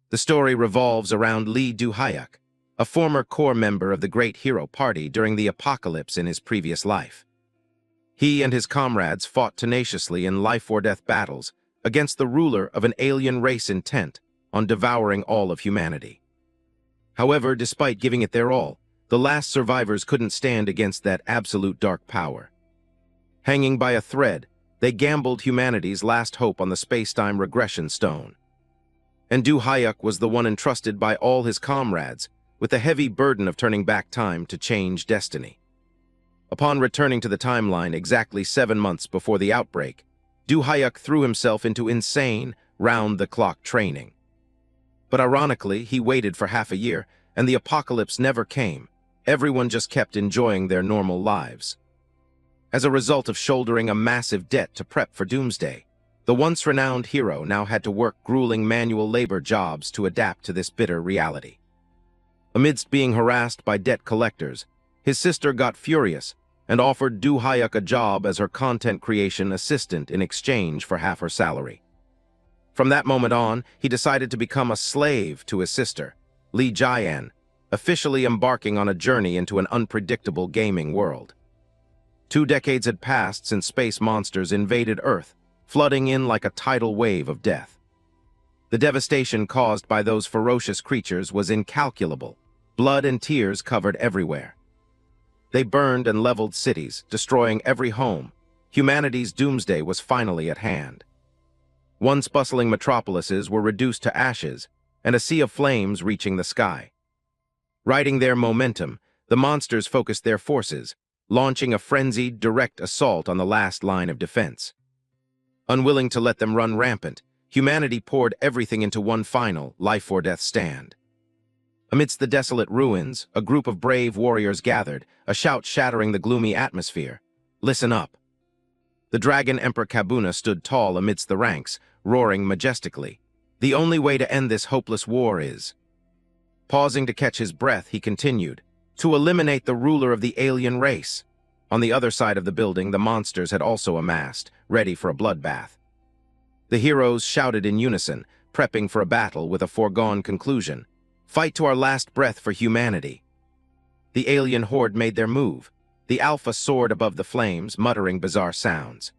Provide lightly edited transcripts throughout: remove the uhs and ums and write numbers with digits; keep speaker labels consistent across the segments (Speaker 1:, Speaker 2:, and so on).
Speaker 1: The story revolves around Lee Do-hyuk, a former core member of the Great Hero Party during the apocalypse in his previous life. He and his comrades fought tenaciously in life-or-death battles against the ruler of an alien race intent on devouring all of humanity. However, despite giving it their all, the last survivors couldn't stand against that absolute dark power. Hanging by a thread, they gambled humanity's last hope on the space-time regression stone. And Do-hyuk was the one entrusted by all his comrades with the heavy burden of turning back time to change destiny. Upon returning to the timeline exactly 7 months before the outbreak, Do-hyuk threw himself into insane, round-the-clock training. But ironically, he waited for half a year, and the apocalypse never came. Everyone just kept enjoying their normal lives. As a result of shouldering a massive debt to prep for doomsday, the once-renowned hero now had to work grueling manual labor jobs to adapt to this bitter reality. Amidst being harassed by debt collectors, his sister got furious and offered Do-hyuk a job as her content creation assistant in exchange for half her salary. From that moment on, he decided to become a slave to his sister, Lee Jae-an, officially embarking on a journey into an unpredictable gaming world. 2 decades had passed since space monsters invaded Earth, flooding in like a tidal wave of death. The devastation caused by those ferocious creatures was incalculable. Blood and tears covered everywhere. They burned and leveled cities, destroying every home. Humanity's doomsday was finally at hand. Once bustling metropolises were reduced to ashes, and a sea of flames reaching the sky. Riding their momentum, the monsters focused their forces, launching a frenzied, direct assault on the last line of defense. Unwilling to let them run rampant, humanity poured everything into one final, life-or-death stand. Amidst the desolate ruins, a group of brave warriors gathered, a shout shattering the gloomy atmosphere. "Listen up!" The Dragon Emperor Kabuna stood tall amidst the ranks, roaring majestically. "The only way to end this hopeless war is..." Pausing to catch his breath, he continued, "to eliminate the ruler of the alien race." On the other side of the building, the monsters had also amassed, ready for a bloodbath. The heroes shouted in unison, prepping for a battle with a foregone conclusion. "Fight to our last breath for humanity." The alien horde made their move. The Alpha soared above the flames, muttering bizarre sounds.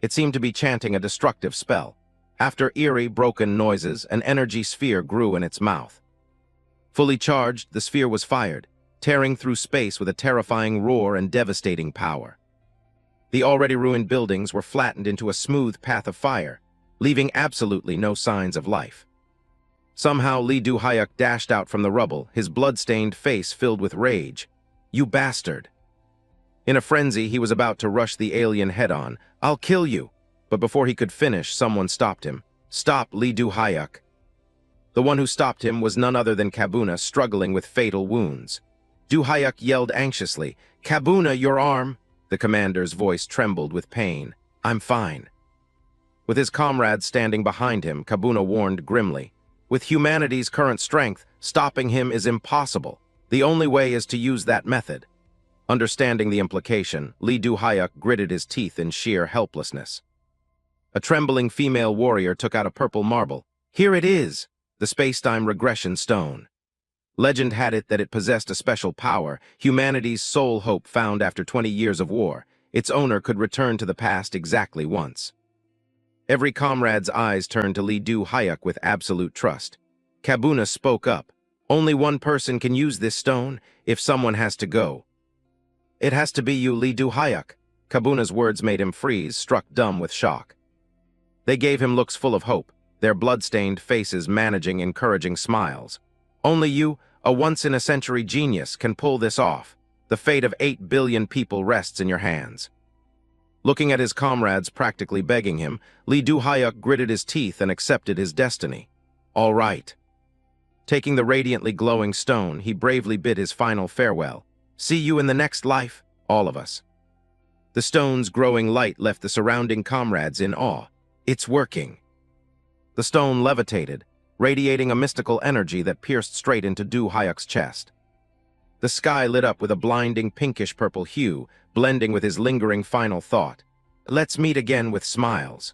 Speaker 1: It seemed to be chanting a destructive spell. After eerie, broken noises, an energy sphere grew in its mouth. Fully charged, the sphere was fired, tearing through space with a terrifying roar and devastating power. The already ruined buildings were flattened into a smooth path of fire, leaving absolutely no signs of life. Somehow Lee Do-hyuk dashed out from the rubble, his blood-stained face filled with rage. "You bastard!" In a frenzy, he was about to rush the alien head-on. "I'll kill you!" But before he could finish, someone stopped him. "Stop, Lee Do-hyuk!" The one who stopped him was none other than Kabuna, struggling with fatal wounds. Do-hyuk yelled anxiously, "Kabuna, your arm!" The commander's voice trembled with pain. "I'm fine." With his comrades standing behind him, Kabuna warned grimly, "With humanity's current strength, stopping him is impossible. The only way is to use that method." Understanding the implication, Lee Do-hyuk gritted his teeth in sheer helplessness. A trembling female warrior took out a purple marble. "Here it is, the space-time regression stone." Legend had it that it possessed a special power, humanity's sole hope found after 20 years of war. Its owner could return to the past exactly once. Every comrade's eyes turned to Lee Do-hyuk with absolute trust. Kabuna spoke up. "Only one person can use this stone, if someone has to go." "It has to be you, Lee Do-hyuk." Kabuna's words made him freeze, struck dumb with shock. They gave him looks full of hope, their blood-stained faces managing encouraging smiles. "Only you, a once-in-a-century genius, can pull this off. The fate of 8 billion people rests in your hands." Looking at his comrades practically begging him, Lee Do-hyuk gritted his teeth and accepted his destiny. "All right." Taking the radiantly glowing stone, he bravely bid his final farewell. "See you in the next life, all of us." The stone's growing light left the surrounding comrades in awe. "It's working." The stone levitated, radiating a mystical energy that pierced straight into Do-hyuk's chest. The sky lit up with a blinding pinkish-purple hue, blending with his lingering final thought. "Let's meet again with smiles."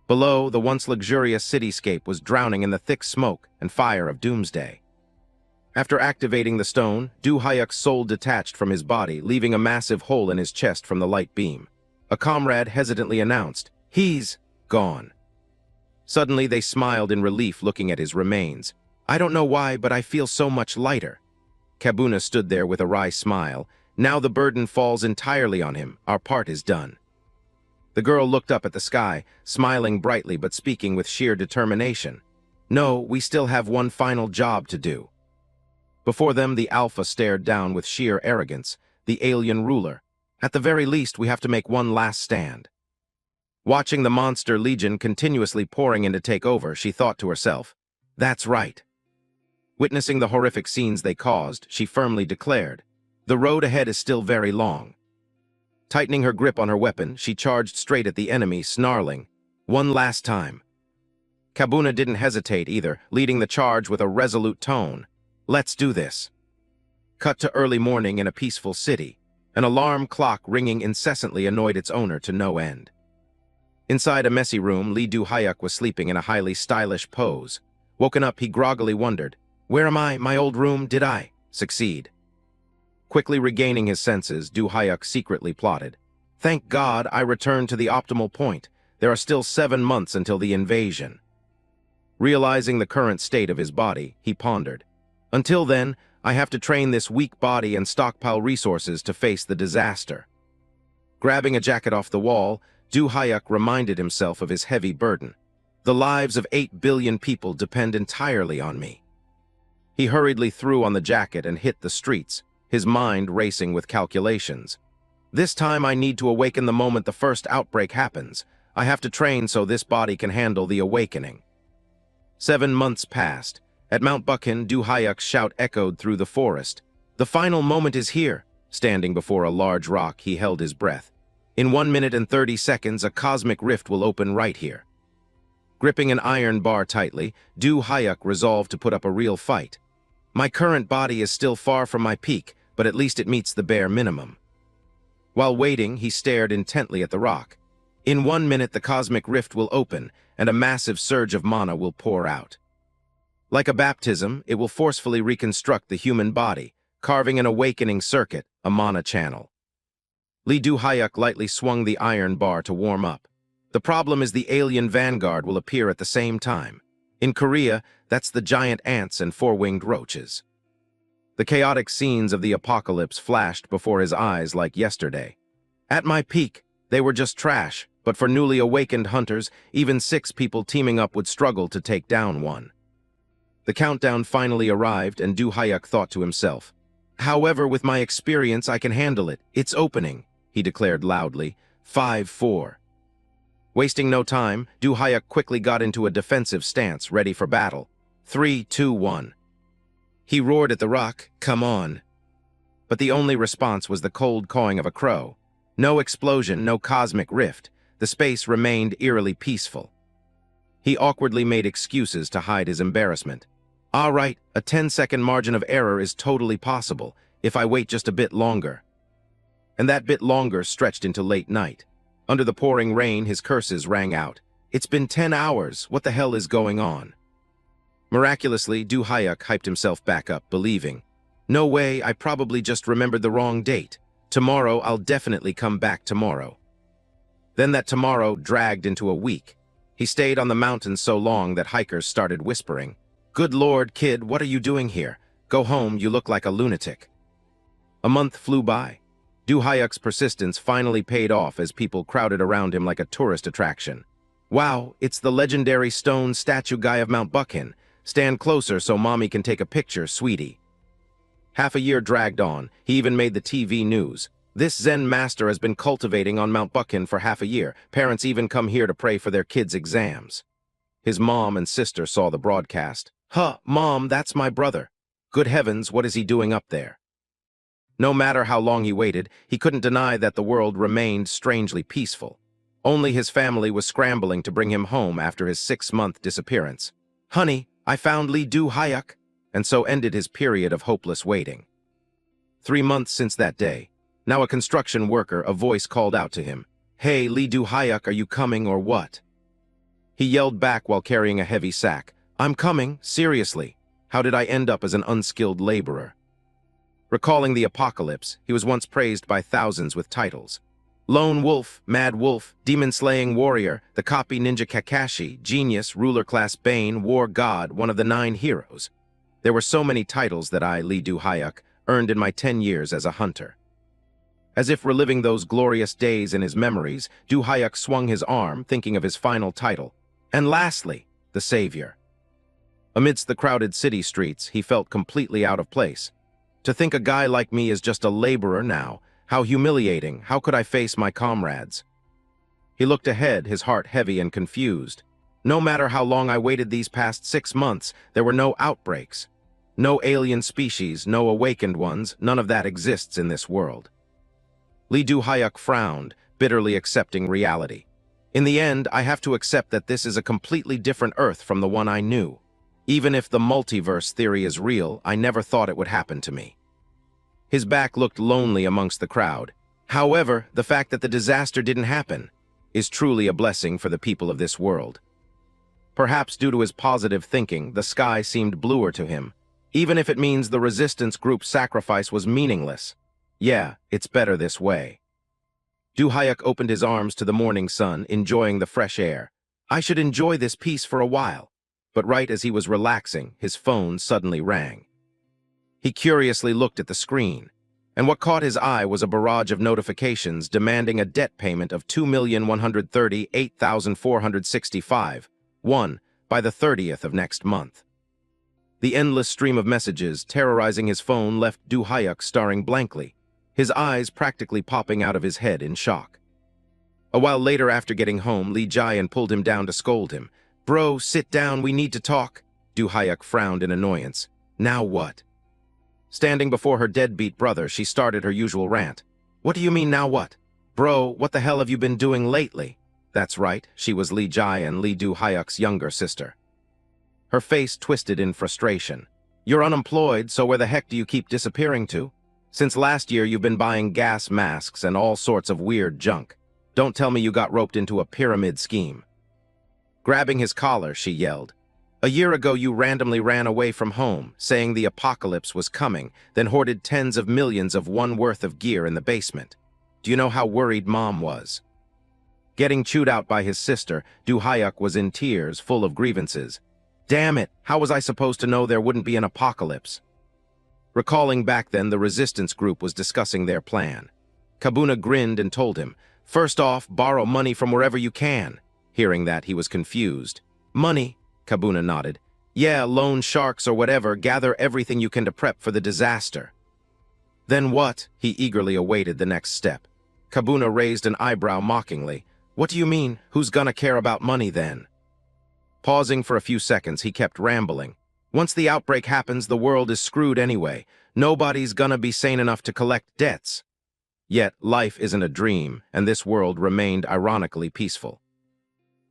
Speaker 1: Below, the once luxurious cityscape was drowning in the thick smoke and fire of doomsday. After activating the stone, Du Hyuk's soul detached from his body, leaving a massive hole in his chest from the light beam. A comrade hesitantly announced, "He's gone." Suddenly, they smiled in relief looking at his remains. "I don't know why, but I feel so much lighter." Kabuna stood there with a wry smile. "Now the burden falls entirely on him. Our part is done." The girl looked up at the sky, smiling brightly but speaking with sheer determination. "No, we still have one final job to do." Before them, the Alpha stared down with sheer arrogance, the alien ruler. "At the very least, we have to make one last stand." Watching the monster legion continuously pouring in to take over, she thought to herself, "That's right." Witnessing the horrific scenes they caused, she firmly declared, "The road ahead is still very long." Tightening her grip on her weapon, she charged straight at the enemy, snarling, "One last time." Kabuna didn't hesitate either, leading the charge with a resolute tone. "Let's do this." Cut to early morning in a peaceful city. An alarm clock ringing incessantly annoyed its owner to no end. Inside a messy room, Lee Du Hyuk was sleeping in a highly stylish pose. Woken up, he groggily wondered, "Where am I? My old room? Did I succeed?" Quickly regaining his senses, Du Hyuk secretly plotted, "Thank God I returned to the optimal point. There are still 7 months until the invasion." Realizing the current state of his body, he pondered, "Until then, I have to train this weak body and stockpile resources to face the disaster." Grabbing a jacket off the wall, Du Hyuk reminded himself of his heavy burden. "The lives of 8 billion people depend entirely on me." He hurriedly threw on the jacket and hit the streets, his mind racing with calculations. "This time I need to awaken the moment the first outbreak happens. I have to train so this body can handle the awakening." 7 months passed. At Mount Buchan, Du Hyuk's shout echoed through the forest. "The final moment is here." Standing before a large rock, he held his breath. "In 1 minute and 30 seconds, a cosmic rift will open right here." Gripping an iron bar tightly, Du Hyuk resolved to put up a real fight. "My current body is still far from my peak, but at least it meets the bare minimum." While waiting, he stared intently at the rock. "In 1 minute, the cosmic rift will open, and a massive surge of mana will pour out. Like a baptism, it will forcefully reconstruct the human body, carving an awakening circuit, a mana channel." Lee Du Hyuk lightly swung the iron bar to warm up. "The problem is the alien vanguard will appear at the same time. In Korea, that's the giant ants and four-winged roaches." The chaotic scenes of the apocalypse flashed before his eyes like yesterday. At my peak, they were just trash, but for newly awakened hunters, even 6 people teaming up would struggle to take down one. The countdown finally arrived, and Du Hyuk thought to himself, "However, with my experience, I can handle it. It's opening," he declared loudly. 5-4. Wasting no time, Du Hyuk quickly got into a defensive stance, ready for battle. 3-2-1. He roared at the rock, "Come on." But the only response was the cold cawing of a crow. No explosion, no cosmic rift. The space remained eerily peaceful. He awkwardly made excuses to hide his embarrassment. "All right, a 10-second margin of error is totally possible, if I wait just a bit longer." And that bit longer stretched into late night. Under the pouring rain, his curses rang out. "It's been 10 hours. What the hell is going on?" Miraculously, Du Hyuk hyped himself back up, believing, "No way, I probably just remembered the wrong date. Tomorrow, I'll definitely come back tomorrow." Then that tomorrow dragged into a week. He stayed on the mountain so long that hikers started whispering, "Good Lord, kid, what are you doing here? Go home, you look like a lunatic." A month flew by. Du Hyuk's persistence finally paid off as people crowded around him like a tourist attraction. "Wow, it's the legendary stone statue guy of Mount Buchan. Stand closer so mommy can take a picture, sweetie." Half a year dragged on. He even made the TV news. "This Zen master has been cultivating on Mount Buchan for half a year. Parents even come here to pray for their kids' exams." His mom and sister saw the broadcast. "Huh, Mom, that's my brother. Good heavens, what is he doing up there?" No matter how long he waited, he couldn't deny that the world remained strangely peaceful. Only his family was scrambling to bring him home after his 6-month disappearance. "Honey, I found Lee Du Hyuk," and so ended his period of hopeless waiting. 3 months since that day. Now a construction worker, a voice called out to him. "Hey, Lee Du Hyuk, are you coming or what?" He yelled back while carrying a heavy sack. "I'm coming, seriously. How did I end up as an unskilled laborer?" Recalling the apocalypse, he was once praised by thousands with titles. Lone Wolf, Mad Wolf, Demon-Slaying Warrior, the Copy Ninja Kakashi, Genius, Ruler-Class Bane, War God, one of the 9 heroes. There were so many titles that I, Lee Du-hyuk, earned in my 10 years as a hunter. As if reliving those glorious days in his memories, Du-hyuk swung his arm, thinking of his final title. And lastly, the Savior. Amidst the crowded city streets, he felt completely out of place. To think a guy like me is just a laborer now, how humiliating, how could I face my comrades? He looked ahead, his heart heavy and confused. No matter how long I waited these past 6 months, there were no outbreaks. No alien species, no awakened ones, none of that exists in this world. Lee Du-hyuk frowned, bitterly accepting reality. In the end, I have to accept that this is a completely different Earth from the one I knew. Even if the multiverse theory is real, I never thought it would happen to me. His back looked lonely amongst the crowd. However, the fact that the disaster didn't happen is truly a blessing for the people of this world. Perhaps due to his positive thinking, the sky seemed bluer to him, even if it means the resistance group's sacrifice was meaningless. Yeah, it's better this way. Du-hyuk opened his arms to the morning sun, enjoying the fresh air. I should enjoy this peace for a while. But right as he was relaxing, his phone suddenly rang. He curiously looked at the screen, and what caught his eye was a barrage of notifications demanding a debt payment of $2,138,465, by the 30th of next month. The endless stream of messages terrorizing his phone left Du-hyuk staring blankly, his eyes practically popping out of his head in shock. A while later, after getting home, Lee Jae-in pulled him down to scold him. "Bro, sit down, we need to talk." Du-hyuk frowned in annoyance. "Now what?" Standing before her deadbeat brother, she started her usual rant. "What do you mean, now what? Bro, what the hell have you been doing lately?" That's right, she was Lee Jae-in, Lee Du-hyuk's younger sister. Her face twisted in frustration. "You're unemployed, so where the heck do you keep disappearing to? Since last year, you've been buying gas masks and all sorts of weird junk. Don't tell me you got roped into a pyramid scheme." Grabbing his collar, she yelled, "A year ago you randomly ran away from home, saying the apocalypse was coming, then hoarded tens of millions of won worth of gear in the basement. Do you know how worried Mom was?" Getting chewed out by his sister, Du-hyuk was in tears, full of grievances. "Damn it, how was I supposed to know there wouldn't be an apocalypse?" Recalling back then, the resistance group was discussing their plan. Kabuna grinned and told him, "First off, borrow money from wherever you can." Hearing that, he was confused. "Money?" Kabuna nodded. "Yeah, loan sharks or whatever, gather everything you can to prep for the disaster." "Then what?" He eagerly awaited the next step. Kabuna raised an eyebrow mockingly. "What do you mean? Who's gonna care about money then?" Pausing for a few seconds, he kept rambling. "Once the outbreak happens, the world is screwed anyway. Nobody's gonna be sane enough to collect debts." Yet, life isn't a dream, and this world remained ironically peaceful.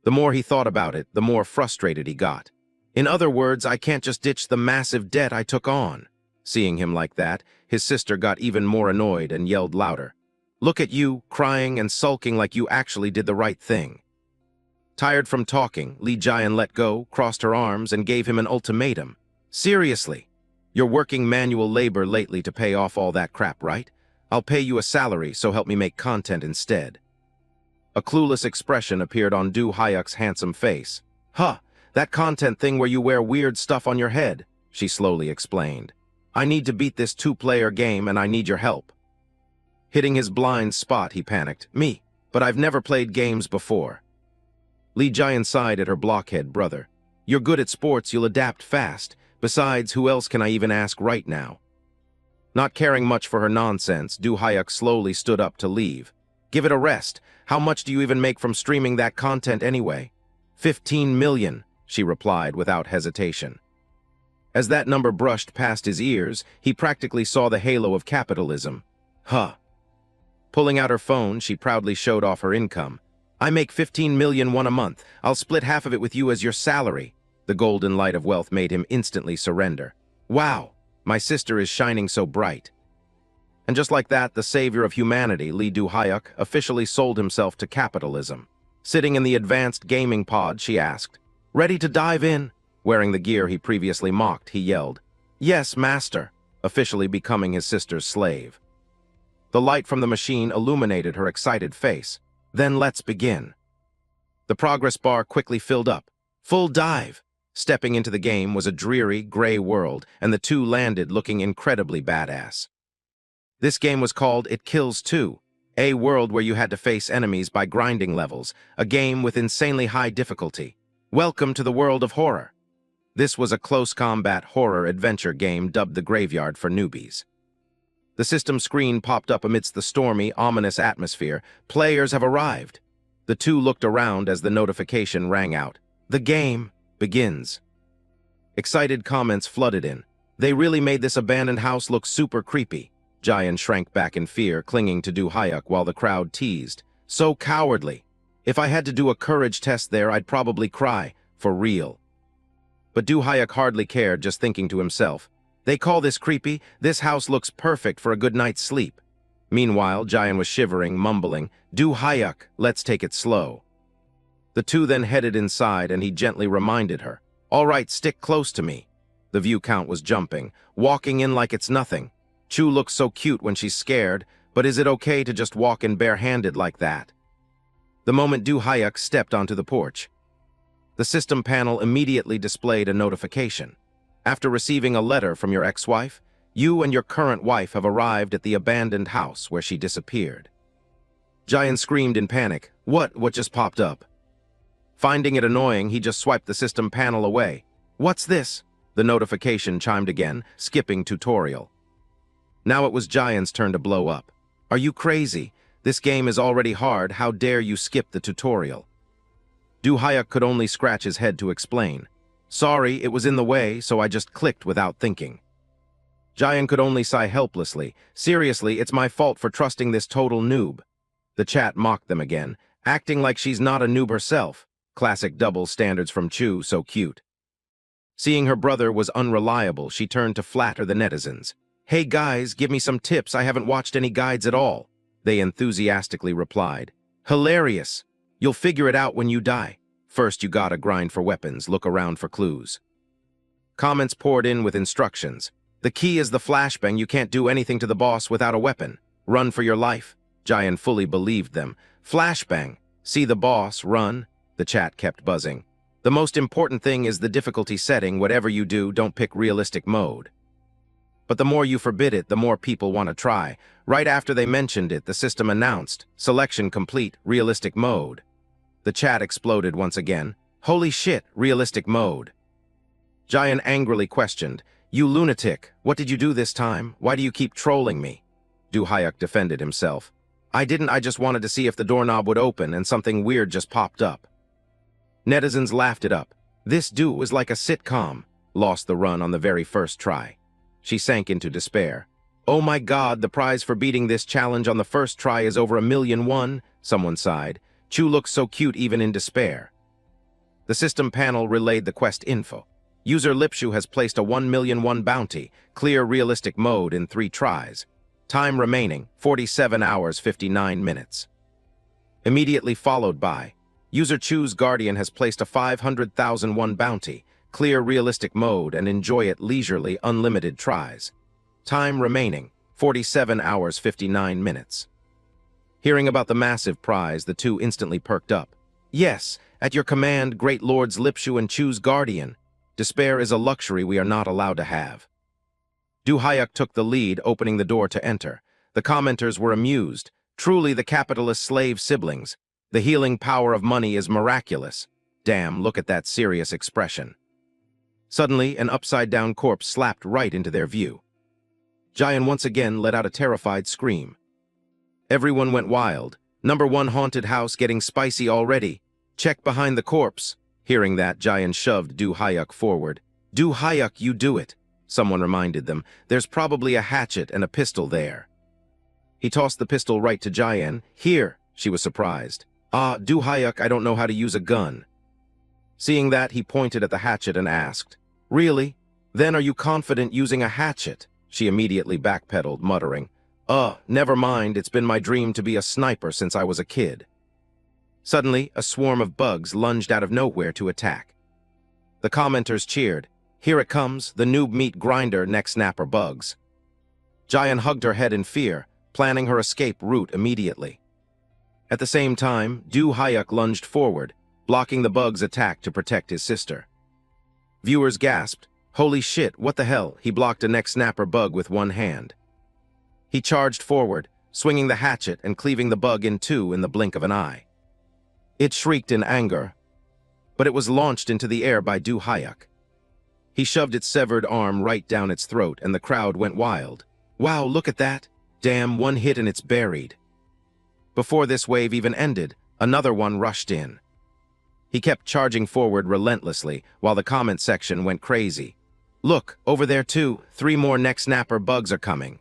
Speaker 1: The more he thought about it, the more frustrated he got. "In other words, I can't just ditch the massive debt I took on." Seeing him like that, his sister got even more annoyed and yelled louder. "Look at you, crying and sulking like you actually did the right thing." Tired from talking, Lee Jae-in let go, crossed her arms, and gave him an ultimatum. "Seriously, you're working manual labor lately to pay off all that crap, right? I'll pay you a salary, so help me make content instead." A clueless expression appeared on Du-hyuk's handsome face. "Huh, that content thing where you wear weird stuff on your head," she slowly explained. "I need to beat this 2-player game and I need your help." Hitting his blind spot, he panicked. "Me, but I've never played games before." Lee Jae-in sighed at her blockhead brother. "You're good at sports, you'll adapt fast. Besides, who else can I even ask right now?" Not caring much for her nonsense, Du-hyuk slowly stood up to leave. "Give it a rest. How much do you even make from streaming that content anyway?" 15 million, she replied without hesitation. As that number brushed past his ears, he practically saw the halo of capitalism. Huh. Pulling out her phone, she proudly showed off her income. "I make 15 million a month. I'll split half of it with you as your salary." The golden light of wealth made him instantly surrender. "Wow, my sister is shining so bright." And just like that, the savior of humanity, Lee Du-hyuk, officially sold himself to capitalism. Sitting in the advanced gaming pod, she asked. Ready to dive in? Wearing the gear he previously mocked, he yelled. Yes, master, officially becoming his sister's slave. The light from the machine illuminated her excited face. Then let's begin. The progress bar quickly filled up. Full dive! Stepping into the game was a dreary, gray world, and the two landed looking incredibly badass. This game was called It Kills 2, a world where you had to face enemies by grinding levels, a game with insanely high difficulty. Welcome to the world of horror. This was a close combat horror adventure game dubbed the Graveyard for Newbies. The system screen popped up amidst the stormy, ominous atmosphere. Players have arrived. The two looked around as the notification rang out. The game begins. Excited comments flooded in. They really made this abandoned house look super creepy. Jayan shrank back in fear, clinging to Du Hyuk while the crowd teased. So cowardly. If I had to do a courage test there, I'd probably cry. For real. But Du Hyuk hardly cared, just thinking to himself. They call this creepy? This house looks perfect for a good night's sleep. Meanwhile, Jayan was shivering, mumbling, Du Hyuk, let's take it slow. The two then headed inside and he gently reminded her. All right, stick close to me. The view count was jumping, walking in like it's nothing. Chu looks so cute when she's scared, but is it okay to just walk in bare-handed like that? The moment Du Hyuk stepped onto the porch, the system panel immediately displayed a notification. After receiving a letter from your ex-wife, you and your current wife have arrived at the abandoned house where she disappeared. Jayan screamed in panic. What just popped up? Finding it annoying, he just swiped the system panel away. What's this? The notification chimed again, skipping tutorial. Now it was Jayan's turn to blow up. Are you crazy? This game is already hard, how dare you skip the tutorial? Du Hyuk could only scratch his head to explain. Sorry, it was in the way, so I just clicked without thinking. Jayan could only sigh helplessly. Seriously, it's my fault for trusting this total noob. The chat mocked them again, acting like she's not a noob herself. Classic double standards from Chu, so cute. Seeing her brother was unreliable, she turned to flatter the netizens. Hey guys, give me some tips, I haven't watched any guides at all. They enthusiastically replied. Hilarious. You'll figure it out when you die. First you gotta grind for weapons, look around for clues. Comments poured in with instructions. The key is the flashbang, you can't do anything to the boss without a weapon. Run for your life. Jayan fully believed them. Flashbang. See the boss, run. The chat kept buzzing. The most important thing is the difficulty setting. Whatever you do, don't pick realistic mode. But the more you forbid it, the more people want to try. Right after they mentioned it, the system announced, selection complete, realistic mode. The chat exploded once again. Holy shit, realistic mode. Jayan angrily questioned, You lunatic, what did you do this time? Why do you keep trolling me? Du Hyuk defended himself. I just wanted to see if the doorknob would open and something weird just popped up. Netizens laughed it up. This Du is like a sitcom. Lost the run on the very first try. She sank into despair. Oh my god, the prize for beating this challenge on the first try is over 1,000,000 won, someone sighed. Chu looks so cute even in despair. The system panel relayed the quest info. User Lipshu has placed a 1,000,000 won bounty, clear realistic mode in 3 tries. Time remaining, 47 hours 59 minutes. Immediately followed by, User Chu's Guardian has placed a 500,000 won bounty, clear realistic mode and enjoy it leisurely, unlimited tries. Time remaining, 47 hours 59 minutes. Hearing about the massive prize, the two instantly perked up. Yes, at your command, great lords Lipshu and Chu's Guardian. Despair is a luxury we are not allowed to have. Du Hyuk took the lead, opening the door to enter. The commenters were amused. Truly the capitalist slave siblings. The healing power of money is miraculous. Damn, look at that serious expression. Suddenly, an upside-down corpse slapped right into their view. Jayan once again let out a terrified scream. Everyone went wild. Number 1 haunted house getting spicy already. Check behind the corpse. Hearing that, Jayan shoved Du Hyuk forward. Du Hyuk, you do it. Someone reminded them. There's probably a hatchet and a pistol there. He tossed the pistol right to Jayan. Here, she was surprised. Du Hyuk, I don't know how to use a gun. Seeing that, he pointed at the hatchet and asked, Really? Then are you confident using a hatchet? She immediately backpedaled, muttering, Never mind, it's been my dream to be a sniper since I was a kid. Suddenly, a swarm of bugs lunged out of nowhere to attack. The commenters cheered. Here it comes, the noob meat grinder neck snapper bugs. Jayan hugged her head in fear, planning her escape route immediately. At the same time, Du Hyuk lunged forward, blocking the bug's attack to protect his sister. Viewers gasped, "Holy shit, what the hell?" He blocked a neck snapper bug with one hand. He charged forward, swinging the hatchet and cleaving the bug in two in the blink of an eye. It shrieked in anger, but it was launched into the air by Du Hyuk. He shoved its severed arm right down its throat, and the crowd went wild. "Wow, look at that! Damn, one hit and it's buried." Before this wave even ended, another one rushed in. He kept charging forward relentlessly, while the comment section went crazy. "Look, over there too, 3 more neck snapper bugs are coming."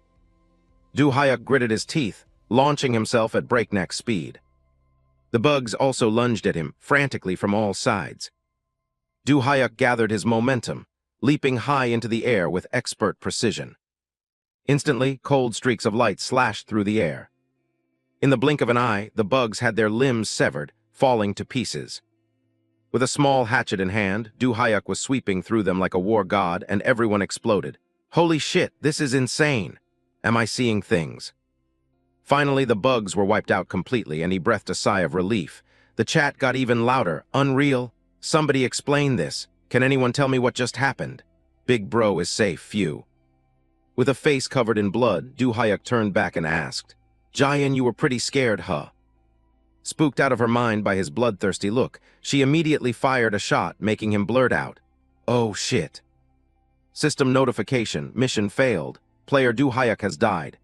Speaker 1: Du Hyuk gritted his teeth, launching himself at breakneck speed. The bugs also lunged at him, frantically from all sides. Du Hyuk gathered his momentum, leaping high into the air with expert precision. Instantly, cold streaks of light slashed through the air. In the blink of an eye, the bugs had their limbs severed, falling to pieces. With a small hatchet in hand, Du Hyuk was sweeping through them like a war god, and everyone exploded. "Holy shit, this is insane! Am I seeing things?" Finally, the bugs were wiped out completely, and he breathed a sigh of relief. The chat got even louder. "Unreal. Somebody explain this. Can anyone tell me what just happened? Big bro is safe, phew." With a face covered in blood, Du Hyuk turned back and asked, "Jayan, you were pretty scared, huh?" Spooked out of her mind by his bloodthirsty look, she immediately fired a shot, making him blurt out, "Oh shit." System notification, mission failed. Player Du Hyuk has died.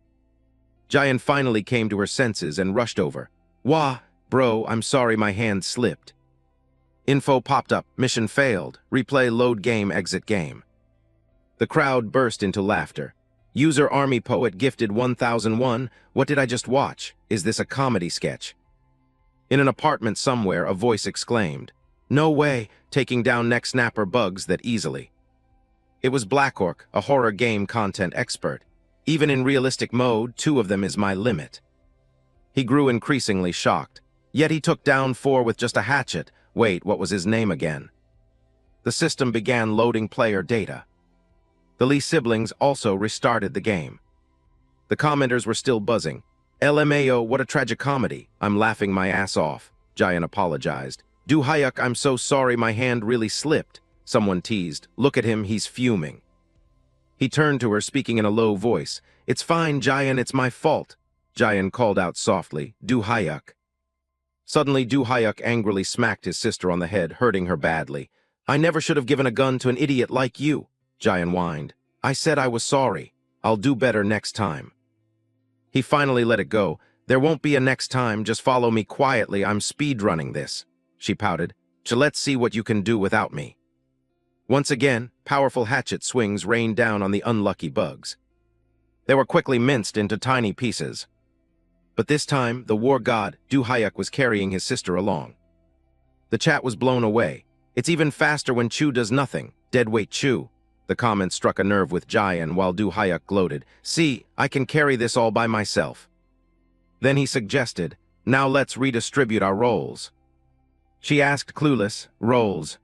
Speaker 1: Jayan finally came to her senses and rushed over. "Wah, bro, I'm sorry my hand slipped." Info popped up, mission failed, replay load game exit game. The crowd burst into laughter. User Army Poet gifted 1001, "What did I just watch? Is this a comedy sketch?" In an apartment somewhere, a voice exclaimed, "No way, taking down neck snapper bugs that easily." It was Blackork, a horror game content expert. "Even in realistic mode, 2 of them is my limit." He grew increasingly shocked. Yet he took down 4 with just a hatchet. Wait, what was his name again? The system began loading player data. The Lee siblings also restarted the game. The commenters were still buzzing. "LMAO, what a tragicomedy. I'm laughing my ass off." Jayan apologized. "Du Hyuk, I'm so sorry my hand really slipped." Someone teased. "Look at him, he's fuming." He turned to her, speaking in a low voice. "It's fine, Jayan, it's my fault." Jayan called out softly, "Du Hyuk." Suddenly, Du Hyuk angrily smacked his sister on the head, hurting her badly. "I never should have given a gun to an idiot like you," Jayan whined. "I said I was sorry. I'll do better next time." He finally let it go. "There won't be a next time, just follow me quietly, I'm speedrunning this," she pouted. "So let's see what you can do without me." Once again, powerful hatchet swings rained down on the unlucky bugs. They were quickly minced into tiny pieces. But this time, the war god, Du Hyuk, was carrying his sister along. The chat was blown away. "It's even faster when Chu does nothing. Deadweight Chu." The comment struck a nerve with Jayan while Du Hyuk gloated. "See, I can carry this all by myself." Then he suggested, "Now let's redistribute our roles." She asked, clueless, "Roles?"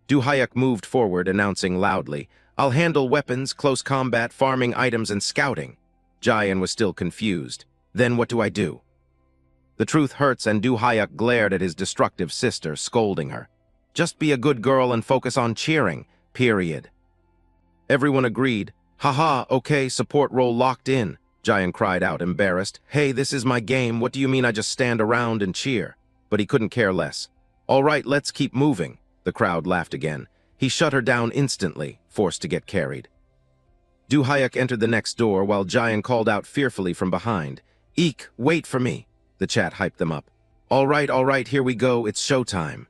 Speaker 1: Du Hyuk moved forward, announcing loudly, "I'll handle weapons, close combat, farming items, and scouting." Jayan was still confused. "Then what do I do?" The truth hurts, and Du Hyuk glared at his destructive sister, scolding her. "Just be a good girl and focus on cheering, period." Everyone agreed. "Haha, okay, support role locked in," Jayan cried out, embarrassed. "Hey, this is my game, what do you mean I just stand around and cheer?" But he couldn't care less. "All right, let's keep moving." The crowd laughed again. He shut her down instantly, forced to get carried. Du Hyuk entered the next door while Jayan called out fearfully from behind. "Eek, wait for me." The chat hyped them up. All right, here we go, it's showtime."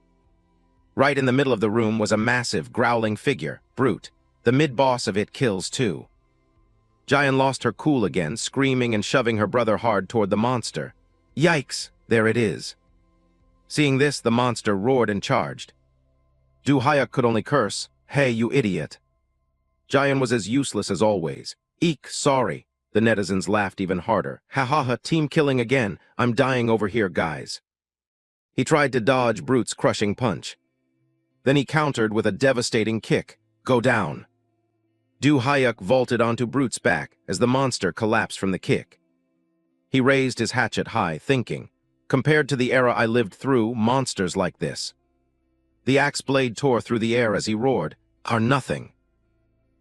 Speaker 1: Right in the middle of the room was a massive, growling figure, Brute. The mid-boss of it kills too. Jayan lost her cool again, screaming and shoving her brother hard toward the monster. Yikes, there it is. Seeing this, the monster roared and charged. Du Hyuk could only curse, "Hey, you idiot." Jayan was as useless as always. "Eek, sorry." The netizens laughed even harder. "Ha ha ha, team killing again. I'm dying over here, guys." He tried to dodge Brute's crushing punch. Then he countered with a devastating kick. Go down. Du Hyuk vaulted onto Brute's back as the monster collapsed from the kick. He raised his hatchet high, thinking, compared to the era I lived through, monsters like this. The axe blade tore through the air as he roared, are nothing.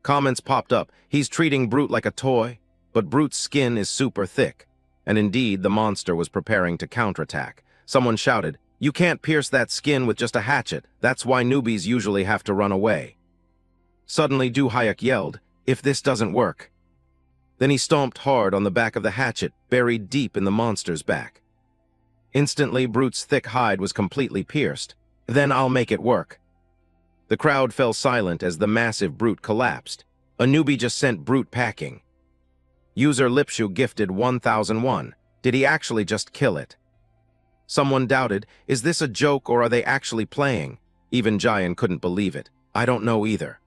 Speaker 1: Comments popped up, he's treating Brute like a toy, but Brute's skin is super thick. And indeed, the monster was preparing to counterattack. Someone shouted, you can't pierce that skin with just a hatchet, that's why newbies usually have to run away. Suddenly, Du Hyuk yelled, if this doesn't work. Then he stomped hard on the back of the hatchet, buried deep in the monster's back. Instantly, Brute's thick hide was completely pierced. Then I'll make it work. The crowd fell silent as the massive Brute collapsed. A newbie just sent Brute packing. User Lipshu gifted 1001. Did he actually just kill it? Someone doubted, is this a joke or are they actually playing? Even Jayan couldn't believe it. I don't know either.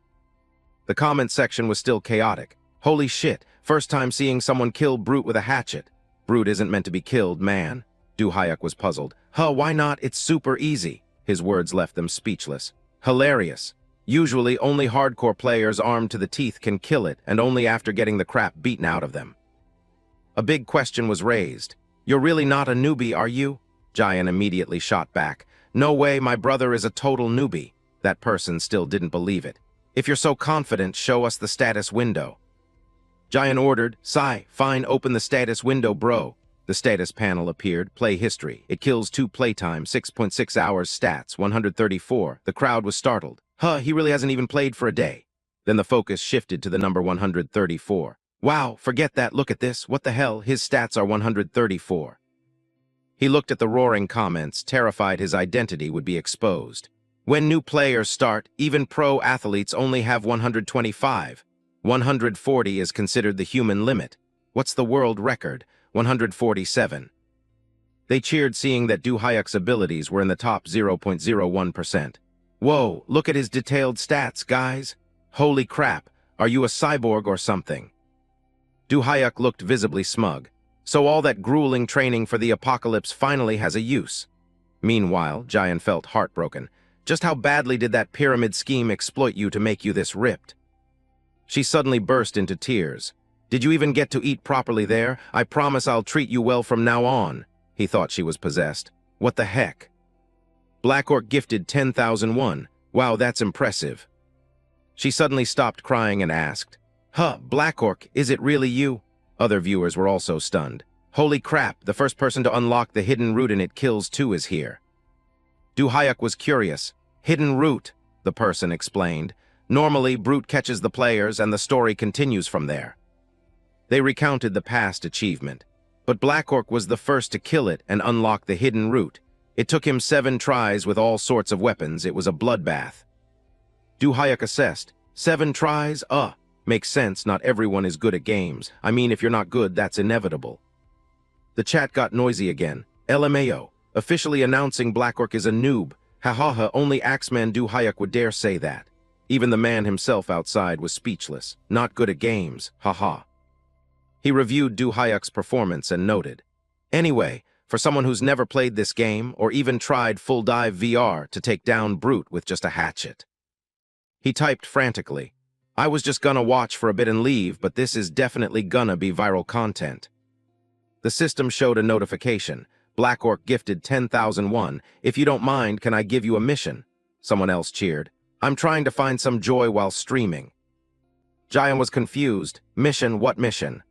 Speaker 1: The comment section was still chaotic. Holy shit, first time seeing someone kill Brute with a hatchet. Brute isn't meant to be killed, man. Du Hyuk was puzzled. Huh, why not? It's super easy. His words left them speechless. Hilarious. Usually, only hardcore players armed to the teeth can kill it, and only after getting the crap beaten out of them. A big question was raised. You're really not a newbie, are you? Jayan immediately shot back. No way, my brother is a total newbie. That person still didn't believe it. If you're so confident, show us the status window. Jayan ordered, Sai, fine, open the status window, bro. The status panel appeared, play history. It kills 2 playtime, 6.6 hours stats, 134. The crowd was startled. Huh, he really hasn't even played for a day. Then the focus shifted to the number 134. Wow, forget that, look at this. What the hell, his stats are 134. He looked at the roaring comments, terrified his identity would be exposed. When new players start, even pro athletes only have 125. 140 is considered the human limit. What's the world record? 147. They cheered seeing that Du Hyuk's abilities were in the top 0.01%. Whoa, look at his detailed stats, guys. Holy crap, are you a cyborg or something? Du Hyuk looked visibly smug. So all that grueling training for the apocalypse finally has a use. Meanwhile, Jayan felt heartbroken. Just how badly did that pyramid scheme exploit you to make you this ripped? She suddenly burst into tears. Did you even get to eat properly there? I promise I'll treat you well from now on. He thought she was possessed. What the heck? Black Orc gifted 10,001. Wow, that's impressive. She suddenly stopped crying and asked, Huh, Black Orc, is it really you? Other viewers were also stunned. Holy crap, the first person to unlock the hidden root in It Kills 2 is here. Du Hyuk was curious. Hidden root, the person explained. Normally, Brute catches the players and the story continues from there. They recounted the past achievement. But Black Orc was the first to kill it and unlock the hidden root. It took him 7 tries with all sorts of weapons. It was a bloodbath. Du Hyuk assessed. 7 tries? Makes sense, not everyone is good at games. I mean, if you're not good, that's inevitable. The chat got noisy again. LMAO, officially announcing Black Orc is a noob. Ha, only Axeman Du Hyuk would dare say that. Even the man himself outside was speechless. Not good at games, haha. He reviewed Du Hyuk's performance and noted. Anyway, for someone who's never played this game or even tried full dive VR to take down Brute with just a hatchet. He typed frantically. I was just gonna watch for a bit and leave, but this is definitely gonna be viral content. The system showed a notification. Black Orc gifted 10,001. If you don't mind, can I give you a mission? Someone else cheered. I'm trying to find some joy while streaming. Jayan was confused. Mission? What mission?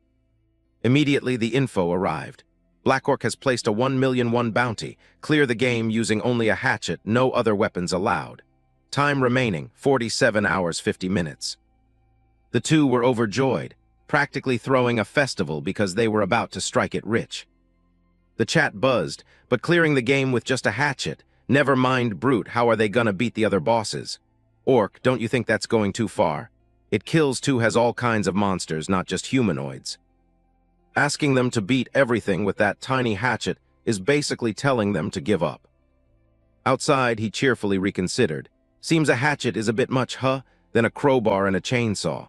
Speaker 1: Immediately, the info arrived. Black Orc has placed a 1,000,001 bounty. Clear the game using only a hatchet, no other weapons allowed. Time remaining, 47 hours 50 minutes. The two were overjoyed, practically throwing a festival because they were about to strike it rich. The chat buzzed, but clearing the game with just a hatchet, never mind Brute, how are they gonna beat the other bosses? Orc, don't you think that's going too far? It Kills 2 has all kinds of monsters, not just humanoids. Asking them to beat everything with that tiny hatchet is basically telling them to give up. Outside, he cheerfully reconsidered. Seems a hatchet is a bit much, huh? Then a crowbar and a chainsaw.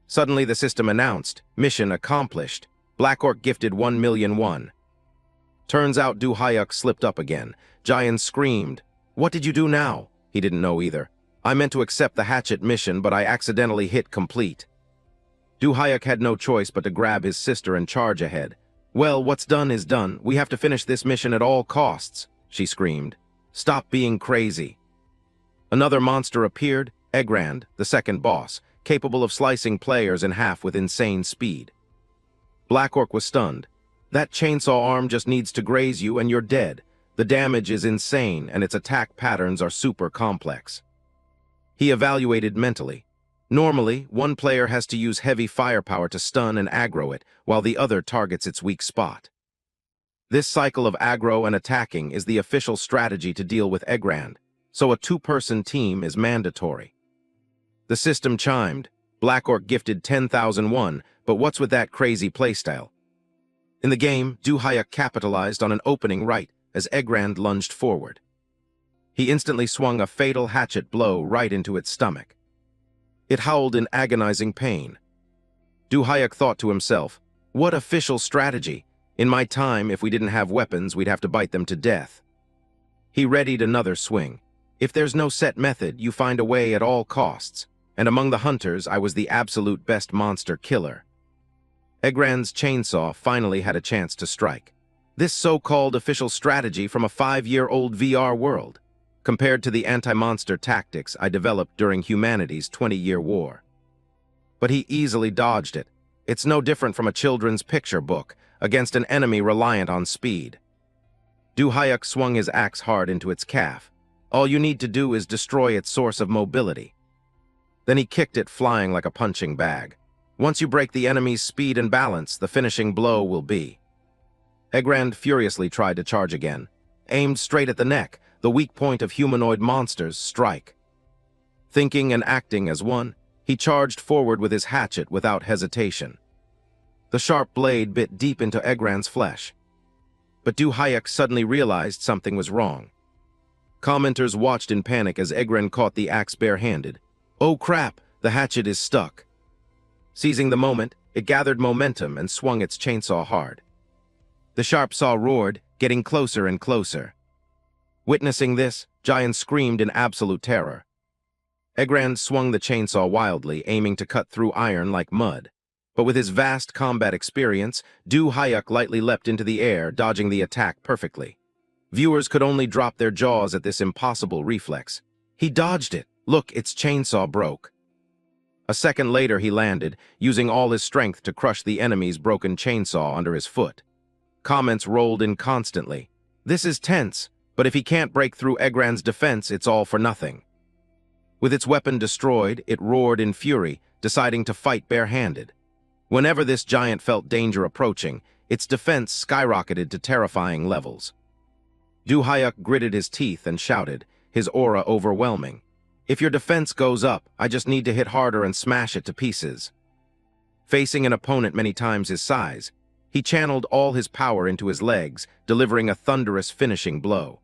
Speaker 1: Suddenly, the system announced, mission accomplished. Black Orc gifted 1,000,001. Turns out Du Hyuk slipped up again. Jian screamed. "What did you do now?" He didn't know either. "I meant to accept the hatchet mission, but I accidentally hit complete." Du Hyuk had no choice but to grab his sister and charge ahead. "Well, what's done is done. We have to finish this mission at all costs," she screamed. "Stop being crazy." Another monster appeared, Egrand, the second boss, capable of slicing players in half with insane speed. Black Orc was stunned. "That chainsaw arm just needs to graze you and you're dead. The damage is insane and its attack patterns are super complex." He evaluated mentally. Normally, one player has to use heavy firepower to stun and aggro it, while the other targets its weak spot. This cycle of aggro and attacking is the official strategy to deal with Egrand, so a two-person team is mandatory. The system chimed. Black Orc gifted 10,001, but what's with that crazy playstyle? In the game, Du Hyuk capitalized on an opening right as Egrand lunged forward. He instantly swung a fatal hatchet blow right into its stomach. It howled in agonizing pain. Du Hyuk thought to himself, "What official strategy? In my time, if we didn't have weapons, we'd have to bite them to death." He readied another swing. If there's no set method, you find a way at all costs, and among the hunters, I was the absolute best monster killer. Egrand's chainsaw finally had a chance to strike. This so-called official strategy from a 5-year-old VR world, compared to the anti-monster tactics I developed during humanity's 20-year war. But he easily dodged it. It's no different from a children's picture book against an enemy reliant on speed. Du Hyuk swung his axe hard into its calf. All you need to do is destroy its source of mobility. Then he kicked it flying like a punching bag. Once you break the enemy's speed and balance, the finishing blow will be. Egrand furiously tried to charge again. Aimed straight at the neck, the weak point of humanoid monsters, strike. Thinking and acting as one, he charged forward with his hatchet without hesitation. The sharp blade bit deep into Egrand's flesh. But Du Hyuk suddenly realized something was wrong. Commenters watched in panic as Egrand caught the axe barehanded. "Oh crap, the hatchet is stuck." Seizing the moment, it gathered momentum and swung its chainsaw hard. The sharp saw roared, getting closer and closer. Witnessing this, Giant screamed in absolute terror. Egrand swung the chainsaw wildly, aiming to cut through iron like mud. But with his vast combat experience, Du Hyuk lightly leapt into the air, dodging the attack perfectly. Viewers could only drop their jaws at this impossible reflex. He dodged it. Look, its chainsaw broke. A second later he landed, using all his strength to crush the enemy's broken chainsaw under his foot. Comments rolled in constantly. "This is tense, but if he can't break through Egrand's defense, it's all for nothing." With its weapon destroyed, it roared in fury, deciding to fight barehanded. Whenever this giant felt danger approaching, its defense skyrocketed to terrifying levels. Du Hyuk gritted his teeth and shouted, his aura overwhelming. "If your defense goes up, I just need to hit harder and smash it to pieces." Facing an opponent many times his size, he channeled all his power into his legs, delivering a thunderous finishing blow.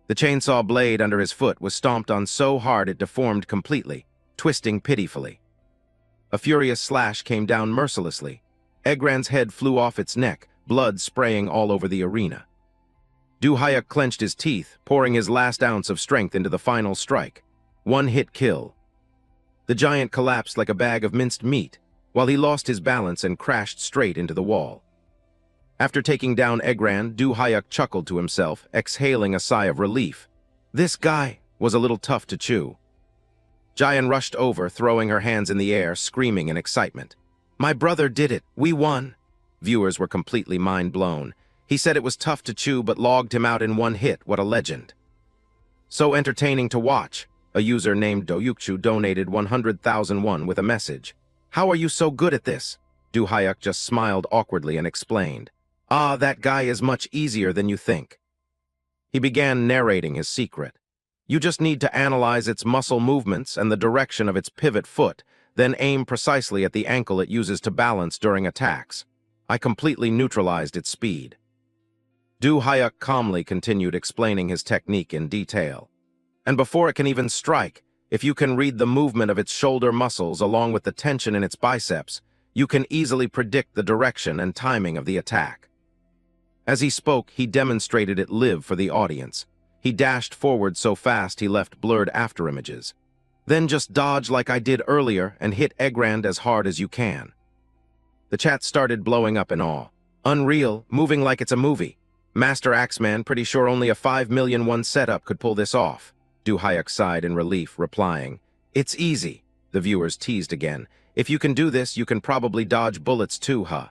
Speaker 1: The chainsaw blade under his foot was stomped on so hard it deformed completely, twisting pitifully. A furious slash came down mercilessly. Egrand's head flew off its neck, blood spraying all over the arena. Du Hyuk clenched his teeth, pouring his last ounce of strength into the final strike. One-hit kill. The giant collapsed like a bag of minced meat, while he lost his balance and crashed straight into the wall. After taking down Egrand, Du Hyuk chuckled to himself, exhaling a sigh of relief. This guy was a little tough to chew. Jian rushed over, throwing her hands in the air, screaming in excitement. "My brother did it! We won!" Viewers were completely mind-blown. He said it was tough to chew but logged him out in one hit. What a legend. So entertaining to watch. A user named Doyukchu donated 100,001 with a message. "How are you so good at this?" Du Hyuk just smiled awkwardly and explained. "Ah, that guy is much easier than you think." He began narrating his secret. "You just need to analyze its muscle movements and the direction of its pivot foot, then aim precisely at the ankle it uses to balance during attacks. I completely neutralized its speed." Du Hyuk calmly continued explaining his technique in detail. "And before it can even strike, if you can read the movement of its shoulder muscles along with the tension in its biceps, you can easily predict the direction and timing of the attack." As he spoke, he demonstrated it live for the audience. He dashed forward so fast he left blurred afterimages. Then just dodge like I did earlier and hit Egrand as hard as you can. The chat started blowing up in awe. Unreal, moving like it's a movie. Master Axeman, pretty sure only a 5,000,001 setup could pull this off. Du Hyuk sighed in relief, replying, "It's easy." The viewers teased again. "If you can do this, you can probably dodge bullets too, huh?"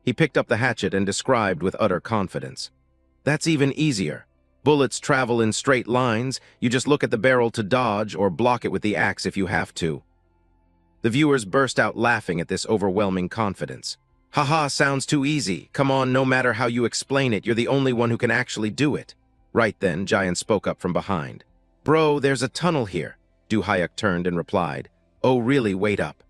Speaker 1: He picked up the hatchet and described with utter confidence. "That's even easier. Bullets travel in straight lines, you just look at the barrel to dodge or block it with the axe if you have to." The viewers burst out laughing at this overwhelming confidence. "Haha, sounds too easy. Come on, no matter how you explain it, you're the only one who can actually do it." Right then, Giant spoke up from behind. "Bro, there's a tunnel here." Du Hyuk turned and replied, "Oh really, wait up."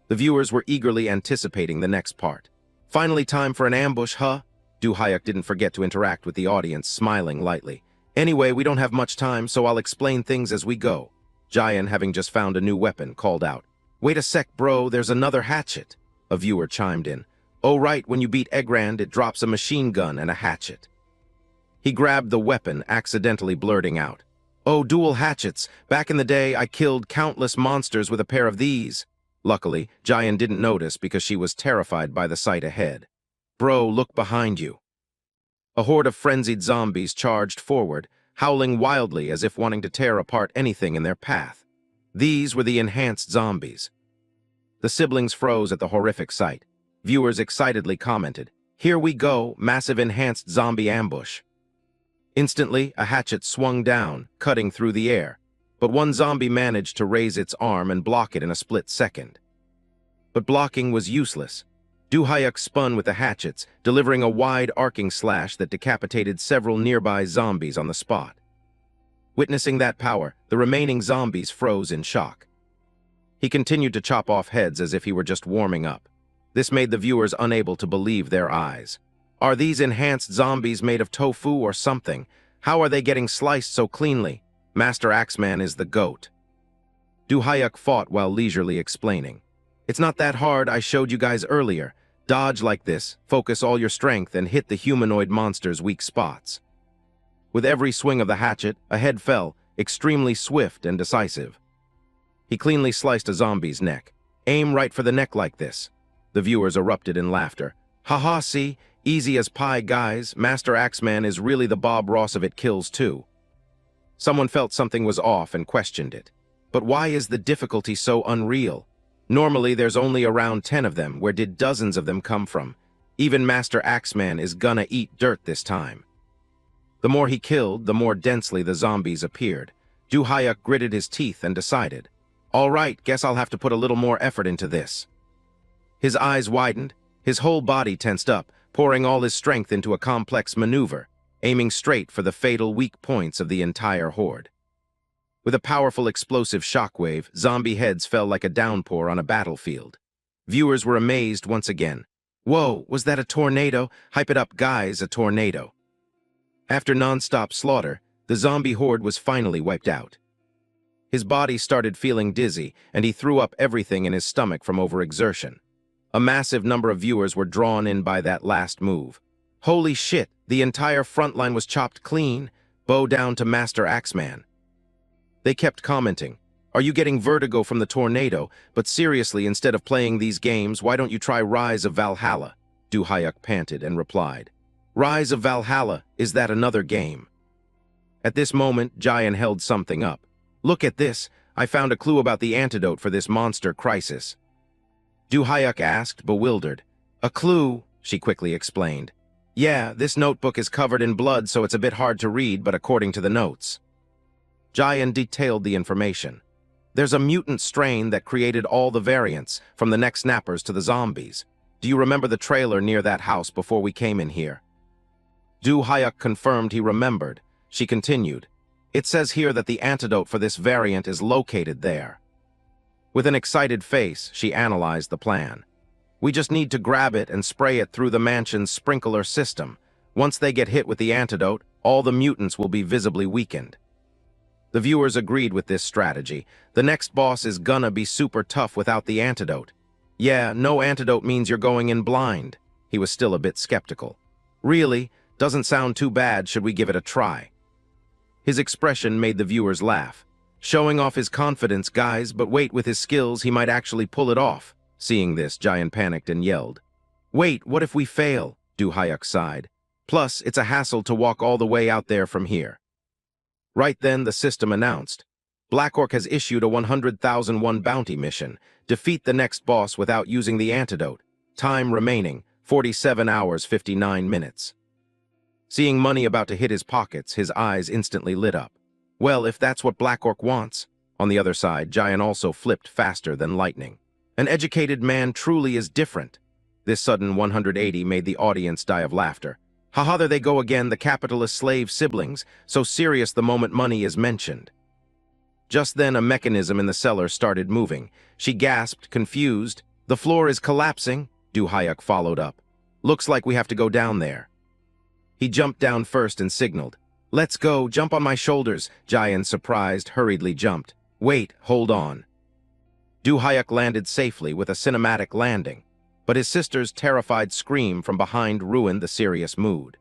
Speaker 1: The viewers were eagerly anticipating the next part. "Finally time for an ambush, huh?" Du Hyuk didn't forget to interact with the audience, smiling lightly. "Anyway, we don't have much time, so I'll explain things as we go." Giant, having just found a new weapon, called out, "Wait a sec, bro, there's another hatchet." A viewer chimed in. "Oh right, when you beat Egrand, it drops a machine gun and a hatchet." He grabbed the weapon, accidentally blurting out, "Oh, dual hatchets. Back in the day, I killed countless monsters with a pair of these." Luckily, Giant didn't notice because she was terrified by the sight ahead. "Bro, look behind you." A horde of frenzied zombies charged forward, howling wildly as if wanting to tear apart anything in their path. These were the enhanced zombies. The siblings froze at the horrific sight. Viewers excitedly commented, "Here we go, massive enhanced zombie ambush." Instantly, a hatchet swung down, cutting through the air, but one zombie managed to raise its arm and block it in a split second. But blocking was useless. Du Hyuk spun with the hatchets, delivering a wide arcing slash that decapitated several nearby zombies on the spot. Witnessing that power, the remaining zombies froze in shock. He continued to chop off heads as if he were just warming up. This made the viewers unable to believe their eyes. Are these enhanced zombies made of tofu or something? How are they getting sliced so cleanly? Master Axeman is the GOAT. Du Hyuk fought while leisurely explaining. "It's not that hard, I showed you guys earlier. Dodge like this, focus all your strength, and hit the humanoid monster's weak spots." With every swing of the hatchet, a head fell, extremely swift and decisive. He cleanly sliced a zombie's neck. "Aim right for the neck like this." The viewers erupted in laughter. "Haha, see? Easy as pie, guys. Master Axeman is really the Bob Ross of it kills too." Someone felt something was off and questioned it. "But why is the difficulty so unreal? Normally there's only around 10 of them. Where did dozens of them come from? Even Master Axeman is gonna eat dirt this time." The more he killed, the more densely the zombies appeared. Du Hyuk gritted his teeth and decided, "All right, guess I'll have to put a little more effort into this." His eyes widened, his whole body tensed up, pouring all his strength into a complex maneuver, aiming straight for the fatal weak points of the entire horde. With a powerful explosive shockwave, zombie heads fell like a downpour on a battlefield. Viewers were amazed once again. "Whoa, was that a tornado? Hype it up, guys, a tornado." After non-stop slaughter, the zombie horde was finally wiped out. His body started feeling dizzy, and he threw up everything in his stomach from overexertion. A massive number of viewers were drawn in by that last move. "Holy shit, the entire front line was chopped clean. Bow down to Master Axeman." They kept commenting, "Are you getting vertigo from the tornado? But seriously, instead of playing these games, why don't you try Rise of Valhalla?" Du Hyuk panted and replied, "Rise of Valhalla, is that another game?" At this moment, Giant held something up. "Look at this, I found a clue about the antidote for this monster crisis." Du Hyuk asked, bewildered. "A clue?" she quickly explained. "Yeah, this notebook is covered in blood, so it's a bit hard to read, but according to the notes." Giant detailed the information. "There's a mutant strain that created all the variants, from the neck snappers to the zombies. Do you remember the trailer near that house before we came in here?" Du Hyuk confirmed he remembered. She continued, "It says here that the antidote for this variant is located there." With an excited face, she analyzed the plan. "We just need to grab it and spray it through the mansion's sprinkler system. Once they get hit with the antidote, all the mutants will be visibly weakened." The viewers agreed with this strategy. The next boss is gonna be super tough without the antidote. "Yeah, no antidote means you're going in blind." He was still a bit skeptical. Really? Doesn't sound too bad, should we give it a try? His expression made the viewers laugh. Showing off his confidence, guys, but wait, with his skills, he might actually pull it off. Seeing this, Giant panicked and yelled. Wait, what if we fail? Do Hyuk sighed. Plus, it's a hassle to walk all the way out there from here. Right then, the system announced. Black Orc has issued a 100,001 bounty mission. Defeat the next boss without using the antidote. Time remaining, 47 hours 59 minutes. Seeing money about to hit his pockets, his eyes instantly lit up. Well, if that's what Black Orc wants. On the other side, Giant also flipped faster than lightning. An educated man truly is different. This sudden 180 made the audience die of laughter. Haha, there they go again, the capitalist slave siblings, so serious the moment money is mentioned. Just then, a mechanism in the cellar started moving. She gasped, confused. The floor is collapsing. Du Hyuk followed up. Looks like we have to go down there. He jumped down first and signaled. Let's go, jump on my shoulders. Giant, surprised, hurriedly jumped. Wait, hold on. Du Hyuk landed safely with a cinematic landing, but his sister's terrified scream from behind ruined the serious mood.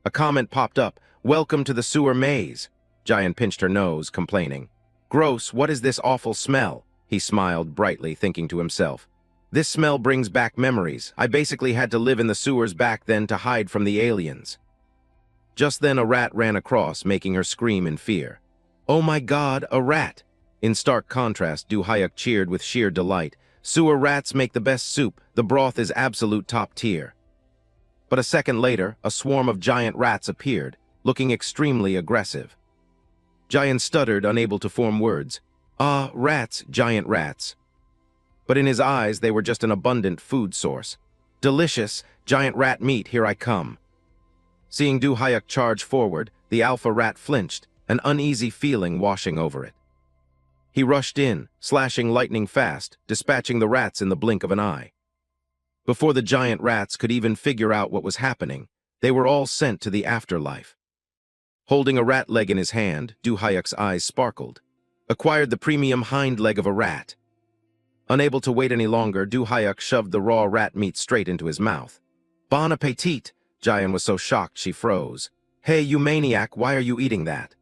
Speaker 1: A comment popped up. Welcome to the sewer maze. Giant pinched her nose, complaining. Gross, what is this awful smell? He smiled brightly, thinking to himself. This smell brings back memories. I basically had to live in the sewers back then to hide from the aliens. Just then a rat ran across, making her scream in fear. Oh my God, a rat! In stark contrast, Du Hyuk cheered with sheer delight. Sewer rats make the best soup. The broth is absolute top tier. But a second later, a swarm of giant rats appeared, looking extremely aggressive. Giant stuttered, unable to form words. Ah, rats, giant rats. But in his eyes, they were just an abundant food source. Delicious, giant rat meat, here I come. Seeing Du Hyuk charge forward, the alpha rat flinched, an uneasy feeling washing over it. He rushed in, slashing lightning fast, dispatching the rats in the blink of an eye. Before the giant rats could even figure out what was happening, they were all sent to the afterlife. Holding a rat leg in his hand, Du Hyuk's eyes sparkled. Acquired the premium hind leg of a rat. Unable to wait any longer, Du Hyuk shoved the raw rat meat straight into his mouth. Bon appetit! Giant was so shocked she froze. Hey, you maniac, why are you eating that?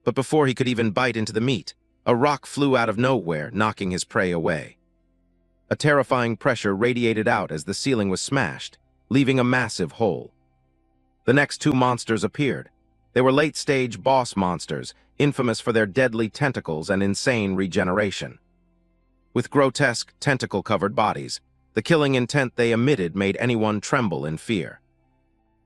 Speaker 1: But before he could even bite into the meat, a rock flew out of nowhere, knocking his prey away. A terrifying pressure radiated out as the ceiling was smashed, leaving a massive hole. The next two monsters appeared. They were late-stage boss monsters, infamous for their deadly tentacles and insane regeneration. With grotesque, tentacle-covered bodies, the killing intent they emitted made anyone tremble in fear.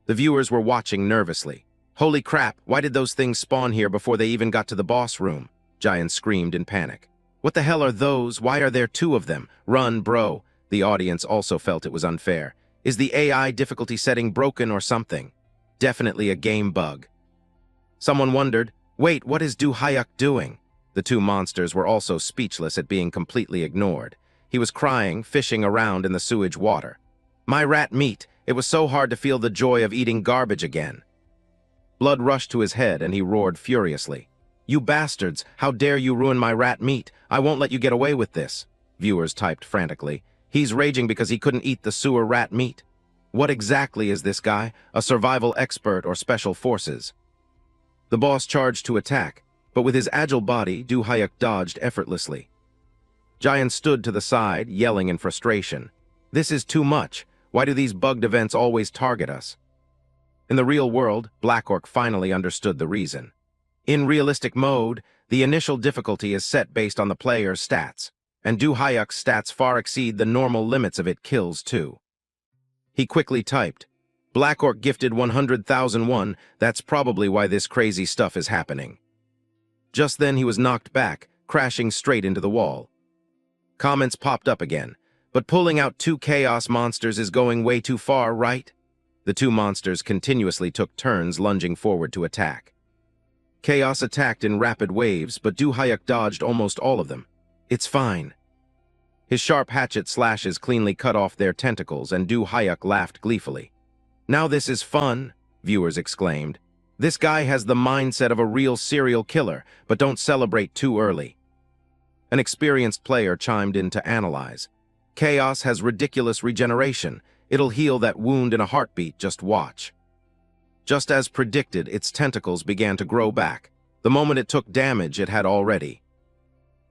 Speaker 1: The viewers were watching nervously. Holy crap, why did those things spawn here before they even got to the boss room? Giant screamed in panic. What the hell are those? Why are there two of them? Run, bro. The audience also felt it was unfair. Is the AI difficulty setting broken or something? Definitely a game bug. Someone wondered, wait, what is Du Hyuk doing? The two monsters were also speechless at being completely ignored. He was crying, fishing around in the sewage water. My rat meat, it was so hard to feel the joy of eating garbage again. Blood rushed to his head and he roared furiously. You bastards, how dare you ruin my rat meat? I won't let you get away with this. Viewers typed frantically. He's raging because he couldn't eat the sewer rat meat. What exactly is this guy? A survival expert or special forces? The boss charged to attack, but with his agile body, Du Hyuk dodged effortlessly. Giant stood to the side, yelling in frustration. This is too much. Why do these bugged events always target us? In the real world, Black Orc finally understood the reason. In realistic mode, the initial difficulty is set based on the player's stats, and Du Hyuk's stats far exceed the normal limits of it kills too. He quickly typed, Black Orc gifted 100,001, that's probably why this crazy stuff is happening. Just then he was knocked back, crashing straight into the wall. Comments popped up again, but pulling out two chaos monsters is going way too far, right? The two monsters continuously took turns lunging forward to attack. Chaos attacked in rapid waves, but Du Hyuk dodged almost all of them. It's fine. His sharp hatchet slashes cleanly cut off their tentacles, and Du Hyuk laughed gleefully. Now this is fun, viewers exclaimed. This guy has the mindset of a real serial killer, but don't celebrate too early. An experienced player chimed in to analyze. Chaos has ridiculous regeneration. It'll heal that wound in a heartbeat, just watch. Just as predicted, its tentacles began to grow back. The moment it took damage, it had already.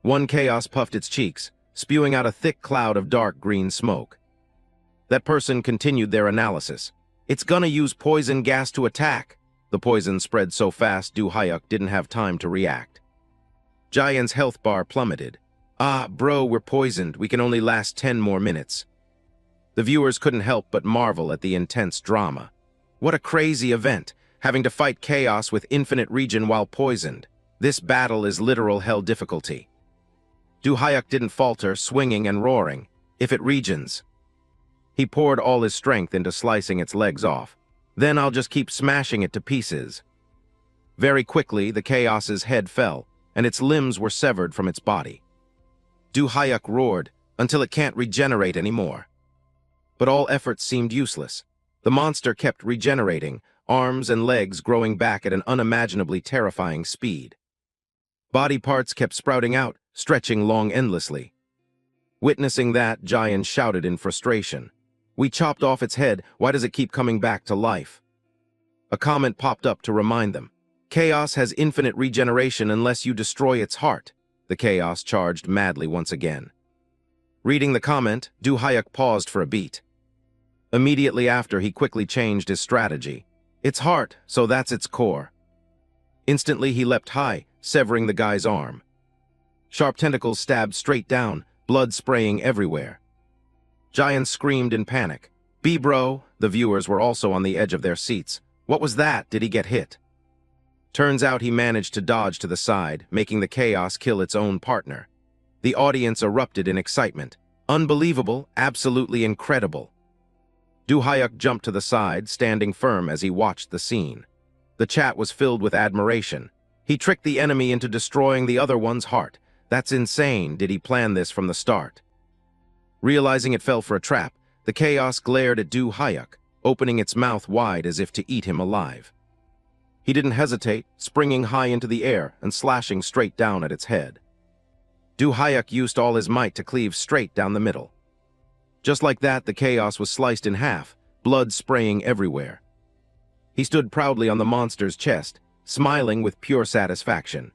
Speaker 1: One chaos puffed its cheeks, spewing out a thick cloud of dark green smoke. That person continued their analysis. It's gonna use poison gas to attack. The poison spread so fast, Du Hyuk didn't have time to react. Jayan's health bar plummeted. Ah, bro, we're poisoned. We can only last 10 more minutes. The viewers couldn't help but marvel at the intense drama. What a crazy event, having to fight chaos with infinite regen while poisoned. This battle is literal hell difficulty. Du Hyuk didn't falter, swinging and roaring. If it regens. He poured all his strength into slicing its legs off. Then I'll just keep smashing it to pieces. Very quickly, the chaos's head fell, and its limbs were severed from its body. Du Hyuk roared, until it can't regenerate anymore. But all efforts seemed useless. The monster kept regenerating, arms and legs growing back at an unimaginably terrifying speed. Body parts kept sprouting out, stretching long endlessly. Witnessing that, Jayan shouted in frustration. We chopped off its head, why does it keep coming back to life? A comment popped up to remind them. Chaos has infinite regeneration unless you destroy its heart. The chaos charged madly once again. Reading the comment, Du Hyuk paused for a beat. Immediately after, he quickly changed his strategy. Its heart, so that's its core. Instantly, he leapt high, severing the guy's arm. Sharp tentacles stabbed straight down, blood spraying everywhere. Jayan screamed in panic. Bro, the viewers were also on the edge of their seats. What was that? Did he get hit? Turns out he managed to dodge to the side, making the chaos kill its own partner. The audience erupted in excitement. Unbelievable, absolutely incredible. Du Hyuk jumped to the side, standing firm as he watched the scene. The chat was filled with admiration. He tricked the enemy into destroying the other one's heart. That's insane. Did he plan this from the start? Realizing it fell for a trap, the chaos glared at Du Hyuk, opening its mouth wide as if to eat him alive. He didn't hesitate, springing high into the air and slashing straight down at its head. Du Hyuk used all his might to cleave straight down the middle. Just like that, the chaos was sliced in half, blood spraying everywhere. He stood proudly on the monster's chest, smiling with pure satisfaction.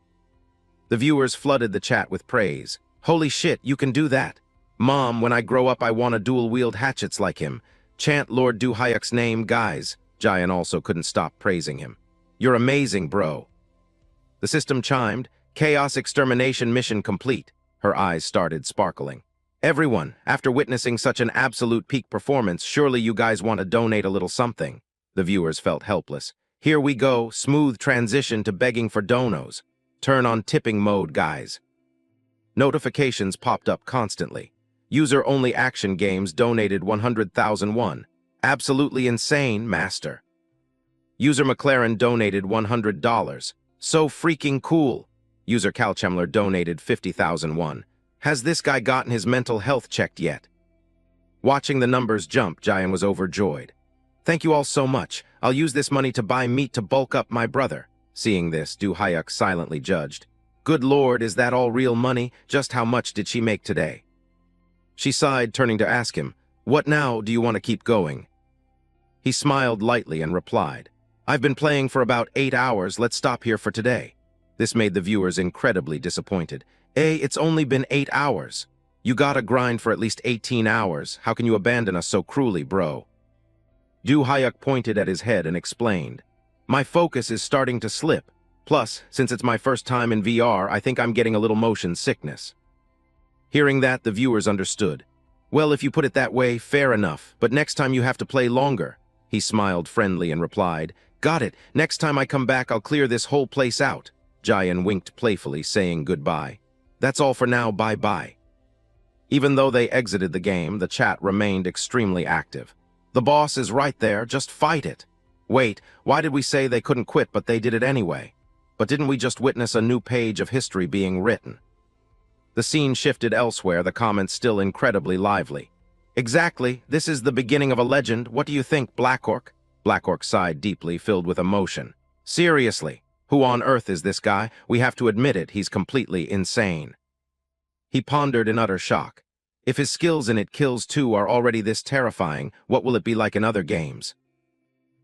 Speaker 1: The viewers flooded the chat with praise. Holy shit, you can do that. Mom, when I grow up, I want to dual-wield hatchets like him. Chant Lord Du Hyuk's name, guys. Jayan also couldn't stop praising him. You're amazing, bro. The system chimed. Chaos extermination mission complete. Her eyes started sparkling. Everyone, after witnessing such an absolute peak performance, surely you guys want to donate a little something. The viewers felt helpless. Here we go, smooth transition to begging for donos. Turn on tipping mode, guys. Notifications popped up constantly. User-only action games donated 100,000 won. Absolutely insane, master. User McLaren donated $100. So freaking cool. User Calchamler donated 50,000 won. Has this guy gotten his mental health checked yet? Watching the numbers jump, Jayan was overjoyed. Thank you all so much. I'll use this money to buy meat to bulk up my brother. Seeing this, Du Hyuk silently judged. Good lord, is that all real money? Just how much did she make today? She sighed, turning to ask him, What now? Do you want to keep going? He smiled lightly and replied, I've been playing for about 8 hours. Let's stop here for today. This made the viewers incredibly disappointed. It's only been 8 hours. You gotta grind for at least 18 hours. How can you abandon us so cruelly, bro? Du Hyuk pointed at his head and explained, My focus is starting to slip. Plus, since it's my first time in VR, I think I'm getting a little motion sickness. Hearing that, the viewers understood. Well, if you put it that way, fair enough, but next time you have to play longer. He smiled friendly and replied, Got it. Next time I come back, I'll clear this whole place out. Jayan winked playfully, saying goodbye. That's all for now, bye-bye. Even though they exited the game, the chat remained extremely active. The boss is right there, just fight it. Wait, why did we say they couldn't quit but they did it anyway? But didn't we just witness a new page of history being written? The scene shifted elsewhere, the comments still incredibly lively. Exactly, this is the beginning of a legend. What do you think, Blackhawk? Blackhawk sighed deeply, filled with emotion. Seriously, who on earth is this guy? We have to admit it, he's completely insane. He pondered in utter shock. If his skills in It Kills 2 are already this terrifying, what will it be like in other games?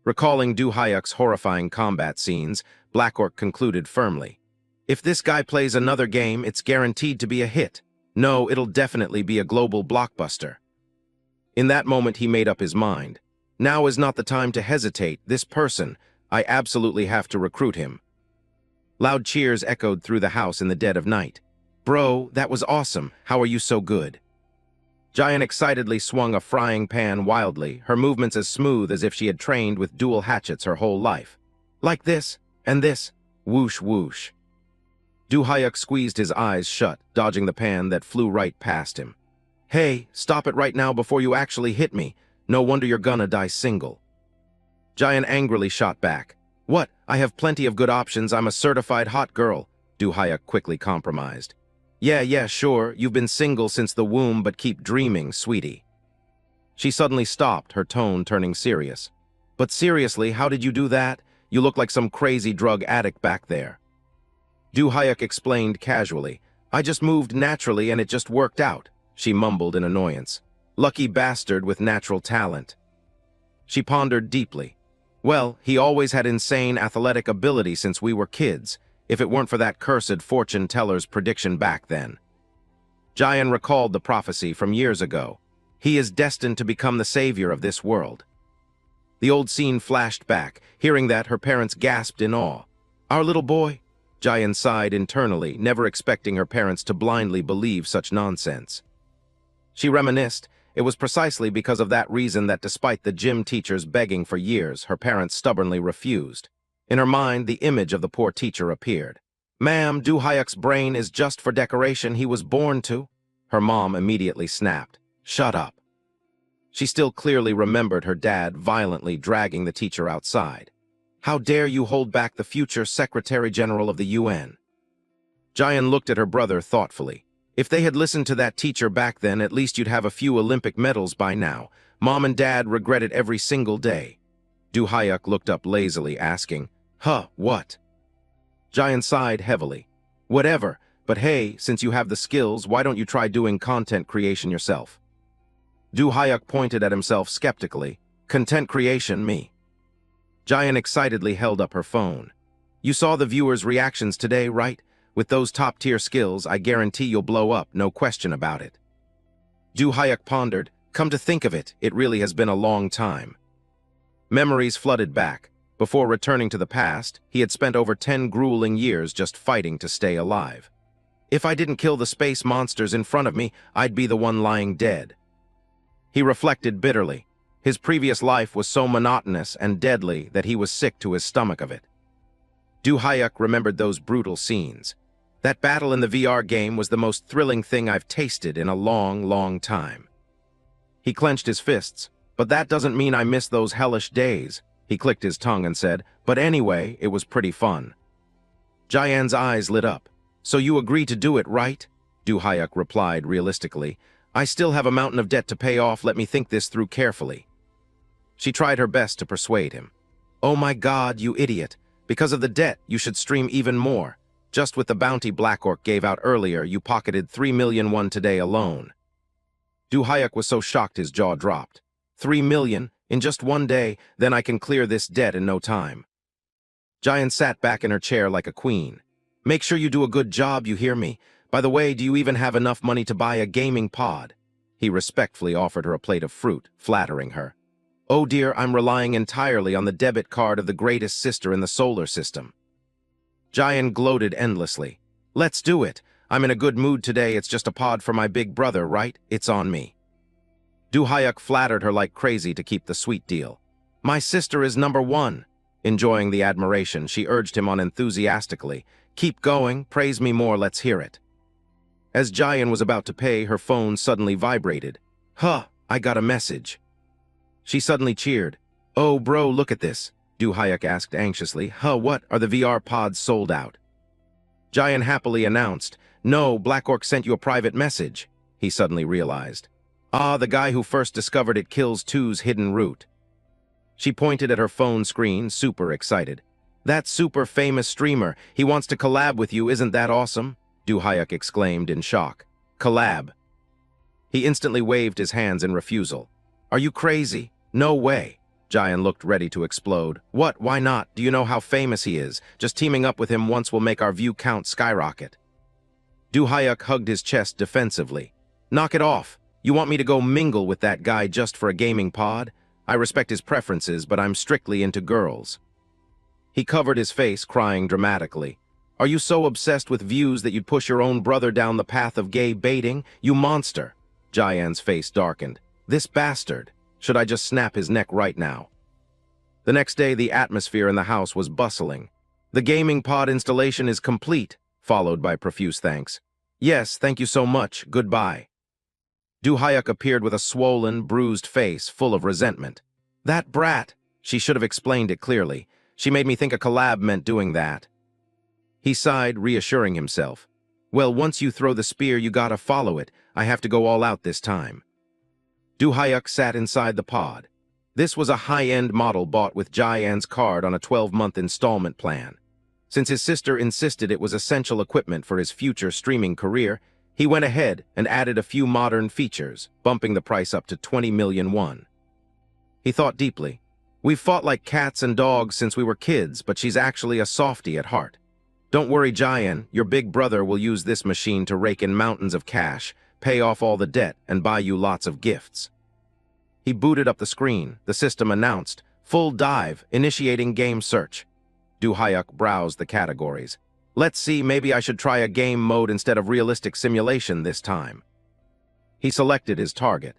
Speaker 1: Recalling Do Hyuk's horrifying combat scenes, Black Orc concluded firmly. If this guy plays another game, it's guaranteed to be a hit. No, it'll definitely be a global blockbuster. In that moment, he made up his mind. Now is not the time to hesitate. This person, I absolutely have to recruit him. Loud cheers echoed through the house in the dead of night. Bro, that was awesome. How are you so good? Giant excitedly swung a frying pan wildly, her movements as smooth as if she had trained with dual hatchets her whole life. Like this, and this, whoosh whoosh. Do Hyuk squeezed his eyes shut, dodging the pan that flew right past him. Hey, stop it right now before you actually hit me. No wonder you're gonna die single. Giant angrily shot back. What? I have plenty of good options. I'm a certified hot girl. Do Hyuk quickly compromised. Yeah, sure, you've been single since the womb, but keep dreaming, sweetie. She suddenly stopped, her tone turning serious. But seriously, how did you do that? You look like some crazy drug addict back there. Do Hyuk explained casually. I just moved naturally and it just worked out, she mumbled in annoyance. Lucky bastard with natural talent. She pondered deeply. Well, he always had insane athletic ability since we were kids, if it weren't for that cursed fortune teller's prediction back then. Jian recalled the prophecy from years ago. He is destined to become the savior of this world. The old scene flashed back. Hearing that, her parents gasped in awe. Our little boy? Jian sighed internally, never expecting her parents to blindly believe such nonsense. She reminisced. It was precisely because of that reason that despite the gym teachers begging for years, her parents stubbornly refused. In her mind, the image of the poor teacher appeared. Ma'am, Do Hyuk's brain is just for decoration. He was born to. Her mom immediately snapped. Shut up. She still clearly remembered her dad violently dragging the teacher outside. How dare you hold back the future Secretary General of the UN? Jian looked at her brother thoughtfully. If they had listened to that teacher back then, at least you'd have a few Olympic medals by now. Mom and Dad regret it every single day. Do Hyuk looked up lazily, asking, what? Jian sighed heavily. Whatever, but hey, since you have the skills, why don't you try doing content creation yourself? Do Hyuk pointed at himself skeptically. Content creation, me. Jian excitedly held up her phone. You saw the viewers' reactions today, right? With those top-tier skills, I guarantee you'll blow up, no question about it. Do Hyuk pondered. Come to think of it, it really has been a long time. Memories flooded back. Before returning to the past, he had spent over 10 grueling years just fighting to stay alive. If I didn't kill the space monsters in front of me, I'd be the one lying dead. He reflected bitterly. His previous life was so monotonous and deadly that he was sick to his stomach of it. Do Hyuk remembered those brutal scenes. That battle in the VR game was the most thrilling thing I've tasted in a long, long time. He clenched his fists. But that doesn't mean I miss those hellish days. He clicked his tongue and said, but anyway, it was pretty fun. Jian's eyes lit up. So you agree to do it, right? Do Hyuk replied realistically. I still have a mountain of debt to pay off. Let me think this through carefully. She tried her best to persuade him. Oh my God, you idiot. Because of the debt, you should stream even more. Just with the bounty Black Orc gave out earlier, you pocketed 3 million won today alone. Do Hyuk was so shocked his jaw dropped. 3 million? In just one day, then I can clear this debt in no time. Jian sat back in her chair like a queen. Make sure you do a good job, you hear me? By the way, do you even have enough money to buy a gaming pod? He respectfully offered her a plate of fruit, flattering her. Oh dear, I'm relying entirely on the debit card of the greatest sister in the solar system. Jian gloated endlessly. Let's do it. I'm in a good mood today. It's just a pod for my big brother, right? It's on me. Do Hyuk flattered her like crazy to keep the sweet deal. My sister is #1. Enjoying the admiration, she urged him on enthusiastically. Keep going, praise me more, let's hear it. As Jian was about to pay, her phone suddenly vibrated. I got a message. She suddenly cheered. Oh, bro, look at this. Do Hyuk asked anxiously. What? Are the VR pods sold out? Jian happily announced. No, Black Orc sent you a private message. He suddenly realized. The guy who first discovered It Kills 2's hidden route. She pointed at her phone screen, super excited. That super famous streamer, he wants to collab with you, isn't that awesome? Do Hyuk exclaimed in shock. Collab. He instantly waved his hands in refusal. Are you crazy? No way. Jayan looked ready to explode. What? Why not? Do you know how famous he is? Just teaming up with him once will make our view count skyrocket. Du Hyuk hugged his chest defensively. Knock it off. You want me to go mingle with that guy just for a gaming pod? I respect his preferences, but I'm strictly into girls. He covered his face, crying dramatically. Are you so obsessed with views that you'd push your own brother down the path of gay baiting? You monster! Jayan's face darkened. This bastard! Should I just snap his neck right now? The next day, the atmosphere in the house was bustling. The gaming pod installation is complete, followed by profuse thanks. Yes, thank you so much. Goodbye. Du Hyuk appeared with a swollen, bruised face full of resentment. That brat! She should have explained it clearly. She made me think a collab meant doing that. He sighed, reassuring himself. Well, once you throw the spear, you gotta follow it. I have to go all out this time. Du Hyuk sat inside the pod. This was a high-end model bought with Jayan's card on a 12-month installment plan. Since his sister insisted it was essential equipment for his future streaming career, he went ahead and added a few modern features, bumping the price up to 20 million won. He thought deeply. We've fought like cats and dogs since we were kids, but she's actually a softie at heart. Don't worry, Jayan, your big brother will use this machine to rake in mountains of cash, pay off all the debt, and buy you lots of gifts. He booted up the screen. The system announced, Full dive, initiating game search. Du Hyuk browsed the categories. Let's see, maybe I should try a game mode instead of realistic simulation this time. He selected his target.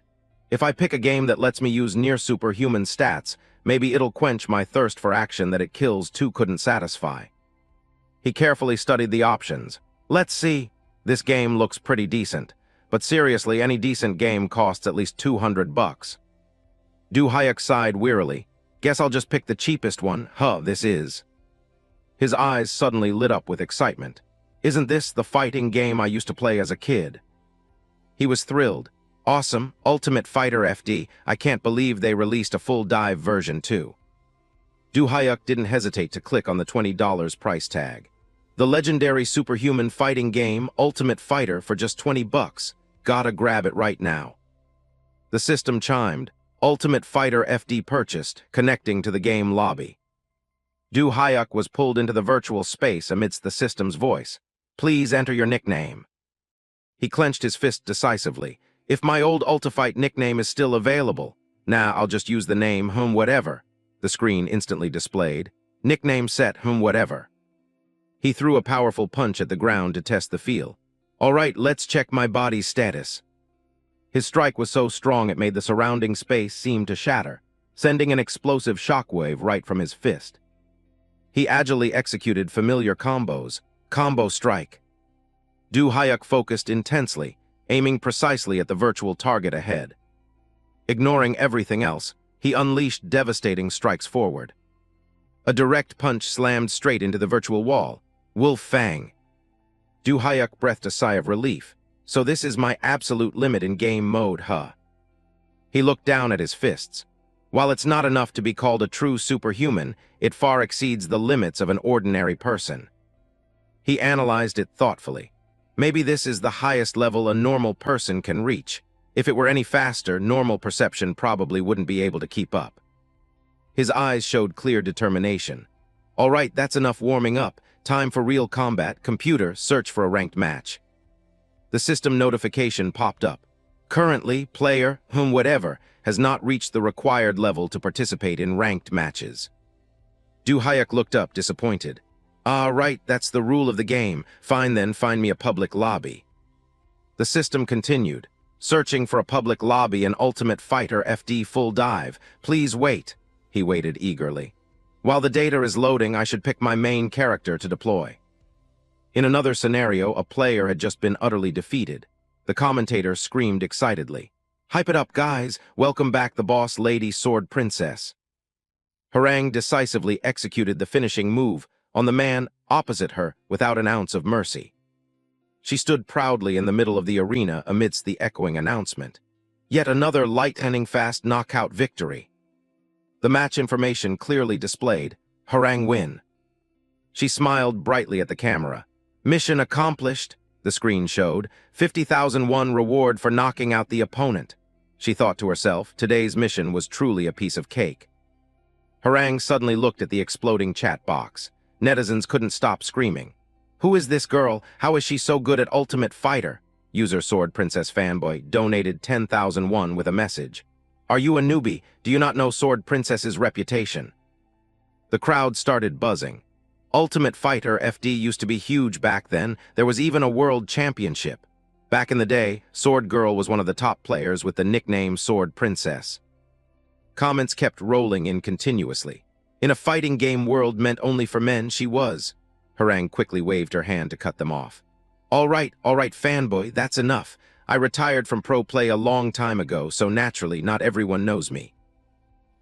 Speaker 1: If I pick a game that lets me use near-superhuman stats, maybe it'll quench my thirst for action that it kills 2 couldn't satisfy. He carefully studied the options. Let's see. This game looks pretty decent. But seriously, any decent game costs at least $200. Du Hyuk sighed wearily. Guess I'll just pick the cheapest one. This is. His eyes suddenly lit up with excitement. Isn't this the fighting game I used to play as a kid? He was thrilled. Awesome, Ultimate Fighter FD. I can't believe they released a full dive version too. Du Hyuk didn't hesitate to click on the $20 price tag. The legendary superhuman fighting game, Ultimate Fighter, for just $20. Gotta grab it right now. The system chimed. Ultimate Fighter FD purchased, connecting to the game lobby. Du Hyuk was pulled into the virtual space amidst the system's voice. Please enter your nickname. He clenched his fist decisively. If my old Ultifight nickname is still available, I'll just use the name whatever. The screen instantly displayed. Nickname set whatever. He threw a powerful punch at the ground to test the feel. All right, let's check my body's status. His strike was so strong it made the surrounding space seem to shatter, sending an explosive shockwave right from his fist. He agilely executed familiar combos. Combo strike. Du Hyuk focused intensely, aiming precisely at the virtual target ahead. Ignoring everything else, he unleashed devastating strikes forward. A direct punch slammed straight into the virtual wall. Wolf Fang. Du Hyuk breathed a sigh of relief. So this is my absolute limit in game mode, He looked down at his fists. While it's not enough to be called a true superhuman, it far exceeds the limits of an ordinary person. He analyzed it thoughtfully. Maybe this is the highest level a normal person can reach. If it were any faster, normal perception probably wouldn't be able to keep up. His eyes showed clear determination. All right, that's enough warming up. Time for real combat. Computer, search for a ranked match. The system notification popped up. Currently, player, whatever, has not reached the required level to participate in ranked matches. Du Hyuk looked up, disappointed. Right, that's the rule of the game. Fine then, find me a public lobby. The system continued. Searching for a public lobby in Ultimate Fighter FD full dive. Please wait. He waited eagerly. While the data is loading, I should pick my main character to deploy. In another scenario, a player had just been utterly defeated. The commentator screamed excitedly. Hype it up, guys. Welcome back the boss lady sword princess. Harang decisively executed the finishing move on the man opposite her without an ounce of mercy. She stood proudly in the middle of the arena amidst the echoing announcement. Yet another lightning-fast knockout victory. The match information clearly displayed. Harang win. She smiled brightly at the camera. Mission accomplished. the screen showed. 50,000 won reward for knocking out the opponent. She thought to herself, today's mission was truly a piece of cake. Harang suddenly looked at the exploding chat box. Netizens couldn't stop screaming. Who is this girl? How is she so good at Ultimate Fighter? User Sword Princess Fanboy donated 10,000 won with a message. Are you a newbie? Do you not know Sword Princess's reputation? The crowd started buzzing. Ultimate Fighter FD used to be huge back then. There was even a world championship. Back in the day, Sword Girl was one of the top players with the nickname Sword Princess. Comments kept rolling in continuously. In a fighting game world meant only for men, she was. Harang quickly waved her hand to cut them off. All right, fanboy, that's enough. I retired from pro play a long time ago, so naturally not everyone knows me.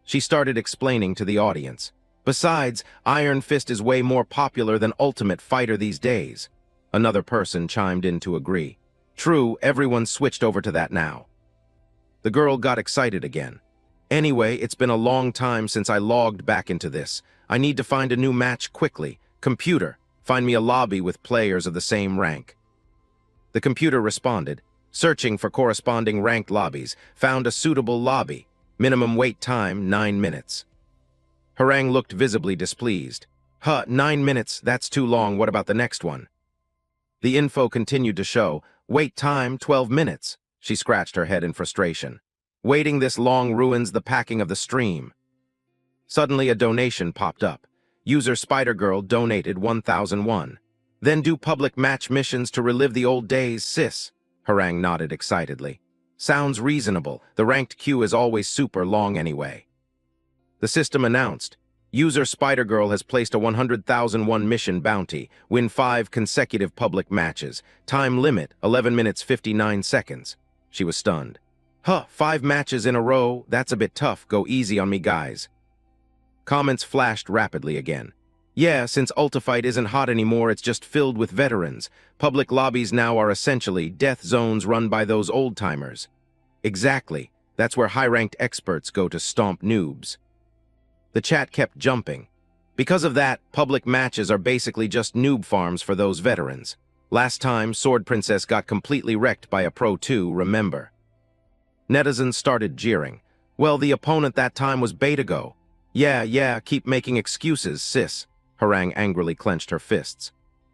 Speaker 1: She started explaining to the audience. Besides, Iron Fist is way more popular than Ultimate Fighter these days. Another person chimed in to agree. True, everyone switched over to that now. The girl got excited again. Anyway, it's been a long time since I logged back into this. I need to find a new match quickly. Computer, find me a lobby with players of the same rank. The computer responded, searching for corresponding ranked lobbies, found a suitable lobby. Minimum wait time, 9 minutes. Harang looked visibly displeased. 9 minutes, that's too long, what about the next one? The info continued to show, wait time, 12 minutes. She scratched her head in frustration. Waiting this long ruins the packing of the stream. Suddenly a donation popped up. User Spider-Girl donated 1,000 won. Then do public match missions to relive the old days, sis. Harang nodded excitedly. Sounds reasonable. The ranked queue is always super long anyway. The system announced, User Spider-Girl has placed a 100,000 won mission bounty. Win 5 consecutive public matches. Time limit, 11 minutes 59 seconds. She was stunned. 5 matches in a row, that's a bit tough, go easy on me guys. Comments flashed rapidly again. Yeah, since Ultifight isn't hot anymore, it's just filled with veterans. Public lobbies now are essentially death zones run by those old-timers. Exactly, that's where high-ranked experts go to stomp noobs. The chat kept jumping. Because of that, public matches are basically just noob farms for those veterans. Last time, Sword Princess got completely wrecked by a Pro 2, remember? Netizens started jeering. Well, the opponent that time was Betago. Yeah, keep making excuses, sis. Harang angrily clenched her fists.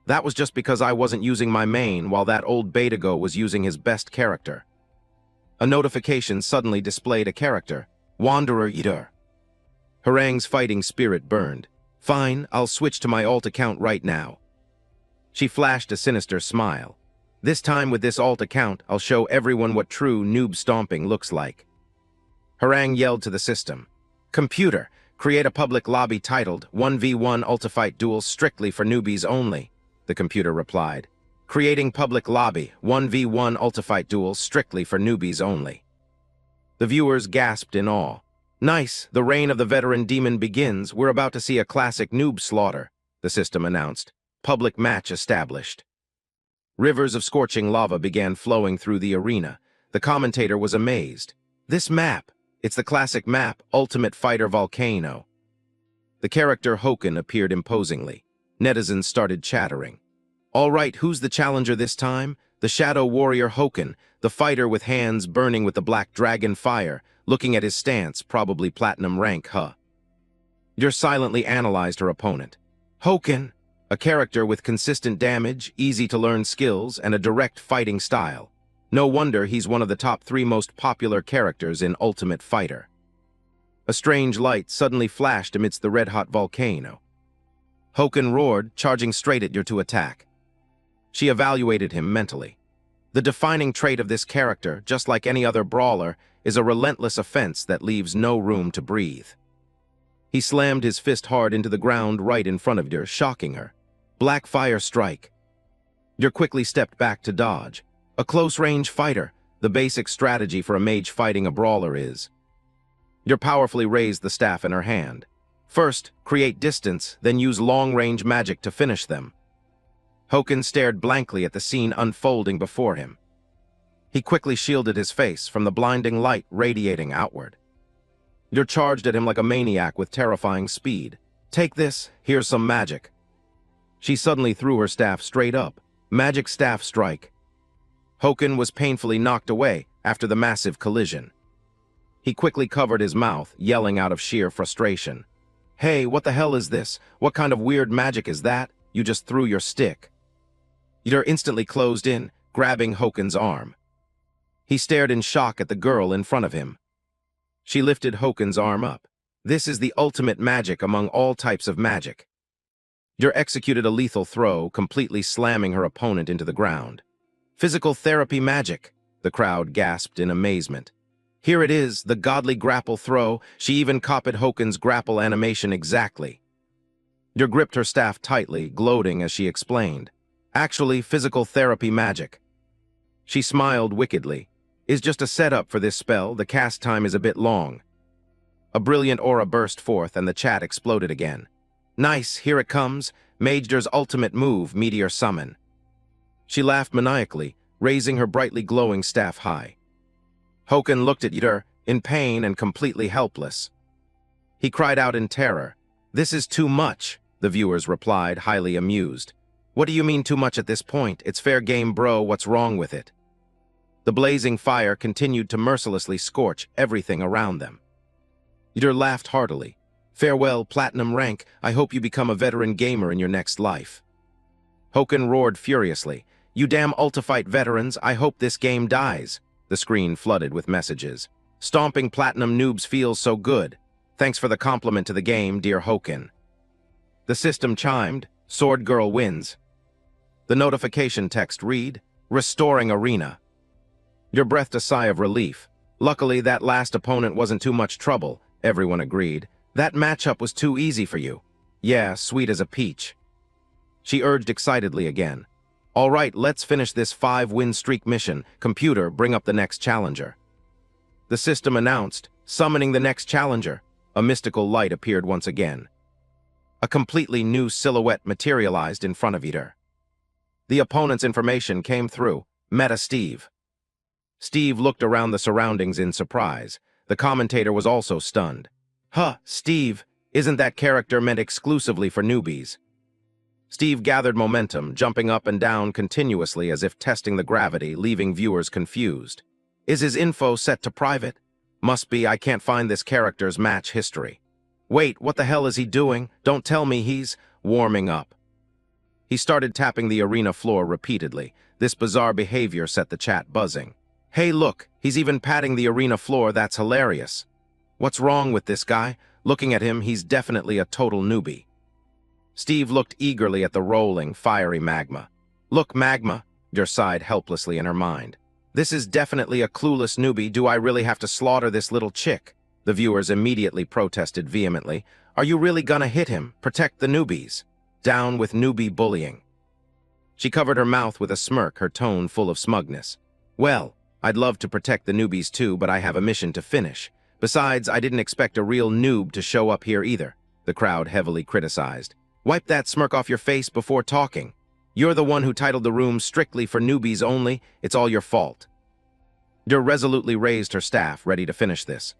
Speaker 1: That was just because I wasn't using my main while that old Betago was using his best character. A notification suddenly displayed a character. Wanderer Eater. Harang's fighting spirit burned. Fine, I'll switch to my alt account right now. She flashed a sinister smile. This time with this alt account, I'll show everyone what true noob stomping looks like. Harang yelled to the system. Computer, create a public lobby titled 1v1 Ultifight Duel strictly for newbies only. The computer replied. Creating public lobby, 1v1 Ultifight Duel strictly for newbies only. The viewers gasped in awe. Nice, the reign of the veteran demon begins. We're about to see a classic noob slaughter, the system announced. Public match established. Rivers of scorching lava began flowing through the arena. The commentator was amazed. This map, it's the classic map, Ultimate Fighter Volcano. The character Hoken appeared imposingly. Netizens started chattering. All right, who's the challenger this time? The Shadow Warrior Hoken, the fighter with hands burning with the black dragon fire, looking at his stance, probably platinum rank, Yer silently analyzed her opponent. Hoken, a character with consistent damage, easy-to-learn skills, and a direct fighting style. No wonder he's one of the top 3 most popular characters in Ultimate Fighter. A strange light suddenly flashed amidst the red-hot volcano. Hoken roared, charging straight at Yer to attack. She evaluated him mentally. The defining trait of this character, just like any other brawler, is a relentless offense that leaves no room to breathe. He slammed his fist hard into the ground right in front of Yer, shocking her. Black Fire Strike. Yer quickly stepped back to dodge. A close-range fighter, the basic strategy for a mage fighting a brawler is. Yer powerfully raised the staff in her hand. First, create distance, then use long-range magic to finish them. Hoken stared blankly at the scene unfolding before him. He quickly shielded his face from the blinding light radiating outward. Yer charged at him like a maniac with terrifying speed. Take this, here's some magic. She suddenly threw her staff straight up. Magic staff strike. Hoken was painfully knocked away after the massive collision. He quickly covered his mouth, yelling out of sheer frustration. "Hey, what the hell is this? What kind of weird magic is that? You just threw your stick." Iter instantly closed in, grabbing Hoken's arm. He stared in shock at the girl in front of him. She lifted Hoken's arm up. "This is the ultimate magic among all types of magic." Iter executed a lethal throw, completely slamming her opponent into the ground. "Physical therapy magic," the crowd gasped in amazement. "Here it is, the godly grapple throw." She even copied Hoken's grapple animation exactly. Iter gripped her staff tightly, gloating as she explained. "Actually, physical therapy magic." She smiled wickedly. "Is just a setup for this spell. The cast time is a bit long." A brilliant aura burst forth and the chat exploded again. "Nice, here it comes. Majder's ultimate move, Meteor Summon." She laughed maniacally, raising her brightly glowing staff high. Hoken looked at Iter, in pain and completely helpless. He cried out in terror. "This is too much," the viewers replied, highly amused. "What do you mean too much at this point? It's fair game, bro. What's wrong with it?" The blazing fire continued to mercilessly scorch everything around them. Iter laughed heartily. "Farewell, platinum rank. I hope you become a veteran gamer in your next life." Hoken roared furiously. "You damn Ultifight veterans, I hope this game dies." The screen flooded with messages. "Stomping platinum noobs feels so good. Thanks for the compliment to the game, dear Hoken." The system chimed. "Sword Girl wins." The notification text read, "Restoring Arena." Iter breathed a sigh of relief. Luckily, that last opponent wasn't too much trouble, everyone agreed. "That matchup was too easy for you." "Yeah, sweet as a peach." She urged excitedly again. "All right, let's finish this 5-win streak mission. Computer, bring up the next challenger." The system announced, "Summoning the next challenger." A mystical light appeared once again. A completely new silhouette materialized in front of Iter. The opponent's information came through. Meta Steve. Steve looked around the surroundings in surprise. The commentator was also stunned. "Huh, Steve, isn't that character meant exclusively for newbies?" Steve gathered momentum, jumping up and down continuously as if testing the gravity, leaving viewers confused. "Is his info set to private? Must be. I can't find this character's match history. Wait, what the hell is he doing? Don't tell me he's warming up." He started tapping the arena floor repeatedly. This bizarre behavior set the chat buzzing. "Hey, look, he's even patting the arena floor. That's hilarious. What's wrong with this guy? Looking at him, he's definitely a total newbie." Steve looked eagerly at the rolling, fiery magma. "Look, magma," Iter sighed helplessly in her mind. "This is definitely a clueless newbie. Do I really have to slaughter this little chick?" The viewers immediately protested vehemently. "Are you really gonna hit him? Protect the newbies. Down with newbie bullying." She covered her mouth with a smirk, her tone full of smugness. "Well, I'd love to protect the newbies too, but I have a mission to finish. Besides, I didn't expect a real noob to show up here either," the crowd heavily criticized. "Wipe that smirk off your face before talking. You're the one who titled the room strictly for newbies only. It's all your fault." Iter resolutely raised her staff, ready to finish this.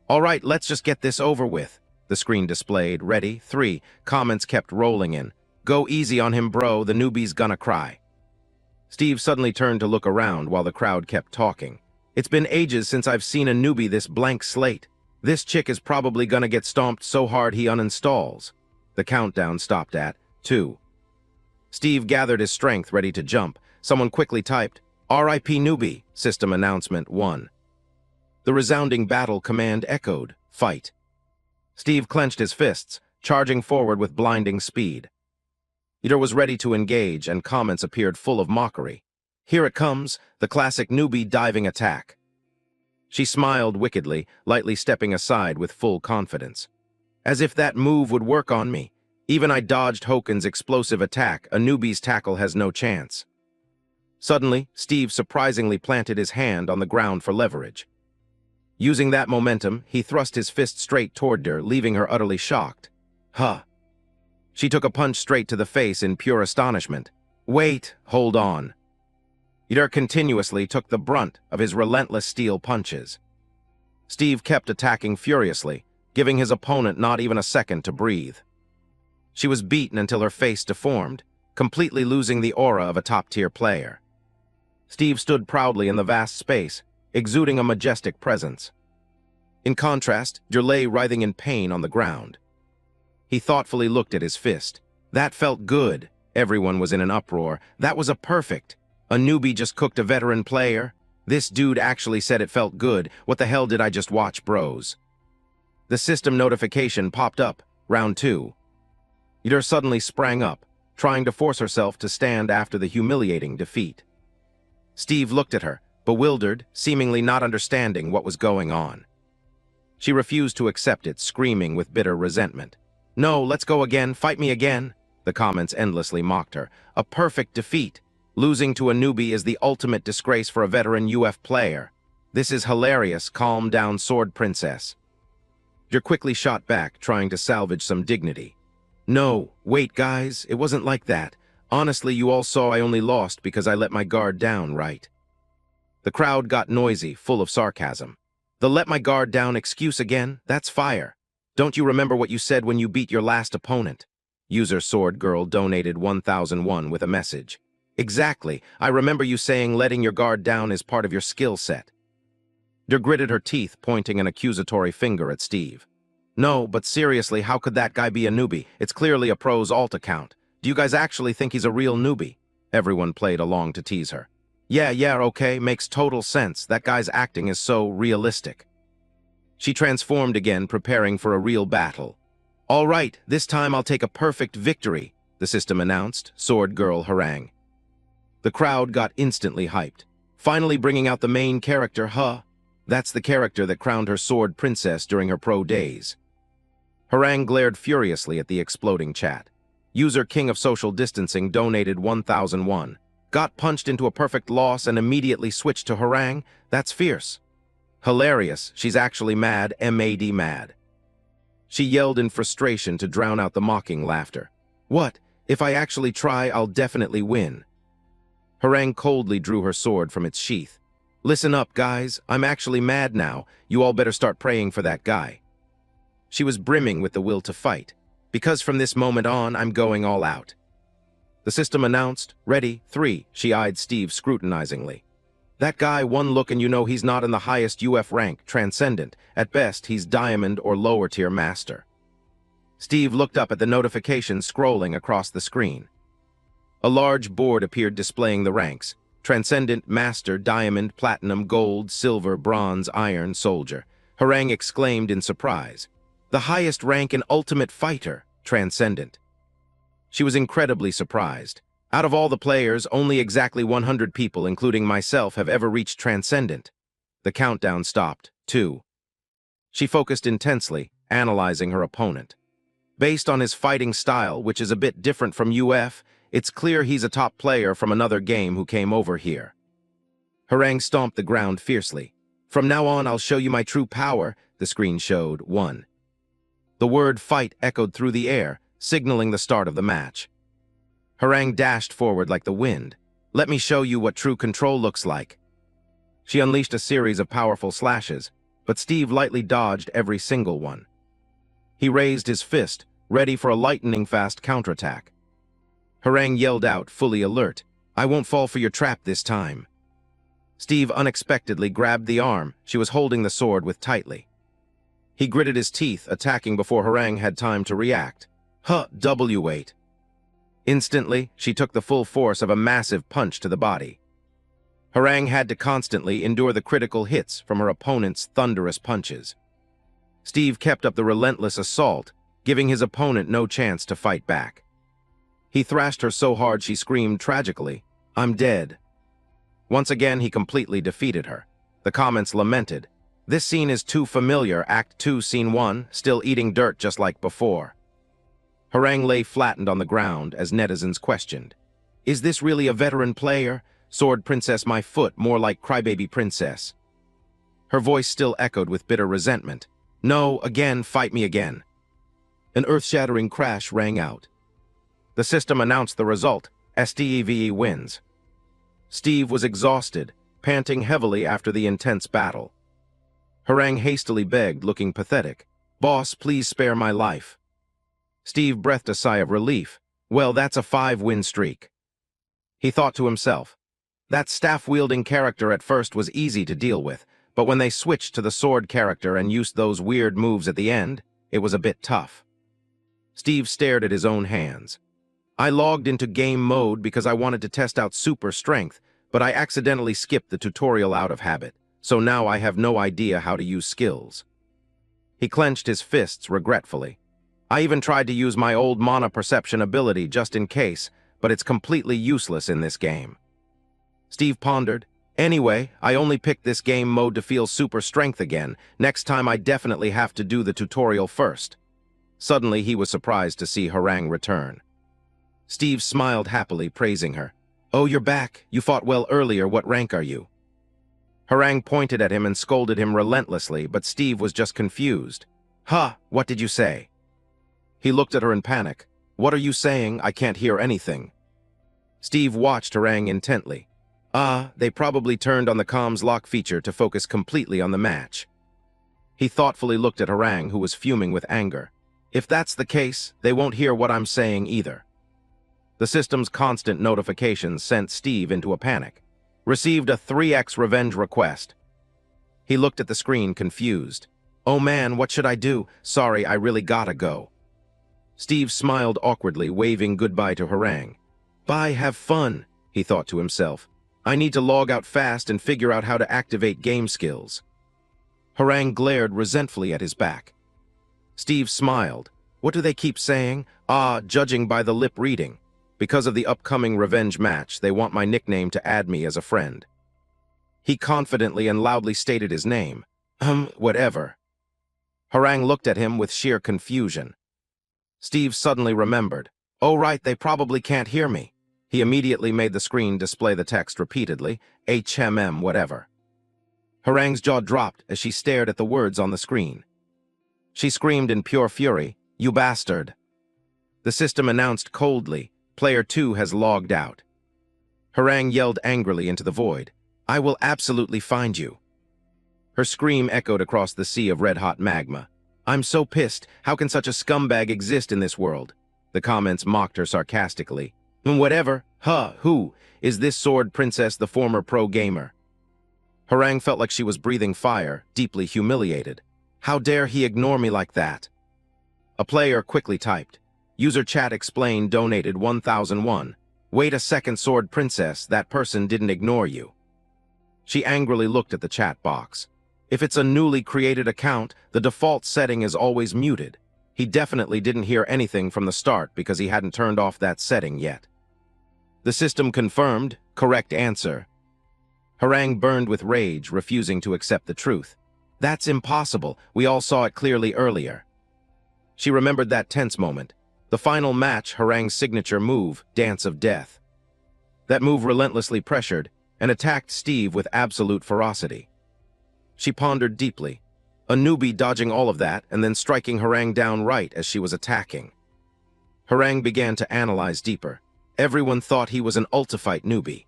Speaker 1: "All right, let's just get this over with." The screen displayed, "Ready, 3." Comments kept rolling in. "Go easy on him, bro. The newbie's gonna cry." Steve suddenly turned to look around while the crowd kept talking. "It's been ages since I've seen a newbie this blank slate. This chick is probably gonna get stomped so hard he uninstalls." The countdown stopped at 2. Steve gathered his strength, ready to jump. Someone quickly typed, "RIP newbie, system announcement 1." The resounding battle command echoed, "Fight." Steve clenched his fists, charging forward with blinding speed. Iter was ready to engage, and comments appeared full of mockery. "Here it comes, the classic newbie diving attack." She smiled wickedly, lightly stepping aside with full confidence. "As if that move would work on me. Even I dodged Hoken's explosive attack. A newbie's tackle has no chance." Suddenly, Steve surprisingly planted his hand on the ground for leverage. Using that momentum, he thrust his fist straight toward her, leaving her utterly shocked. "Huh." She took a punch straight to the face in pure astonishment. "Wait, hold on." Iter continuously took the brunt of his relentless steel punches. Steve kept attacking furiously, giving his opponent not even a second to breathe. She was beaten until her face deformed, completely losing the aura of a top-tier player. Steve stood proudly in the vast space, exuding a majestic presence. In contrast, Jer lay writhing in pain on the ground. He thoughtfully looked at his fist. That felt good. Everyone was in an uproar. That was a perfect. A newbie just cooked a veteran player. This dude actually said it felt good. What the hell did I just watch, bros? The system notification popped up. Round 2. Jer suddenly sprang up, trying to force herself to stand after the humiliating defeat. Steve looked at her, bewildered, seemingly not understanding what was going on. She refused to accept it, screaming with bitter resentment. "No, let's go again, fight me again." The comments endlessly mocked her. A perfect defeat. Losing to a newbie is the ultimate disgrace for a veteran UF player. This is hilarious, calm down, sword princess. Jer quickly shot back, trying to salvage some dignity. "No, wait guys, it wasn't like that. Honestly, you all saw I only lost because I let my guard down, right?" The crowd got noisy, full of sarcasm. "The let my guard down excuse again? That's fire. Don't you remember what you said when you beat your last opponent?" User Sword Girl donated 1001 with a message. "Exactly, I remember you saying letting your guard down is part of your skill set." Jer gritted her teeth, pointing an accusatory finger at Steve. "No, but seriously, how could that guy be a newbie? It's clearly a pro's alt account. Do you guys actually think he's a real newbie?" Everyone played along to tease her. Yeah, okay, makes total sense. That guy's acting is so realistic." She transformed again, preparing for a real battle. "All right, this time I'll take a perfect victory," the system announced, Sword Girl harangue. The crowd got instantly hyped. Finally bringing out the main character, huh? That's the character that crowned her sword princess during her pro days. Harangue glared furiously at the exploding chat. User King of Social Distancing donated 1001. Got punched into a perfect loss and immediately switched to harangue? That's fierce. Hilarious, she's actually mad, mad mad. She yelled in frustration to drown out the mocking laughter. "What? If I actually try, I'll definitely win." Harangue coldly drew her sword from its sheath. "Listen up, guys, I'm actually mad now. You all better start praying for that guy." She was brimming with the will to fight. "Because from this moment on, I'm going all out." The system announced, "Ready, 3, she eyed Steve scrutinizingly. "That guy, one look and you know he's not in the highest UF rank, Transcendent. At best, he's Diamond or lower-tier Master." Steve looked up at the notification scrolling across the screen. A large board appeared displaying the ranks. Transcendent, Master, Diamond, Platinum, Gold, Silver, Bronze, Iron, Soldier. Harangue exclaimed in surprise. "The highest rank in Ultimate Fighter, Transcendent." She was incredibly surprised. Out of all the players, only exactly 100 people, including myself, have ever reached Transcendent. The countdown stopped. 2. She focused intensely, analyzing her opponent. Based on his fighting style, which is a bit different from UF, it's clear he's a top player from another game who came over here. Harangue stomped the ground fiercely. "From now on, I'll show you my true power," the screen showed. 1. The word fight echoed through the air, signaling the start of the match. Harangue dashed forward like the wind. "Let me show you what true control looks like." She unleashed a series of powerful slashes, but Steve lightly dodged every single one. He raised his fist, ready for a lightning-fast counterattack. Harangue yelled out, fully alert, "I won't fall for your trap this time." Steve unexpectedly grabbed the arm she was holding the sword with tightly. He gritted his teeth, attacking before Harangue had time to react. W8. Instantly, she took the full force of a massive punch to the body. Harangue had to constantly endure the critical hits from her opponent's thunderous punches. Steve kept up the relentless assault, giving his opponent no chance to fight back. He thrashed her so hard she screamed tragically, "I'm dead." Once again, he completely defeated her. The comments lamented, "This scene is too familiar, Act 2, Scene 1, still eating dirt just like before." Harangue lay flattened on the ground as netizens questioned, "Is this really a veteran player? Sword Princess my foot, more like Crybaby Princess." Her voice still echoed with bitter resentment. "No, again, fight me again." An earth-shattering crash rang out. The system announced the result. Steve wins. Steve was exhausted, panting heavily after the intense battle. Harangue hastily begged, looking pathetic, "Boss, please spare my life." Steve breathed a sigh of relief. Well, that's a 5-win streak. He thought to himself. That staff-wielding character at first was easy to deal with, but when they switched to the sword character and used those weird moves at the end, it was a bit tough. Steve stared at his own hands. I logged into game mode because I wanted to test out super strength, but I accidentally skipped the tutorial out of habit, so now I have no idea how to use skills. He clenched his fists regretfully. I even tried to use my old mana perception ability just in case, but it's completely useless in this game. Steve pondered. Anyway, I only picked this game mode to feel super strength again. Next time I definitely have to do the tutorial first. Suddenly he was surprised to see Harang return. Steve smiled happily, praising her. Oh, you're back. You fought well earlier. What rank are you? Harang pointed at him and scolded him relentlessly, but Steve was just confused. Huh, what did you say? He looked at her in panic. What are you saying? I can't hear anything. Steve watched Harang intently. They probably turned on the comms lock feature to focus completely on the match. He thoughtfully looked at Harang, who was fuming with anger. If that's the case, they won't hear what I'm saying either. The system's constant notifications sent Steve into a panic. Received a 3x revenge request. He looked at the screen, confused. Oh man, what should I do? Sorry, I really gotta go. Steve smiled awkwardly, waving goodbye to Harang. Bye, have fun, he thought to himself. I need to log out fast and figure out how to activate game skills. Harang glared resentfully at his back. Steve smiled. What do they keep saying? Judging by the lip reading. Because of the upcoming revenge match, they want my nickname to add me as a friend. He confidently and loudly stated his name. Whatever. Harang looked at him with sheer confusion. Steve suddenly remembered. Oh right, they probably can't hear me. He immediately made the screen display the text repeatedly, HMM whatever. Harang's jaw dropped as she stared at the words on the screen. She screamed in pure fury, You bastard! The system announced coldly, Player 2 has logged out. Harang yelled angrily into the void, I will absolutely find you. Her scream echoed across the sea of red-hot magma. I'm so pissed, how can such a scumbag exist in this world? The comments mocked her sarcastically. Whatever, who? Is this sword princess the former pro gamer? Harang felt like she was breathing fire, deeply humiliated. How dare he ignore me like that? A player quickly typed. User chat explained donated 1001. Wait a second, sword princess, that person didn't ignore you. She angrily looked at the chat box. If it's a newly created account, the default setting is always muted. He definitely didn't hear anything from the start because he hadn't turned off that setting yet. The system confirmed, correct answer. Harang burned with rage, refusing to accept the truth. That's impossible, we all saw it clearly earlier. She remembered that tense moment. The final match, Harang's signature move, Dance of Death. That move relentlessly pressured and attacked Steve with absolute ferocity. She pondered deeply, a newbie dodging all of that and then striking Harang down right as she was attacking. Harang began to analyze deeper. Everyone thought he was an ultifight newbie.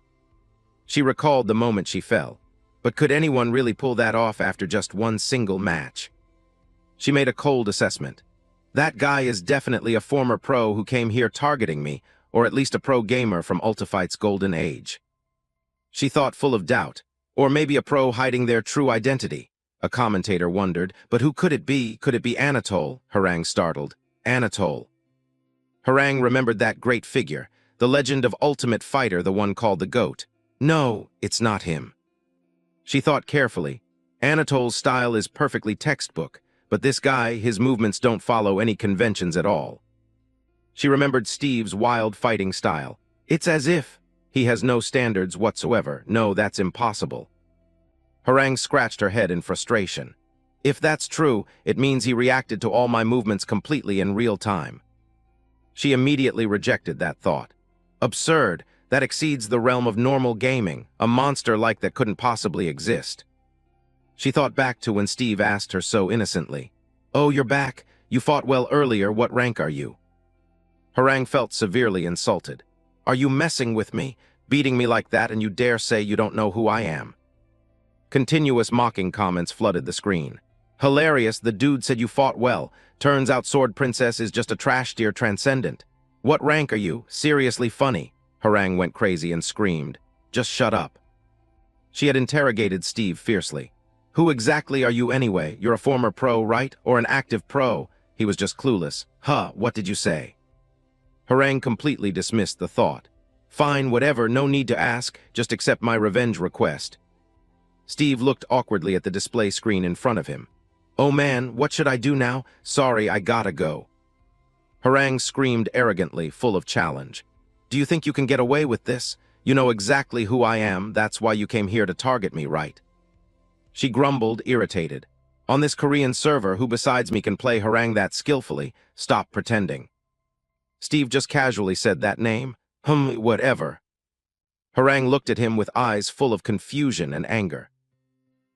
Speaker 1: She recalled the moment she fell, but could anyone really pull that off after just one single match? She made a cold assessment. That guy is definitely a former pro who came here targeting me, or at least a pro gamer from Ultifight's golden age. She thought, full of doubt, or maybe a pro hiding their true identity. A commentator wondered, but who could it be? Could it be Anatole? Harang startled. Anatole. Harang remembered that great figure, the legend of Ultimate Fighter, the one called the GOAT. No, it's not him. She thought carefully. Anatole's style is perfectly textbook, but this guy, his movements don't follow any conventions at all. She remembered Steve's wild fighting style. It's as if he has no standards whatsoever. No, that's impossible. Harang scratched her head in frustration. If that's true, it means he reacted to all my movements completely in real time. She immediately rejected that thought. Absurd. That exceeds the realm of normal gaming, a monster like that couldn't possibly exist. She thought back to when Steve asked her so innocently, Oh, you're back. You fought well earlier. What rank are you? Harang felt severely insulted. Are you messing with me, beating me like that, and you dare say you don't know who I am? Continuous mocking comments flooded the screen. Hilarious, the dude said you fought well. Turns out Sword Princess is just a trash tier transcendent. What rank are you? Seriously funny. Harang went crazy and screamed. Just shut up. She had interrogated Steve fiercely. Who exactly are you anyway? You're a former pro, right? Or an active pro? He was just clueless. Huh, what did you say? Harang completely dismissed the thought. Fine, whatever, no need to ask, just accept my revenge request. Steve looked awkwardly at the display screen in front of him. Oh man, what should I do now? Sorry, I gotta go. Harang screamed arrogantly, full of challenge. Do you think you can get away with this? You know exactly who I am, that's why you came here to target me, right? She grumbled, irritated. On this Korean server, who besides me can play Harang that skillfully? Stop pretending. Steve just casually said that name. Whatever. Harang looked at him with eyes full of confusion and anger.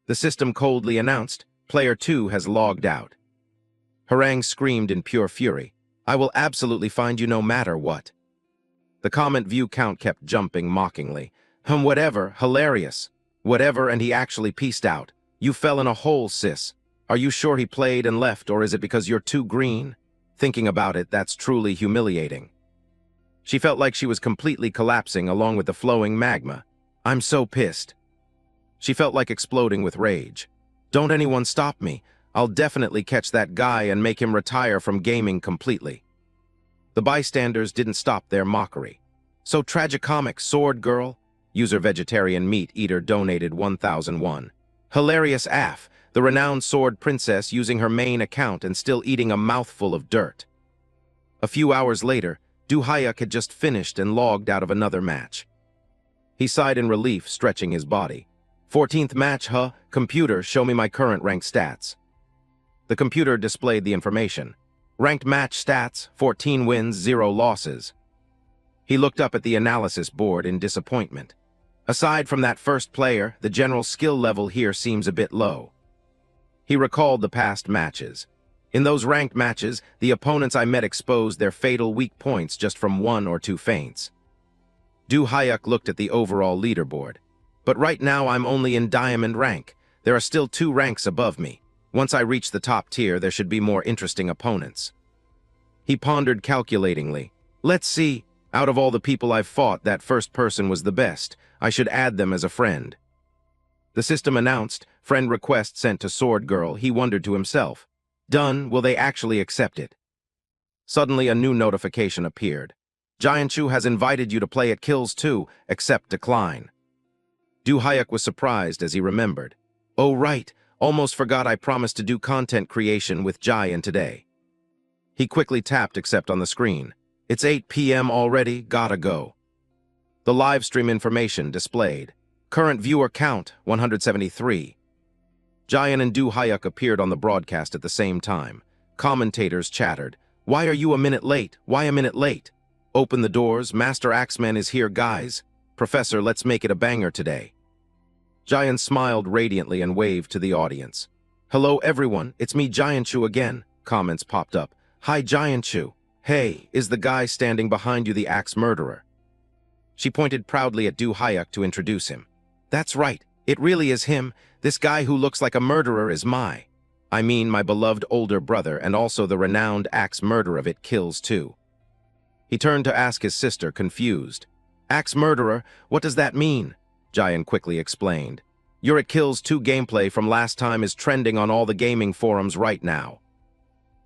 Speaker 1: The system coldly announced, Player 2 has logged out. Harang screamed in pure fury. I will absolutely find you no matter what. The comment view count kept jumping mockingly. Whatever, hilarious. Whatever, and he actually peaced out. You fell in a hole, sis. Are you sure he played and left, or is it because you're too green? Thinking about it, that's truly humiliating. She felt like she was completely collapsing along with the flowing magma. I'm so pissed. She felt like exploding with rage. Don't anyone stop me. I'll definitely catch that guy and make him retire from gaming completely. The bystanders didn't stop their mockery. So tragicomic, sword girl. User Vegetarian Meat Eater donated 1,001. Hilarious AF, the renowned sword princess using her main account and still eating a mouthful of dirt. A few hours later, Du Hyuk had just finished and logged out of another match. He sighed in relief, stretching his body. 14th match, huh? Computer, show me my current ranked stats. The computer displayed the information. Ranked match stats, 14 wins, 0 losses. He looked up at the analysis board in disappointment. Aside from that first player, the general skill level here seems a bit low. He recalled the past matches. In those ranked matches, the opponents I met exposed their fatal weak points just from 1 or 2 feints. Du Hyuk looked at the overall leaderboard. But right now I'm only in diamond rank. There are still 2 ranks above me. Once I reach the top tier, there should be more interesting opponents. He pondered calculatingly. Let's see. Out of all the people I've fought, that first person was the best. I should add them as a friend. The system announced, friend request sent to Sword Girl. He wondered to himself. Done, will they actually accept it? Suddenly a new notification appeared. Giant Chu has invited you to play at Kills 2, accept decline. Du Hyuk was surprised as he remembered. Oh right, almost forgot I promised to do content creation with Giant today. He quickly tapped accept on the screen. It's 8 p.m. already, gotta go. The live stream information displayed. Current viewer count, 173. Giant and Du Hyuk appeared on the broadcast at the same time. Commentators chattered. Why are you a minute late? Why a minute late? Open the doors, Master Axeman is here, guys. Professor, let's make it a banger today. Giant smiled radiantly and waved to the audience. Hello everyone, it's me Giant Chu again. Comments popped up. Hi Giant Chu. Hey, is the guy standing behind you the axe murderer? She pointed proudly at Du Hyuk to introduce him. That's right, it really is him. This guy who looks like a murderer is my beloved older brother and also the renowned axe murderer of It Kills 2. He turned to ask his sister, confused. Axe murderer, what does that mean? Giant quickly explained. Your It Kills 2 gameplay from last time is trending on all the gaming forums right now.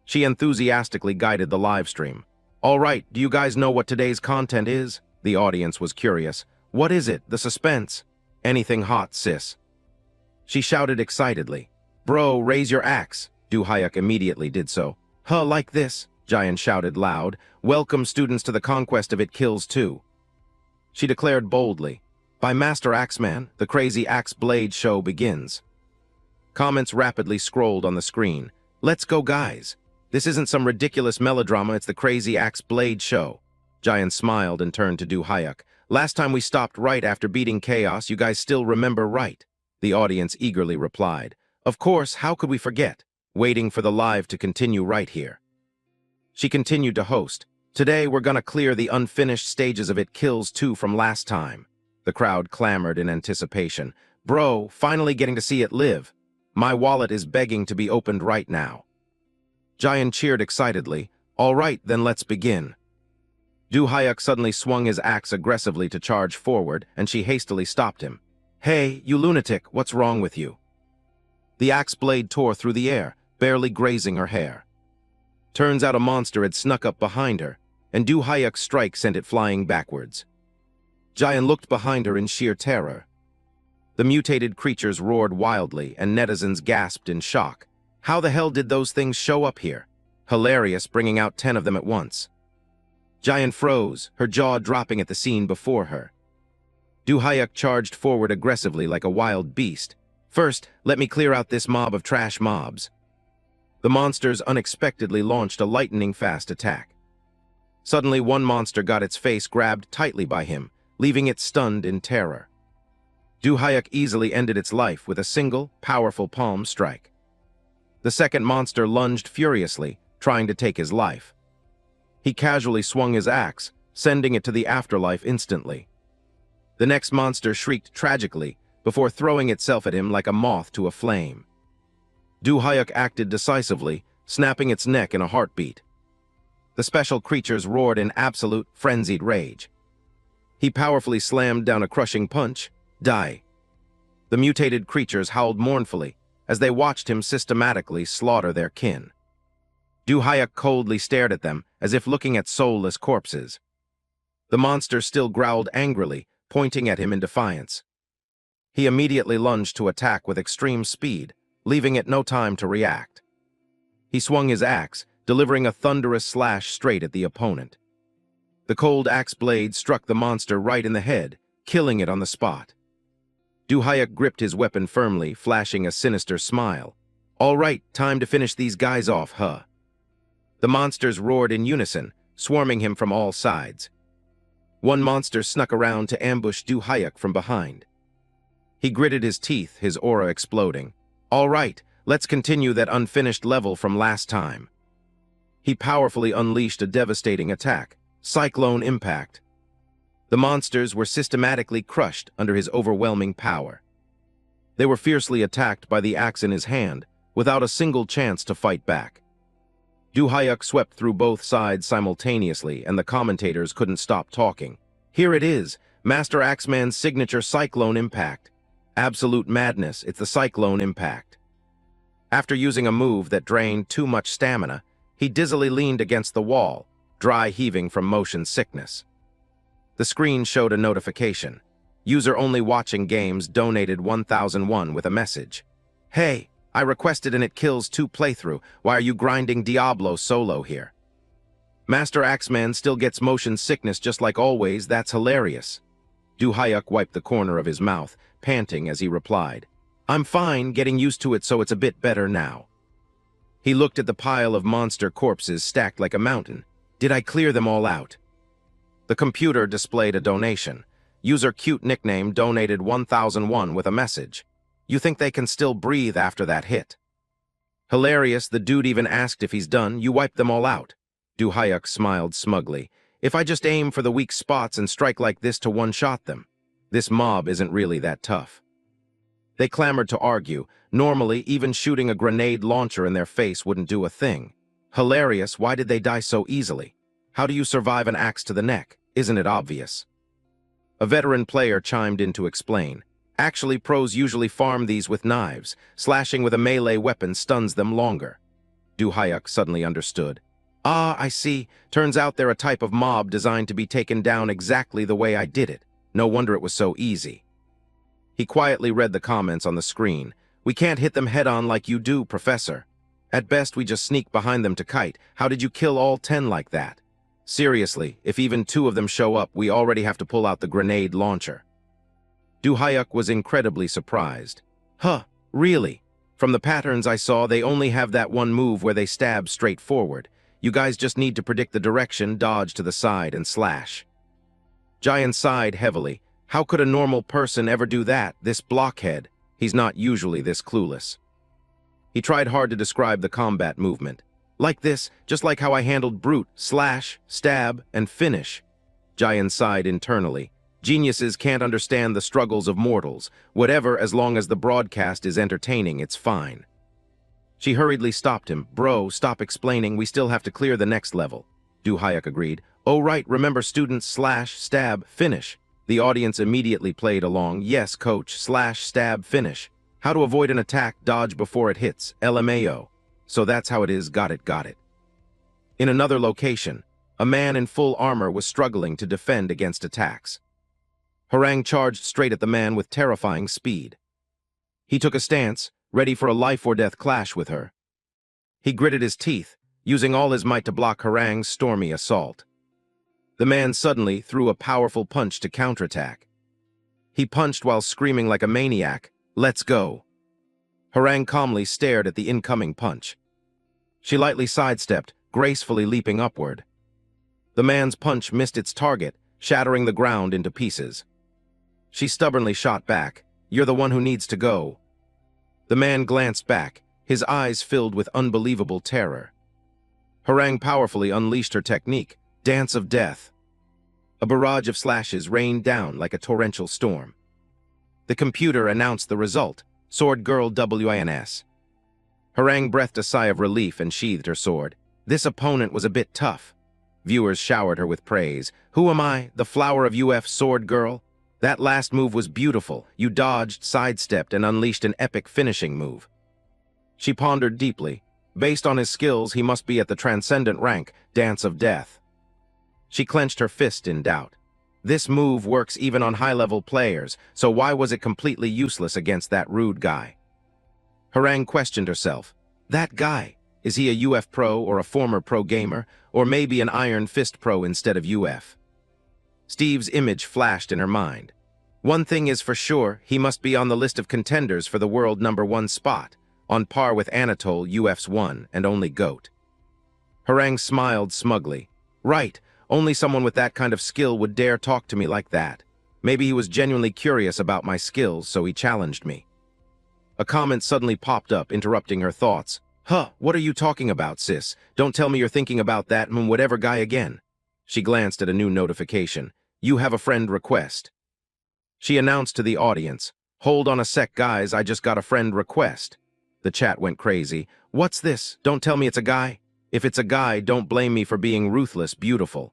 Speaker 1: She enthusiastically guided the live stream. All right, do you guys know what today's content is? The audience was curious. What is it? The suspense? Anything hot, sis? She shouted excitedly. Bro, raise your axe. Du Hyuk immediately did so. Huh, like this? Giant shouted loud. Welcome students to the conquest of It Kills 2. She declared boldly. By Master Axeman, the crazy axe blade show begins. Comments rapidly scrolled on the screen. Let's go, guys. This isn't some ridiculous melodrama, it's the crazy axe blade show. Giant smiled and turned to Du Hyuk. Last time we stopped right after beating Chaos, you guys still remember, right? The audience eagerly replied. Of course, how could we forget? Waiting for the live to continue right here. She continued to host. Today we're gonna clear the unfinished stages of It Kills 2 from last time. The crowd clamored in anticipation. Bro, finally getting to see it live. My wallet is begging to be opened right now. Giant cheered excitedly. All right, then let's begin. Du Hyuk suddenly swung his axe aggressively to charge forward, and she hastily stopped him. "Hey, you lunatic, what's wrong with you?" The axe blade tore through the air, barely grazing her hair. Turns out a monster had snuck up behind her, and Du Hyuk's strike sent it flying backwards. Jian looked behind her in sheer terror. The mutated creatures roared wildly, and netizens gasped in shock. How the hell did those things show up here? Hilarious, bringing out 10 of them at once. Jian froze, her jaw dropping at the scene before her. Du Hyuk charged forward aggressively like a wild beast. "First, let me clear out this mob of trash mobs." The monsters unexpectedly launched a lightning-fast attack. Suddenly, one monster got its face grabbed tightly by him, leaving it stunned in terror. Du Hyuk easily ended its life with a single, powerful palm strike. The second monster lunged furiously, trying to take his life. He casually swung his axe, sending it to the afterlife instantly. The next monster shrieked tragically before throwing itself at him like a moth to a flame. Du Hyuk acted decisively, snapping its neck in a heartbeat. The special creatures roared in absolute, frenzied rage. He powerfully slammed down a crushing punch. Die. The mutated creatures howled mournfully as they watched him systematically slaughter their kin. Du Hyuk coldly stared at them, as if looking at soulless corpses. The monster still growled angrily, pointing at him in defiance. He immediately lunged to attack with extreme speed, leaving it no time to react. He swung his axe, delivering a thunderous slash straight at the opponent. The cold axe blade struck the monster right in the head, killing it on the spot. Du Hyuk gripped his weapon firmly, flashing a sinister smile. "All right, time to finish these guys off, huh?" The monsters roared in unison, swarming him from all sides. One monster snuck around to ambush Du Hyuk from behind. He gritted his teeth, his aura exploding. "All right, let's continue that unfinished level from last time." He powerfully unleashed a devastating attack, Cyclone Impact. The monsters were systematically crushed under his overwhelming power. They were fiercely attacked by the axe in his hand, without a single chance to fight back. Du Hyuk swept through both sides simultaneously, and the commentators couldn't stop talking. "Here it is, Master Axeman's signature Cyclone Impact. Absolute madness, it's the Cyclone Impact." After using a move that drained too much stamina, he dizzily leaned against the wall, dry heaving from motion sickness. The screen showed a notification. User only watching games donated 1001 with a message. "Hey, I requested and it kills 2 playthrough. Why are you grinding Diablo solo here?" "Master Axeman still gets motion sickness just like always, that's hilarious." Du Hyuk wiped the corner of his mouth, panting as he replied. "I'm fine, getting used to it so it's a bit better now." He looked at the pile of monster corpses stacked like a mountain. "Did I clear them all out?" The computer displayed a donation. User Cute Nickname donated 1001 with a message. "You think they can still breathe after that hit?" Hilarious, the dude even asked if he's done. "You wiped them all out." Du Hyuk smiled smugly. "If I just aim for the weak spots and strike like this to one-shot them. This mob isn't really that tough." They clamored to argue. Normally, even shooting a grenade launcher in their face wouldn't do a thing. Hilarious, why did they die so easily? How do you survive an axe to the neck? Isn't it obvious? A veteran player chimed in to explain. "Actually, pros usually farm these with knives. Slashing with a melee weapon stuns them longer." Du Hyuk suddenly understood. "Ah, I see. Turns out they're a type of mob designed to be taken down exactly the way I did it. No wonder it was so easy." He quietly read the comments on the screen. "We can't hit them head-on like you do, Professor. At best, we just sneak behind them to kite. How did you kill all 10 like that? Seriously, if even 2 of them show up, we already have to pull out the grenade launcher." Du Hyuk was incredibly surprised. "Huh, really? From the patterns I saw, they only have that one move where they stab straight forward. You guys just need to predict the direction, dodge to the side, and slash." Giant sighed heavily. How could a normal person ever do that, this blockhead? He's not usually this clueless. He tried hard to describe the combat movement. "Like this, just like how I handled Brute, slash, stab, and finish." Giant sighed internally. Geniuses can't understand the struggles of mortals. Whatever, as long as the broadcast is entertaining, it's fine. She hurriedly stopped him. "Bro, stop explaining, we still have to clear the next level." Du Hyuk agreed. Oh right, remember student/stab finish. The audience immediately played along. Yes, coach/stab finish. How to avoid an attack, dodge before it hits, LMAO. So that's how it is, got it, got it. In another location, a man in full armor was struggling to defend against attacks. Harang charged straight at the man with terrifying speed. He took a stance, ready for a life-or-death clash with her. He gritted his teeth, using all his might to block Harang's stormy assault. The man suddenly threw a powerful punch to counterattack. He punched while screaming like a maniac, "Let's go!" Harang calmly stared at the incoming punch. She lightly sidestepped, gracefully leaping upward. The man's punch missed its target, shattering the ground into pieces. She stubbornly shot back, "You're the one who needs to go." The man glanced back, his eyes filled with unbelievable terror. Harang powerfully unleashed her technique, Dance of Death. A barrage of slashes rained down like a torrential storm. The computer announced the result, Sword Girl WINS. Harang breathed a sigh of relief and sheathed her sword. This opponent was a bit tough. Viewers showered her with praise. "Who am I, the flower of UF Sword Girl? That last move was beautiful. You dodged, sidestepped, and unleashed an epic finishing move." She pondered deeply. Based on his skills, he must be at the transcendent rank, Dance of Death. She clenched her fist in doubt. This move works even on high-level players, so why was it completely useless against that rude guy? Harang questioned herself. That guy, is he a UF pro or a former pro gamer, or maybe an Iron Fist pro instead of UF? Steve's image flashed in her mind. One thing is for sure, he must be on the list of contenders for the world #1 spot, on par with Anatole, UF's one and only GOAT. Harang smiled smugly. Right, only someone with that kind of skill would dare talk to me like that. Maybe he was genuinely curious about my skills, so he challenged me. A comment suddenly popped up, interrupting her thoughts. Huh, what are you talking about, sis? Don't tell me you're thinking about that whatever guy again. She glanced at a new notification. You have a friend request. She announced to the audience. Hold on a sec, guys, I just got a friend request. The chat went crazy. What's this? Don't tell me it's a guy. If it's a guy, don't blame me for being ruthless, beautiful.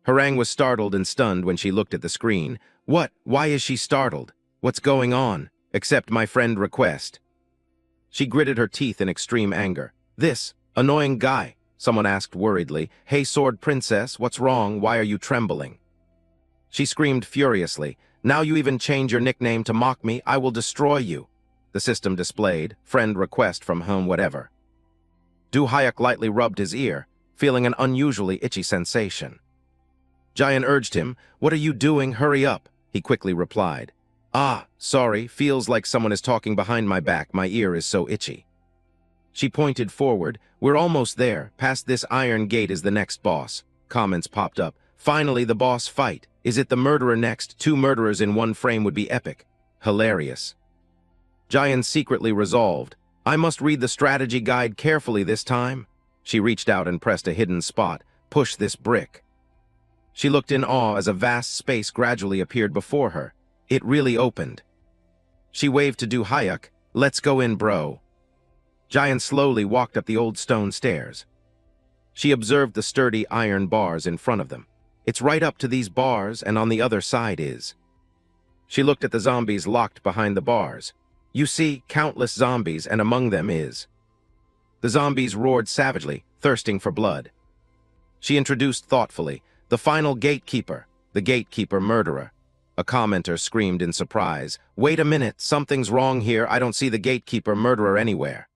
Speaker 1: Harang was startled and stunned when she looked at the screen. What? Why is she startled? What's going on? Accept my friend request. She gritted her teeth in extreme anger. This annoying guy, someone asked worriedly. Hey, Sword Princess, what's wrong? Why are you trembling? She screamed furiously. Now you even change your nickname to mock me? I will destroy you. The system displayed, friend request from whom whatever. Du Hyuk lightly rubbed his ear, feeling an unusually itchy sensation. Jian urged him, what are you doing? Hurry up, he quickly replied. Ah, sorry, feels like someone is talking behind my back, my ear is so itchy. She pointed forward, we're almost there, past this iron gate is the next boss. Comments popped up, finally the boss fight, is it the murderer next? 2 murderers in one frame would be epic. Hilarious. Jian secretly resolved, I must read the strategy guide carefully this time. She reached out and pressed a hidden spot, push this brick. She looked in awe as a vast space gradually appeared before her. It really opened. She waved to Du Hyuk, let's go in, bro. Jian slowly walked up the old stone stairs. She observed the sturdy iron bars in front of them. It's right up to these bars, and on the other side is. She looked at the zombies locked behind the bars. You see, countless zombies, and among them is. The zombies roared savagely, thirsting for blood. She introduced thoughtfully, the final gatekeeper, the gatekeeper murderer. A commenter screamed in surprise, wait a minute, something's wrong here, I don't see the gatekeeper murderer anywhere.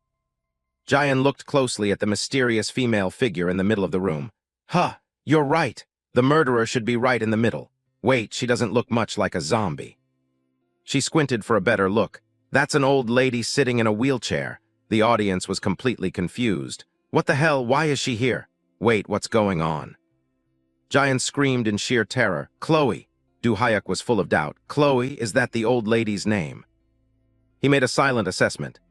Speaker 1: Jian looked closely at the mysterious female figure in the middle of the room. Huh, you're right, the murderer should be right in the middle. Wait, she doesn't look much like a zombie. She squinted for a better look. That's an old lady sitting in a wheelchair. The audience was completely confused. What the hell, why is she here? Wait, what's going on? Jian screamed in sheer terror. Chloe. Du Hyuk was full of doubt. Chloe, is that the old lady's name? He made a silent assessment.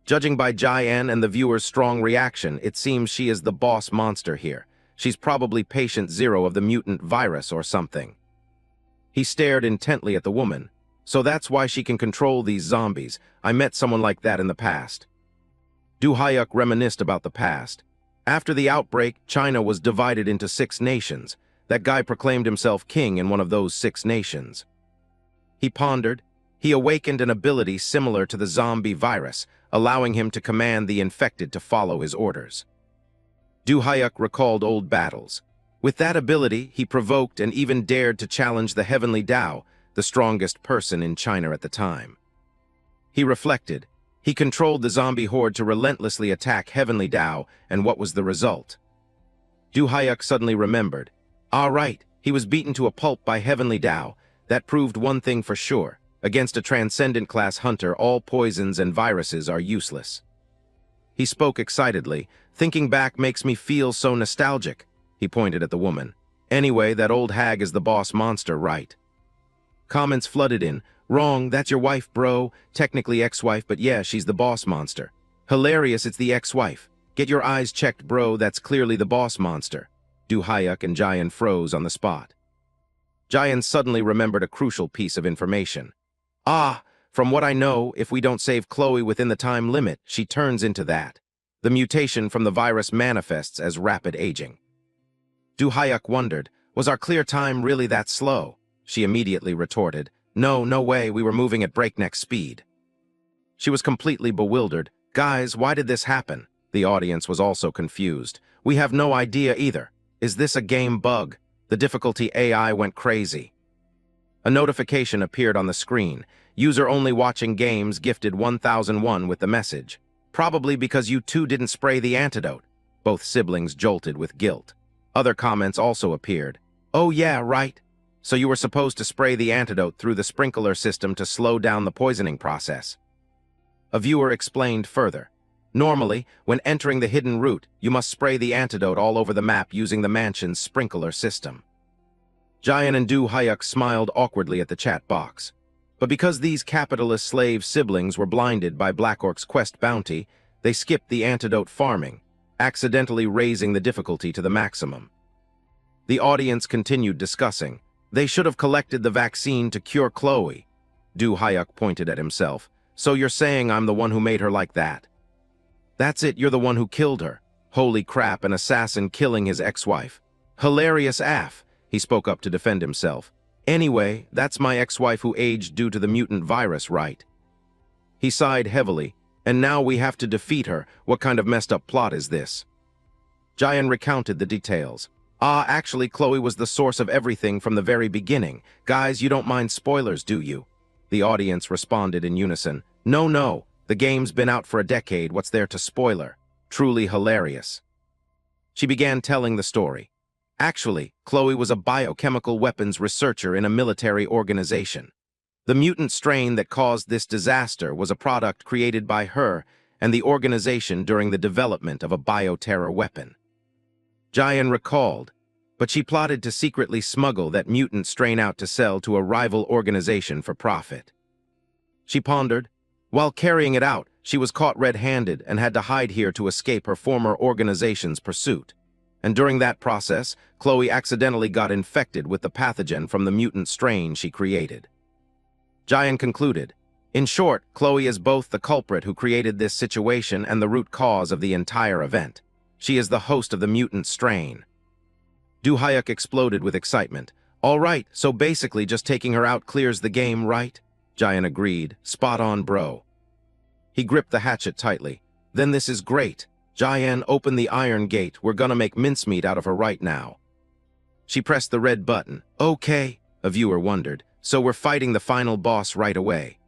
Speaker 1: Judging by Jian and the viewer's strong reaction, it seems she is the boss monster here. She's probably patient zero of the mutant virus or something. He stared intently at the woman. So that's why she can control these zombies. I met someone like that in the past. Du Hyuk reminisced about the past. After the outbreak, China was divided into 6 nations. That guy proclaimed himself king in one of those 6 nations. He pondered. He awakened an ability similar to the zombie virus, allowing him to command the infected to follow his orders. Du Hyuk recalled old battles. With that ability, he provoked and even dared to challenge the Heavenly Tao, the strongest person in China at the time. He reflected. He controlled the zombie horde to relentlessly attack Heavenly Tao, and what was the result? Du Hyuk suddenly remembered. Right, he was beaten to a pulp by Heavenly Tao. That proved one thing for sure. Against a transcendent class hunter, all poisons and viruses are useless. He spoke excitedly. Thinking back makes me feel so nostalgic. He pointed at the woman. Anyway, that old hag is the boss monster, right? Comments flooded in. Wrong, that's your wife, bro. Technically ex-wife, but yeah, she's the boss monster. Hilarious, it's the ex-wife. Get your eyes checked, bro, that's clearly the boss monster. Du Hyuk and Jayan froze on the spot. Jayan suddenly remembered a crucial piece of information. From what I know, if we don't save Chloe within the time limit, she turns into that. The mutation from the virus manifests as rapid aging. Du Hyuk wondered, was our clear time really that slow? She immediately retorted, no way, we were moving at breakneck speed. She was completely bewildered. Guys, why did this happen? The audience was also confused. We have no idea either. Is this a game bug? The difficulty AI went crazy. A notification appeared on the screen. User only watching games gifted 1001 with the message. Probably because you two didn't spray the antidote. Both siblings jolted with guilt. Other comments also appeared. Oh yeah, right. So you were supposed to spray the antidote through the sprinkler system to slow down the poisoning process. A viewer explained further. Normally, when entering the hidden route, you must spray the antidote all over the map using the mansion's sprinkler system. Jayan and Du Hyuk smiled awkwardly at the chat box. But because these capitalist slave siblings were blinded by Black Orc's quest bounty, they skipped the antidote farming, accidentally raising the difficulty to the maximum. The audience continued discussing. They should have collected the vaccine to cure Chloe. Du Hyuk pointed at himself. So you're saying I'm the one who made her like that? That's it, you're the one who killed her. Holy crap, an assassin killing his ex-wife. Hilarious AF, he spoke up to defend himself. Anyway, that's my ex-wife who aged due to the mutant virus, right? He sighed heavily. And now we have to defeat her. What kind of messed up plot is this? Jayan recounted the details. Actually, Chloe was the source of everything from the very beginning. Guys, you don't mind spoilers, do you? The audience responded in unison. No. The game's been out for a decade. What's there to spoiler? Truly hilarious. She began telling the story. Actually, Chloe was a biochemical weapons researcher in a military organization. The mutant strain that caused this disaster was a product created by her and the organization during the development of a bioterror weapon. Jayan recalled, but she plotted to secretly smuggle that mutant strain out to sell to a rival organization for profit. She pondered. While carrying it out, she was caught red-handed and had to hide here to escape her former organization's pursuit. And during that process, Chloe accidentally got infected with the pathogen from the mutant strain she created. Jayan concluded, in short, Chloe is both the culprit who created this situation and the root cause of the entire event. She is the host of the mutant strain. Du Hyuk exploded with excitement. All right, so basically just taking her out clears the game, right? Jayan agreed. Spot on, bro. He gripped the hatchet tightly. Then this is great. Jayan, open the iron gate. We're gonna make mincemeat out of her right now. She pressed the red button. Okay, a viewer wondered. So we're fighting the final boss right away.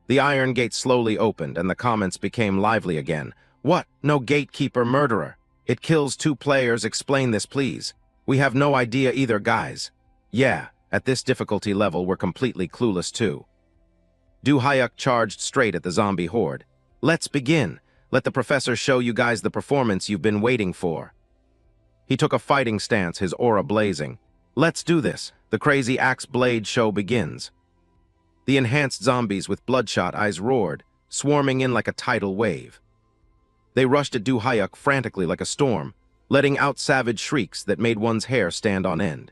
Speaker 1: The iron gate slowly opened and the comments became lively again. What? No gatekeeper murderer. It kills 2 players. Explain this, please. We have no idea either, guys. Yeah, at this difficulty level, we're completely clueless too. Du Hyuk charged straight at the zombie horde. Let's begin. Let the professor show you guys the performance you've been waiting for. He took a fighting stance, his aura blazing. Let's do this. The crazy axe blade show begins. The enhanced zombies with bloodshot eyes roared, swarming in like a tidal wave. They rushed at Du Hyuk frantically like a storm, letting out savage shrieks that made one's hair stand on end.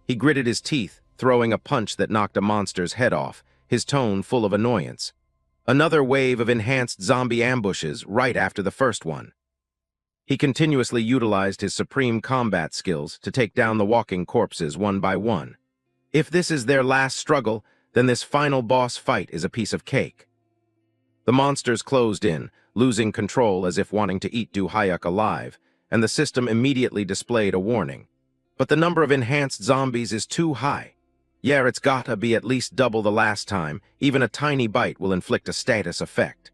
Speaker 1: He gritted his teeth, throwing a punch that knocked a monster's head off, his tone full of annoyance. Another wave of enhanced zombie ambushes right after the first one. He continuously utilized his supreme combat skills to take down the walking corpses one by one. If this is their last struggle, then this final boss fight is a piece of cake. The monsters closed in, losing control as if wanting to eat Du Hyuk alive, and the system immediately displayed a warning. But the number of enhanced zombies is too high. Yeah, it's gotta be at least double the last time. Even a tiny bite will inflict a status effect.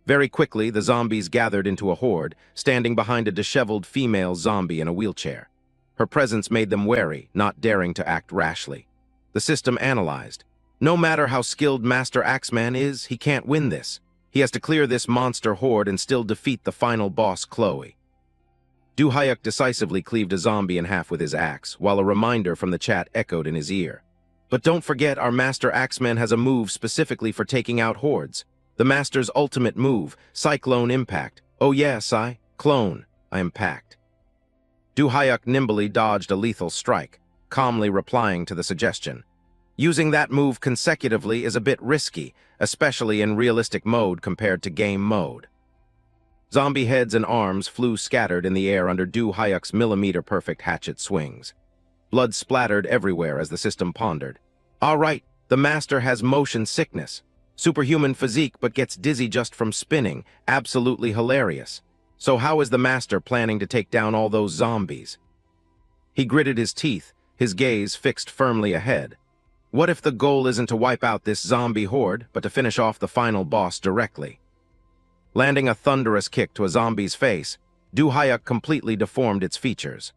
Speaker 1: Very quickly, the zombies gathered into a horde, standing behind a disheveled female zombie in a wheelchair. Her presence made them wary, not daring to act rashly. The system analyzed. No matter how skilled Master Axeman is, he can't win this. He has to clear this monster horde and still defeat the final boss, Chloe. Du Hyuk decisively cleaved a zombie in half with his axe, while a reminder from the chat echoed in his ear. But don't forget, our Master Axeman has a move specifically for taking out hordes. The Master's ultimate move, Cyclone Impact. Oh yeah, Clone, I am packed. Du Hyuk nimbly dodged a lethal strike, calmly replying to the suggestion. Using that move consecutively is a bit risky, especially in realistic mode compared to game mode. Zombie heads and arms flew scattered in the air under Du Hyuk's millimeter-perfect hatchet swings. Blood splattered everywhere as the system pondered. All right, the Master has motion sickness. Superhuman physique but gets dizzy just from spinning. Absolutely hilarious. So how is the Master planning to take down all those zombies? He gritted his teeth, his gaze fixed firmly ahead. What if the goal isn't to wipe out this zombie horde, but to finish off the final boss directly? Landing a thunderous kick to a zombie's face, Du Hyuk completely deformed its features.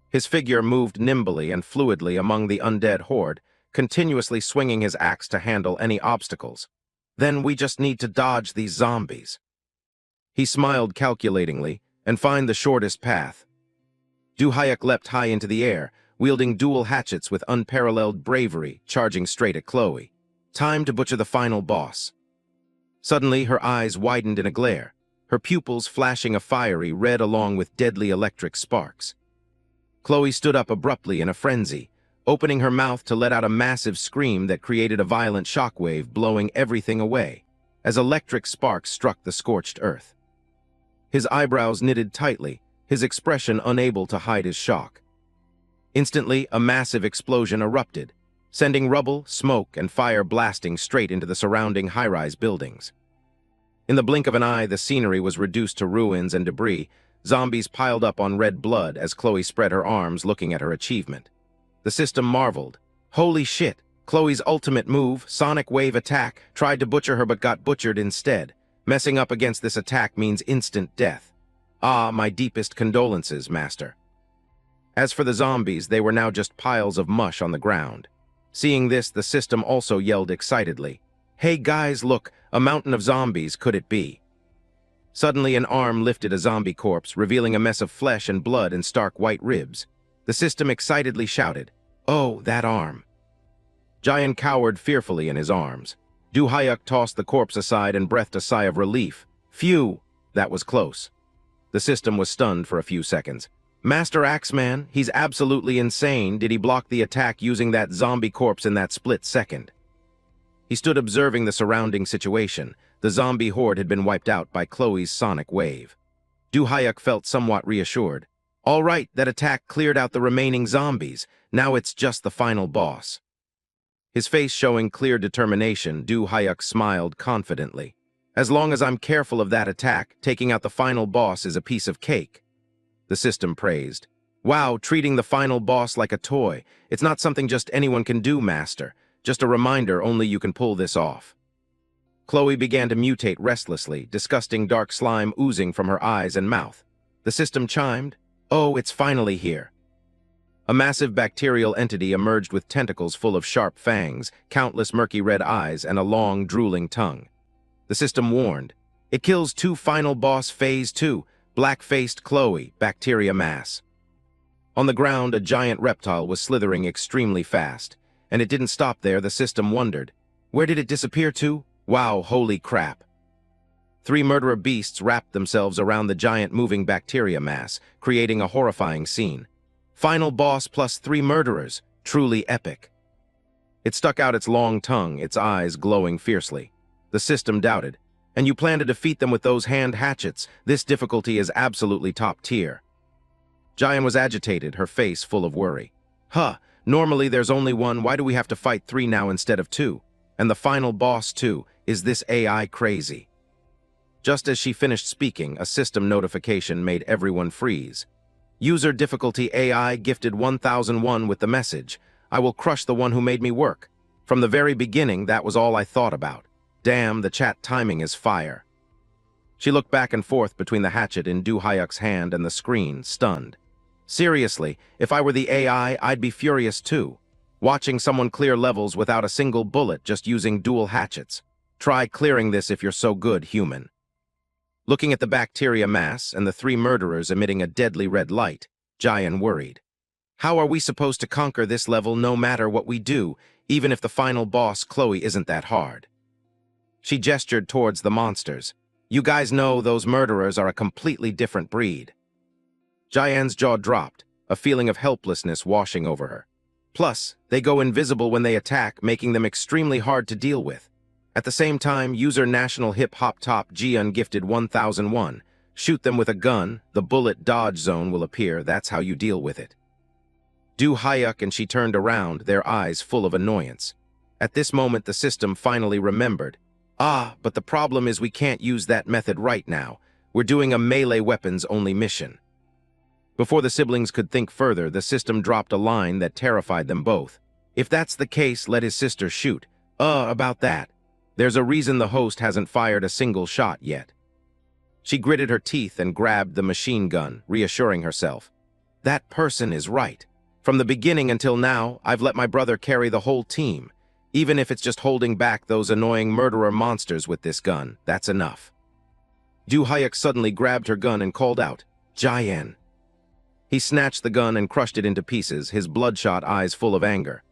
Speaker 1: His figure moved nimbly and fluidly among the undead horde, continuously swinging his axe to handle any obstacles. Then we just need to dodge these zombies. He smiled calculatingly and find the shortest path. Du Hyuk leapt high into the air, wielding dual hatchets with unparalleled bravery, charging straight at Chloe. Time to butcher the final boss. Suddenly, her eyes widened in a glare, her pupils flashing a fiery red along with deadly electric sparks. Chloe stood up abruptly in a frenzy, opening her mouth to let out a massive scream that created a violent shockwave, blowing everything away, as electric sparks struck the scorched earth. His eyebrows knitted tightly, his expression unable to hide his shock. Instantly, a massive explosion erupted, sending rubble, smoke, and fire blasting straight into the surrounding high-rise buildings. In the blink of an eye, the scenery was reduced to ruins and debris. Zombies piled up on red blood as Chloe spread her arms, looking at her achievement. The system marveled. Holy shit! Chloe's ultimate move, Sonic Wave Attack, tried to butcher her but got butchered instead. Messing up against this attack means instant death. Ah, my deepest condolences, Master. As for the zombies, they were now just piles of mush on the ground. Seeing this, the system also yelled excitedly. Hey guys, look, a mountain of zombies, could it be? Suddenly, an arm lifted a zombie corpse, revealing a mess of flesh and blood and stark white ribs. The system excitedly shouted, "Oh, that arm!" Giant cowered fearfully in his arms. Du Hyuk tossed the corpse aside and breathed a sigh of relief. Phew, that was close. The system was stunned for a few seconds. Master Axeman, he's absolutely insane. Did he block the attack using that zombie corpse in that split second? He stood observing the surrounding situation. The zombie horde had been wiped out by Chloe's sonic wave. Du Hyuk felt somewhat reassured. All right, that attack cleared out the remaining zombies. Now it's just the final boss. His face showing clear determination, Du Hyuk smiled confidently. As long as I'm careful of that attack, taking out the final boss is a piece of cake. The system praised. Wow, treating the final boss like a toy. It's not something just anyone can do, Master. Just a reminder, only you can pull this off. Chloe began to mutate restlessly, disgusting dark slime oozing from her eyes and mouth. The system chimed. Oh, it's finally here. A massive bacterial entity emerged with tentacles full of sharp fangs, countless murky red eyes, and a long, drooling tongue. The system warned. It kills two final boss phase 2, black-faced Chloe, bacteria mass. On the ground, a giant reptile was slithering extremely fast, and it didn't stop there. The system wondered. Where did it disappear to? Wow, holy crap. 3 murderer beasts wrapped themselves around the giant moving bacteria mass, creating a horrifying scene. Final boss plus 3 murderers, truly epic. It stuck out its long tongue, its eyes glowing fiercely. The system doubted. And you plan to defeat them with those hand hatchets. This difficulty is absolutely top tier. Jian was agitated, her face full of worry. Huh, normally there's only one, why do we have to fight 3 now instead of 2? And the final boss too, is this AI crazy? Just as she finished speaking, a system notification made everyone freeze. User difficulty AI gifted 1001 with the message, I will crush the one who made me work. From the very beginning, that was all I thought about. Damn, the chat timing is fire. She looked back and forth between the hatchet in Du Hyuk's hand and the screen, stunned. Seriously, if I were the AI, I'd be furious too. Watching someone clear levels without a single bullet just using dual hatchets. Try clearing this if you're so good, human. Looking at the bacteria mass and the 3 murderers emitting a deadly red light, Jian worried. How are we supposed to conquer this level no matter what we do, even if the final boss, Chloe, isn't that hard? She gestured towards the monsters. You guys know those murderers are a completely different breed. Jian's jaw dropped, a feeling of helplessness washing over her. Plus, they go invisible when they attack, making them extremely hard to deal with. At the same time, user National Hip Hop Top Jian gifted 1001. Shoot them with a gun, the bullet dodge zone will appear, that's how you deal with it. Du Hyuk and she turned around, their eyes full of annoyance. At this moment, the system finally remembered. Ah, but the problem is we can't use that method right now. We're doing a melee weapons-only mission. Before the siblings could think further, the system dropped a line that terrified them both. If that's the case, let his sister shoot. About that. There's a reason the host hasn't fired a single shot yet. She gritted her teeth and grabbed the machine gun, reassuring herself. That person is right. From the beginning until now, I've let my brother carry the whole team. Even if it's just holding back those annoying murderer monsters with this gun, that's enough. Du Hyuk suddenly grabbed her gun and called out, Jian. He snatched the gun and crushed it into pieces, his bloodshot eyes full of anger.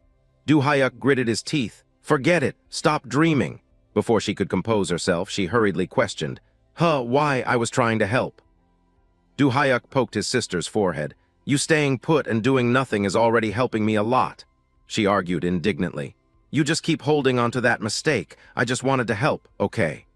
Speaker 1: Du Hyuk gritted his teeth. Forget it, stop dreaming. Before she could compose herself, she hurriedly questioned, why? I was trying to help. Du Hyuk poked his sister's forehead. You staying put and doing nothing is already helping me a lot, she argued indignantly. You just keep holding on to that mistake. I just wanted to help, okay?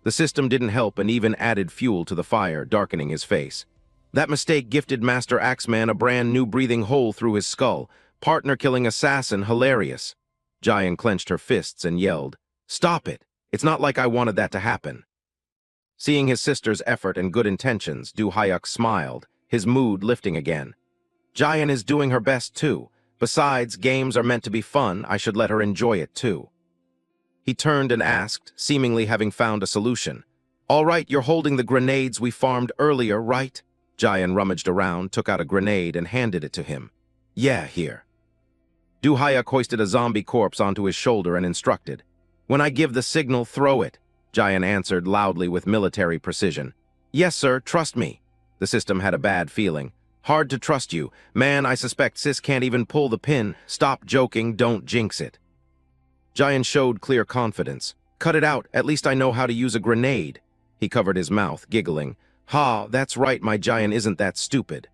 Speaker 1: The system didn't help and even added fuel to the fire, darkening his face. That mistake gifted Master Axeman a brand new breathing hole through his skull. Partner-killing assassin, hilarious. Jian clenched her fists and yelled, Stop it! It's not like I wanted that to happen. Seeing his sister's effort and good intentions, Du Hyuk smiled, his mood lifting again. Jian is doing her best too. Besides, games are meant to be fun, I should let her enjoy it too. He turned and asked, seemingly having found a solution. All right, you're holding the grenades we farmed earlier, right? Jian rummaged around, took out a grenade and handed it to him. Yeah, here. Du Hyuk hoisted a zombie corpse onto his shoulder and instructed. When I give the signal, throw it, Jian answered loudly with military precision. Yes, sir, trust me. The system had a bad feeling. Hard to trust you. Man, I suspect Sis can't even pull the pin. Stop joking, don't jinx it. Jian showed clear confidence. Cut it out, at least I know how to use a grenade. He covered his mouth, giggling. Ha, that's right, my Jian isn't that stupid.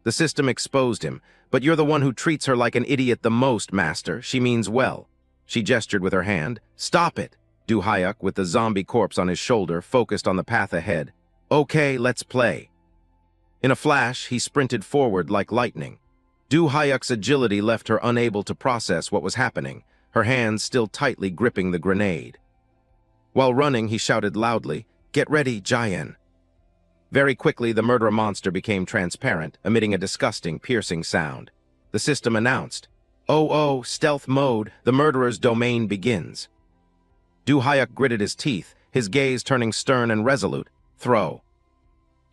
Speaker 1: The system exposed him. But you're the one who treats her like an idiot the most, Master. She means well. She gestured with her hand. Stop it. Du Hyuk, with the zombie corpse on his shoulder, focused on the path ahead. Okay, let's play. In a flash, he sprinted forward like lightning. Du Hyuk's agility left her unable to process what was happening, her hands still tightly gripping the grenade. While running, he shouted loudly, Get ready, Jian. Very quickly, the murderer monster became transparent, emitting a disgusting, piercing sound. The system announced, Oh, stealth mode, the murderer's domain begins. Du Hyuk gritted his teeth, his gaze turning stern and resolute. Throw.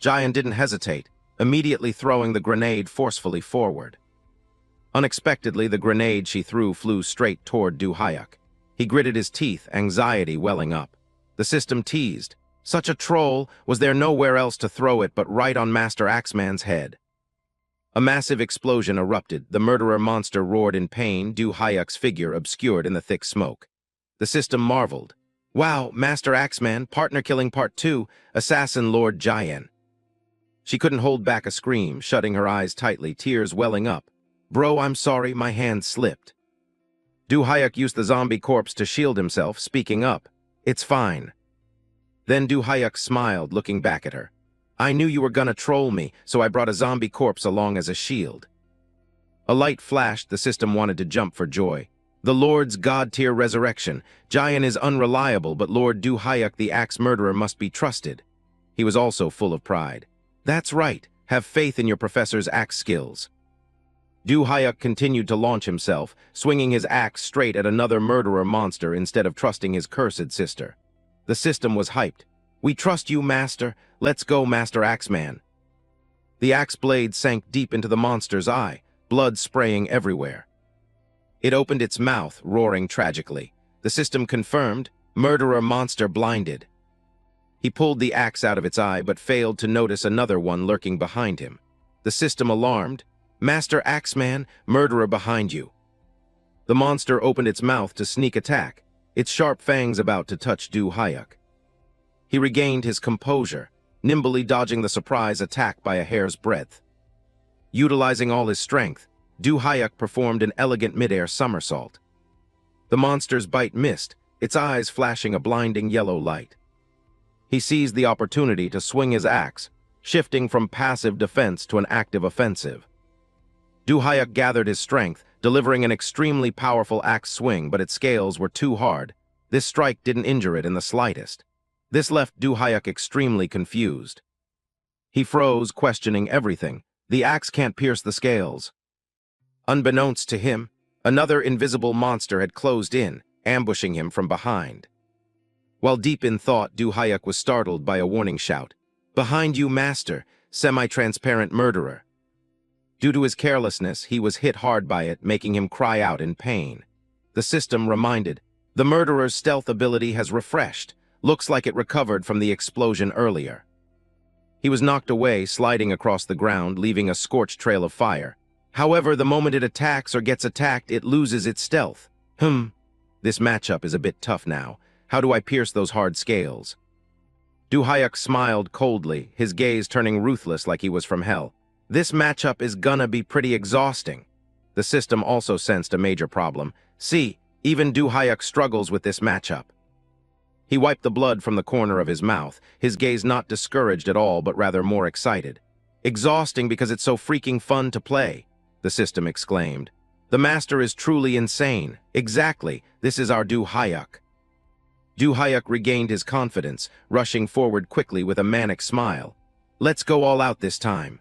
Speaker 1: Jian didn't hesitate, immediately throwing the grenade forcefully forward. Unexpectedly, the grenade she threw flew straight toward Du Hyuk. He gritted his teeth, anxiety welling up. The system teased. Such a troll, was there nowhere else to throw it but right on Master Axeman's head. A massive explosion erupted, the murderer monster roared in pain, Du Hyuk's figure obscured in the thick smoke. The system marveled. Wow, Master Axeman, partner killing part 2, assassin Lord Jian. She couldn't hold back a scream, shutting her eyes tightly, tears welling up. Bro, I'm sorry, my hand slipped. Du Hyuk used the zombie corpse to shield himself, speaking up. It's fine. Then Du Hyuk smiled, looking back at her. I knew you were gonna troll me, so I brought a zombie corpse along as a shield. A light flashed. The system wanted to jump for joy. The Lord's God-tier resurrection. Jayan is unreliable, but Lord Du Hyuk, the axe murderer, must be trusted. He was also full of pride. That's right. Have faith in your professor's axe skills. Du Hyuk continued to launch himself, swinging his axe straight at another murderer monster instead of trusting his cursed sister. The system was hyped. We trust you, Master. Let's go, Master Axeman. The axe blade sank deep into the monster's eye, blood spraying everywhere. It opened its mouth, roaring tragically. The system confirmed, murderer monster blinded. He pulled the axe out of its eye but failed to notice another one lurking behind him. The system alarmed, Master Axeman, murderer behind you. The monster opened its mouth to sneak attack, its sharp fangs about to touch Du Hyuk. He regained his composure, nimbly dodging the surprise attack by a hair's breadth. Utilizing all his strength, Du Hyuk performed an elegant mid-air somersault. The monster's bite missed, its eyes flashing a blinding yellow light. He seized the opportunity to swing his axe, shifting from passive defense to an active offensive. Du Hyuk gathered his strength, delivering an extremely powerful axe swing, but its scales were too hard. This strike didn't injure it in the slightest. This left Du Hyuk extremely confused. He froze, questioning everything. The axe can't pierce the scales. Unbeknownst to him, another invisible monster had closed in, ambushing him from behind. While deep in thought, Du Hyuk was startled by a warning shout. Behind you, Master, semi-transparent murderer. Due to his carelessness, he was hit hard by it, making him cry out in pain. The system reminded, the murderer's stealth ability has refreshed. Looks like it recovered from the explosion earlier. He was knocked away, sliding across the ground, leaving a scorched trail of fire. However, the moment it attacks or gets attacked, it loses its stealth. This matchup is a bit tough now. How do I pierce those hard scales? Du Hyuk smiled coldly, his gaze turning ruthless like he was from hell. This matchup is gonna be pretty exhausting. The system also sensed a major problem. See, even Du Hyuk struggles with this matchup. He wiped the blood from the corner of his mouth, his gaze not discouraged at all, but rather more excited. Exhausting because it's so freaking fun to play, the system exclaimed. The master is truly insane. Exactly, this is our Du Hyuk. Du Hyuk regained his confidence, rushing forward quickly with a manic smile. Let's go all out this time.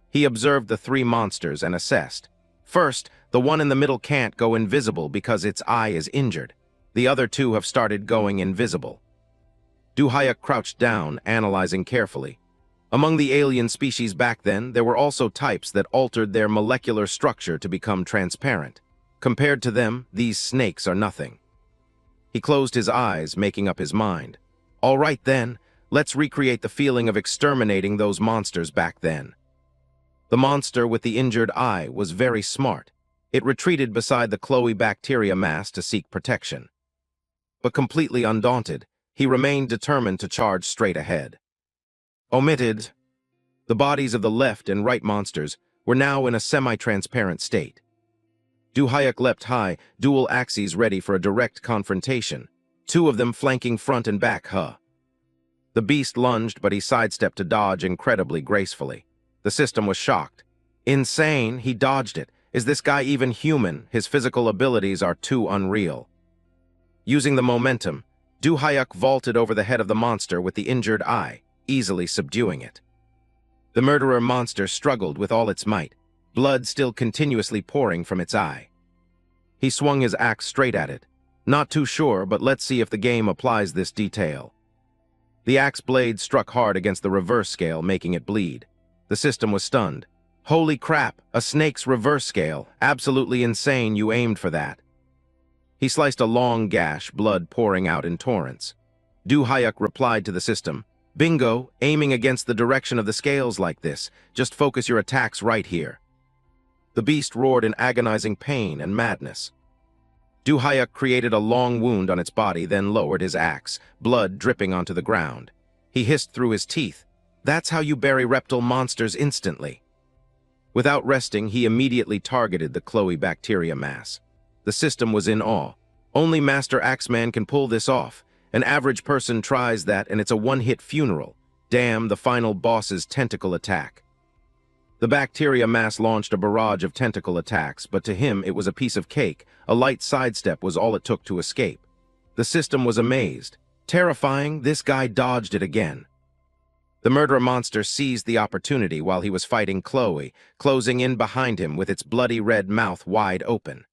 Speaker 1: He observed the three monsters and assessed. First, the one in the middle can't go invisible because its eye is injured. The other two have started going invisible. Du Hyuk crouched down, analyzing carefully. Among the alien species back then, there were also types that altered their molecular structure to become transparent. Compared to them, these snakes are nothing. He closed his eyes, making up his mind. All right then, let's recreate the feeling of exterminating those monsters back then. The monster with the injured eye was very smart. It retreated beside the Chloe bacteria mass to seek protection. But completely undaunted, he remained determined to charge straight ahead. Omitted. The bodies of the left and right monsters were now in a semi-transparent state. Du Hyuk leapt high, dual axes ready for a direct confrontation, two of them flanking front and back. The beast lunged, but he sidestepped to dodge incredibly gracefully. The system was shocked. Insane, he dodged it. Is this guy even human? His physical abilities are too unreal. Using the momentum, Du Hyuk vaulted over the head of the monster with the injured eye, easily subduing it. The murderer monster struggled with all its might, blood still continuously pouring from its eye. He swung his axe straight at it. Not too sure, but let's see if the game applies this detail. The axe blade struck hard against the reverse scale, making it bleed. The system was stunned. Holy crap, a snake's reverse scale. Absolutely insane, you aimed for that. He sliced a long gash, blood pouring out in torrents. Du Hyuk replied to the system. Bingo, aiming against the direction of the scales like this. Just focus your attacks right here. The beast roared in agonizing pain and madness. Du Hyuk created a long wound on its body, then lowered his axe, blood dripping onto the ground. He hissed through his teeth. That's how you bury reptile monsters instantly. Without resting, he immediately targeted the Chloe bacteria mass. The system was in awe. Only Master Axeman can pull this off, An average person tries that and it's a one-hit funeral. Damn, the final boss's tentacle attack. The bacteria mass launched a barrage of tentacle attacks, but to him it was a piece of cake. A light sidestep was all it took to escape. The system was amazed. Terrifying, this guy dodged it again. The murderer monster seized the opportunity while he was fighting Chloe, closing in behind him with its bloody red mouth wide open.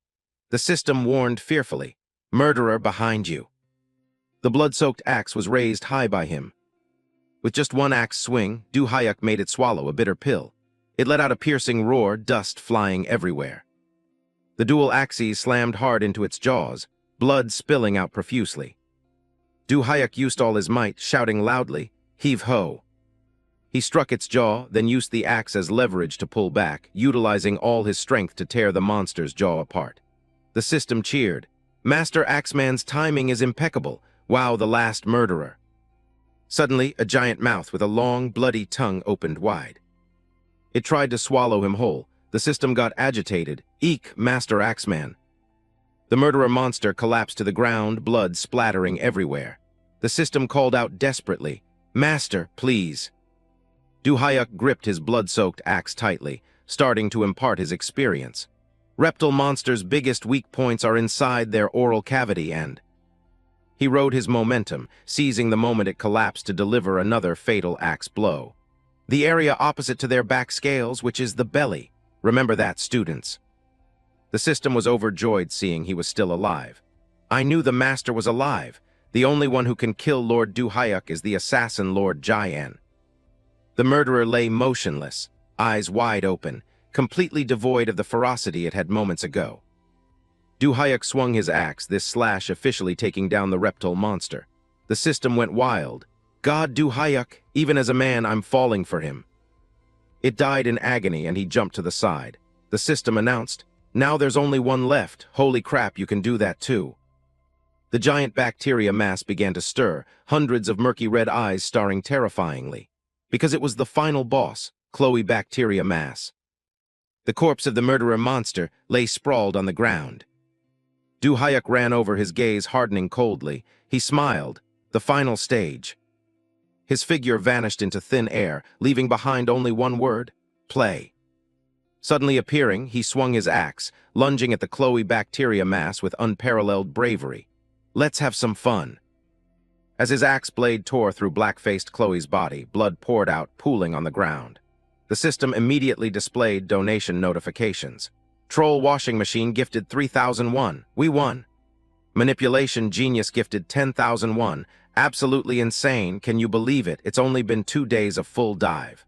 Speaker 1: The system warned fearfully, "Murderer behind you." The blood-soaked axe was raised high by him. With just one axe swing, Du Hyuk made it swallow a bitter pill. It let out a piercing roar, dust flying everywhere. The dual axes slammed hard into its jaws, blood spilling out profusely. Du Hyuk used all his might, shouting loudly, "Heave-ho!" He struck its jaw, then used the axe as leverage to pull back, utilizing all his strength to tear the monster's jaw apart. The system cheered. "Master Axeman's timing is impeccable. Wow, the last murderer." Suddenly, a giant mouth with a long, bloody tongue opened wide. It tried to swallow him whole. The system got agitated. "Eek, Master Axeman." The murderer monster collapsed to the ground, blood splattering everywhere. The system called out desperately, "Master, please." Du Hyuk gripped his blood-soaked axe tightly, starting to impart his experience. Reptile monsters' biggest weak points are inside their oral cavity and... He rode his momentum, seizing the moment it collapsed to deliver another fatal axe blow. The area opposite to their back scales, which is the belly. Remember that, students. The system was overjoyed seeing he was still alive. "I knew the master was alive. The only one who can kill Lord Du Hyuk is the assassin Lord Jian." The murderer lay motionless, eyes wide open, completely devoid of the ferocity it had moments ago. Du Hyuk swung his axe, this slash officially taking down the reptile monster. The system went wild. "God, Du Hyuk, even as a man, I'm falling for him." It died in agony and he jumped to the side. The system announced, "Now there's only one left. Holy crap, you can do that too." The giant bacteria mass began to stir, hundreds of murky red eyes starring terrifyingly. Because it was the final boss, Chloe bacteria mass. The corpse of the murderer monster lay sprawled on the ground. Du Hyuk ran over, his gaze hardening coldly. He smiled. The final stage. His figure vanished into thin air, leaving behind only one word: play. Suddenly appearing, he swung his axe, lunging at the Chloe bacteria mass with unparalleled bravery. "Let's have some fun." As his axe blade tore through black-faced Chloe's body, blood poured out, pooling on the ground. The system immediately displayed donation notifications. Troll washing machine gifted 3,001. We won. Manipulation genius gifted 10,001. Absolutely insane. Can you believe it? It's only been 2 days of full dive.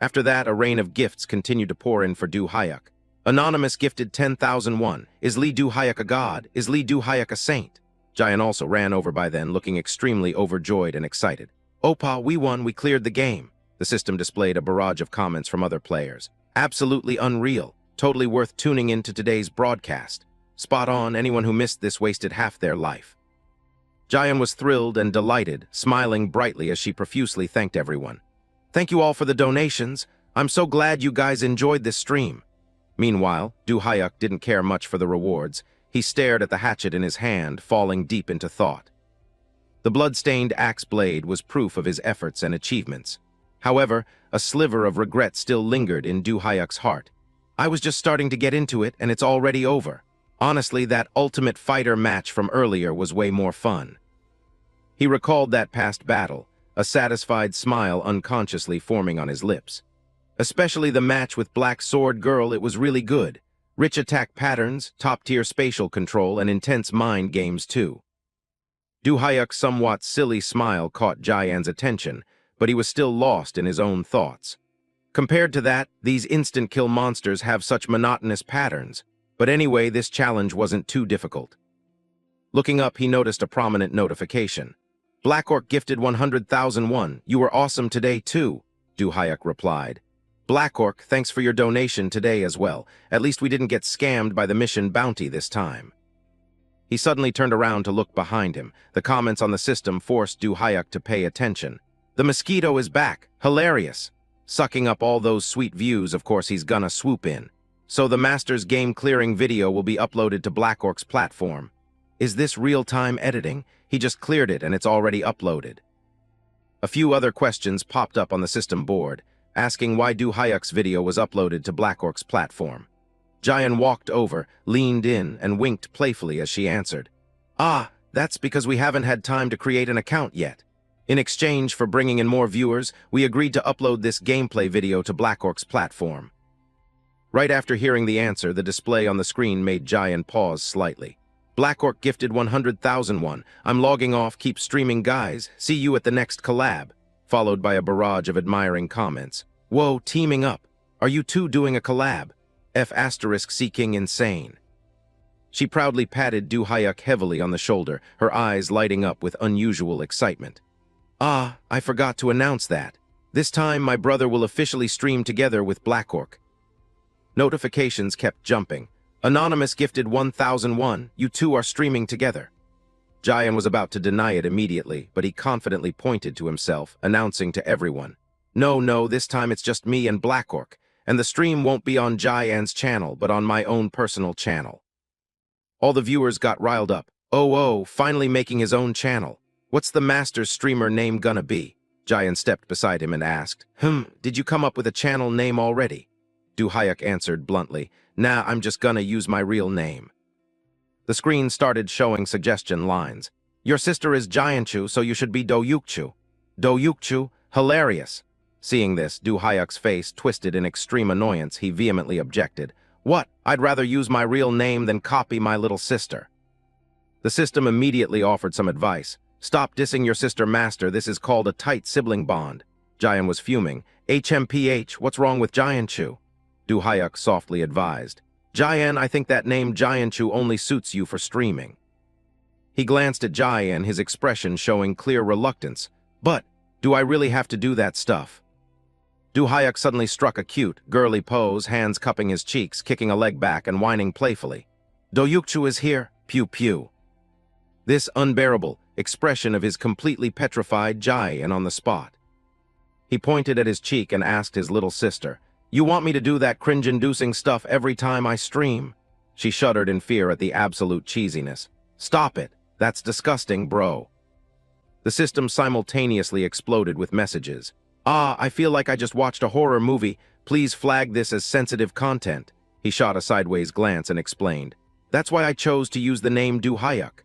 Speaker 1: After that, a rain of gifts continued to pour in for Du Hyuk. Anonymous gifted 10,001. Is Lee Du Hyuk a god? Is Lee Du Hyuk a saint? Jian also ran over by then, looking extremely overjoyed and excited. "Oppa, we won, we cleared the game." The system displayed a barrage of comments from other players. "Absolutely unreal. Totally worth tuning into today's broadcast. Spot on, anyone who missed this wasted half their life." Jian was thrilled and delighted, smiling brightly as she profusely thanked everyone. "Thank you all for the donations. I'm so glad you guys enjoyed this stream." Meanwhile, Du Hyuk didn't care much for the rewards. He stared at the hatchet in his hand, falling deep into thought. The blood-stained axe blade was proof of his efforts and achievements. However, a sliver of regret still lingered in Du Hyuk's heart. "I was just starting to get into it, and it's already over. Honestly, that Ultimate Fighter match from earlier was way more fun." He recalled that past battle, a satisfied smile unconsciously forming on his lips. Especially the match with Black Sword Girl, it was really good. Rich attack patterns, top-tier spatial control, and intense mind games too. Du Hyuk's somewhat silly smile caught Jian's attention, but he was still lost in his own thoughts. Compared to that, these instant-kill monsters have such monotonous patterns. But anyway, this challenge wasn't too difficult. Looking up, he noticed a prominent notification. "Black Orc gifted 100,001. You were awesome today too," Du Hyuk replied. "Black Orc, thanks for your donation today as well. At least we didn't get scammed by the mission bounty this time." He suddenly turned around to look behind him. The comments on the system forced Du Hyuk to pay attention. "The mosquito is back. Hilarious. Sucking up all those sweet views, of course he's gonna swoop in. So the master's game-clearing video will be uploaded to Black Orc's platform. Is this real-time editing? he just cleared it and it's already uploaded. A few other questions popped up on the system board, asking why Do Hyuk's video was uploaded to Blackork's platform. Jayan walked over, leaned in, and winked playfully as she answered. Ah, that's because we haven't had time to create an account yet. In exchange for bringing in more viewers, we agreed to upload this gameplay video to Blackork's platform. Right after hearing the answer, the display on the screen made Jayan pause slightly. Blackork gifted 100,000 won. I'm logging off, keep streaming guys. See you at the next collab. Followed by a barrage of admiring comments. Whoa, teaming up. Are you two doing a collab? F** seeking insane. She proudly patted Do Hyuk heavily on the shoulder, her eyes lighting up with unusual excitement. Ah, I forgot to announce that. This time my brother will officially stream together with Blackork. Notifications kept jumping. Anonymous gifted 1,001. You two are streaming together. Jayan was about to deny it immediately, but he confidently pointed to himself, announcing to everyone. No, this time it's just me and Blackork, and the stream won't be on Jayan's channel, but on my own personal channel. All the viewers got riled up. Oh, finally making his own channel. What's the master's streamer name gonna be? Jayan stepped beside him and asked. Did you come up with a channel name already? Do Hyuk answered bluntly. Nah, I'm just gonna use my real name. The screen started showing suggestion lines. Your sister is Jayanchu, so you should be Do-yukchu. Do-yukchu? Hilarious. Seeing this, Do Hyuk's face twisted in extreme annoyance. He vehemently objected. What? I'd rather use my real name than copy my little sister. The system immediately offered some advice. Stop dissing your sister master, this is called a tight sibling bond. Jayan was fuming. HMPH, what's wrong with Jayanchu? Do Hyuk softly advised. Jayan, I think that name Jayanchu only suits you for streaming. He glanced at Jayan, his expression showing clear reluctance. But, do I really have to do that stuff? Do Hyuk suddenly struck a cute, girly pose, hands cupping his cheeks, kicking a leg back and whining playfully. Do-yukchu is here, pew pew. This unbearable expression of his completely petrified Jayan on the spot. He pointed at his cheek and asked his little sister, You want me to do that cringe-inducing stuff every time I stream? She shuddered in fear at the absolute cheesiness. Stop it. That's disgusting, bro. The system simultaneously exploded with messages. Ah, I feel like I just watched a horror movie. Please flag this as sensitive content. He shot a sideways glance and explained. That's why I chose to use the name Do Hyuk.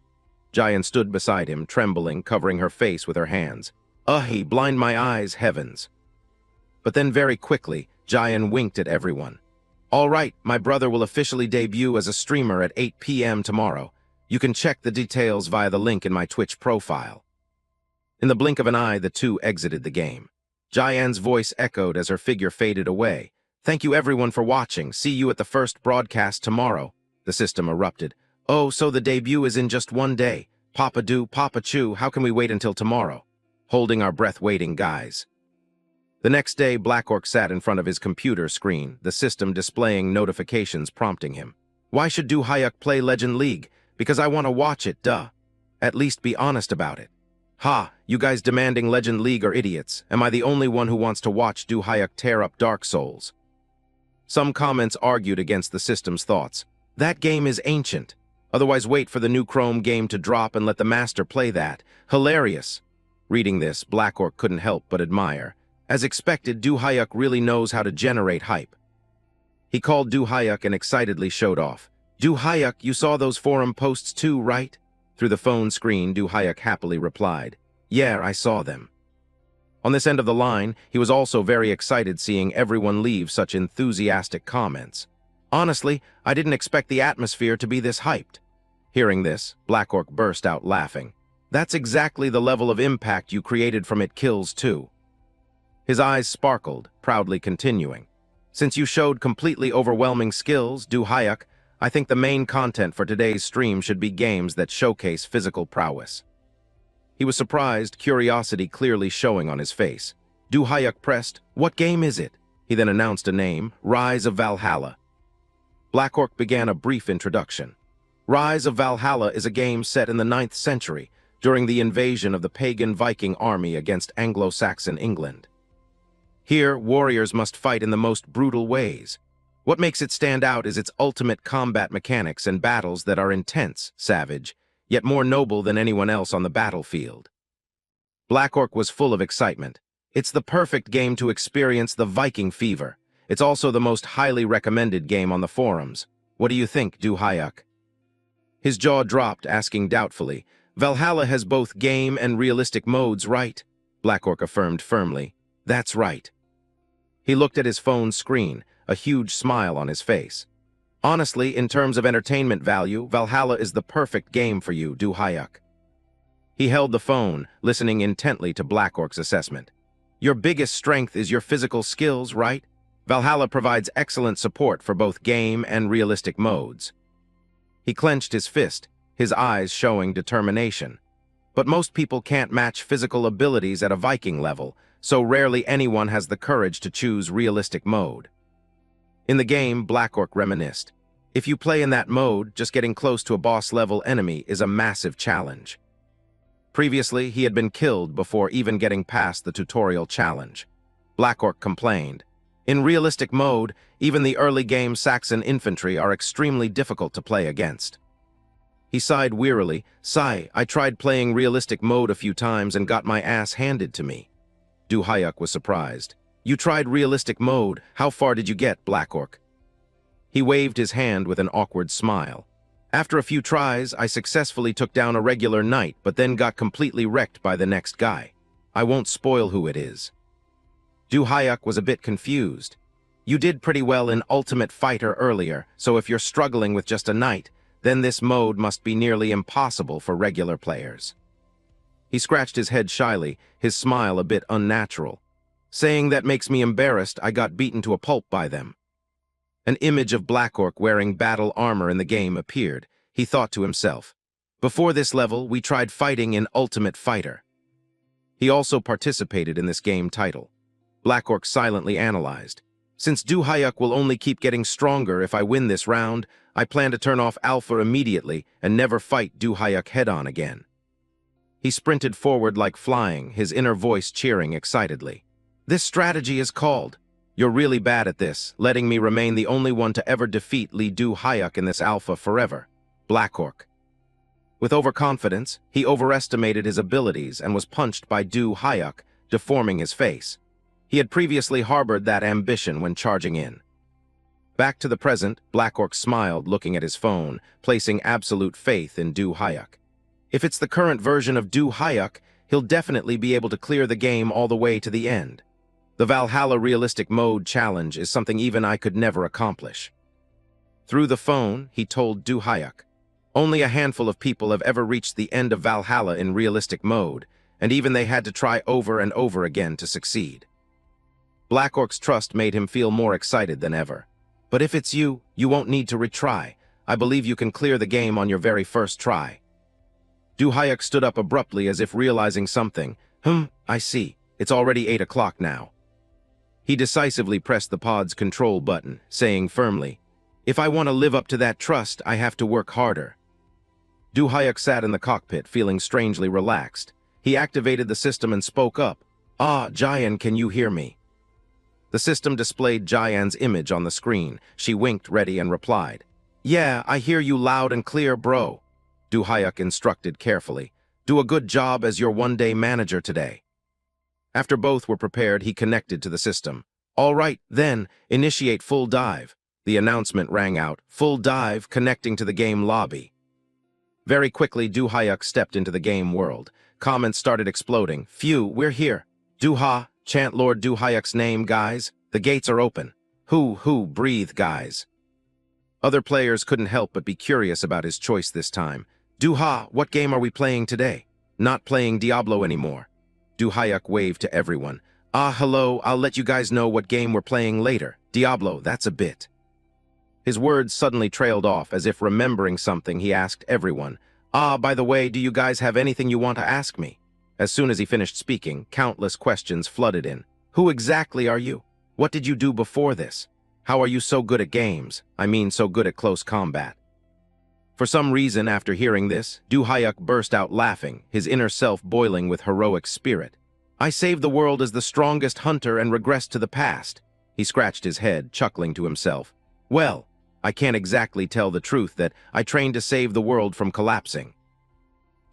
Speaker 1: Jayan stood beside him, trembling, covering her face with her hands. He blind my eyes, heavens. But then very quickly, Jayan winked at everyone. All right, my brother will officially debut as a streamer at 8 p.m. tomorrow. You can check the details via the link in my Twitch profile. In the blink of an eye, the two exited the game. Jayan's voice echoed as her figure faded away. Thank you everyone for watching. See you at the first broadcast tomorrow. The system erupted. Oh, so the debut is in just one day. Papa do, Papa chew, how can we wait until tomorrow? Holding our breath waiting, guys. The next day, Blackork sat in front of his computer screen, the system displaying notifications prompting him. Why should Do Hyuk play Legend League? Because I want to watch it, duh. At least be honest about it. Ha, you guys demanding Legend League are idiots. Am I the only one who wants to watch Do Hyuk tear up Dark Souls? Some comments argued against the system's thoughts. That game is ancient. Otherwise wait for the new Chrome game to drop and let the master play that. Hilarious. Reading this, Blackork couldn't help but admire. As expected, Do Hyuk really knows how to generate hype. He called Do Hyuk and excitedly showed off. Do Hyuk, you saw those forum posts too, right? Through the phone screen, Do Hyuk happily replied. Yeah, I saw them. On this end of the line, he was also very excited seeing everyone leave such enthusiastic comments. Honestly, I didn't expect the atmosphere to be this hyped. Hearing this, Blackork burst out laughing. That's exactly the level of impact you created from It Kills 2. His eyes sparkled, proudly continuing. Since you showed completely overwhelming skills, Do Hyuk, I think the main content for today's stream should be games that showcase physical prowess. He was surprised, curiosity clearly showing on his face. Do Hyuk pressed, What game is it? He then announced a name, Rise of Valhalla. Blackork began a brief introduction. Rise of Valhalla is a game set in the 9th century, during the invasion of the pagan Viking army against Anglo-Saxon England. Here, warriors must fight in the most brutal ways. What makes it stand out is its ultimate combat mechanics and battles that are intense, savage, yet more noble than anyone else on the battlefield. Black Orc was full of excitement. It's the perfect game to experience the Viking fever. It's also the most highly recommended game on the forums. What do you think, Du Hyuk? His jaw dropped, asking doubtfully, Valhalla has both game and realistic modes, right? Black Orc affirmed firmly. That's right. He looked at his phone's screen, a huge smile on his face. Honestly, in terms of entertainment value, Valhalla is the perfect game for you, Du Hyuk. He held the phone, listening intently to Black Orc's assessment. Your biggest strength is your physical skills, right? Valhalla provides excellent support for both game and realistic modes. He clenched his fist, his eyes showing determination. But most people can't match physical abilities at a Viking level, so rarely anyone has the courage to choose realistic mode. In the game, Black Orc reminisced. If you play in that mode, just getting close to a boss-level enemy is a massive challenge. Previously, he had been killed before even getting past the tutorial challenge. Black Orc complained. In realistic mode, even the early-game Saxon infantry are extremely difficult to play against. He sighed wearily. I tried playing realistic mode a few times and got my ass handed to me. Du Hyuk was surprised. You tried realistic mode. How far did you get, Black Orc? He waved his hand with an awkward smile. After a few tries, I successfully took down a regular knight, but then got completely wrecked by the next guy. I won't spoil who it is. Du Hyuk was a bit confused. You did pretty well in Ultimate Fighter earlier, so if you're struggling with just a knight, then this mode must be nearly impossible for regular players. He scratched his head shyly, his smile a bit unnatural. Saying that makes me embarrassed, I got beaten to a pulp by them. An image of Black Orc wearing battle armor in the game appeared. He thought to himself, before this level, we tried fighting in Ultimate Fighter. He also participated in this game title. Black Orc silently analyzed. Since Du Hyuk will only keep getting stronger if I win this round, I plan to turn off Alpha immediately and never fight Du Hyuk head-on again. He sprinted forward like flying, his inner voice cheering excitedly. This strategy is called. You're really bad at this, letting me remain the only one to ever defeat Du Hyuk in this Alpha forever. Black Orc. With overconfidence, he overestimated his abilities and was punched by Du Hyuk, deforming his face. He had previously harbored that ambition when charging in. Back to the present, Black Orc smiled, looking at his phone, placing absolute faith in Du Hyuk. If it's the current version of Du Hyuk, he'll definitely be able to clear the game all the way to the end. The Valhalla Realistic Mode challenge is something even I could never accomplish. Through the phone, he told Du Hyuk. Only a handful of people have ever reached the end of Valhalla in realistic mode, and even they had to try over and over again to succeed. Black Orc's trust made him feel more excited than ever. But if it's you, you won't need to retry. I believe you can clear the game on your very first try. Du Hyuk stood up abruptly as if realizing something. I see. It's already 8 o'clock now. He decisively pressed the pod's control button, saying firmly, if I want to live up to that trust, I have to work harder. Du Hyuk sat in the cockpit, feeling strangely relaxed. He activated the system and spoke up. Jayan, can you hear me? The system displayed Jayan's image on the screen. She winked ready and replied, Yeah, I hear you loud and clear, bro. Du Hyuk instructed carefully. Do a good job as your one-day manager today. After both were prepared, he connected to the system. All right, then, initiate full dive. The announcement rang out, full dive connecting to the game lobby. Very quickly, Du Hyuk stepped into the game world. Comments started exploding. Phew, we're here. Chant Lord Du Hyuk's name, guys. The gates are open. Breathe, guys. Other players couldn't help but be curious about his choice this time. What game are we playing today? Not playing Diablo anymore. Du Hyuk waved to everyone. Hello, I'll let you guys know what game we're playing later. Diablo, that's a bit. His words suddenly trailed off, as if remembering something. He asked everyone, by the way, do you guys have anything you want to ask me? As soon as he finished speaking, countless questions flooded in. Who exactly are you? What did you do before this? How are you so good at games? I mean, so good at close combat. For some reason, after hearing this, Du Hyuk burst out laughing, his inner self boiling with heroic spirit. I saved the world as the strongest hunter and regressed to the past. He scratched his head, chuckling to himself. Well, I can't exactly tell the truth that I trained to save the world from collapsing.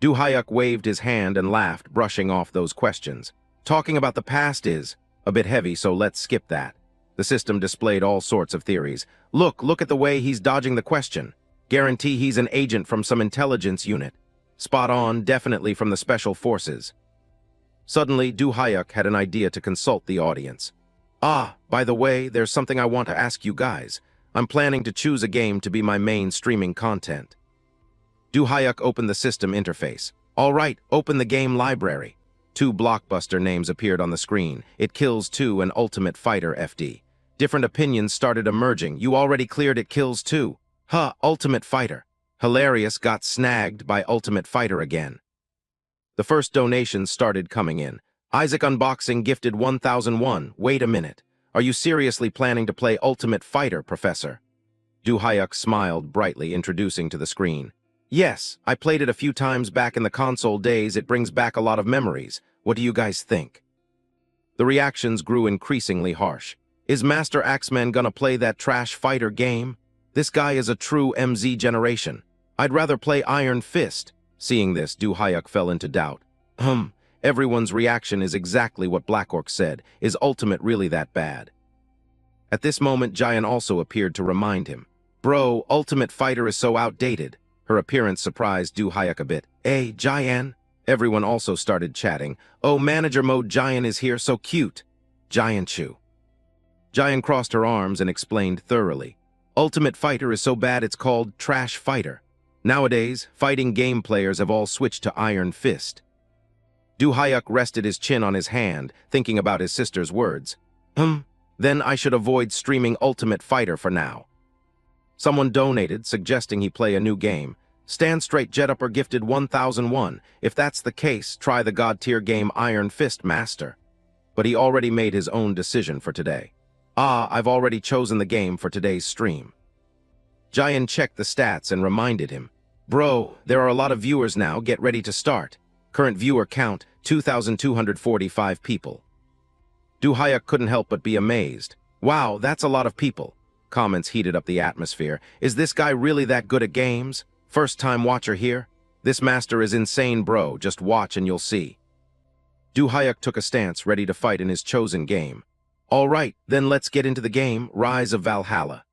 Speaker 1: Du Hyuk waved his hand and laughed, brushing off those questions. Talking about the past is a bit heavy, so let's skip that. The system displayed all sorts of theories. Look at the way he's dodging the question. Guarantee he's an agent from some intelligence unit. Spot on, definitely from the special forces. Suddenly, Du Hyuk had an idea to consult the audience. Ah, by the way, there's something I want to ask you guys. I'm planning to choose a game to be my main streaming content. Du Hyuk opened the system interface. All right, open the game library. 2 blockbuster names appeared on the screen. It Kills 2 and Ultimate Fighter FD. Different opinions started emerging. You already cleared It Kills 2. Huh, Ultimate Fighter. Hilarious got snagged by Ultimate Fighter again. The first donations started coming in. Isaac Unboxing gifted 1001. Wait a minute. Are you seriously planning to play Ultimate Fighter, Professor? Du Hyuk smiled brightly, introducing to the screen. Yes, I played it a few times back in the console days. It brings back a lot of memories. What do you guys think? The reactions grew increasingly harsh. Is Master Axeman gonna play that trash fighter game? This guy is a true MZ generation. I'd rather play Iron Fist. Seeing this, Du Hyuk fell into doubt. Everyone's reaction is exactly what Black Orc said. Is Ultimate really that bad? At this moment, Jian also appeared to remind him. Bro, Ultimate Fighter is so outdated. Her appearance surprised Du Hyuk a bit. Hey, Jian? Everyone also started chatting. Oh, Manager Mode Jian is here, so cute. Jian Chu. Jian crossed her arms and explained thoroughly. Ultimate Fighter is so bad it's called Trash Fighter. Nowadays, fighting game players have all switched to Iron Fist. Du Hyuk rested his chin on his hand, thinking about his sister's words. Then I should avoid streaming Ultimate Fighter for now. Someone donated, suggesting he play a new game. Stand Straight Jetupper gifted 1001. If that's the case, try the god-tier game Iron Fist Master. But he already made his own decision for today. I've already chosen the game for today's stream. Jian checked the stats and reminded him. Bro, there are a lot of viewers now, get ready to start. Current viewer count, 2,245 people. Du Hyuk couldn't help but be amazed. Wow, that's a lot of people. Comments heated up the atmosphere. Is this guy really that good at games? First-time watcher here? This master is insane, bro. Just watch and you'll see. Du Hyuk took a stance, ready to fight in his chosen game. All right, then let's get into the game, Rise of Valhalla.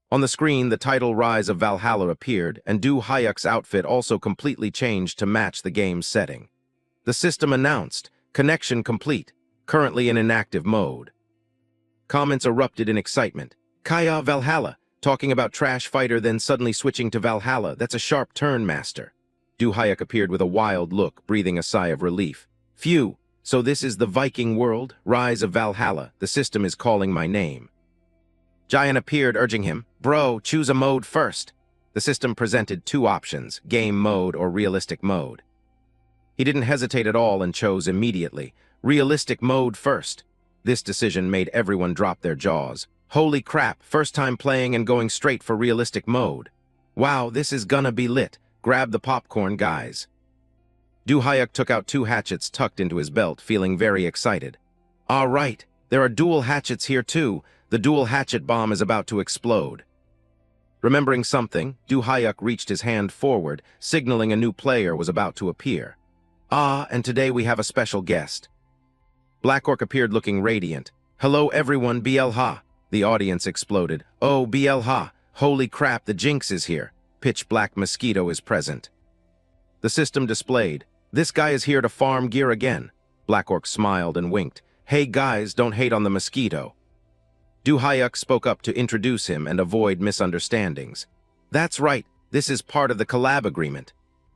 Speaker 1: On the screen, the title Rise of Valhalla appeared, and Du Hyuk's outfit also completely changed to match the game's setting. The system announced, connection complete, currently in inactive mode. Comments erupted in excitement. Kaya Valhalla, talking about Trash Fighter then suddenly switching to Valhalla, that's a sharp turn, master. Du Hyuk appeared with a wild look, breathing a sigh of relief. Phew, so this is the Viking world, Rise of Valhalla, the system is calling my name. Jian appeared, urging him, Bro, choose a mode first. The system presented 2 options, game mode or realistic mode. He didn't hesitate at all and chose immediately, realistic mode first. This decision made everyone drop their jaws. Holy crap, first time playing and going straight for realistic mode. Wow, this is gonna be lit. Grab the popcorn, guys. Du Hyuk took out 2 hatchets tucked into his belt, feeling very excited. All right, there are dual hatchets here too. The dual hatchet bomb is about to explode. Remembering something, Du Hyuk reached his hand forward, signaling a new player was about to appear. And today we have a special guest. Black Orc appeared looking radiant. Hello everyone, BL Ha. The audience exploded. Oh, BL Ha. Holy crap, the Jinx is here. Pitch Black Mosquito is present. The system displayed. This guy is here to farm gear again. Black Orc smiled and winked. Hey guys, don't hate on the mosquito. Du Hyuk spoke up to introduce him and avoid misunderstandings. That's right, this is part of the collab agreement.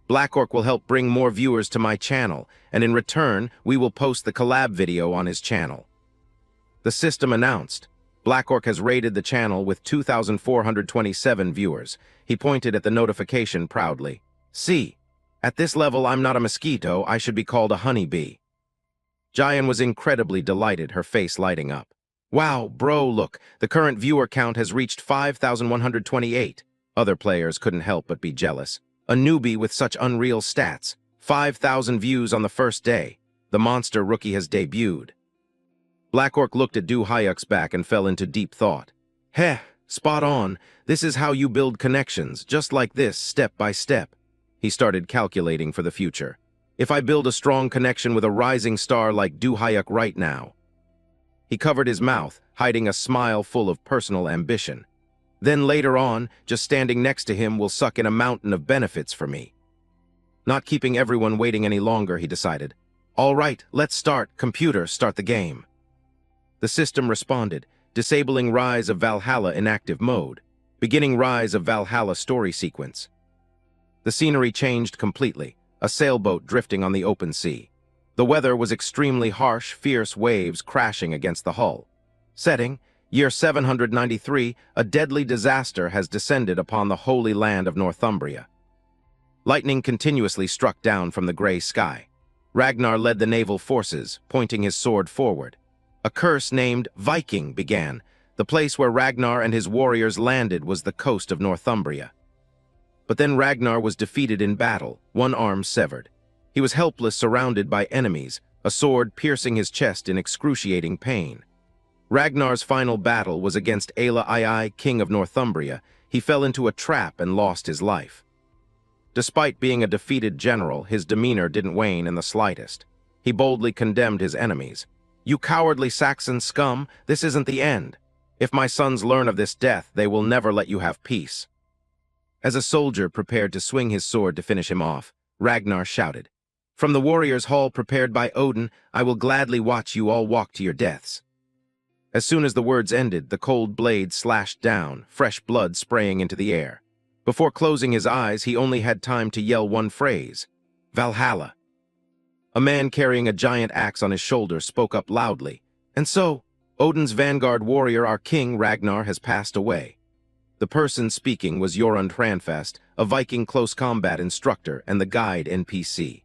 Speaker 1: Black Orc will help bring more viewers to my channel, and in return, we will post the collab video on his channel. The system announced. Black Orc has raided the channel with 2,427 viewers. He pointed at the notification proudly. See, at this level I'm not a mosquito, I should be called a honeybee. Jian was incredibly delighted, her face lighting up. Wow, bro, look, the current viewer count has reached 5,128. Other players couldn't help but be jealous. A newbie with such unreal stats. 5,000 views on the first day. The monster rookie has debuted. Black Orc looked at Du Hyuk's back and fell into deep thought. Heh, spot on. This is how you build connections, just like this, step by step. He started calculating for the future. If I build a strong connection with a rising star like Du Hyuk right now. He covered his mouth, hiding a smile full of personal ambition. Then later on, just standing next to him will suck in a mountain of benefits for me. Not keeping everyone waiting any longer, he decided. All right, let's start. Computer, start the game. The system responded, disabling Rise of Valhalla inactive mode, beginning Rise of Valhalla story sequence. The scenery changed completely, a sailboat drifting on the open sea. The weather was extremely harsh, fierce waves crashing against the hull. Setting, year 793, a deadly disaster has descended upon the holy land of Northumbria. Lightning continuously struck down from the gray sky. Ragnar led the naval forces, pointing his sword forward. A curse named Viking began. The place where Ragnar and his warriors landed was the coast of Northumbria. But then Ragnar was defeated in battle, one arm severed. He was helpless, surrounded by enemies, a sword piercing his chest in excruciating pain. Ragnar's final battle was against Aila II, king of Northumbria. He fell into a trap and lost his life. Despite being a defeated general, his demeanor didn't wane in the slightest. He boldly condemned his enemies. "You cowardly Saxon scum, this isn't the end. If my sons learn of this death, they will never let you have peace." As a soldier prepared to swing his sword to finish him off, Ragnar shouted, "From the warrior's hall prepared by Odin, I will gladly watch you all walk to your deaths." As soon as the words ended, the cold blade slashed down, fresh blood spraying into the air. Before closing his eyes, he only had time to yell one phrase, "Valhalla." A man carrying a giant axe on his shoulder spoke up loudly, "And so, Odin's vanguard warrior, our king Ragnar, has passed away." The person speaking was Jorund Hranfast, a Viking close combat instructor and the guide NPC.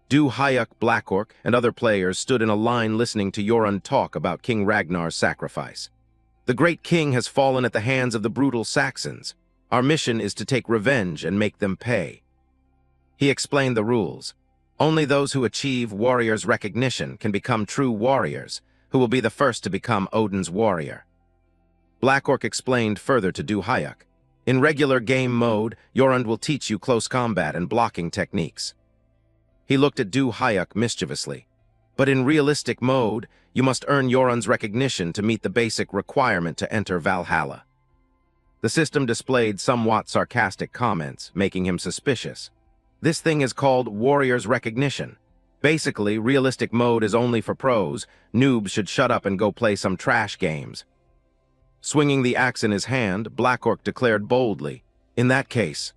Speaker 1: Du Hyuk, Blackork, and other players stood in a line listening to Jorund talk about King Ragnar's sacrifice. "The great king has fallen at the hands of the brutal Saxons. Our mission is to take revenge and make them pay." He explained the rules. Only those who achieve warrior's recognition can become true warriors, who will be the first to become Odin's warrior. Blackork explained further to Du Hyuk. In regular game mode, Jorund will teach you close combat and blocking techniques. He looked at Du Hyuk mischievously. But in realistic mode, you must earn Jorund's recognition to meet the basic requirement to enter Valhalla. The system displayed somewhat sarcastic comments, making him suspicious. This thing is called warrior's recognition. Basically, realistic mode is only for pros. Noobs should shut up and go play some trash games. Swinging the axe in his hand, Blackork declared boldly, "In that case."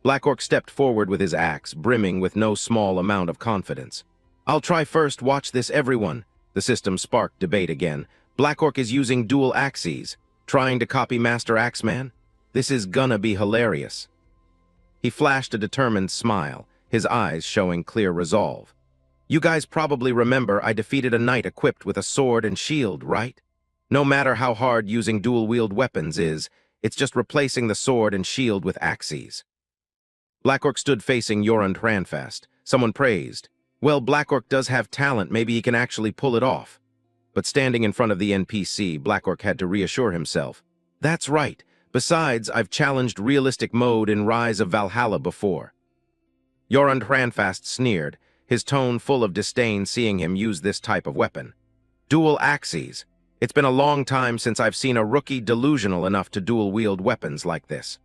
Speaker 1: Blackork stepped forward with his axe, brimming with no small amount of confidence. "I'll try first, watch this everyone." The system sparked debate again. Blackork is using dual axes, trying to copy Master Axeman? This is gonna be hilarious. He flashed a determined smile, his eyes showing clear resolve. "You guys probably remember I defeated a knight equipped with a sword and shield, right? No matter how hard using dual-wield weapons is, it's just replacing the sword and shield with axes." Blackork stood facing Jorund Hranfast. Someone praised. "Well, Blackork does have talent, maybe he can actually pull it off." But standing in front of the NPC, Blackork had to reassure himself. "That's right. Besides, I've challenged realistic mode in Rise of Valhalla before." Jorund Hranfast sneered, his tone full of disdain seeing him use this type of weapon. "Dual axes. It's been a long time since I've seen a rookie delusional enough to dual-wield weapons like this."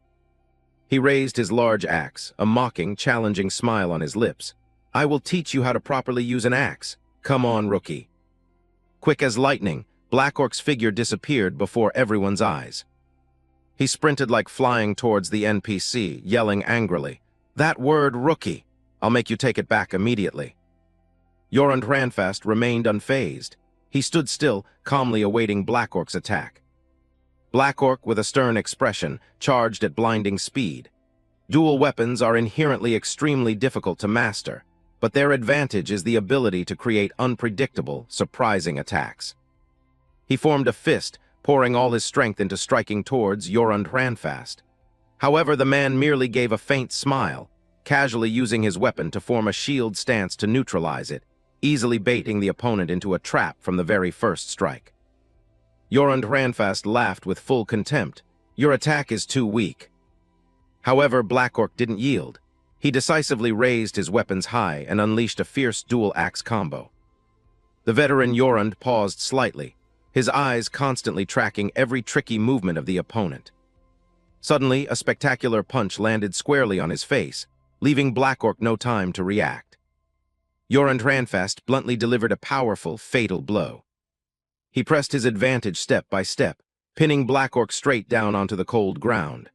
Speaker 1: He raised his large axe, a mocking, challenging smile on his lips. "I will teach you how to properly use an axe. Come on, rookie." Quick as lightning, Blackork's figure disappeared before everyone's eyes. He sprinted like flying towards the NPC, yelling angrily, "That word, rookie! I'll make you take it back immediately." Jorund Hranfast remained unfazed. He stood still, calmly awaiting Blackork's attack. Blackork, with a stern expression, charged at blinding speed. Dual weapons are inherently extremely difficult to master, but their advantage is the ability to create unpredictable, surprising attacks. He formed a fist, pouring all his strength into striking towards Jorund Hranfast. However, the man merely gave a faint smile, casually using his weapon to form a shield stance to neutralize it, easily baiting the opponent into a trap from the very first strike. Jorund Hranfast laughed with full contempt. "Your attack is too weak." However, Blackork didn't yield. He decisively raised his weapons high and unleashed a fierce dual-axe combo. The veteran Yorund paused slightly, his eyes constantly tracking every tricky movement of the opponent. Suddenly, a spectacular punch landed squarely on his face, leaving Blackork no time to react. Yorund Ranfast bluntly delivered a powerful, fatal blow. He pressed his advantage step by step, pinning Blackork straight down onto the cold ground.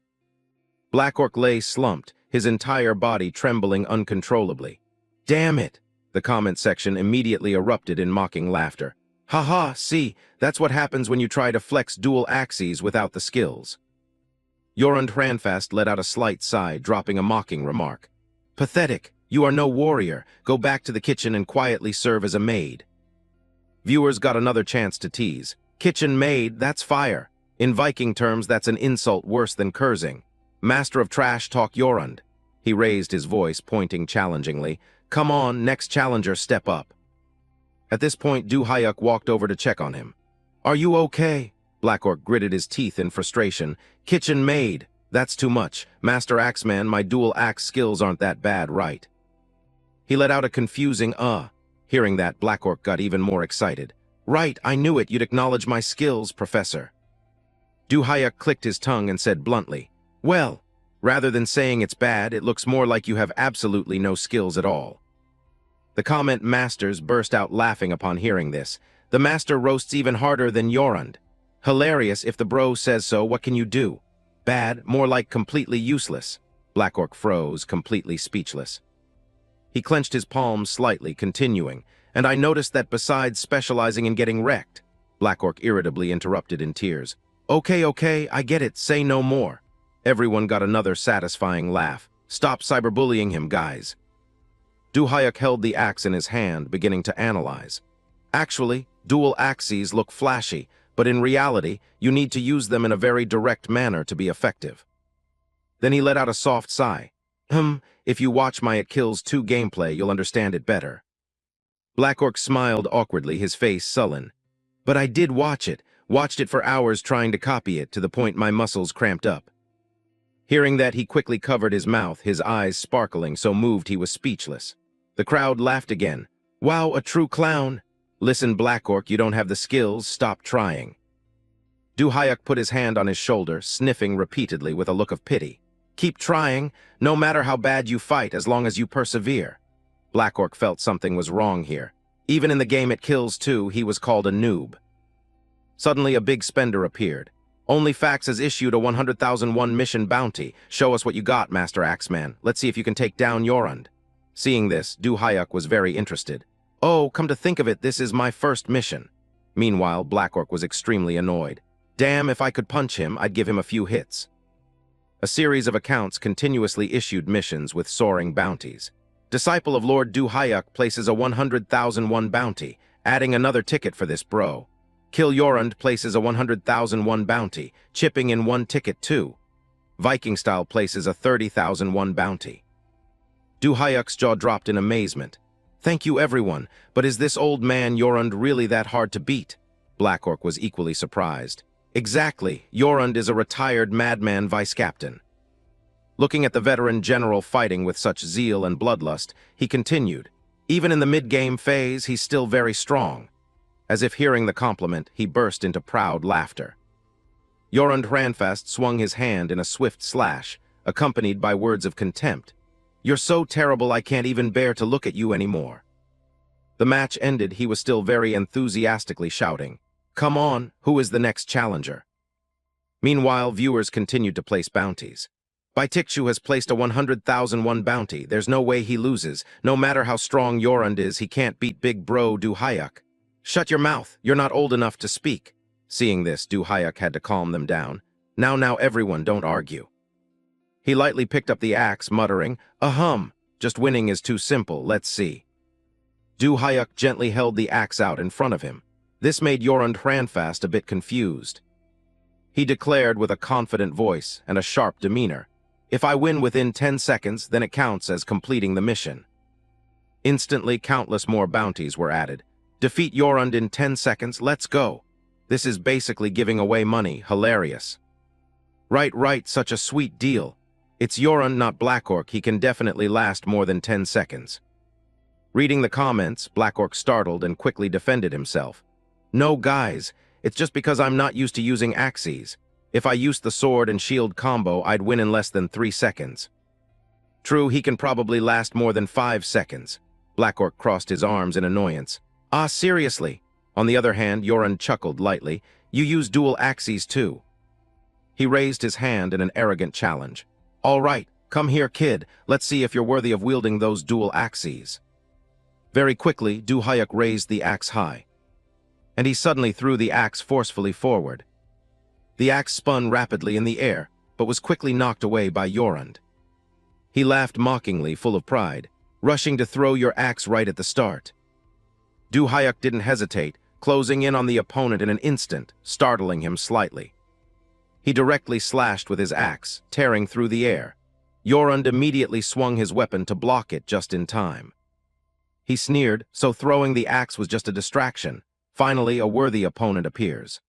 Speaker 1: Blackork lay slumped, his entire body trembling uncontrollably. "Damn it!" The comment section immediately erupted in mocking laughter. "Haha, see, that's what happens when you try to flex dual axes without the skills." Yorund Ranfast let out a slight sigh, dropping a mocking remark. "Pathetic, you are no warrior. Go back to the kitchen and quietly serve as a maid." Viewers got another chance to tease. "Kitchen maid, that's fire. In Viking terms, that's an insult worse than cursing. Master of trash talk Yorund." He raised his voice, pointing challengingly. "Come on, next challenger, step up." At this point, Du Hyuk walked over to check on him. "Are you okay?" Blackork gritted his teeth in frustration. "Kitchen maid, that's too much. Master Axeman, my dual axe skills aren't that bad, right?" He let out a confusing Hearing that, Blackork got even more excited. "Right, I knew it. You'd acknowledge my skills, Professor." Du Hyuk clicked his tongue and said bluntly, "Well, rather than saying it's bad, it looks more like you have absolutely no skills at all." The comment masters burst out laughing upon hearing this. "The master roasts even harder than Yorund. Hilarious if the bro says so, what can you do? Bad, more like completely useless." Blackork froze, completely speechless. He clenched his palms slightly, continuing, "And I noticed that besides specializing in getting wrecked," Blackork irritably interrupted in tears. Okay, I get it, say no more." Everyone got another satisfying laugh. "Stop cyberbullying him, guys." Du Hyuk held the axe in his hand, beginning to analyze. "Actually, dual axes look flashy, but in reality, you need to use them in a very direct manner to be effective." Then he let out a soft sigh. If you watch my It Kills 2 gameplay, you'll understand it better." Blackork smiled awkwardly, his face sullen. "But I did watch it for hours trying to copy it, to the point my muscles cramped up." Hearing that, he quickly covered his mouth, his eyes sparkling, so moved he was speechless. The crowd laughed again. "Wow, a true clown." "Listen, Blackork, you don't have the skills, stop trying." Du Hyuk put his hand on his shoulder, sniffing repeatedly with a look of pity. "Keep trying, no matter how bad you fight, as long as you persevere." Blackork felt something was wrong here. Even in the game It Kills 2, he was called a noob. Suddenly, a big spender appeared. "OnlyFax has issued a 100,001 mission bounty. Show us what you got, Master Axeman. Let's see if you can take down Yorund." Seeing this, Du Hyuk was very interested. "Oh, come to think of it, this is my first mission." Meanwhile, Blackork was extremely annoyed. "Damn, if I could punch him, I'd give him a few hits." A series of accounts continuously issued missions with soaring bounties. Disciple of Lord Du Hyuk places a 100,001 bounty, adding another ticket for this bro. Kill Yorund places a 100,001 bounty, chipping in one ticket too. Viking Style places a 30,001 bounty. Du Hyuk's jaw dropped in amazement. "Thank you, everyone, but is this old man Yorund really that hard to beat?" Blackork was equally surprised. "Exactly, Yorund is a retired madman vice-captain." Looking at the veteran general fighting with such zeal and bloodlust, he continued, "Even in the mid-game phase, he's still very strong." As if hearing the compliment, he burst into proud laughter. Yorund Ranfast swung his hand in a swift slash, accompanied by words of contempt. "You're so terrible I can't even bear to look at you anymore." The match ended, he was still very enthusiastically shouting, "Come on, who is the next challenger?" Meanwhile, viewers continued to place bounties. Baitikshu has placed a 100,001 bounty. There's no way he loses. No matter how strong Yorund is, he can't beat big bro Du Hyuk. "Shut your mouth, you're not old enough to speak." Seeing this, Du Hyuk had to calm them down. Now, everyone, don't argue." He lightly picked up the axe, muttering, Just winning is too simple, let's see." Du Hyuk gently held the axe out in front of him. This made Yorund Ranfast a bit confused. He declared with a confident voice and a sharp demeanor, "If I win within 10 seconds, then it counts as completing the mission." Instantly, countless more bounties were added. "Defeat Yorund in 10 seconds, let's go." This is basically giving away money, hilarious. Right, such a sweet deal." It's Yoran, not Black Orc. He can definitely last more than 10 seconds. Reading the comments, Black Orc startled and quickly defended himself. No, guys, it's just because I'm not used to using axes. If I used the sword and shield combo, I'd win in less than 3 seconds. True, he can probably last more than 5 seconds. Black Orc crossed his arms in annoyance. Ah, seriously? On the other hand, Yoran chuckled lightly. You use dual axes too. He raised his hand in an arrogant challenge. All right, come here, kid. Let's see if you're worthy of wielding those dual axes. Very quickly, Du Hyuk raised the axe high, and he suddenly threw the axe forcefully forward. The axe spun rapidly in the air, but was quickly knocked away by Yoran. He laughed mockingly, full of pride, rushing to throw your axe right at the start. Du Hyuk didn't hesitate, closing in on the opponent in an instant, startling him slightly. He directly slashed with his axe, tearing through the air. Yoran immediately swung his weapon to block it just in time. He sneered, so throwing the axe was just a distraction. Finally, a worthy opponent appears.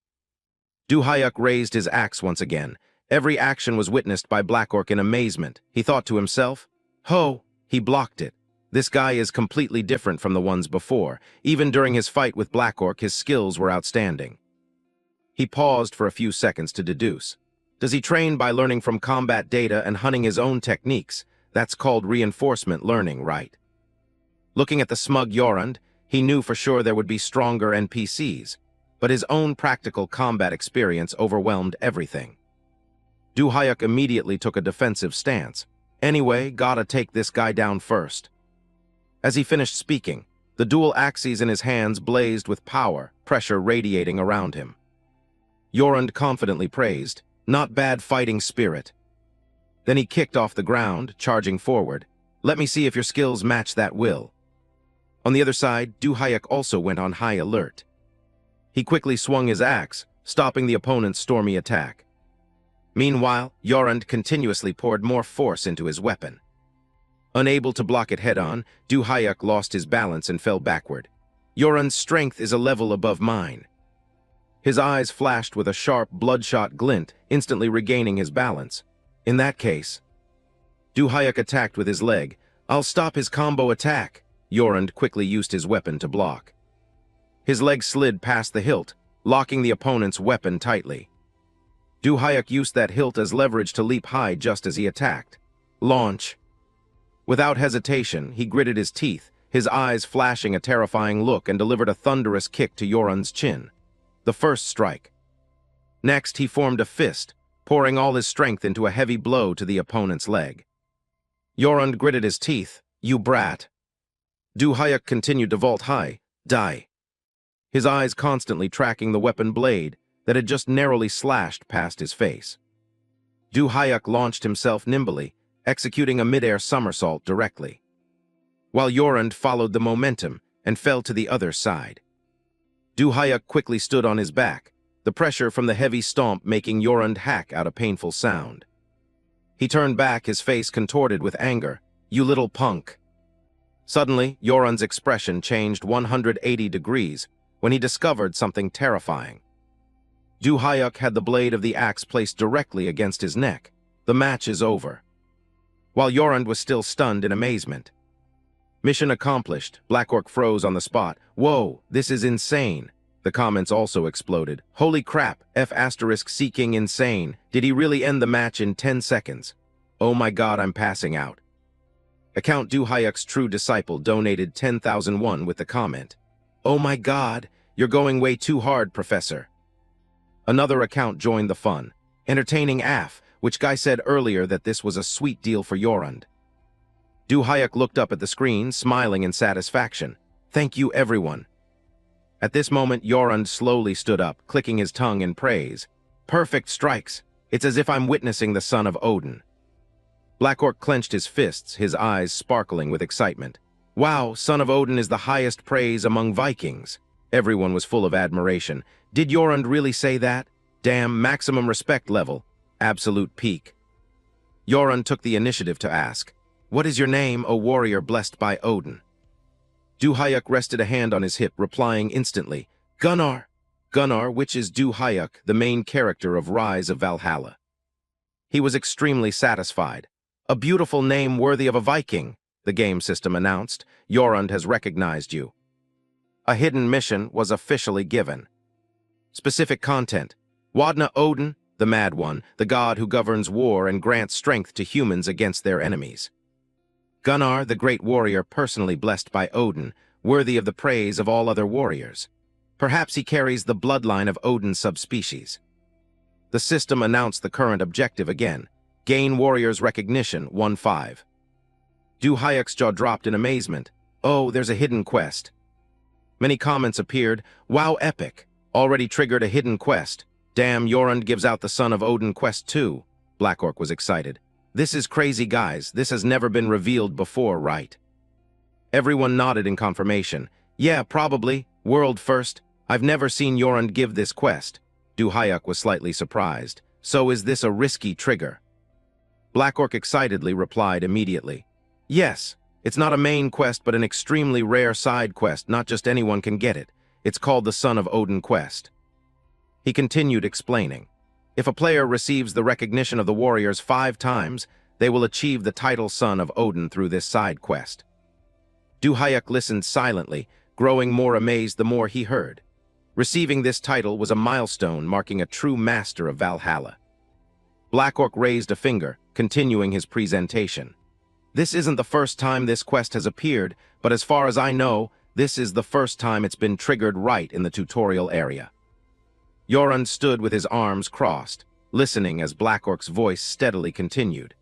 Speaker 1: Du Hyuk raised his axe once again. Every action was witnessed by Black Orc in amazement. He thought to himself, "Ho!" He blocked it. This guy is completely different from the ones before. Even during his fight with Black Orc, his skills were outstanding. He paused for a few seconds to deduce. Does he train by learning from combat data and hunting his own techniques? That's called reinforcement learning, right? Looking at the smug Yoran, he knew for sure there would be stronger NPCs, but his own practical combat experience overwhelmed everything. Du Hyuk immediately took a defensive stance. Anyway, gotta take this guy down first. As he finished speaking, the dual axes in his hands blazed with power, pressure radiating around him. Yoran confidently praised, "Not bad fighting spirit." Then he kicked off the ground, charging forward. "Let me see if your skills match that will." On the other side, Du Hyuk also went on high alert. He quickly swung his axe, stopping the opponent's stormy attack. Meanwhile, Yoran continuously poured more force into his weapon. Unable to block it head-on, Du Hyuk lost his balance and fell backward. Yoran's strength is a level above mine. His eyes flashed with a sharp, bloodshot glint, instantly regaining his balance. In that case, Du Hyuk attacked with his leg. "I'll stop his combo attack." Yoran quickly used his weapon to block. His leg slid past the hilt, locking the opponent's weapon tightly. Du Hyuk used that hilt as leverage to leap high just as he attacked. Launch. Without hesitation, he gritted his teeth, his eyes flashing a terrifying look, and delivered a thunderous kick to Yoran's chin. The first strike. Next, he formed a fist, pouring all his strength into a heavy blow to the opponent's leg. Yoran gritted his teeth. "You brat." Du Hyuk continued to vault high. "Die." His eyes constantly tracking the weapon blade that had just narrowly slashed past his face. Du Hyuk launched himself nimbly, executing a mid-air somersault directly, while Yoran followed the momentum and fell to the other side. Du Hyuk quickly stood on his back, the pressure from the heavy stomp making Yoran hack out a painful sound. He turned back, his face contorted with anger. "You little punk." Suddenly, Yoran's expression changed 180 degrees when he discovered something terrifying. Du Hyuk had the blade of the axe placed directly against his neck. The match is over. While Yoran was still stunned in amazement. Mission accomplished. Black Orc froze on the spot. "Whoa, this is insane." The comments also exploded. "Holy crap, F***seeking insane. Did he really end the match in 10 seconds? Oh my god, I'm passing out." Account Du Hyuk's true disciple donated 10,000 won with the comment, "Oh my god, you're going way too hard, Professor." Another account joined the fun. Entertaining AF, which guy said earlier that this was a sweet deal for Yoran. Du Hyuk looked up at the screen, smiling in satisfaction. "Thank you, everyone." At this moment, Yoran slowly stood up, clicking his tongue in praise. "Perfect strikes. It's as if I'm witnessing the son of Odin." Black Orc clenched his fists, his eyes sparkling with excitement. "Wow, son of Odin is the highest praise among Vikings." Everyone was full of admiration. "Did Yoran really say that? Damn, maximum respect level. Absolute peak." Yoran took the initiative to ask, "What is your name, O warrior blessed by Odin?" Du Hyuk rested a hand on his hip, replying instantly, "Gunnar." Gunnar, which is Du Hyuk, the main character of Rise of Valhalla. He was extremely satisfied. A beautiful name worthy of a Viking, the game system announced. Jorund has recognized you. A hidden mission was officially given. Specific content. Wadna Odin, the Mad One, the god who governs war and grants strength to humans against their enemies. Gunnar, the great warrior personally blessed by Odin, worthy of the praise of all other warriors. Perhaps he carries the bloodline of Odin's subspecies. The system announced the current objective again. Gain warriors recognition 1-5. Hayek's jaw dropped in amazement. Oh, there's a hidden quest. Many comments appeared. Wow, epic. Already triggered a hidden quest. Damn, Jorund gives out the Son of Odin quest too. Black Orc was excited. This is crazy, guys. This has never been revealed before, right? Everyone nodded in confirmation. Yeah, probably. World first. I've never seen Jorund give this quest. Hayek was slightly surprised. So is this a risky trigger? Black Orc excitedly replied immediately. Yes, it's not a main quest but an extremely rare side quest. Not just anyone can get it. It's called the Son of Odin quest. He continued explaining. If a player receives the recognition of the warriors 5 times, they will achieve the title Son of Odin through this side quest. Hayek listened silently, growing more amazed the more he heard. Receiving this title was a milestone marking a true master of Valhalla. Black Orc raised a finger, continuing his presentation. This isn't the first time this quest has appeared, but as far as I know, this is the first time it's been triggered right in the tutorial area. Jorund stood with his arms crossed, listening as Black Orc's voice steadily continued.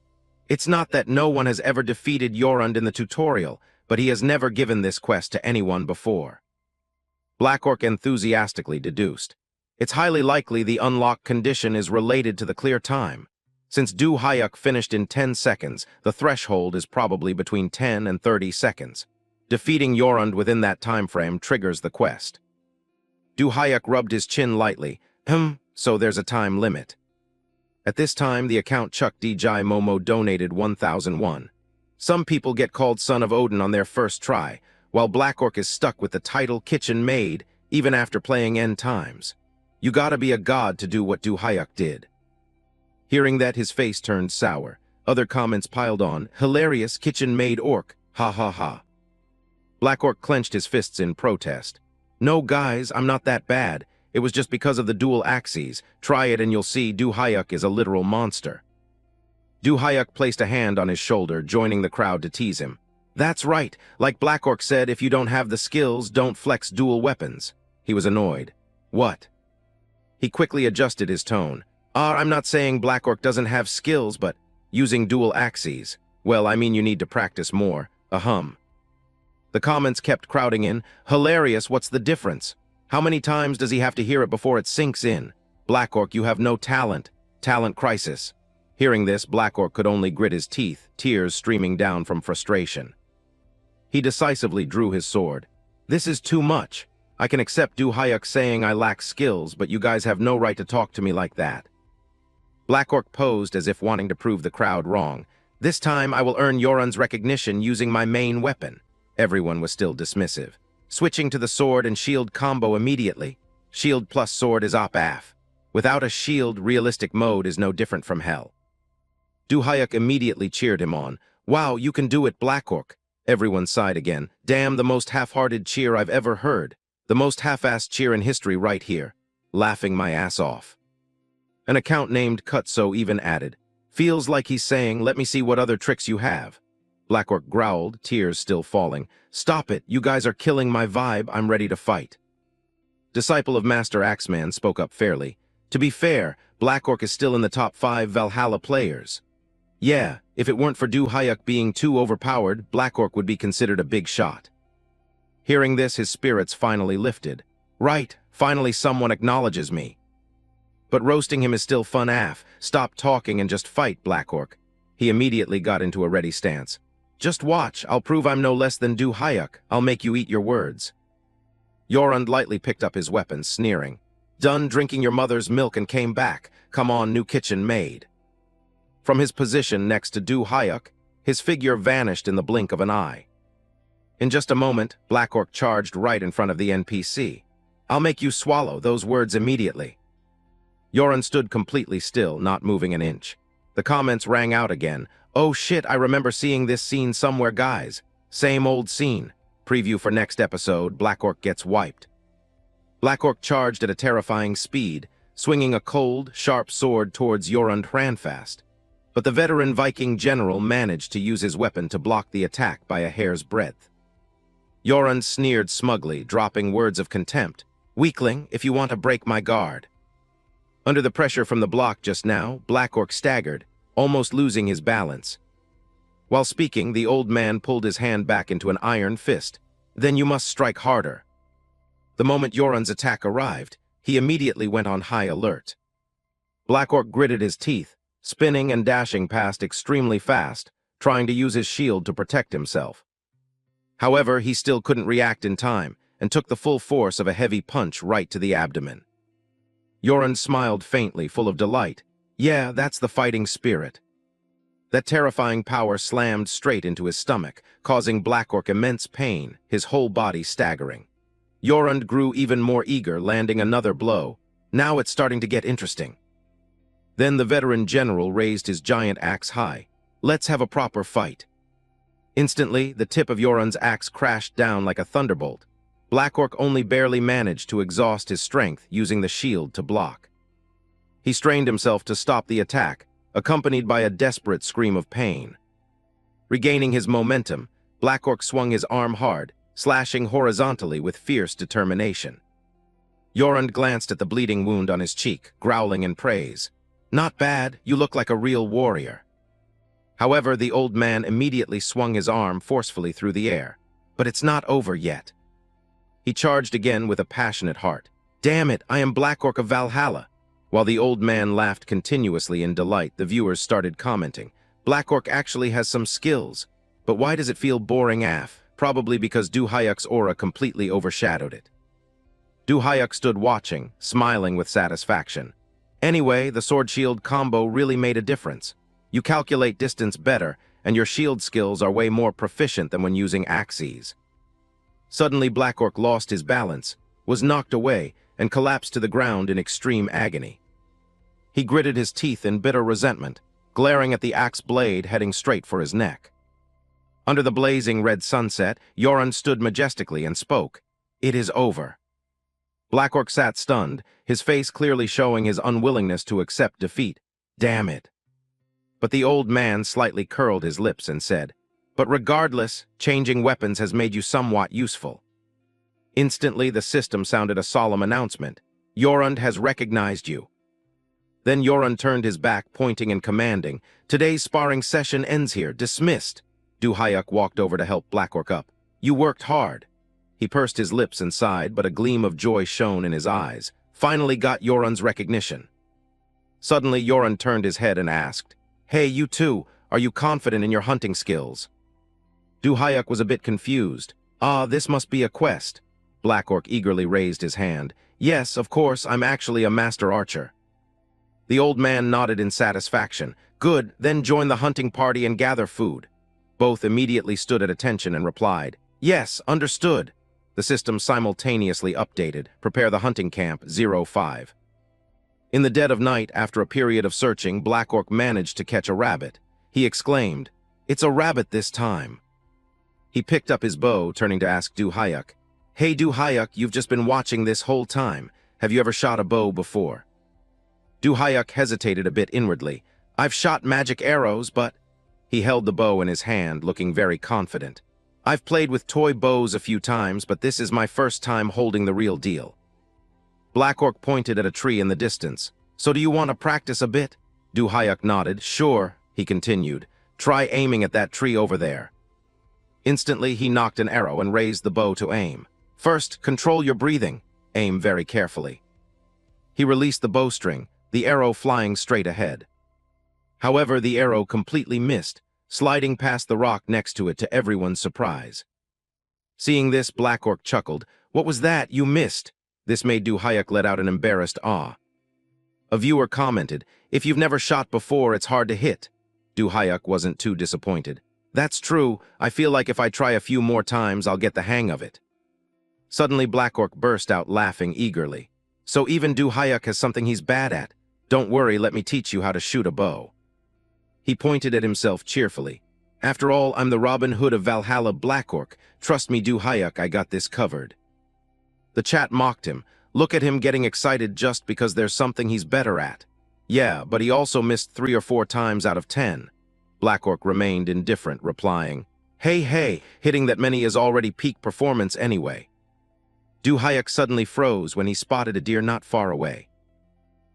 Speaker 1: It's not that no one has ever defeated Jorund in the tutorial, but he has never given this quest to anyone before. Black Orc enthusiastically deduced. It's highly likely the unlock condition is related to the clear time. Since Hayek finished in 10 seconds, the threshold is probably between 10 and 30 seconds. Defeating Jorund within that time frame triggers the quest. Hayek rubbed his chin lightly. So there's a time limit. At this time, the account Chuck DJ Momo donated 1,001. Some people get called Son of Odin on their first try, while Black Orc is stuck with the title Kitchen Maid even after playing N times. You gotta be a god to do what Hayek did. Hearing that, his face turned sour. Other comments piled on. Hilarious kitchen maid orc. Ha ha ha. Black Orc clenched his fists in protest. No guys, I'm not that bad. It was just because of the dual axes. Try it and you'll see Hayek is a literal monster. Hayek placed a hand on his shoulder, joining the crowd to tease him. That's right. Like Black Orc said, if you don't have the skills, don't flex dual weapons. He was annoyed. What? He quickly adjusted his tone. I'm not saying Black Orc doesn't have skills, but using dual axes. Well, I mean you need to practice more. The comments kept crowding in. Hilarious, what's the difference? How many times does he have to hear it before it sinks in? Black Orc, you have no talent. Talent crisis. Hearing this, Black Orc could only grit his teeth, tears streaming down from frustration. He decisively drew his sword. This is too much. I can accept Hayek saying I lack skills, but you guys have no right to talk to me like that. Black Orc posed as if wanting to prove the crowd wrong. This time I will earn Jorund's recognition using my main weapon. Everyone was still dismissive. Switching to the sword and shield combo immediately. Shield plus sword is op-af. Without a shield, realistic mode is no different from hell. Hayek immediately cheered him on. Wow, you can do it, Black Orc. Everyone sighed again. Damn, the most half-hearted cheer I've ever heard. The most half-assed cheer in history right here. Laughing my ass off. An account named Cutso even added, feels like he's saying, let me see what other tricks you have. Black Orc growled, tears still falling. Stop it, you guys are killing my vibe, I'm ready to fight. Disciple of Master Axeman spoke up fairly. To be fair, Black Orc is still in the top 5 Valhalla players. Yeah, if it weren't for Hayek being too overpowered, Black Orc would be considered a big shot. Hearing this, his spirits finally lifted. Right, finally someone acknowledges me. But roasting him is still fun af. Stop talking and just fight, Black Orc. He immediately got into a ready stance. Just watch, I'll prove I'm no less than Hayek. I'll make you eat your words. Jorund lightly picked up his weapon, sneering. Done drinking your mother's milk and came back. Come on, new kitchen maid. From his position next to Hayek, his figure vanished in the blink of an eye. In just a moment, Black Orc charged right in front of the NPC. I'll make you swallow those words immediately. Jorund stood completely still, not moving an inch. The comments rang out again. Oh shit, I remember seeing this scene somewhere, guys. Same old scene. Preview for next episode, Black Orc gets wiped. Black Orc charged at a terrifying speed, swinging a cold, sharp sword towards Jorund Hranfast. But the veteran Viking general managed to use his weapon to block the attack by a hair's breadth. Jorund sneered smugly, dropping words of contempt. Weakling, if you want to break my guard. Under the pressure from the block just now, Black Orc staggered, almost losing his balance. While speaking, the old man pulled his hand back into an iron fist. Then you must strike harder. The moment Jorund's attack arrived, he immediately went on high alert. Black Orc gritted his teeth, spinning and dashing past extremely fast, trying to use his shield to protect himself. However, he still couldn't react in time, and took the full force of a heavy punch right to the abdomen. Jorund smiled faintly, full of delight. Yeah, that's the fighting spirit. That terrifying power slammed straight into his stomach, causing Black Orc immense pain, his whole body staggering. Jorund grew even more eager, landing another blow. Now it's starting to get interesting. Then the veteran general raised his giant axe high. Let's have a proper fight. Instantly, the tip of Jorund's axe crashed down like a thunderbolt. Black Orc only barely managed to exhaust his strength, using the shield to block. He strained himself to stop the attack, accompanied by a desperate scream of pain. Regaining his momentum, Black Orc swung his arm hard, slashing horizontally with fierce determination. Jorund glanced at the bleeding wound on his cheek, growling in praise. Not bad, you look like a real warrior. However, the old man immediately swung his arm forcefully through the air. But it's not over yet. He charged again with a passionate heart. Damn it, I am Black Orc of Valhalla. While the old man laughed continuously in delight, the viewers started commenting. Black Orc actually has some skills. But why does it feel boring AF? Probably because Duhayuk's aura completely overshadowed it. Duhayuk stood watching, smiling with satisfaction. Anyway, the sword-shield combo really made a difference. You calculate distance better, and your shield skills are way more proficient than when using axes. Suddenly, Black Orc lost his balance, was knocked away, and collapsed to the ground in extreme agony. He gritted his teeth in bitter resentment, glaring at the axe blade heading straight for his neck. Under the blazing red sunset, Jorund stood majestically and spoke. It is over. Black Orc sat stunned, his face clearly showing his unwillingness to accept defeat. Damn it. But the old man slightly curled his lips and said, But regardless, changing weapons has made you somewhat useful. Instantly, the system sounded a solemn announcement. Jorund has recognized you. Then Jorund turned his back, pointing and commanding, Today's sparring session ends here, dismissed. Duhayuk walked over to help Black Orc up. You worked hard. He pursed his lips and sighed, but a gleam of joy shone in his eyes. Finally got Jorund's recognition. Suddenly, Jorund turned his head and asked, Hey, you two, are you confident in your hunting skills? Duhayuk was a bit confused. Ah, this must be a quest. Black Orc eagerly raised his hand. Yes, of course, I'm actually a master archer. The old man nodded in satisfaction. Good, then join the hunting party and gather food. Both immediately stood at attention and replied, Yes, understood. The system simultaneously updated. Prepare the hunting camp 05. In the dead of night, after a period of searching, Black Orc managed to catch a rabbit. He exclaimed, It's a rabbit this time. He picked up his bow, turning to ask Duhayuk, Hey Duhayuk, you've just been watching this whole time. Have you ever shot a bow before? Duhayuk hesitated a bit inwardly. I've shot magic arrows, but... He held the bow in his hand, looking very confident. I've played with toy bows a few times, but this is my first time holding the real deal. Black Orc pointed at a tree in the distance. So do you want to practice a bit? Duhayuk nodded. Sure, he continued. Try aiming at that tree over there. Instantly, he knocked an arrow and raised the bow to aim. First, control your breathing. Aim very carefully. He released the bowstring, the arrow flying straight ahead. However, the arrow completely missed, sliding past the rock next to it to everyone's surprise. Seeing this, Black Orc chuckled. What was that? You missed. This made Duhayuk let out an embarrassed ah. A viewer commented, If you've never shot before, it's hard to hit. Duhayuk wasn't too disappointed. That's true. I feel like if I try a few more times, I'll get the hang of it. Suddenly, Black Orc burst out laughing eagerly. So even Duhayuk has something he's bad at. Don't worry, let me teach you how to shoot a bow. He pointed at himself cheerfully. After all, I'm the Robin Hood of Valhalla Black Orc. Trust me, Du Hayuk, I got this covered. The chat mocked him. Look at him getting excited just because there's something he's better at. Yeah, but he also missed 3 or 4 times out of 10. Black Orc remained indifferent, replying, Hey, hitting that many is already peak performance anyway. Du Hayuk suddenly froze when he spotted a deer not far away.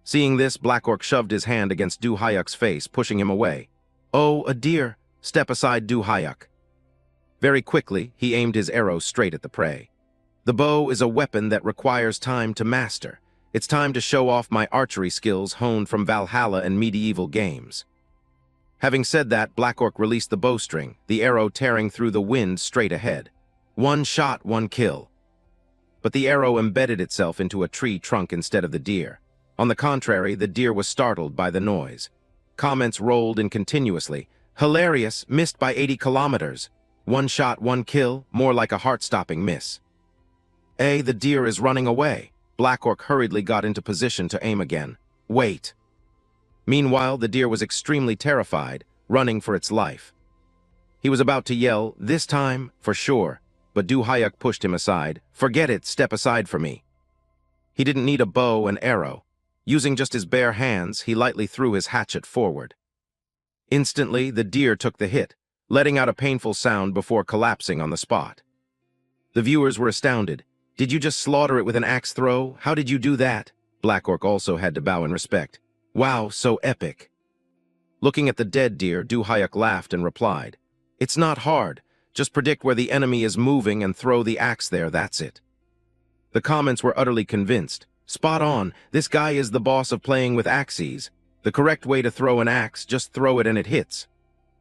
Speaker 1: Seeing this, Black Orc shoved his hand against Du Hayuk's face, pushing him away. Oh, a deer! Step aside, Du Hayuk. Very quickly, he aimed his arrow straight at the prey. The bow is a weapon that requires time to master. It's time to show off my archery skills honed from Valhalla and medieval games. Having said that, Black Orc released the bowstring, the arrow tearing through the wind straight ahead. 1 shot, 1 kill. But the arrow embedded itself into a tree trunk instead of the deer. On the contrary, the deer was startled by the noise. Comments rolled in continuously. Hilarious, missed by 80 kilometers. 1 shot, 1 kill, more like a heart-stopping miss. The deer is running away. Black Orc hurriedly got into position to aim again. Wait. Meanwhile, the deer was extremely terrified, running for its life. He was about to yell, this time, for sure, but Du Hayuk pushed him aside. Forget it, step aside for me. He didn't need a bow and arrow. Using just his bare hands, he lightly threw his hatchet forward. Instantly, the deer took the hit, letting out a painful sound before collapsing on the spot. The viewers were astounded. Did you just slaughter it with an axe throw? How did you do that? Black Orc also had to bow in respect. Wow, so epic. Looking at the dead deer, Du Hayuk laughed and replied, It's not hard. Just predict where the enemy is moving and throw the axe there, that's it. The comments were utterly convinced. Spot on, this guy is the boss of playing with axes. The correct way to throw an axe, just throw it and it hits.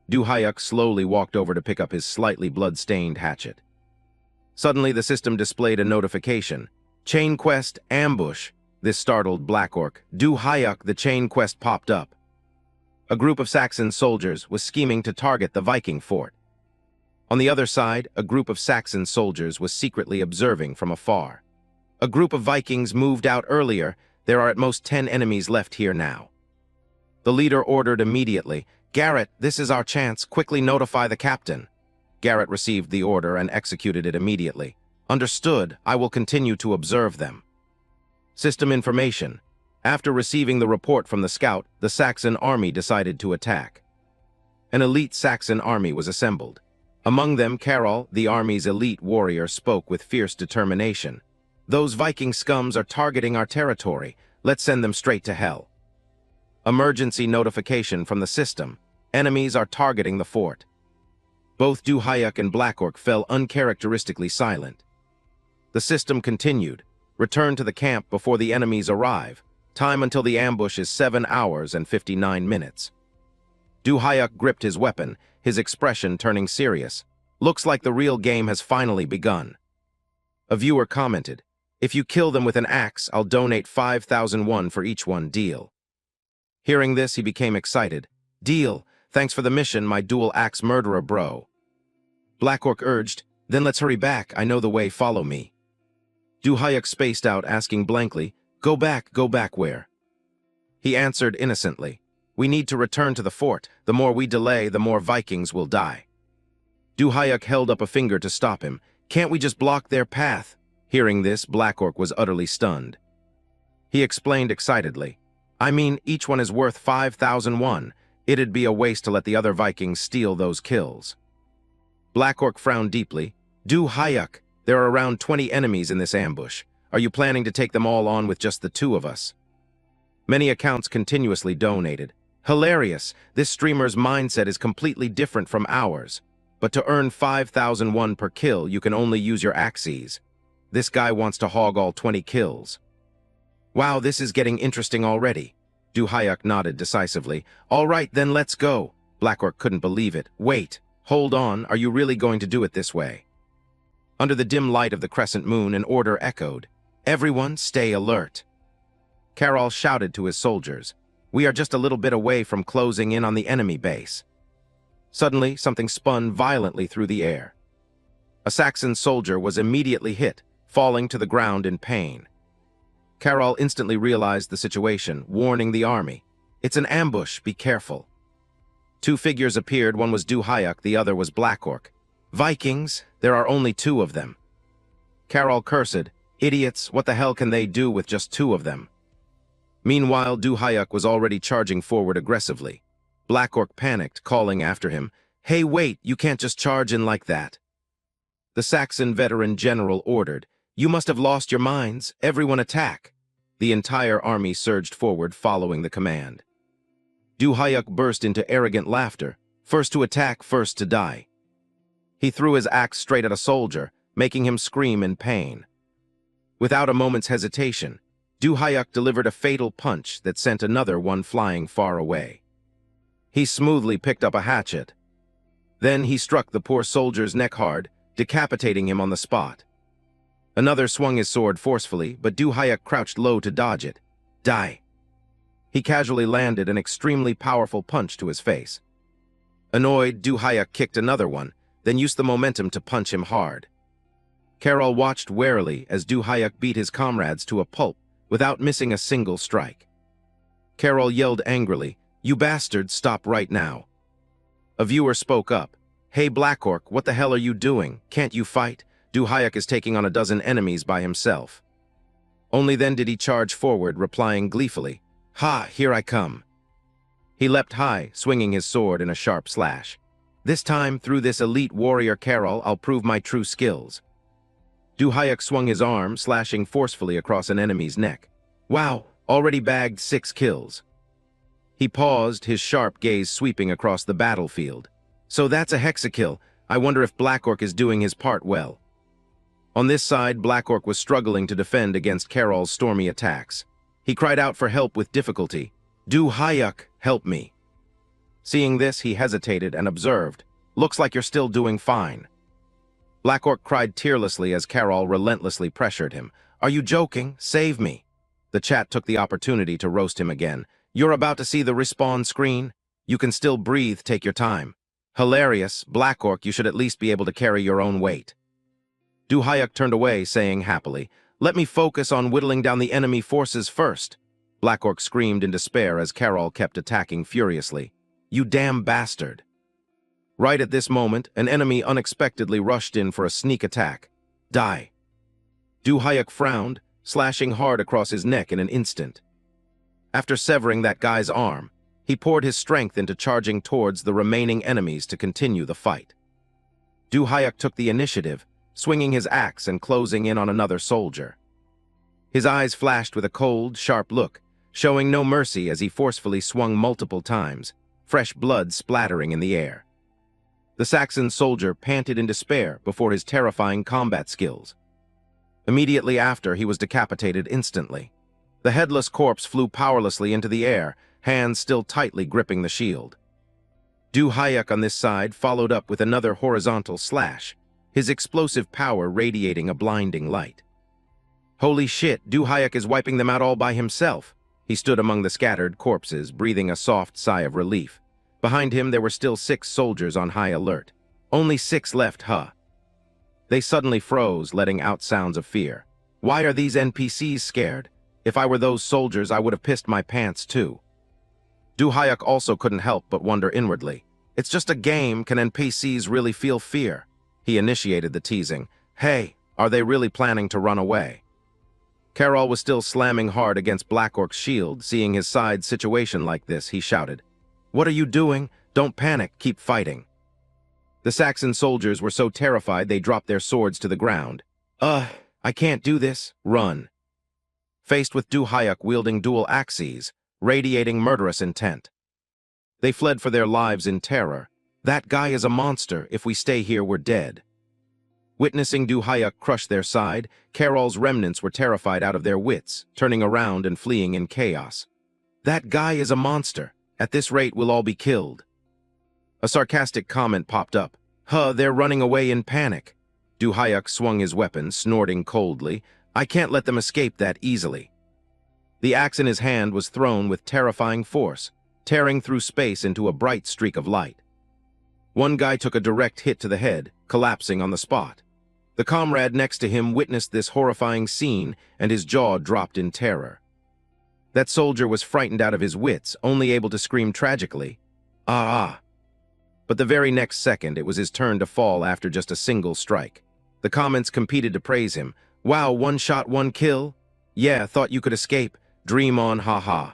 Speaker 1: Du Hayuk slowly walked over to pick up his slightly blood-stained hatchet. Suddenly, the system displayed a notification. Chain quest, ambush. This startled Black Orc. Du Hayuk, the chain quest popped up. A group of Saxon soldiers was scheming to target the Viking fort. On the other side, a group of Saxon soldiers was secretly observing from afar. A group of Vikings moved out earlier. There are at most 10 enemies left here now. The leader ordered immediately, Garrett, this is our chance. Quickly notify the captain. Garrett received the order and executed it immediately. Understood, I will continue to observe them. System information. After receiving the report from the scout, the Saxon army decided to attack. An elite Saxon army was assembled. Among them, Carol, the army's elite warrior, spoke with fierce determination. Those Viking scums are targeting our territory. Let's send them straight to hell. Emergency notification from the system. Enemies are targeting the fort. Both Du Hayuk and Black Orc fell uncharacteristically silent. The system continued. Return to the camp before the enemies arrive. Time until the ambush is 7 hours and 59 minutes. Du Hayuk gripped his weapon, his expression turning serious. Looks like the real game has finally begun. A viewer commented, If you kill them with an axe, I'll donate 5,001 for each one, deal. Hearing this, he became excited. Deal. Thanks for the mission, my dual axe murderer bro. Black Orc urged, Then let's hurry back, I know the way, follow me. Du Hayuk spaced out, asking blankly, Go back where? He answered innocently, We need to return to the fort. The more we delay, the more Vikings will die. Du Hayuk held up a finger to stop him. Can't we just block their path? Hearing this, Black Orc was utterly stunned. He explained excitedly, I mean, each one is worth 5,001. It'd be a waste to let the other Vikings steal those kills. Black Orc frowned deeply. Du Hayuk, there are around 20 enemies in this ambush. Are you planning to take them all on with just the 2 of us? Many accounts continuously donated. Hilarious, this streamer's mindset is completely different from ours. But to earn 5,001 per kill, you can only use your axes. This guy wants to hog all 20 kills. Wow, this is getting interesting already. Du Hayuk nodded decisively. All right, then let's go. Black Orc couldn't believe it. Wait, hold on, are you really going to do it this way? Under the dim light of the crescent moon, an order echoed. Everyone, stay alert. Carol shouted to his soldiers. We are just a little bit away from closing in on the enemy base. Suddenly, something spun violently through the air. A Saxon soldier was immediately hit, falling to the ground in pain. Carol instantly realized the situation, warning the army. It's an ambush, be careful. Two figures appeared, one was Du Hyuk, the other was Black Orc. Vikings, there are only two of them. Carol cursed, idiots, what the hell can they do with just two of them? Meanwhile, Du Hyuk was already charging forward aggressively. Black Orc panicked, calling after him, "Hey, wait, you can't just charge in like that." The Saxon veteran general ordered, "You must have lost your minds, everyone attack." The entire army surged forward following the command. Du Hyuk burst into arrogant laughter, first to attack, first to die. He threw his axe straight at a soldier, making him scream in pain. Without a moment's hesitation, Du Hyuk delivered a fatal punch that sent another one flying far away. He smoothly picked up a hatchet. Then he struck the poor soldier's neck hard, decapitating him on the spot. Another swung his sword forcefully, but Du Hyuk crouched low to dodge it. Die. He casually landed an extremely powerful punch to his face. Annoyed, Du Hyuk kicked another one, then used the momentum to punch him hard. Carol watched warily as Du Hyuk beat his comrades to a pulp without missing a single strike. Carol yelled angrily, "You bastard, stop right now." A viewer spoke up, "Hey Black Orc, what the hell are you doing? Can't you fight? Du Hyuk is taking on a dozen enemies by himself." Only then did he charge forward, replying gleefully, "Ha, here I come." He leapt high, swinging his sword in a sharp slash. "This time, through this elite warrior Carol, I'll prove my true skills." Du Hyuk swung his arm, slashing forcefully across an enemy's neck. Wow, already bagged 6 kills. He paused, his sharp gaze sweeping across the battlefield. "So that's a hexakill. I wonder if Black Orc is doing his part well." On this side, Black Orc was struggling to defend against Carol's stormy attacks. He cried out for help with difficulty. "Du Hyuk, help me." Seeing this, he hesitated and observed, "Looks like you're still doing fine." Black Orc cried tearlessly as Carol relentlessly pressured him. "Are you joking? Save me." The chat took the opportunity to roast him again. "You're about to see the respawn screen? You can still breathe, take your time." "Hilarious, Black Orc, you should at least be able to carry your own weight." Du Hyuk turned away, saying happily, "Let me focus on whittling down the enemy forces first." Black Orc screamed in despair as Carol kept attacking furiously. "You damn bastard." Right at this moment, an enemy unexpectedly rushed in for a sneak attack. Die. Du Hyuk frowned, slashing hard across his neck in an instant. After severing that guy's arm, he poured his strength into charging towards the remaining enemies to continue the fight. Du Hyuk took the initiative, swinging his axe and closing in on another soldier. His eyes flashed with a cold, sharp look, showing no mercy as he forcefully swung multiple times, fresh blood splattering in the air. The Saxon soldier panted in despair before his terrifying combat skills. Immediately after, he was decapitated instantly. The headless corpse flew powerlessly into the air, hands still tightly gripping the shield. Du Hyuk on this side followed up with another horizontal slash, his explosive power radiating a blinding light. "Holy shit, Du Hyuk is wiping them out all by himself." He stood among the scattered corpses, breathing a soft sigh of relief. Behind him, there were still 6 soldiers on high alert. Only 6 left, huh? They suddenly froze, letting out sounds of fear. Why are these NPCs scared? If I were those soldiers, I would have pissed my pants too. Du Hyuk also couldn't help but wonder inwardly. It's just a game, can NPCs really feel fear? He initiated the teasing. Hey, are they really planning to run away? Carol was still slamming hard against Black Orc's shield. Seeing his side situation like this, he shouted, "What are you doing? Don't panic, keep fighting." The Saxon soldiers were so terrified they dropped their swords to the ground. I can't do this. Run." Faced with Du Hyuk wielding dual axes, radiating murderous intent. They fled for their lives in terror. "That guy is a monster. If we stay here, we're dead." Witnessing Du Hyuk crush their side, Carol's remnants were terrified out of their wits, turning around and fleeing in chaos. "That guy is a monster. At this rate, we'll all be killed." A sarcastic comment popped up. They're running away in panic." Du Hyuk swung his weapon, snorting coldly. "I can't let them escape that easily." The axe in his hand was thrown with terrifying force, tearing through space into a bright streak of light. One guy took a direct hit to the head, collapsing on the spot. The comrade next to him witnessed this horrifying scene, and his jaw dropped in terror. That soldier was frightened out of his wits, only able to scream tragically, "Ah, ah." But the very next second, it was his turn to fall after just a single strike. The comments competed to praise him. Wow, one shot, one kill? Yeah, thought you could escape. Dream on, haha.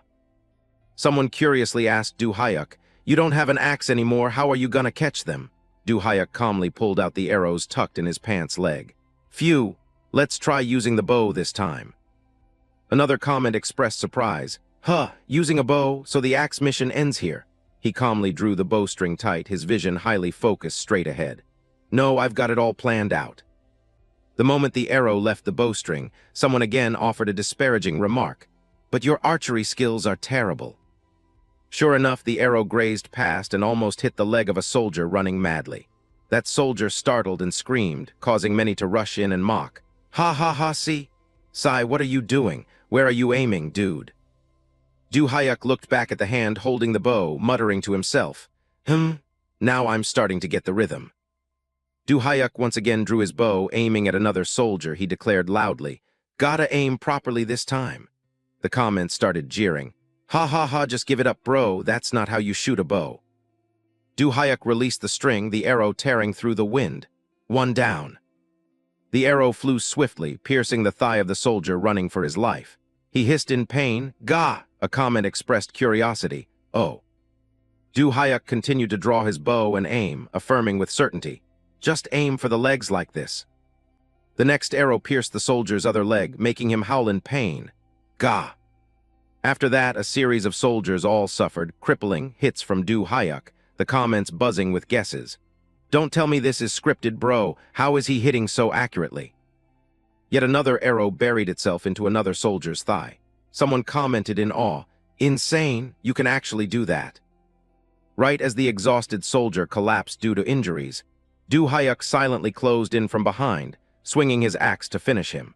Speaker 1: Someone curiously asked Du Hyuk, you don't have an axe anymore, how are you gonna catch them? Du Hyuk calmly pulled out the arrows tucked in his pants leg. Phew, let's try using the bow this time. Another comment expressed surprise. Huh, using a bow, so the axe mission ends here. He calmly drew the bowstring tight, his vision highly focused straight ahead. No, I've got it all planned out. The moment the arrow left the bowstring, someone again offered a disparaging remark. But your archery skills are terrible. Sure enough, the arrow grazed past and almost hit the leg of a soldier running madly. That soldier startled and screamed, causing many to rush in and mock. Ha ha ha, see? Sai, what are you doing? Where are you aiming, dude? Du Hyuk looked back at the hand holding the bow, muttering to himself. Now I'm starting to get the rhythm. Du Hyuk once again drew his bow, aiming at another soldier. He declared loudly, gotta aim properly this time. The comments started jeering. Ha ha ha, just give it up, bro, that's not how you shoot a bow. Du Hyuk released the string, the arrow tearing through the wind. One down. The arrow flew swiftly, piercing the thigh of the soldier running for his life. He hissed in pain. Gah! A comment expressed curiosity. Oh. Du Hyuk continued to draw his bow and aim, affirming with certainty. Just aim for the legs like this. The next arrow pierced the soldier's other leg, making him howl in pain. Gah! After that, a series of soldiers all suffered crippling hits from Du Hyuk, the comments buzzing with guesses. Don't tell me this is scripted, bro. How is he hitting so accurately? Yet another arrow buried itself into another soldier's thigh. Someone commented in awe, insane, you can actually do that. Right as the exhausted soldier collapsed due to injuries, Du Hyuk silently closed in from behind, swinging his axe to finish him.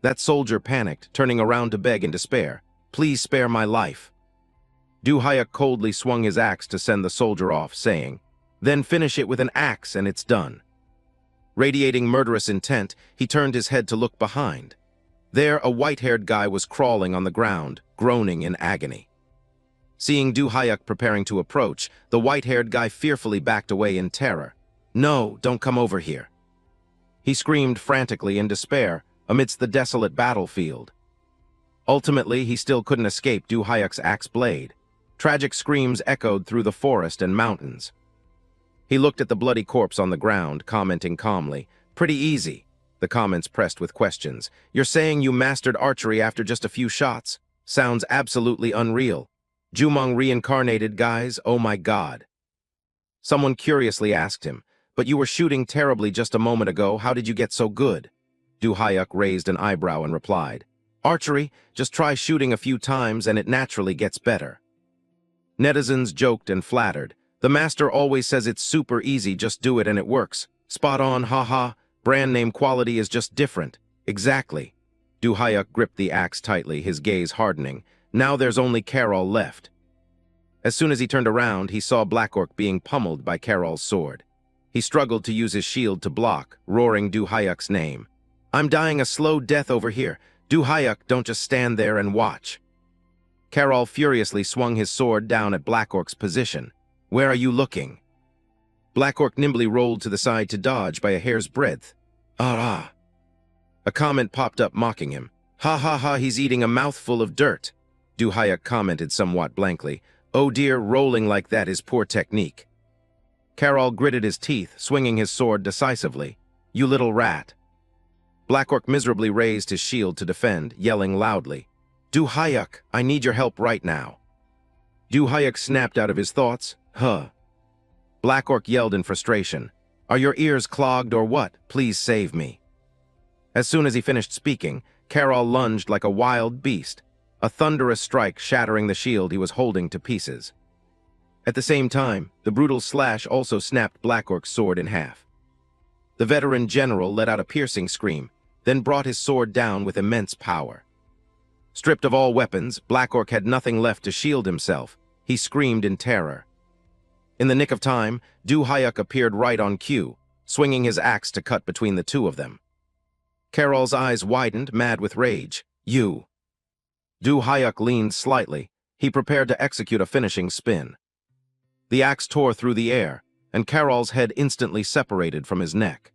Speaker 1: That soldier panicked, turning around to beg in despair. Please spare my life. Du Hyuk coldly swung his axe to send the soldier off, saying, then finish it with an axe and it's done. Radiating murderous intent, he turned his head to look behind. There, a white-haired guy was crawling on the ground, groaning in agony. Seeing Du Hyuk preparing to approach, the white-haired guy fearfully backed away in terror. No, don't come over here. He screamed frantically in despair amidst the desolate battlefield. Ultimately, he still couldn't escape Du Hyuk's axe blade. Tragic screams echoed through the forest and mountains. He looked at the bloody corpse on the ground, commenting calmly, pretty easy. The comments pressed with questions. You're saying you mastered archery after just a few shots? Sounds absolutely unreal. Jumong reincarnated, guys, oh my god. Someone curiously asked him, but you were shooting terribly just a moment ago, how did you get so good? Du Hyuk raised an eyebrow and replied, archery, just try shooting a few times and it naturally gets better. Netizens joked and flattered. The master always says it's super easy, just do it and it works. Spot on, haha, brand name quality is just different. Exactly. Du Hyuk gripped the axe tightly, his gaze hardening. Now there's only Carol left. As soon as he turned around, he saw Black Orc being pummeled by Carol's sword. He struggled to use his shield to block, roaring Du Hyuk's name. I'm dying a slow death over here. Du Hyuk, don't just stand there and watch. Carol furiously swung his sword down at Black Orc's position. Where are you looking? Black Orc nimbly rolled to the side to dodge by a hair's breadth. Ah! A comment popped up mocking him. Ha ha ha, he's eating a mouthful of dirt. Du Hyuk commented somewhat blankly. Oh dear, rolling like that is poor technique. Carol gritted his teeth, swinging his sword decisively. You little rat. Black Orc miserably raised his shield to defend, yelling loudly. Du Hyuk, I need your help right now. Du Hyuk snapped out of his thoughts. Huh. Black Orc yelled in frustration. Are your ears clogged or what? Please save me. As soon as he finished speaking, Carol lunged like a wild beast, a thunderous strike shattering the shield he was holding to pieces. At the same time, the brutal slash also snapped Black Orc's sword in half. The veteran general let out a piercing scream, then brought his sword down with immense power. Stripped of all weapons, Black Orc had nothing left to shield himself. He screamed in terror. In the nick of time, Du Hyuk appeared right on cue, swinging his axe to cut between the two of them. Carol's eyes widened, mad with rage. You. Du Hyuk leaned slightly. He prepared to execute a finishing spin. The axe tore through the air, and Carol's head instantly separated from his neck.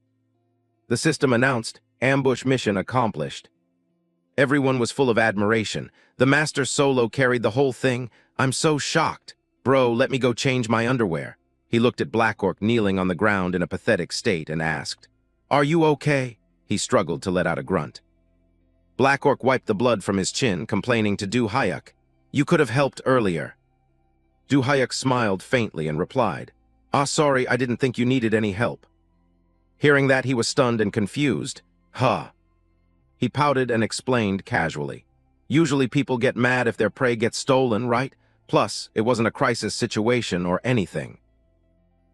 Speaker 1: The system announced, "Ambush mission accomplished." Everyone was full of admiration. The master solo carried the whole thing. I'm so shocked. Bro, let me go change my underwear. He looked at Black Orc kneeling on the ground in a pathetic state and asked, "Are you okay?" He struggled to let out a grunt. Black Orc wiped the blood from his chin, complaining to Du Hayuk, "You could have helped earlier." Du Hayuk smiled faintly and replied, Sorry, I didn't think you needed any help." Hearing that, he was stunned and confused. Huh. He pouted and explained casually, "Usually people get mad if their prey gets stolen, right? Plus, it wasn't a crisis situation or anything."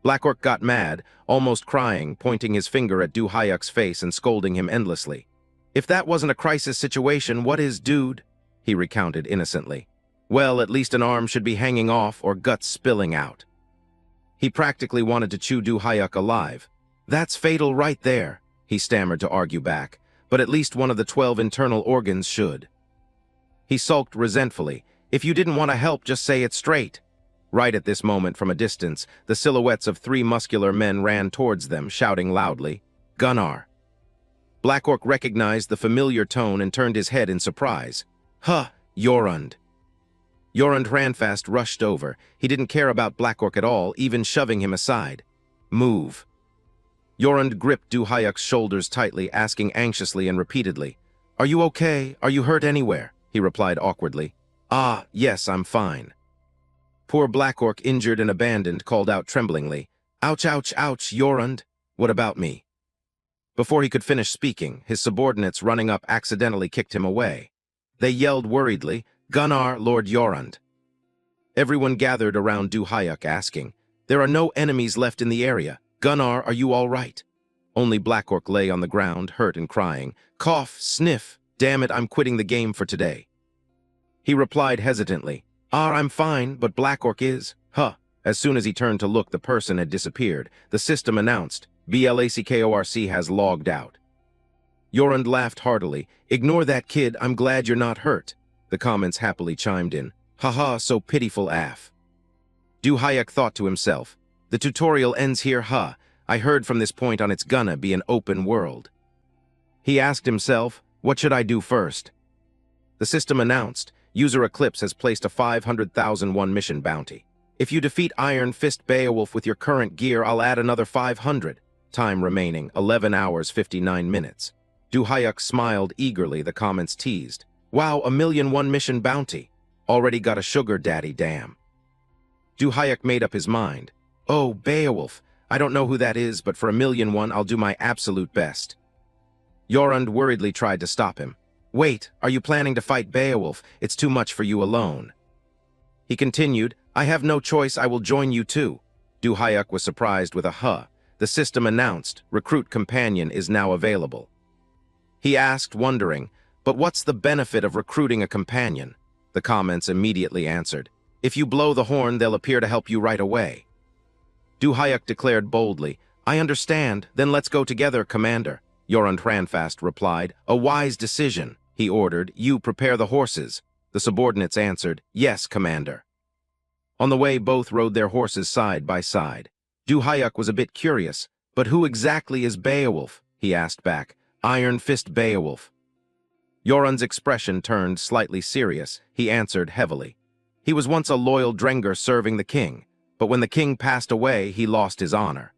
Speaker 1: Black Orc got mad, almost crying, pointing his finger at Du Hayuk's face and scolding him endlessly. "If that wasn't a crisis situation, what is, dude?" he recounted innocently. "Well, at least an arm should be hanging off or guts spilling out." He practically wanted to chew Du Hayuk alive. "That's fatal right there," he stammered to argue back, "but at least one of the 12 internal organs should." He sulked resentfully. "If you didn't want to help, just say it straight." Right at this moment, from a distance, the silhouettes of 3 muscular men ran towards them, shouting loudly, "Gunnar!" Black Orc recognized the familiar tone and turned his head in surprise. "Huh, Yorund." Yorund Ranfast rushed over. He didn't care about Black Orc at all, even shoving him aside. "Move." Yorund gripped Du Hayuk's shoulders tightly, asking anxiously and repeatedly, "Are you okay? Are you hurt anywhere?" He replied awkwardly, Yes, I'm fine." Poor Black Orc, injured and abandoned, called out tremblingly, "Ouch, ouch, ouch, Yorund. What about me?" Before he could finish speaking, his subordinates running up accidentally kicked him away. They yelled worriedly, "Gunnar, Lord Yorund." Everyone gathered around Du Hayuk asking, "There are no enemies left in the area. Gunnar, are you all right?" Only Black Orc lay on the ground, hurt and crying. Cough, sniff, "Damn it, I'm quitting the game for today." He replied hesitantly, I'm fine, but Black Orc is. Huh. As soon as he turned to look, the person had disappeared. The system announced, "BLACKORC has logged out." Yorund laughed heartily. "Ignore that kid, I'm glad you're not hurt." The comments happily chimed in. "Haha, so pitiful af." Du Hayuk thought to himself, "The tutorial ends here, huh? I heard from this point on it's gonna be an open world." He asked himself, what should I do first? The system announced, User Eclipse has placed a 500,001 mission bounty. If you defeat Iron Fist Beowulf with your current gear, I'll add another 500. Time remaining, 11 hours 59 minutes. Du Hayuk smiled eagerly, the comments teased. "Wow, 1,000,001 mission bounty. Already got a sugar daddy, damn." Du Hayuk made up his mind. "Oh, Beowulf. I don't know who that is, but for 1,000,001, I'll do my absolute best." Yorund worriedly tried to stop him. "Wait, are you planning to fight Beowulf? It's too much for you alone." He continued, "I have no choice, I will join you too." Du Hayuk was surprised with a huh. The system announced, "Recruit companion is now available." He asked, wondering, "But what's the benefit of recruiting a companion?" The comments immediately answered, "If you blow the horn, they'll appear to help you right away." Du Hayuk declared boldly, "I understand, then let's go together, Commander." Yorund Ranfast replied, "A wise decision." He ordered, "You prepare the horses." The subordinates answered, "Yes, Commander." On the way, both rode their horses side by side. Du Hayuk was a bit curious, "But who exactly is Beowulf?" he asked back. "Iron Fist Beowulf." Yorund's expression turned slightly serious. He answered heavily, "He was once a loyal Drengr serving the king, but when the king passed away, he lost his honor."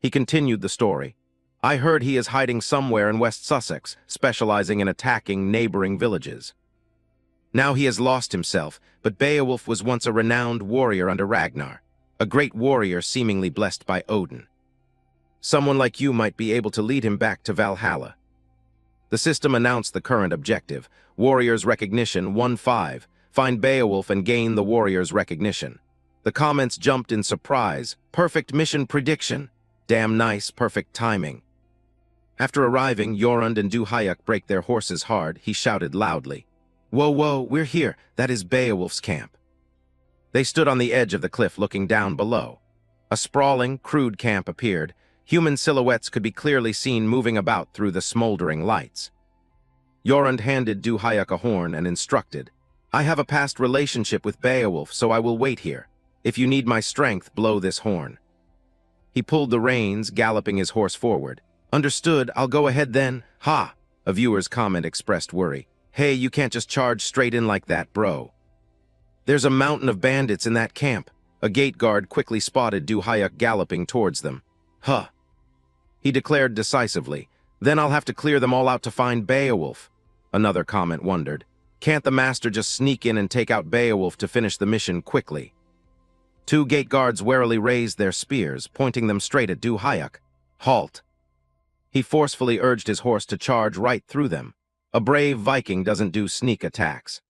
Speaker 1: He continued the story. "I heard he is hiding somewhere in West Sussex, specializing in attacking neighboring villages. Now he has lost himself, but Beowulf was once a renowned warrior under Ragnar, a great warrior seemingly blessed by Odin. Someone like you might be able to lead him back to Valhalla." The system announced the current objective, Warriors Recognition 1-5, find Beowulf and gain the Warriors Recognition. The comments jumped in surprise, "Perfect mission prediction. Damn nice, perfect timing." After arriving, Yorund and Du Hayuk braked their horses hard. He shouted loudly, "Whoa, whoa, we're here. That is Beowulf's camp." They stood on the edge of the cliff looking down below. A sprawling, crude camp appeared. Human silhouettes could be clearly seen moving about through the smoldering lights. Yorund handed Du Hayuk a horn and instructed, "I have a past relationship with Beowulf, so I will wait here. If you need my strength, blow this horn." He pulled the reins, galloping his horse forward. "Understood, I'll go ahead then." "Ha!" A viewer's comment expressed worry. "Hey, you can't just charge straight in like that, bro. There's a mountain of bandits in that camp." A gate guard quickly spotted Du Hayuk galloping towards them. "Huh," he declared decisively. "Then I'll have to clear them all out to find Beowulf." Another comment wondered. Can't the master just sneak in and take out Beowulf to finish the mission quickly? Two gate guards warily raised their spears, pointing them straight at Du Hayuk. "Halt!" He forcefully urged his horse to charge right through them. A brave Viking doesn't do sneak attacks.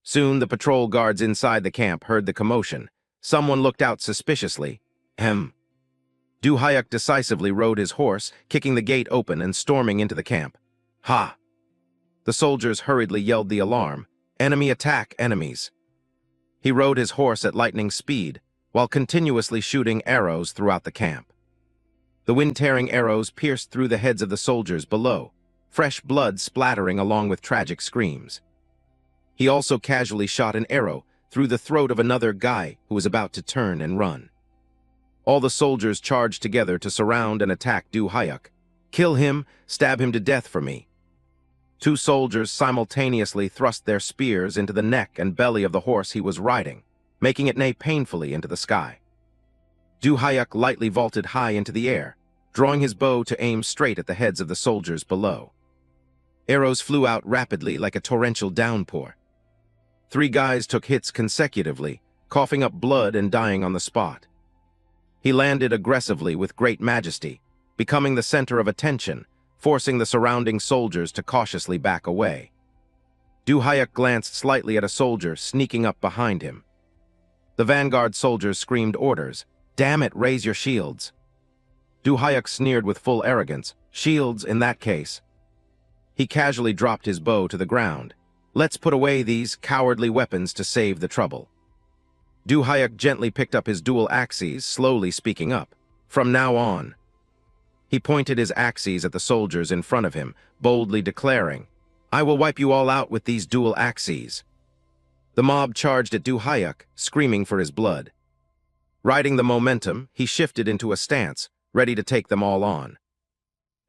Speaker 1: Soon the patrol guards inside the camp heard the commotion. Someone looked out suspiciously. Du Hayuk decisively rode his horse, kicking the gate open and storming into the camp. "Ha!" The soldiers hurriedly yelled the alarm. "Enemy attack, enemies!" He rode his horse at lightning speed, while continuously shooting arrows throughout the camp. The wind-tearing arrows pierced through the heads of the soldiers below, fresh blood splattering along with tragic screams. He also casually shot an arrow through the throat of another guy who was about to turn and run. All the soldiers charged together to surround and attack Du Hayuk. "Kill him, stab him to death for me." Two soldiers simultaneously thrust their spears into the neck and belly of the horse he was riding, making it neigh painfully into the sky. Du Hayuk lightly vaulted high into the air, drawing his bow to aim straight at the heads of the soldiers below. Arrows flew out rapidly like a torrential downpour. Three guys took hits consecutively, coughing up blood and dying on the spot. He landed aggressively with great majesty, becoming the center of attention, forcing the surrounding soldiers to cautiously back away. Du Hayuk glanced slightly at a soldier sneaking up behind him. The vanguard soldiers screamed orders. "Damn it, raise your shields." Du Hayuk sneered with full arrogance. "Shields, in that case." He casually dropped his bow to the ground. "Let's put away these cowardly weapons to save the trouble." Du Hayuk gently picked up his dual axes, slowly speaking up. "From now on." He pointed his axes at the soldiers in front of him, boldly declaring, "I will wipe you all out with these dual axes." The mob charged at Du Hayuk, screaming for his blood. Riding the momentum, he shifted into a stance, ready to take them all on.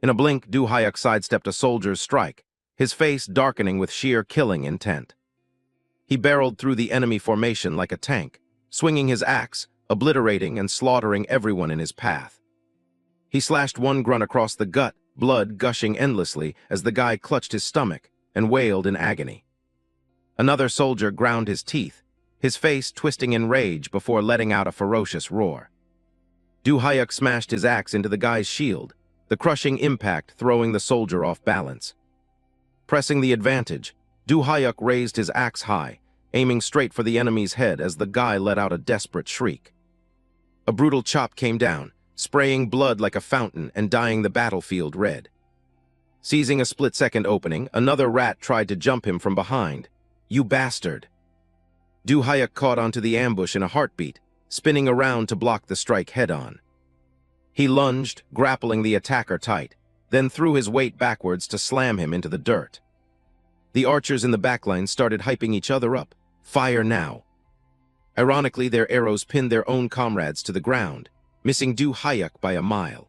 Speaker 1: In a blink, Du Hayuk sidestepped a soldier's strike, his face darkening with sheer killing intent. He barreled through the enemy formation like a tank, swinging his axe, obliterating and slaughtering everyone in his path. He slashed one grunt across the gut, blood gushing endlessly as the guy clutched his stomach and wailed in agony. Another soldier ground his teeth, his face twisting in rage before letting out a ferocious roar. Du Hayuk smashed his axe into the guy's shield, the crushing impact throwing the soldier off balance. Pressing the advantage, Du Hayuk raised his axe high, aiming straight for the enemy's head as the guy let out a desperate shriek. A brutal chop came down, spraying blood like a fountain and dyeing the battlefield red. Seizing a split-second opening, another rat tried to jump him from behind. "You bastard!" Du Hayuk caught onto the ambush in a heartbeat, spinning around to block the strike head-on. He lunged, grappling the attacker tight, then threw his weight backwards to slam him into the dirt. The archers in the backline started hyping each other up. "Fire now!" Ironically, their arrows pinned their own comrades to the ground, missing Du Hayuk by a mile.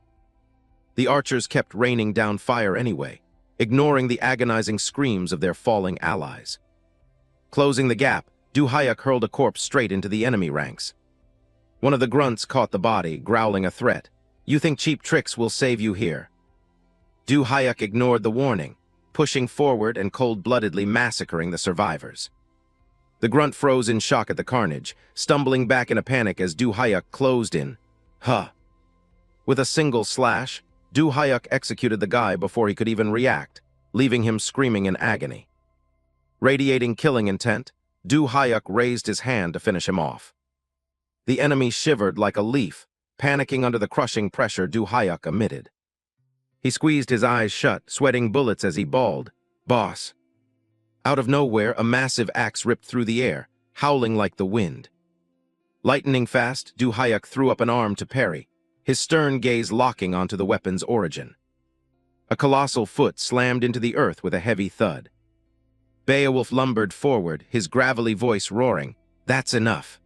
Speaker 1: The archers kept raining down fire anyway, ignoring the agonizing screams of their falling allies. Closing the gap, Du Hayuk hurled a corpse straight into the enemy ranks. One of the grunts caught the body, growling a threat. "You think cheap tricks will save you here?" Du Hayuk ignored the warning, pushing forward and cold-bloodedly massacring the survivors. The grunt froze in shock at the carnage, stumbling back in a panic as Du Hayuk closed in. With a single slash, Du Hayuk executed the guy before he could even react, leaving him screaming in agony. Radiating killing intent, Du Hayuk raised his hand to finish him off. The enemy shivered like a leaf, panicking under the crushing pressure Du Hayuk emitted. He squeezed his eyes shut, sweating bullets as he bawled, "Boss!" Out of nowhere, a massive axe ripped through the air, howling like the wind. Lightning fast, Du Hayuk threw up an arm to parry, his stern gaze locking onto the weapon's origin. A colossal foot slammed into the earth with a heavy thud. Beowulf lumbered forward, his gravelly voice roaring, "That's enough."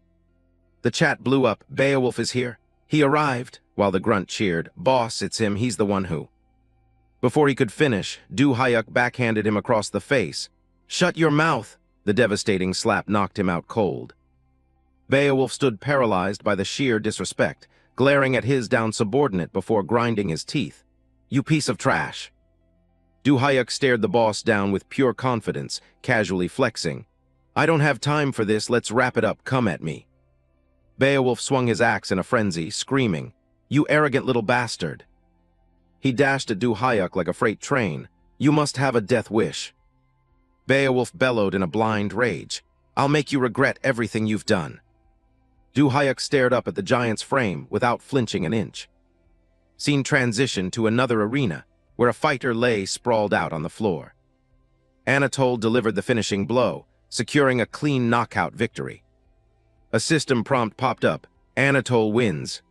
Speaker 1: The chat blew up. Beowulf is here. He arrived, while the grunt cheered. Boss, it's him. He's the one who. Before he could finish, Du Hyuk backhanded him across the face. Shut your mouth! The devastating slap knocked him out cold. Beowulf stood paralyzed by the sheer disrespect, glaring at his down subordinate before grinding his teeth. You piece of trash. Du Hyuk stared the boss down with pure confidence, casually flexing. I don't have time for this, let's wrap it up, come at me. Beowulf swung his axe in a frenzy, screaming, You arrogant little bastard. He dashed at Du Hyuk like a freight train. You must have a death wish. Beowulf bellowed in a blind rage. I'll make you regret everything you've done. Du Hyuk stared up at the giant's frame without flinching an inch. Scene transitioned to another arena, where a fighter lay sprawled out on the floor. Anatole delivered the finishing blow, securing a clean knockout victory. A system prompt popped up. Anatole wins.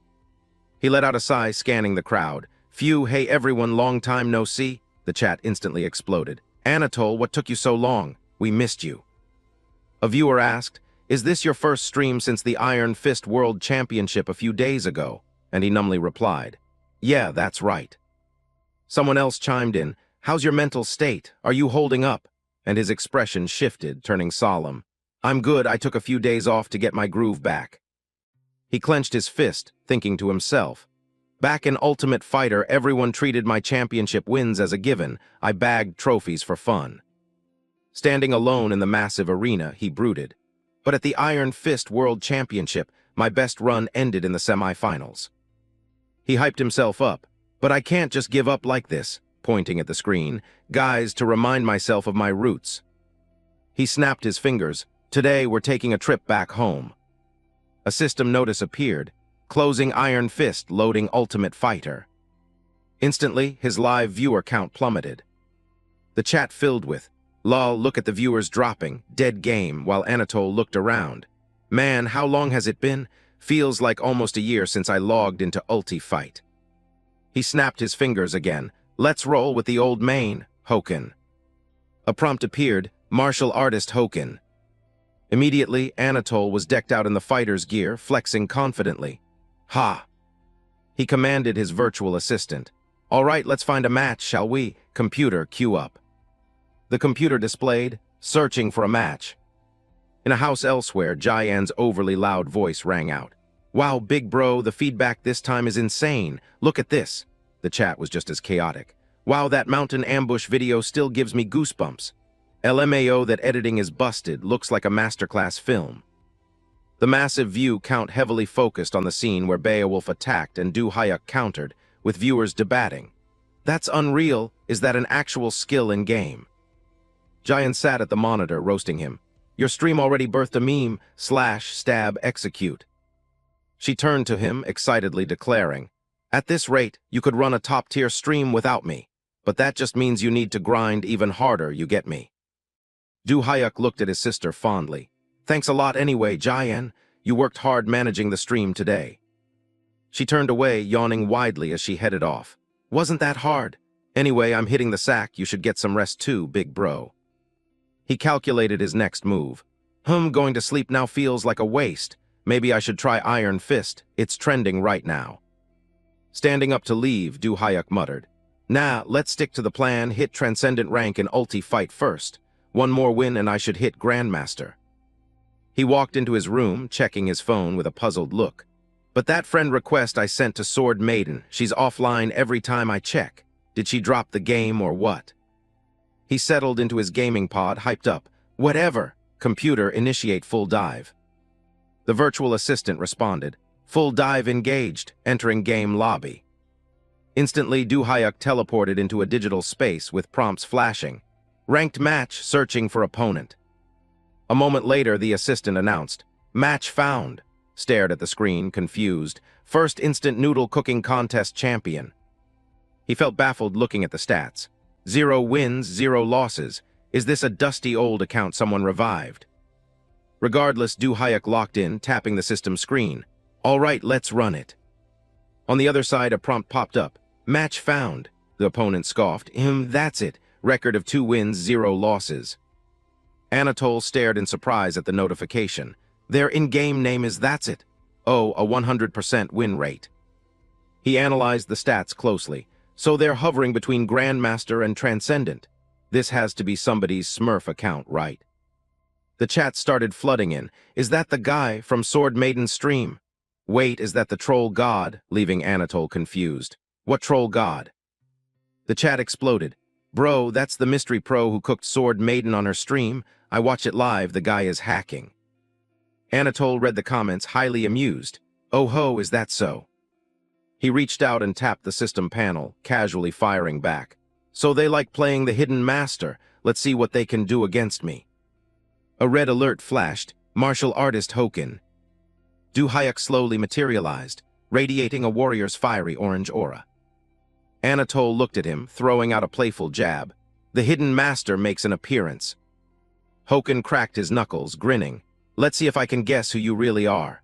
Speaker 1: He let out a sigh, scanning the crowd. Phew, hey everyone, long time no see. The chat instantly exploded. Anatole, what took you so long? We missed you. A viewer asked, Is this your first stream since the Iron Fist World Championship a few days ago? And he numbly replied, Yeah, that's right. Someone else chimed in, How's your mental state? Are you holding up? And his expression shifted, turning solemn. I'm good, I took a few days off to get my groove back. He clenched his fist, thinking to himself, Back in Ultimate Fighter, everyone treated my championship wins as a given. I bagged trophies for fun. Standing alone in the massive arena, he brooded. But at the Iron Fist World Championship, my best run ended in the semi-finals. He hyped himself up. But I can't just give up like this, pointing at the screen. Guys, to remind myself of my roots. He snapped his fingers. Today, we're taking a trip back home. A system notice appeared. Closing Iron Fist, loading Ultimate Fighter. Instantly, his live viewer count plummeted. The chat filled with, Lol, look at the viewers dropping, dead game, while Anatole looked around. Man, how long has it been? Feels like almost a year since I logged into Ulti Fight. He snapped his fingers again. Let's roll with the old main, Hoken. A prompt appeared, Martial Artist Hoken. Immediately, Anatole was decked out in the fighter's gear, flexing confidently. Ha! He commanded his virtual assistant. All right, let's find a match, shall we? Computer, queue up. The computer displayed, searching for a match. In a house elsewhere, Jayan's overly loud voice rang out. Wow, big bro, the feedback this time is insane. Look at this. The chat was just as chaotic. Wow, that mountain ambush video still gives me goosebumps. LMAO, that editing is busted, looks like a masterclass film. The massive view count heavily focused on the scene where Beowulf attacked and Du Hyuk countered, with viewers debating. That's unreal. Is that an actual skill in game? Giant sat at the monitor, roasting him. Your stream already birthed a meme, /stab execute. She turned to him, excitedly declaring, At this rate, you could run a top-tier stream without me, but that just means you need to grind even harder, you get me. Du Hyuk looked at his sister fondly. Thanks a lot anyway, Jayan. You worked hard managing the stream today. She turned away, yawning widely as she headed off. Wasn't that hard? Anyway, I'm hitting the sack. You should get some rest too, big bro. He calculated his next move. Going to sleep now feels like a waste. Maybe I should try Iron Fist. It's trending right now. Standing up to leave, Du Hyuk muttered. Nah, let's stick to the plan. Hit Transcendent rank and Ulti Fight first. One more win and I should hit Grandmaster. He walked into his room, checking his phone with a puzzled look. But that friend request I sent to Sword Maiden, she's offline every time I check. Did she drop the game or what? He settled into his gaming pod, hyped up. Whatever. Computer, initiate full dive. The virtual assistant responded. Full dive engaged, entering game lobby. Instantly, Du Hyuk teleported into a digital space with prompts flashing. Ranked match, searching for opponent. A moment later, the assistant announced, Match found. Stared at the screen, confused. First instant noodle cooking contest champion. He felt baffled looking at the stats. 0 wins, 0 losses. Is this a dusty old account someone revived? Regardless, Du Hyuk locked in, tapping the system screen. All right, let's run it. On the other side, a prompt popped up. Match found. The opponent scoffed. That's it. Record of 2 wins, 0 losses. Anatole stared in surprise at the notification. Their in-game name is That's It. Oh, a 100% win rate. He analyzed the stats closely. So they're hovering between Grandmaster and Transcendent. This has to be somebody's Smurf account, right? The chat started flooding in. Is that the guy from Sword Maiden's stream? Wait, is that the troll god? Leaving Anatole confused. What troll god? The chat exploded. Bro, that's the mystery pro who cooked Sword Maiden on her stream. I watch it live, the guy is hacking. Anatole read the comments, highly amused. Oh ho, is that so? He reached out and tapped the system panel, casually firing back. So they like playing the hidden master. Let's see what they can do against me. A red alert flashed. Martial artist Hoken. Du Hayek slowly materialized, radiating a warrior's fiery orange aura. Anatole looked at him, throwing out a playful jab. The hidden master makes an appearance. Hoken cracked his knuckles, grinning. Let's see if I can guess who you really are.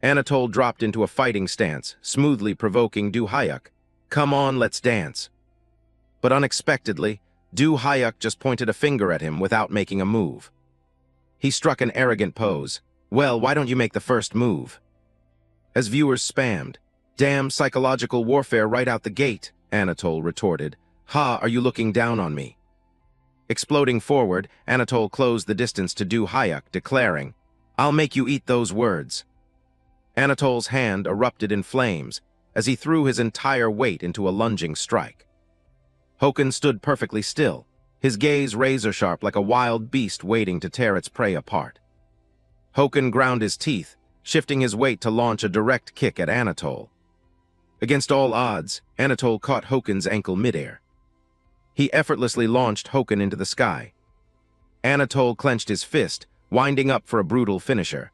Speaker 1: Anatole dropped into a fighting stance, smoothly provoking Du Hayek. Come on, let's dance. But unexpectedly, Du Hayek just pointed a finger at him without making a move. He struck an arrogant pose. Well, why don't you make the first move? As viewers spammed, damn psychological warfare right out the gate, Anatole retorted. Ha, are you looking down on me? Exploding forward, Anatole closed the distance to Du Hayek, declaring, I'll make you eat those words. Anatole's hand erupted in flames as he threw his entire weight into a lunging strike. Hoken stood perfectly still, his gaze razor-sharp like a wild beast waiting to tear its prey apart. Hoken ground his teeth, shifting his weight to launch a direct kick at Anatole. Against all odds, Anatole caught Hoken's ankle midair. He effortlessly launched Hoken into the sky. Anatole clenched his fist, winding up for a brutal finisher.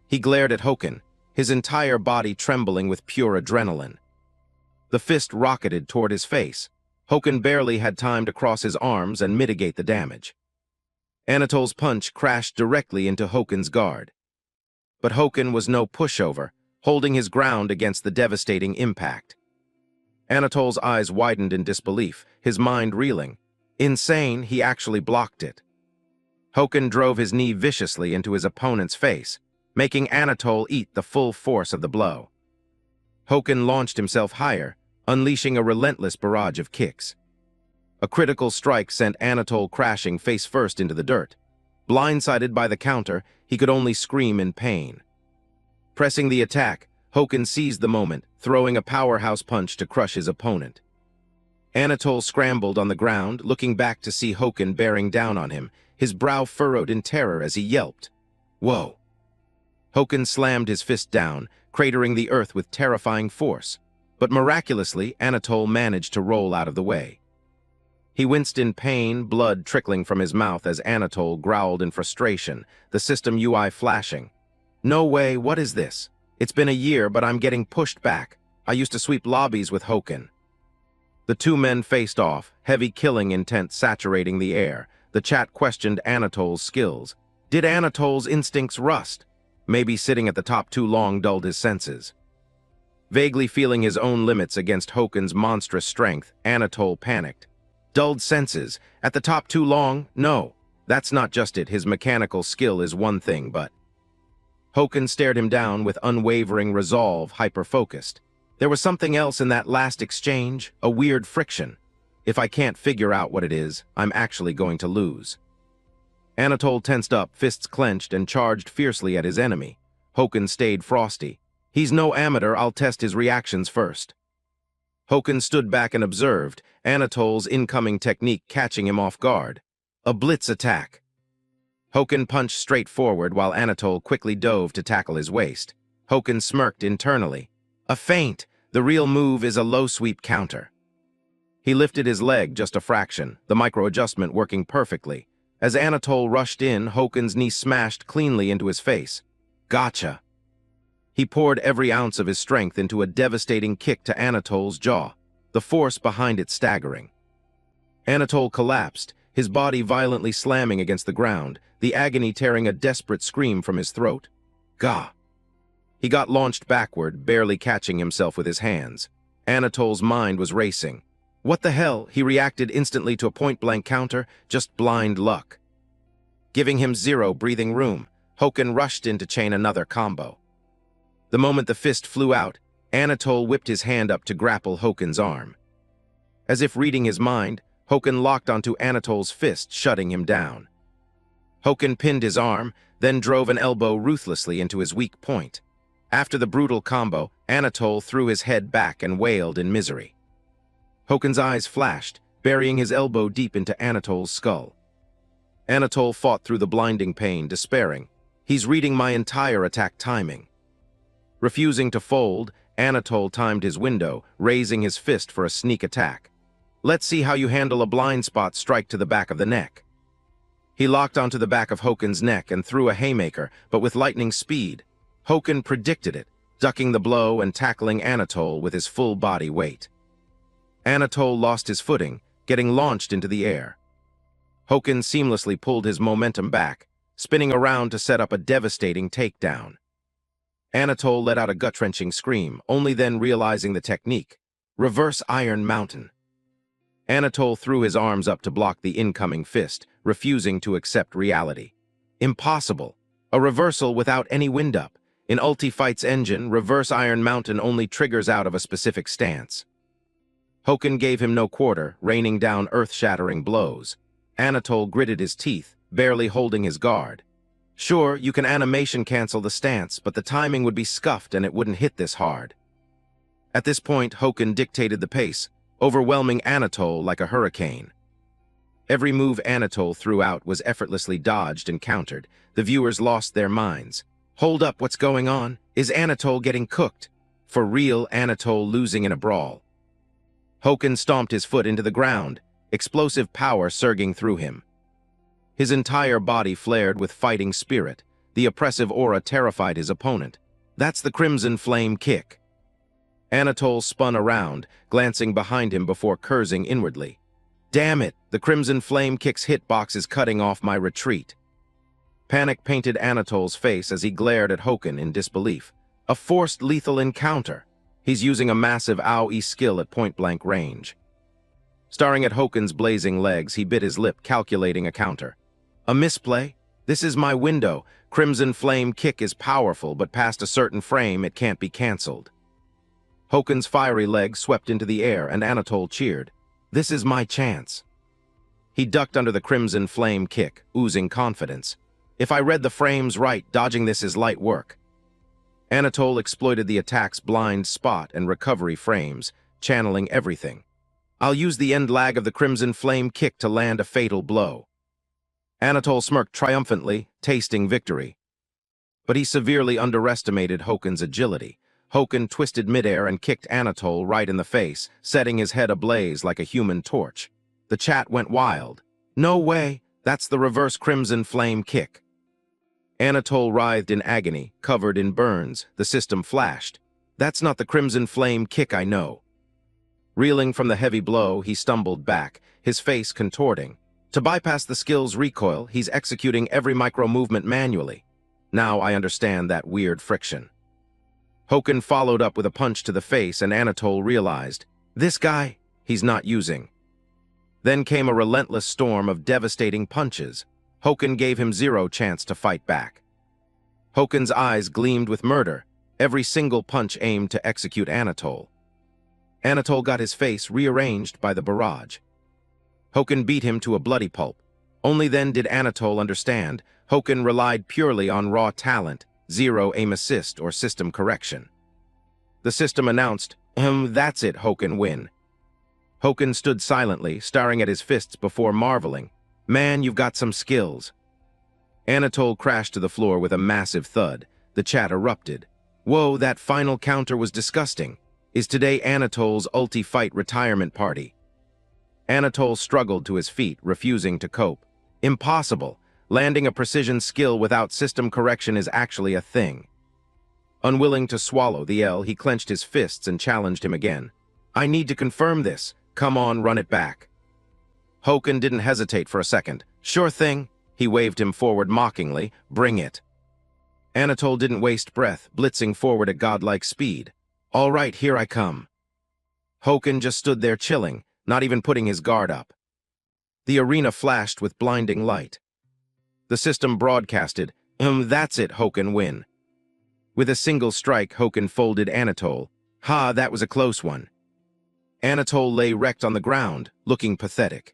Speaker 1: He glared at Hoken, his entire body trembling with pure adrenaline. The fist rocketed toward his face. Hoken barely had time to cross his arms and mitigate the damage. Anatole's punch crashed directly into Hoken's guard. But Hoken was no pushover, holding his ground against the devastating impact. Anatole's eyes widened in disbelief, his mind reeling. Insane, he actually blocked it. Hoken drove his knee viciously into his opponent's face, making Anatole eat the full force of the blow. Hoken launched himself higher, unleashing a relentless barrage of kicks. A critical strike sent Anatole crashing face-first into the dirt. Blindsided by the counter, he could only scream in pain. Pressing the attack, Hoken seized the moment, throwing a powerhouse punch to crush his opponent. Anatole scrambled on the ground, looking back to see Hoken bearing down on him, his brow furrowed in terror as he yelped. Whoa! Hoken slammed his fist down, cratering the earth with terrifying force. But miraculously, Anatole managed to roll out of the way. He winced in pain, blood trickling from his mouth as Anatole growled in frustration, the system UI flashing. No way, what is this? It's been a year, but I'm getting pushed back. I used to sweep lobbies with Hoken. The two men faced off, heavy killing intent saturating the air. The chat questioned Anatole's skills. Did Anatole's instincts rust? Maybe sitting at the top too long dulled his senses. Vaguely feeling his own limits against Hoken's monstrous strength, Anatole panicked. Dulled senses. At the top too long? No. That's not just it. His mechanical skill is one thing, but... Hoken stared him down with unwavering resolve, hyper-focused. There was something else in that last exchange, a weird friction. If I can't figure out what it is, I'm actually going to lose. Anatole tensed up, fists clenched, and charged fiercely at his enemy. Hoken stayed frosty. He's no amateur, I'll test his reactions first. Hoken stood back and observed, Anatole's incoming technique catching him off guard. A blitz attack. Hoken punched straight forward while Anatole quickly dove to tackle his waist. Hoken smirked internally. A feint! The real move is a low sweep counter. He lifted his leg just a fraction, the micro-adjustment working perfectly. As Anatole rushed in, Hoken's knee smashed cleanly into his face. Gotcha! He poured every ounce of his strength into a devastating kick to Anatole's jaw, the force behind it staggering. Anatole collapsed, his body violently slamming against the ground, the agony tearing a desperate scream from his throat. Gah! He got launched backward, barely catching himself with his hands. Anatole's mind was racing. What the hell? He reacted instantly to a point-blank counter, just blind luck. Giving him zero breathing room, Hoken rushed in to chain another combo. The moment the fist flew out, Anatole whipped his hand up to grapple Hokun's arm. As if reading his mind, Hokun locked onto Anatole's fist, shutting him down. Hokun pinned his arm, then drove an elbow ruthlessly into his weak point. After the brutal combo, Anatole threw his head back and wailed in misery. Hokun's eyes flashed, burying his elbow deep into Anatole's skull. Anatole fought through the blinding pain, despairing. He's reading my entire attack timing. Refusing to fold, Anatole timed his window, raising his fist for a sneak attack. Let's see how you handle a blind spot strike to the back of the neck. He locked onto the back of Hokun's neck and threw a haymaker, but with lightning speed. Hokun predicted it, ducking the blow and tackling Anatole with his full body weight. Anatole lost his footing, getting launched into the air. Hokun seamlessly pulled his momentum back, spinning around to set up a devastating takedown. Anatole let out a gut-wrenching scream, only then realizing the technique. Reverse Iron Mountain. Anatole threw his arms up to block the incoming fist, refusing to accept reality. Impossible. A reversal without any wind-up. In Ulti Fight's engine, Reverse Iron Mountain only triggers out of a specific stance. Hokun gave him no quarter, raining down earth-shattering blows. Anatole gritted his teeth, barely holding his guard. Sure, you can animation cancel the stance, but the timing would be scuffed and it wouldn't hit this hard. At this point, Hokun dictated the pace, overwhelming Anatole like a hurricane. Every move Anatole threw out was effortlessly dodged and countered. The viewers lost their minds. Hold up, what's going on? Is Anatole getting cooked? For real, Anatole losing in a brawl. Hokun stomped his foot into the ground, explosive power surging through him. His entire body flared with fighting spirit. The oppressive aura terrified his opponent. That's the Crimson Flame kick. Anatole spun around, glancing behind him before cursing inwardly. Damn it, the Crimson Flame kick's hitbox is cutting off my retreat. Panic painted Anatole's face as he glared at Hokun in disbelief. A forced lethal encounter. He's using a massive AoE skill at point-blank range. Staring at Hokun's blazing legs, he bit his lip, calculating a counter. A misplay? This is my window. Crimson Flame kick is powerful, but past a certain frame, it can't be cancelled. Hokun's fiery legs swept into the air, and Anatole cheered. This is my chance. He ducked under the Crimson Flame kick, oozing confidence. If I read the frames right, dodging this is light work. Anatole exploited the attack's blind spot and recovery frames, channeling everything. I'll use the end lag of the Crimson Flame kick to land a fatal blow. Anatole smirked triumphantly, tasting victory. But he severely underestimated Hokun's agility. Hokun twisted midair and kicked Anatole right in the face, setting his head ablaze like a human torch. The chat went wild. No way, that's the reverse Crimson Flame kick. Anatole writhed in agony, covered in burns. The system flashed. That's not the Crimson Flame kick I know. Reeling from the heavy blow, he stumbled back, his face contorting. To bypass the skill's recoil, he's executing every micro-movement manually. Now I understand that weird friction. Hokun followed up with a punch to the face, and Anatole realized, this guy, he's not using. Then came a relentless storm of devastating punches. Hokun gave him zero chance to fight back. Hokun's eyes gleamed with murder, every single punch aimed to execute Anatole. Anatole got his face rearranged by the barrage. Hokun beat him to a bloody pulp. Only then did Anatole understand. Hokun relied purely on raw talent, zero aim assist or system correction. The system announced, that's it, Hokun win. Hokun stood silently, staring at his fists before marveling. Man, you've got some skills. Anatole crashed to the floor with a massive thud. The chat erupted. Whoa, that final counter was disgusting. Is today Anatole's Ulti Fight retirement party? Anatole struggled to his feet, refusing to cope. Impossible. Landing a precision skill without system correction is actually a thing. Unwilling to swallow the L, he clenched his fists and challenged him again. I need to confirm this. Come on, run it back. Hokun didn't hesitate for a second. Sure thing. He waved him forward mockingly. Bring it. Anatole didn't waste breath, blitzing forward at godlike speed. All right, here I come. Hokun just stood there chilling, not even putting his guard up. The arena flashed with blinding light. The system broadcasted, that's it, Hokun win. With a single strike, Hoken folded Anatole. Ha, that was a close one. Anatole lay wrecked on the ground, looking pathetic.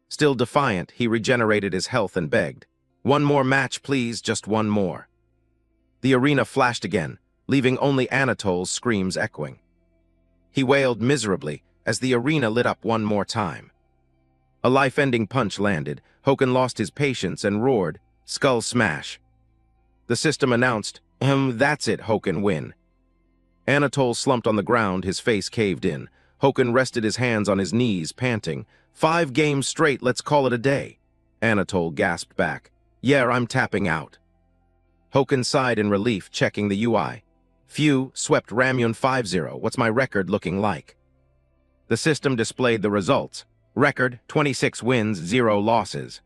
Speaker 1: Still defiant, he regenerated his health and begged, "One more match, please, just one more." The arena flashed again, leaving only Anatole's screams echoing. He wailed miserably as the arena lit up one more time. A life-ending punch landed. Hoken lost his patience and roared, "Skull smash." The system announced, That's it, Hoken win." Anatole slumped on the ground, his face caved in. Hoken rested his hands on his knees, panting. 5 games straight, let's call it a day." Anatole gasped back, "Yeah, I'm tapping out." Hoken sighed in relief, checking the UI. "Phew, swept Ramyun 5-0. What's my record looking like?" The system displayed the results. Record, 26 wins, 0 losses.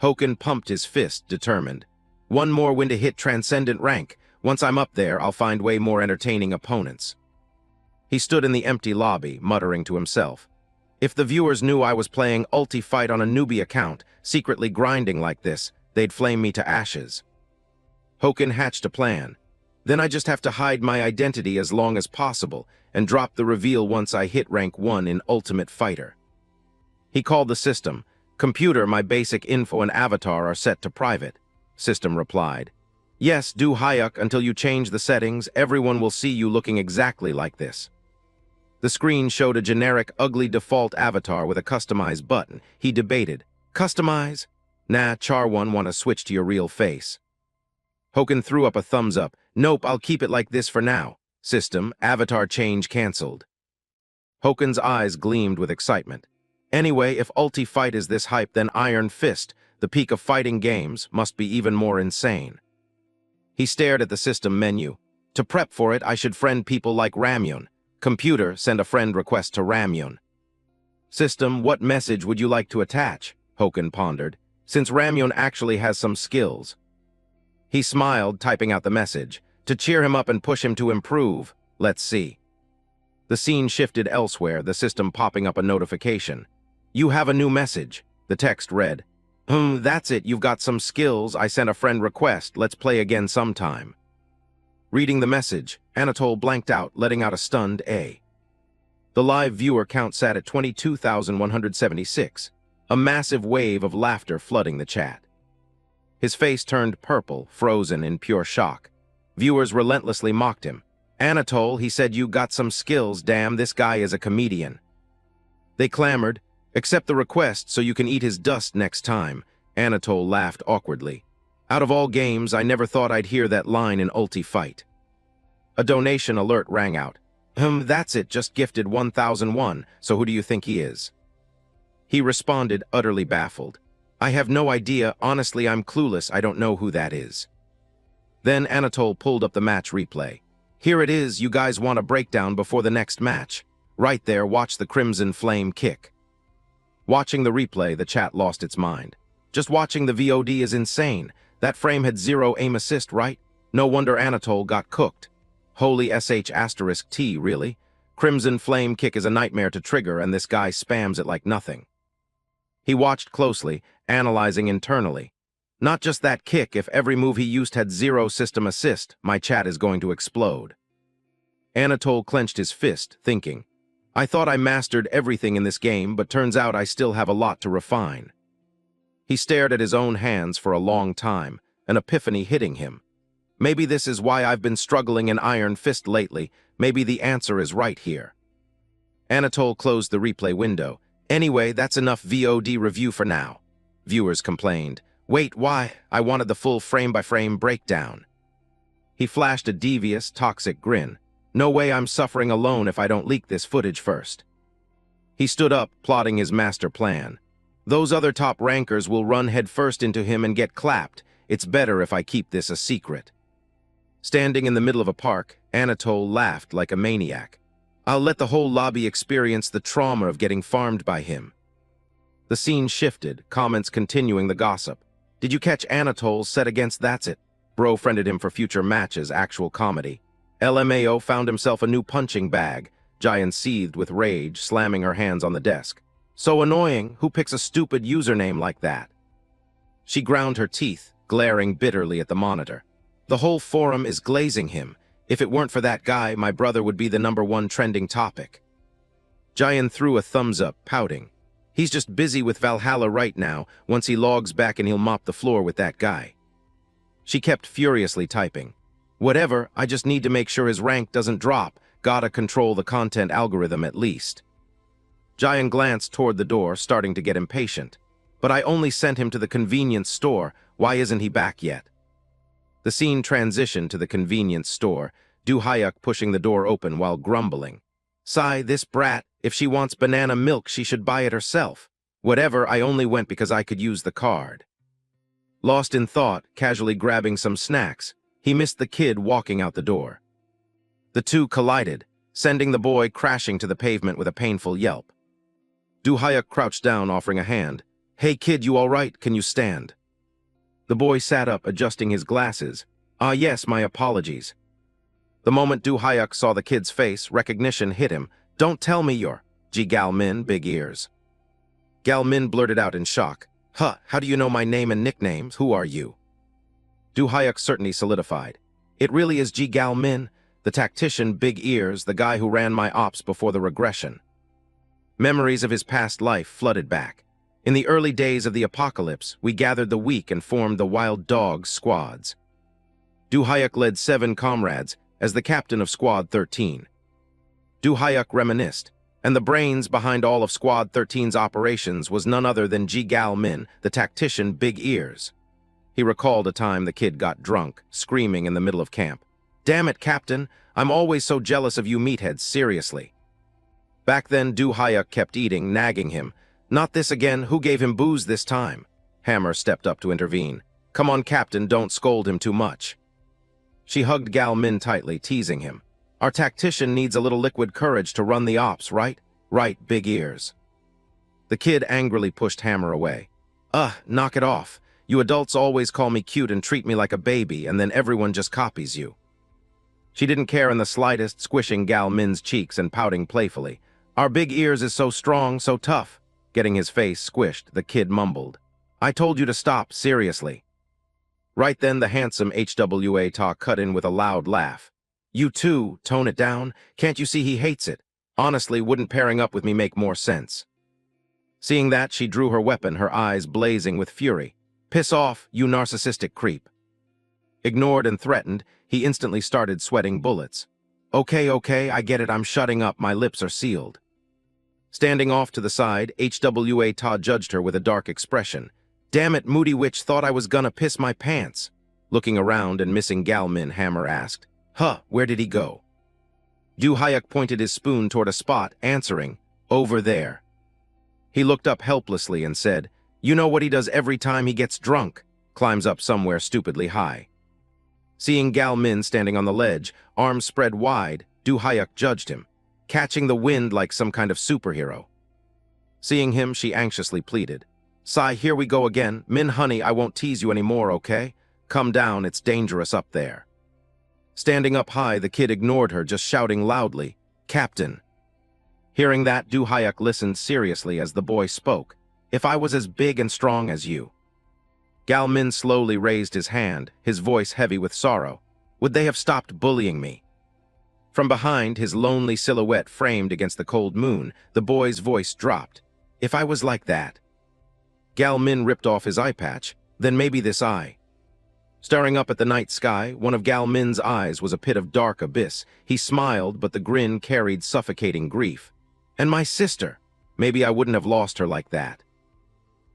Speaker 1: Hoken pumped his fist, determined. "One more win to hit transcendent rank. Once I'm up there, I'll find way more entertaining opponents." He stood in the empty lobby, muttering to himself. "If the viewers knew I was playing ulti-fight on a newbie account, secretly grinding like this, they'd flame me to ashes." Hoken hatched a plan. "Then I just have to hide my identity as long as possible and drop the reveal once I hit rank 1 in Ultimate Fighter." He called the system. "Computer, my basic info and avatar are set to private." System replied, "Yes, do Hayuk until you change the settings. Everyone will see you looking exactly like this." The screen showed a generic, ugly default avatar with a customize button. He debated. "Customize? Nah, Char1 want to switch to your real face." Hoken threw up a thumbs up. "Nope, I'll keep it like this for now." System, avatar change cancelled. Hoken's eyes gleamed with excitement. Anyway, if ulti-fight is this hype, then Iron Fist, the peak of fighting games, must be even more insane. He stared at the system menu. To prep for it, I should friend people like Ramyun. Computer, send a friend request to Ramyun. System, what message would you like to attach? Hoken pondered, since Ramyun actually has some skills. He smiled, typing out the message. To cheer him up and push him to improve. Let's see. The scene shifted elsewhere, the system popping up a notification. You have a new message. The text read, That's it, you've got some skills. I sent a friend request. Let's play again sometime. Reading the message, Anatole blanked out, letting out a stunned A. The live viewer count sat at 22,176, a massive wave of laughter flooding the chat. His face turned purple, frozen in pure shock. Viewers relentlessly mocked him. Anatole, he said, you got some skills, damn, this guy is a comedian. They clamored, accept the request so you can eat his dust next time. Anatole laughed awkwardly. Out of all games, I never thought I'd hear that line in Ulti Fight. A donation alert rang out. That's it, just gifted 1,001, so who do you think he is? He responded, utterly baffled. I have no idea, honestly I'm clueless, I don't know who that is. Then Anatole pulled up the match replay. Here it is, you guys want a breakdown before the next match. Right there, watch the Crimson Flame kick. Watching the replay, the chat lost its mind. Just watching the VOD is insane. That frame had 0 aim assist, right? No wonder Anatole got cooked. Holy **T, really? Crimson Flame kick is a nightmare to trigger, and this guy spams it like nothing. He watched closely, analyzing internally. Not just that kick, if every move he used had 0 system assist, my chat is going to explode. Anatole clenched his fist, thinking, I thought I mastered everything in this game, but turns out I still have a lot to refine. He stared at his own hands for a long time, an epiphany hitting him. Maybe this is why I've been struggling in Iron Fist lately. Maybe the answer is right here. Anatole closed the replay window. Anyway, that's enough VOD review for now. Viewers complained. Wait, why? I wanted the full frame-by-frame breakdown. He flashed a devious, toxic grin. No way I'm suffering alone if I don't leak this footage first. He stood up, plotting his master plan. Those other top rankers will run headfirst into him and get clapped. It's better if I keep this a secret. Standing in the middle of a park, Anatole laughed like a maniac. I'll let the whole lobby experience the trauma of getting farmed by him. The scene shifted, comments continuing the gossip. Did you catch Anatole's set against That's It? Bro friended him for future matches, actual comedy. LMAO found himself a new punching bag. Giant seethed with rage, slamming her hands on the desk. So annoying, who picks a stupid username like that? She ground her teeth, glaring bitterly at the monitor. The whole forum is glazing him. If it weren't for that guy, my brother would be the #1 trending topic. Jayan threw a thumbs up, pouting. He's just busy with Valhalla right now. Once he logs back and he'll mop the floor with that guy. She kept furiously typing. Whatever, I just need to make sure his rank doesn't drop. Gotta control the content algorithm at least. Jayan glanced toward the door, starting to get impatient. But I only sent him to the convenience store. Why isn't he back yet? The scene transitioned to the convenience store, Du-hyuk pushing the door open while grumbling. Sigh, this brat, if she wants banana milk, she should buy it herself. Whatever, I only went because I could use the card. Lost in thought, casually grabbing some snacks, he missed the kid walking out the door. The two collided, sending the boy crashing to the pavement with a painful yelp. Du-hyuk crouched down, offering a hand. Hey kid, you all right? Can you stand? The boy sat up, adjusting his glasses. Ah yes, my apologies. The moment Du-hyuk saw the kid's face, recognition hit him. Don't tell me you're Gal-min, big ears. Gal-min blurted out in shock. Huh, how do you know my name and nicknames? Who are you? Du-hyuk certainly solidified. It really is Gal-min, the tactician, big ears, the guy who ran my ops before the regression. Memories of his past life flooded back. In the early days of the apocalypse, we gathered the weak and formed the Wild Dogs squads. Du-hyuk led 7 comrades as the captain of Squad 13. Du-hyuk reminisced, and the brains behind all of Squad 13's operations was none other than Gal-min, the tactician, big ears. He recalled a time the kid got drunk, screaming in the middle of camp. Damn it, Captain, I'm always so jealous of you meatheads, seriously. Back then, Du-hyuk kept eating, nagging him. Not this again, who gave him booze this time? Hammer stepped up to intervene. Come on, Captain, don't scold him too much. She hugged Gal-min tightly, teasing him. Our tactician needs a little liquid courage to run the ops, right? Right, big ears. The kid angrily pushed Hammer away. Knock it off. You adults always call me cute and treat me like a baby, and then everyone just copies you. She didn't care in the slightest, squishing Gal-min's cheeks and pouting playfully. Our big ears is so strong, so tough. Getting his face squished, the kid mumbled. I told you to stop, seriously. Right then, the handsome HWA cut in with a loud laugh. You too, tone it down. Can't you see he hates it? Honestly, wouldn't pairing up with me make more sense? Seeing that, she drew her weapon, her eyes blazing with fury. Piss off, you narcissistic creep. Ignored and threatened, he instantly started sweating bullets. Okay, I get it, I'm shutting up, my lips are sealed. Standing off to the side, HWA judged her with a dark expression. Damn it, moody witch, thought I was gonna piss my pants. Looking around and missing Gal-min, Hammer asked. Huh, where did he go? Du-hyuk pointed his spoon toward a spot, answering, over there. He looked up helplessly and said, You know what he does every time he gets drunk? Climbs up somewhere stupidly high. Seeing Gal-min standing on the ledge, arms spread wide, Du-hyuk judged him, catching the wind like some kind of superhero. Seeing him, she anxiously pleaded. Sigh, here we go again. Min honey, I won't tease you anymore, okay? Come down, it's dangerous up there. Standing up high, the kid ignored her, just shouting loudly, Captain. Hearing that, Du-hyuk listened seriously as the boy spoke. If I was as big and strong as you. Gal-min slowly raised his hand, his voice heavy with sorrow. Would they have stopped bullying me? From behind, his lonely silhouette framed against the cold moon, the boy's voice dropped. If I was like that. Gal-min ripped off his eye patch, then maybe this eye. Staring up at the night sky, one of Gal-min's eyes was a pit of dark abyss. He smiled, but the grin carried suffocating grief. And my sister. Maybe I wouldn't have lost her like that.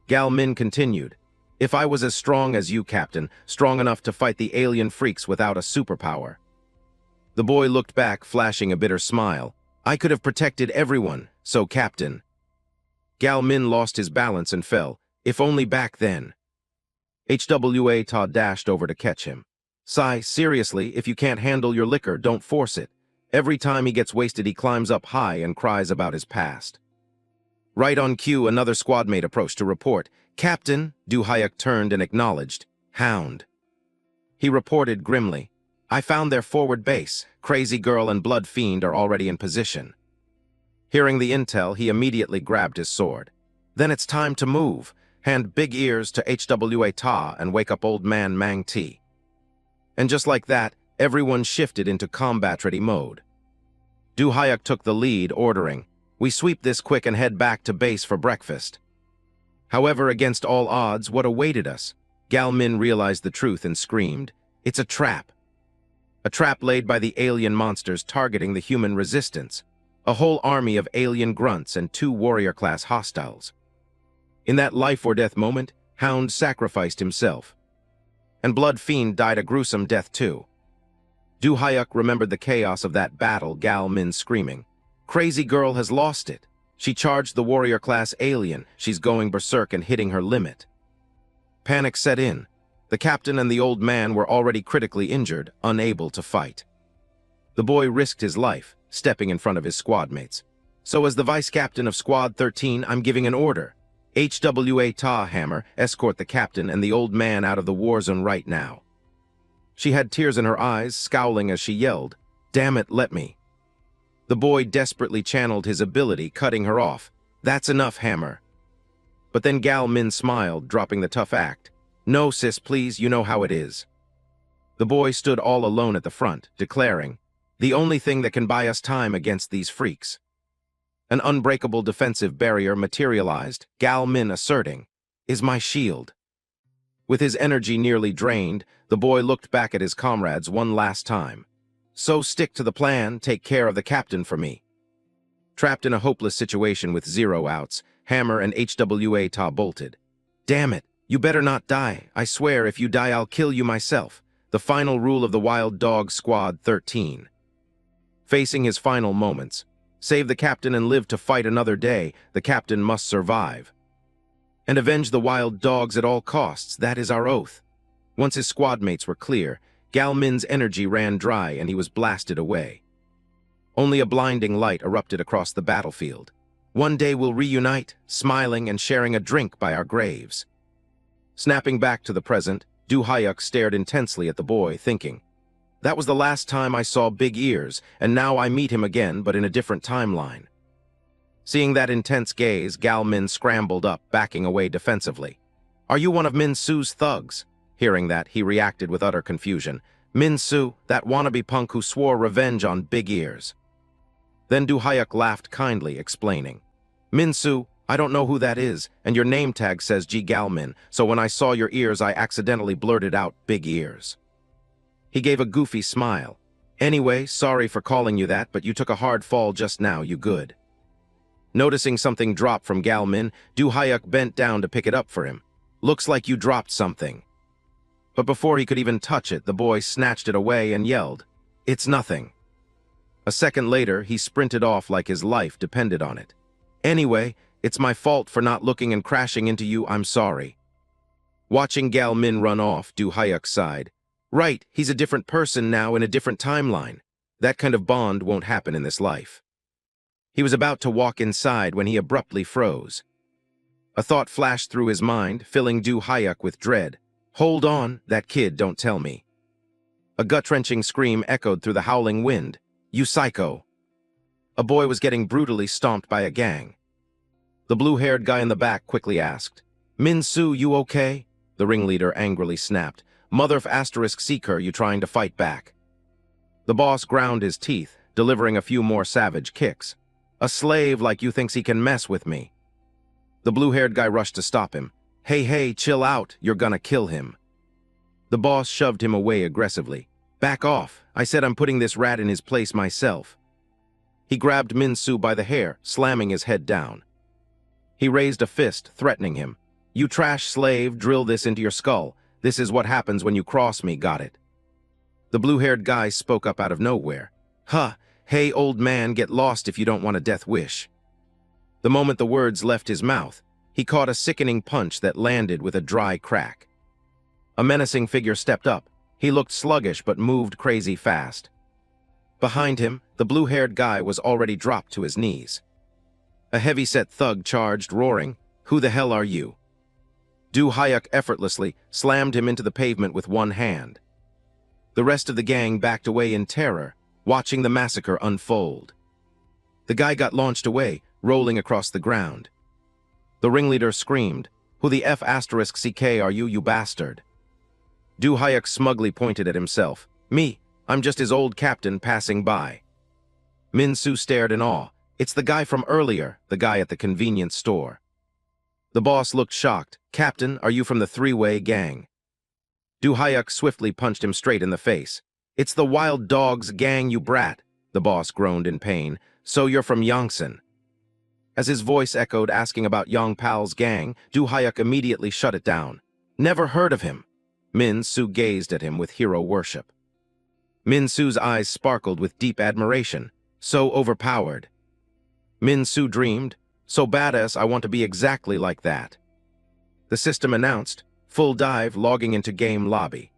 Speaker 1: Gal-min continued. If I was as strong as you, Captain, strong enough to fight the alien freaks without a superpower. The boy looked back, flashing a bitter smile. I could have protected everyone, so Captain. Gal-min lost his balance and fell. If only back then. HWA dashed over to catch him. Sigh, seriously, if you can't handle your liquor, don't force it. Every time he gets wasted, he climbs up high and cries about his past. Right on cue, another squadmate approached to report. Captain, Du-hyuk turned and acknowledged. Hound. He reported grimly. I found their forward base. Crazy Girl and Blood Fiend are already in position. Hearing the intel, he immediately grabbed his sword. Then it's time to move. Hand big ears to HWA and wake up old man Mang T. And just like that, everyone shifted into combat-ready mode. Du Hyuk took the lead, ordering, "We sweep this quick and head back to base for breakfast." However, against all odds, what awaited us? Gal Min realized the truth and screamed, "It's a trap." A trap laid by the alien monsters targeting the human resistance, a whole army of alien grunts and 2 warrior-class hostiles. In that life-or-death moment, Hound sacrificed himself. And Blood Fiend died a gruesome death too. Du Hyuk remembered the chaos of that battle, Gal Min screaming, "Crazy girl has lost it. She charged the warrior-class alien. She's going berserk and hitting her limit." Panic set in. The captain and the old man were already critically injured, unable to fight. The boy risked his life, stepping in front of his squad mates. "So as the vice captain of Squad 13, I'm giving an order. HWA Ta Hammer, escort the captain and the old man out of the war zone right now." She had tears in her eyes, scowling as she yelled, "Damn it, let me." The boy desperately channeled his ability, cutting her off. "That's enough, Hammer." But then Gal Min smiled, dropping the tough act. "No, sis, please, you know how it is." The boy stood all alone at the front, declaring, "The only thing that can buy us time against these freaks." An unbreakable defensive barrier materialized, Gal Min asserting, "Is my shield." With his energy nearly drained, the boy looked back at his comrades one last time. "So stick to the plan, take care of the captain for me." Trapped in a hopeless situation with 0 outs, Hammer and HWA Ta bolted. "Damn it, you better not die. I swear if you die I'll kill you myself." The final rule of the Wild Dog Squad 13. Facing his final moments, save the captain and live to fight another day, the captain must survive. And avenge the wild dogs at all costs, that is our oath. Once his squad mates were clear, Gal Min's energy ran dry and he was blasted away. Only a blinding light erupted across the battlefield. "One day we'll reunite, smiling and sharing a drink by our graves." Snapping back to the present, Du Hyuk stared intensely at the boy, thinking, "That was the last time I saw Big Ears, and now I meet him again, but in a different timeline." Seeing that intense gaze, Gal Min scrambled up, backing away defensively. "Are you one of Min Su's thugs?" Hearing that, he reacted with utter confusion. "Min Su, that wannabe punk who swore revenge on Big Ears." Then Du Hyuk laughed kindly, explaining, "Min Su, I don't know who that is, and your name tag says G. Gal Min, so when I saw your ears I accidentally blurted out Big Ears." He gave a goofy smile. "Anyway, sorry for calling you that, but you took a hard fall just now, you good." Noticing something drop from Gal Min, Du Hyuk bent down to pick it up for him. "Looks like you dropped something." But before he could even touch it, the boy snatched it away and yelled, "It's nothing." A second later, he sprinted off like his life depended on it. "Anyway, it's my fault for not looking and crashing into you, I'm sorry." Watching Gal Min run off, Du Hyuk sighed. "Right, he's a different person now in a different timeline. That kind of bond won't happen in this life." He was about to walk inside when he abruptly froze. A thought flashed through his mind, filling Du Hyuk with dread. "Hold on, that kid, don't tell me." A gut-wrenching scream echoed through the howling wind. "You psycho!" A boy was getting brutally stomped by a gang. The blue-haired guy in the back quickly asked, "Min Su, you okay?" The ringleader angrily snapped. "Mother of asterisk seeker, you trying to fight back?" The boss ground his teeth, delivering a few more savage kicks. "A slave like you thinks he can mess with me." The blue-haired guy rushed to stop him. Hey, chill out, you're gonna kill him." The boss shoved him away aggressively. "Back off, I said I'm putting this rat in his place myself." He grabbed Min Su by the hair, slamming his head down. He raised a fist, threatening him. "You trash slave, drill this into your skull. This is what happens when you cross me, got it?" The blue-haired guy spoke up out of nowhere. "Huh, hey old man, get lost if you don't want a death wish." The moment the words left his mouth, he caught a sickening punch that landed with a dry crack. A menacing figure stepped up. He looked sluggish but moved crazy fast. Behind him, the blue-haired guy was already dropped to his knees. A heavy-set thug charged, roaring, "Who the hell are you?" Du Hyuk effortlessly slammed him into the pavement with one hand. The rest of the gang backed away in terror, watching the massacre unfold. The guy got launched away, rolling across the ground. The ringleader screamed, "Who the F*** are you, you bastard?" Du Hyuk smugly pointed at himself. Me, I'm just his old captain passing by. Min-soo stared in awe. It's the guy from earlier, the guy at the convenience store. The boss looked shocked. Captain, are you from the three-way gang? Du Hyuk swiftly punched him straight in the face. It's the Wild Dogs gang, you brat, the boss groaned in pain. So you're from Yongsan. As his voice echoed asking about Yong Pal's gang, Du Hyuk immediately shut it down. Never heard of him. Min-soo gazed at him with hero worship. Min-soo's eyes sparkled with deep admiration. So overpowered. Min-soo dreamed, so badass I want to be exactly like that. The system announced, full dive logging into game lobby.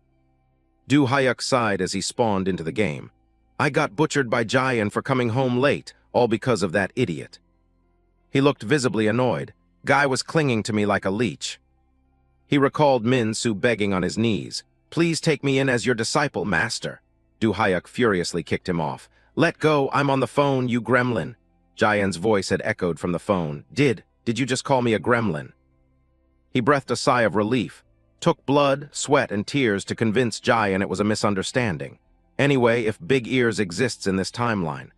Speaker 1: Du Hyuk sighed as he spawned into the game. I got butchered by Jayan for coming home late, all because of that idiot. He looked visibly annoyed. Guy was clinging to me like a leech. He recalled Min-soo begging on his knees. Please take me in as your disciple, master. Du Hyuk furiously kicked him off. Let go, I'm on the phone, you gremlin. Jayan's voice had echoed from the phone. Did you just call me a gremlin? He breathed a sigh of relief. Took blood, sweat, and tears to convince Jayan it was a misunderstanding. Anyway, if Big Ears exists in this timeline.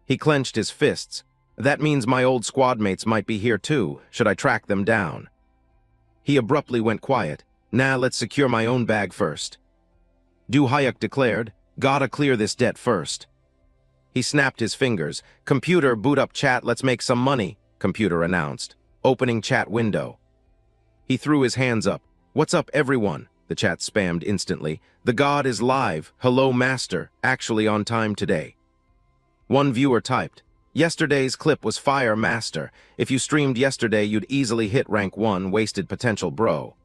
Speaker 1: He clenched his fists. That means my old squadmates might be here too. Should I track them down? He abruptly went quiet. Nah, let's secure my own bag first. Du Hyuk declared, gotta clear this debt first. He snapped his fingers. Computer, boot up chat, let's make some money, computer announced, opening chat window. He threw his hands up. What's up, everyone? The chat spammed instantly. The god is live. Hello, master. Actually on time today. One viewer typed, yesterday's clip was fire, master. If you streamed yesterday, you'd easily hit rank 1, wasted potential, bro.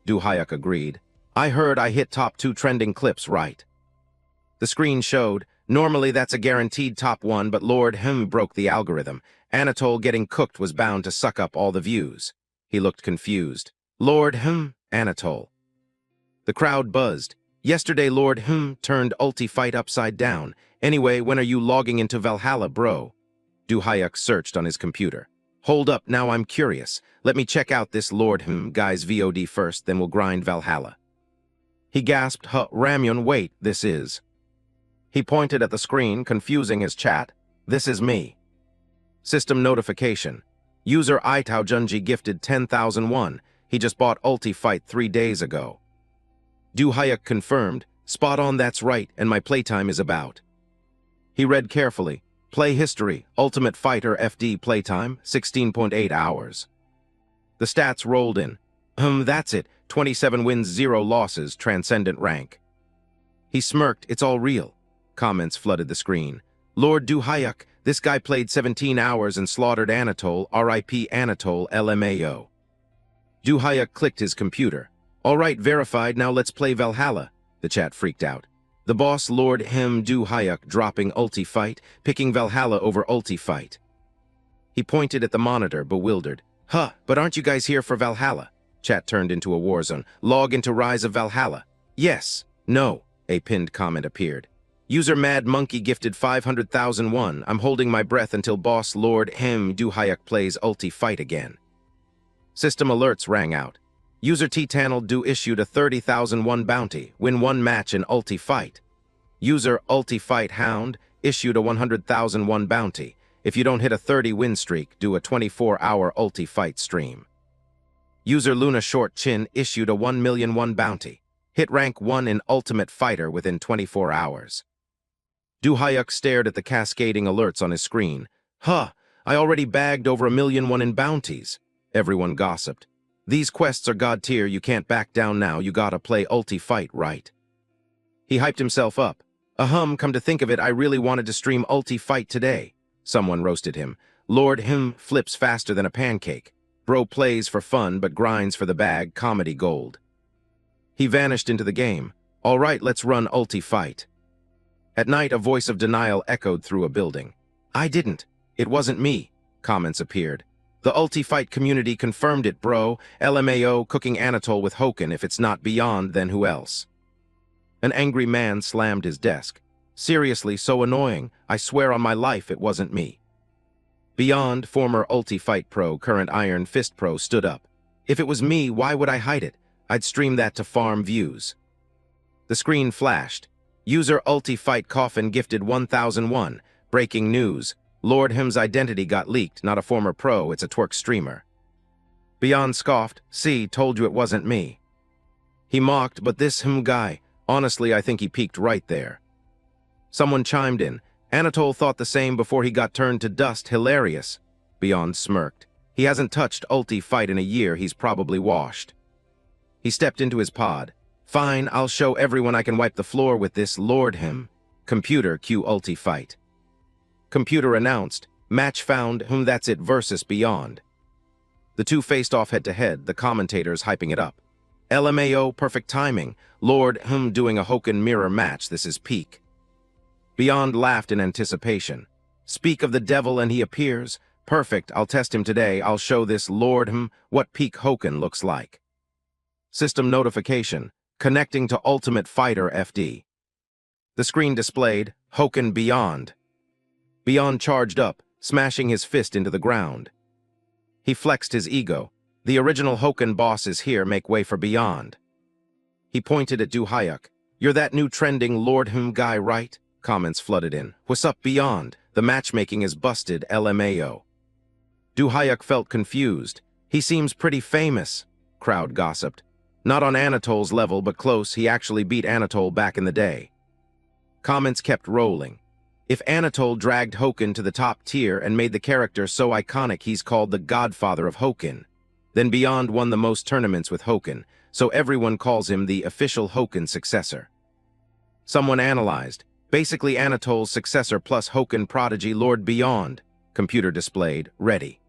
Speaker 1: Du Hyuk agreed. I heard I hit top 2 trending clips, right? The screen showed, normally that's a guaranteed top 1, but Lord broke the algorithm. Anatole getting cooked was bound to suck up all the views. He looked confused. Lord Anatole. The crowd buzzed. Yesterday Lord turned ulti fight upside down. Anyway, when are you logging into Valhalla, bro? Du Hyuk searched on his computer. Hold up, now I'm curious. Let me check out this Lord guy's VOD first, then we'll grind Valhalla. He gasped, Ramyun, wait, this is... He pointed at the screen, confusing his chat. This is me. System notification. User Itao Junji gifted 10,001. He just bought ulti fight 3 days ago. Du Hyuk confirmed, spot on, that's right, and my playtime is about. He read carefully. Play history, Ultimate Fighter FD playtime, 16.8 hours. The stats rolled in. That's it, 27 wins, 0 losses, transcendent rank. He smirked, it's all real. Comments flooded the screen. Lord Du Hyuk, this guy played 17 hours and slaughtered Anatole, RIP Anatole, LMAO. Du Hyuk clicked his computer. All right, verified, now let's play Valhalla. The chat freaked out. The boss Lord Du Hyuk dropping ulti fight, picking Valhalla over ulti fight. He pointed at the monitor, bewildered. But aren't you guys here for Valhalla? Chat turned into a war zone. Log into Rise of Valhalla. Yes. No. A pinned comment appeared. User Mad Monkey gifted 500,001. I'm holding my breath until boss Lord Du Hyuk plays ulti fight again. System alerts rang out. User T-Tannel Do issued a 30,001 bounty. Win 1 match in ulti fight. User Ulti Fight Hound issued a 100,001 bounty. If you don't hit a 30 win streak, do a 24-hour ulti fight stream. User Luna Short Chin issued a 1,000,001 bounty. Hit rank 1 in Ultimate Fighter within 24 hours. Du Hyuk stared at the cascading alerts on his screen. I already bagged over 1,000,001 in bounties. Everyone gossiped. These quests are god tier, you can't back down now, you gotta play ulti fight right. He hyped himself up. Come to think of it, I really wanted to stream ulti fight today. Someone roasted him. Lord flips faster than a pancake. Bro plays for fun but grinds for the bag, comedy gold. He vanished into the game. All right, let's run ulti fight. At night, a voice of denial echoed through a building. I didn't. It wasn't me. Comments appeared. The ulti fight community confirmed it, bro. LMAO cooking Anatole with Hoken. If it's not Beyond, then who else? An angry man slammed his desk. Seriously, so annoying. I swear on my life it wasn't me. Beyond, former ulti fight pro, current Iron Fist pro, stood up. If it was me, why would I hide it? I'd stream that to farm views. The screen flashed. User ulti fight coffin gifted 1001. Breaking news. Lord Him's identity got leaked, not a former pro, it's a twerk streamer. Beyond scoffed, see, told you it wasn't me. He mocked, but this him guy, honestly I think he peaked right there. Someone chimed in. Anatole thought the same before he got turned to dust, hilarious. Beyond smirked. He hasn't touched ulti fight in a year, he's probably washed. He stepped into his pod. Fine, I'll show everyone I can wipe the floor with this, Lord Him. Computer, cue ulti fight. Computer announced, match found, whom that's it versus Beyond. The two faced off head-to-head, the commentators hyping it up. LMAO, perfect timing. Lord Him doing a Hoken mirror match, this is peak. Beyond laughed in anticipation. Speak of the devil and he appears. Perfect, I'll test him today, I'll show this Lord Him what peak Hoken looks like. System notification, connecting to Ultimate Fighter FD. The screen displayed, Hoken Beyond. Beyond charged up, smashing his fist into the ground. He flexed his ego. The original Hoken boss is here, make way for Beyond. He pointed at Du Hyuk. You're that new trending Lord Him guy, right? Comments flooded in. What's up, Beyond? The matchmaking is busted, LMAO. Du Hyuk felt confused. He seems pretty famous, crowd gossiped. Not on Anatole's level, but close, he actually beat Anatole back in the day. Comments kept rolling. If Anatole dragged Hoken to the top tier and made the character so iconic he's called the godfather of Hoken, then Beyond won the most tournaments with Hoken, so everyone calls him the official Hoken successor. Someone analyzed, basically Anatole's successor plus Hoken prodigy Lord Beyond. Computer displayed, ready.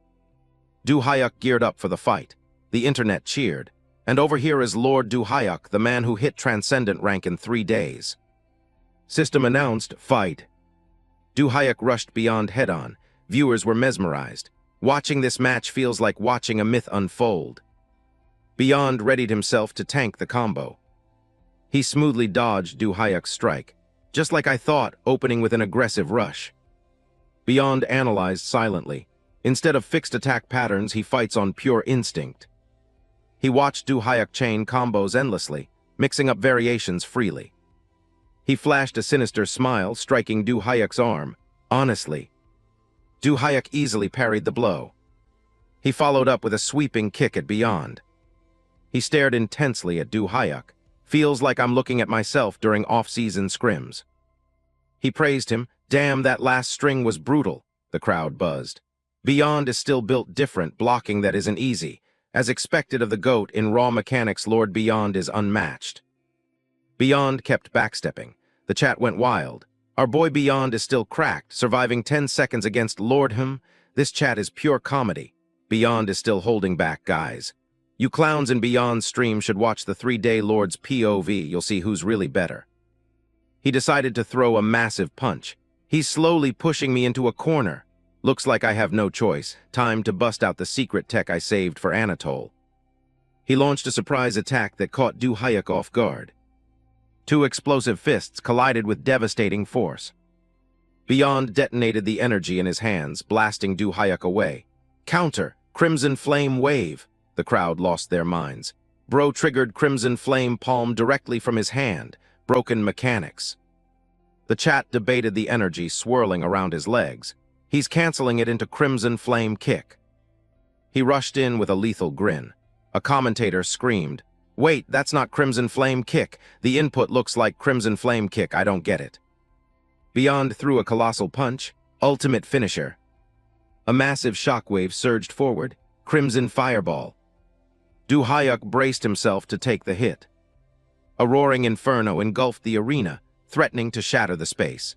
Speaker 1: Du Hyuk geared up for the fight. The internet cheered. And over here is Lord Du Hyuk, the man who hit Transcendent rank in 3 days. System announced, fight. Du Hyuk rushed Beyond head-on. Viewers were mesmerized. Watching this match feels like watching a myth unfold. Beyond readied himself to tank the combo. He smoothly dodged Du Hyuk's strike, just like I thought, opening with an aggressive rush. Beyond analyzed silently. Instead of fixed attack patterns, he fights on pure instinct. He watched Du Hyuk chain combos endlessly, mixing up variations freely. He flashed a sinister smile, striking Du Hyuk's arm. Honestly. Du Hyuk easily parried the blow. He followed up with a sweeping kick at Beyond. He stared intensely at Du Hyuk. Feels like I'm looking at myself during off-season scrims. He praised him. Damn, that last string was brutal, the crowd buzzed. Beyond is still built different, blocking that isn't easy. As expected of the GOAT, in raw mechanics, Lord Beyond is unmatched. Beyond kept backstepping. The chat went wild. Our boy Beyond is still cracked, surviving 10 seconds against Lord Him. This chat is pure comedy. Beyond is still holding back, guys. You clowns in Beyond's stream should watch the 3-day Lord's POV, you'll see who's really better. He decided to throw a massive punch. He's slowly pushing me into a corner. Looks like I have no choice. Time to bust out the secret tech I saved for Anatole. He launched a surprise attack that caught Du Hyuk off guard. 2 explosive fists collided with devastating force. Beyond detonated the energy in his hands, blasting Du Hyuk away. Counter, Crimson Flame Wave. The crowd lost their minds. Bro triggered Crimson Flame Palm directly from his hand. Broken mechanics. The chat debated the energy swirling around his legs. He's canceling it into Crimson Flame Kick. He rushed in with a lethal grin. A commentator screamed, "Wait, that's not Crimson Flame Kick. The input looks like Crimson Flame Kick, I don't get it." Beyond threw a colossal punch, ultimate finisher. A massive shockwave surged forward, Crimson Fireball. Du Hyuk braced himself to take the hit. A roaring inferno engulfed the arena, threatening to shatter the space.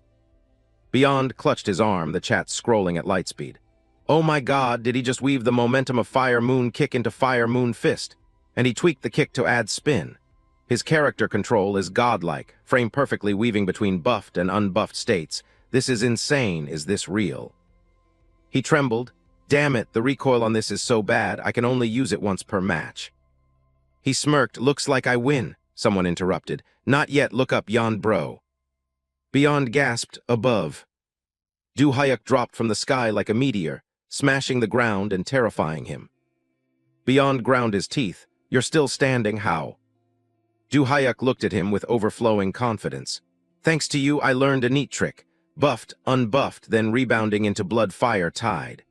Speaker 1: Beyond clutched his arm, the chat scrolling at lightspeed. Oh my god, did he just weave the momentum of Fire Moon Kick into Fire Moon Fist? And he tweaked the kick to add spin. His character control is godlike, frame perfectly weaving between buffed and unbuffed states. This is insane, is this real? He trembled. Damn it, the recoil on this is so bad, I can only use it once per match. He smirked, looks like I win, someone interrupted. Not yet, look up yon bro. Beyond gasped, above. Du Hyuk dropped from the sky like a meteor, smashing the ground and terrifying him. Beyond ground his teeth. You're still standing, how? Du Hyuk looked at him with overflowing confidence. Thanks to you, I learned a neat trick. Buffed, unbuffed, then rebounding into blood fire tide.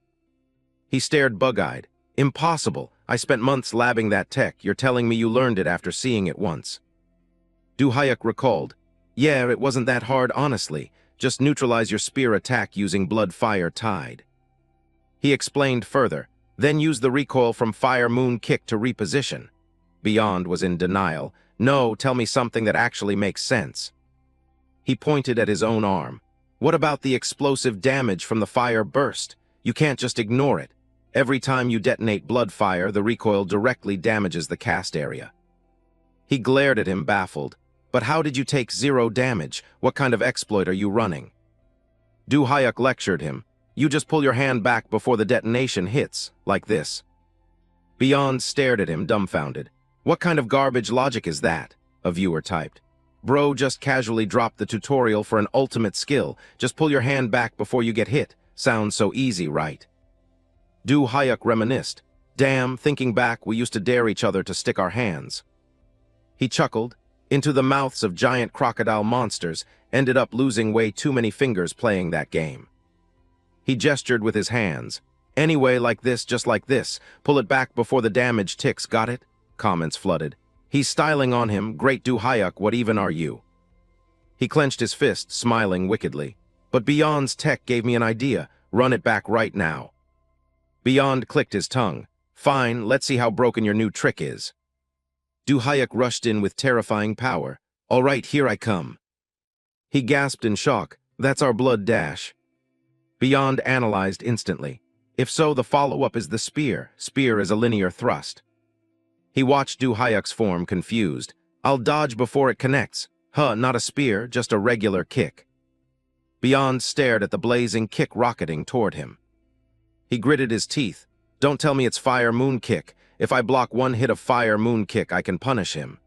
Speaker 1: He stared bug-eyed. Impossible. I spent months labbing that tech. You're telling me you learned it after seeing it once. Du Hyuk recalled. Yeah, it wasn't that hard, honestly. Just neutralize your spear attack using blood fire tide. He explained further. Then use the recoil from fire moon kick to reposition. Beyond was in denial. No, tell me something that actually makes sense. He pointed at his own arm. What about the explosive damage from the fire burst? You can't just ignore it. Every time you detonate blood fire, the recoil directly damages the cast area. He glared at him, baffled. But how did you take 0 damage? What kind of exploit are you running? Du Hyuk lectured him. You just pull your hand back before the detonation hits, like this. Beyond stared at him, dumbfounded. What kind of garbage logic is that? A viewer typed. Bro just casually dropped the tutorial for an ultimate skill. Just pull your hand back before you get hit. Sounds so easy, right? Du Hyuk reminisced. Damn, thinking back, we used to dare each other to stick our hands. He chuckled. Into the mouths of giant crocodile monsters, ended up losing way too many fingers playing that game. He gestured with his hands. Anyway, like this, just like this. Pull it back before the damage ticks, got it? Comments flooded. He's styling on him. Great Du Hyuk, what even are you? He clenched his fist, smiling wickedly. But Beyond's tech gave me an idea. Run it back right now. Beyond clicked his tongue. Fine, let's see how broken your new trick is. Du Hyuk rushed in with terrifying power. All right, here I come. He gasped in shock. That's our blood dash. Beyond analyzed instantly. If so, the follow-up is the spear. Spear is a linear thrust. He watched Du Hyuk's form, confused. I'll dodge before it connects. Huh, not a spear, just a regular kick. Beyond stared at the blazing kick rocketing toward him. He gritted his teeth. Don't tell me it's fire moon kick. If I block one hit of fire moon kick, I can punish him.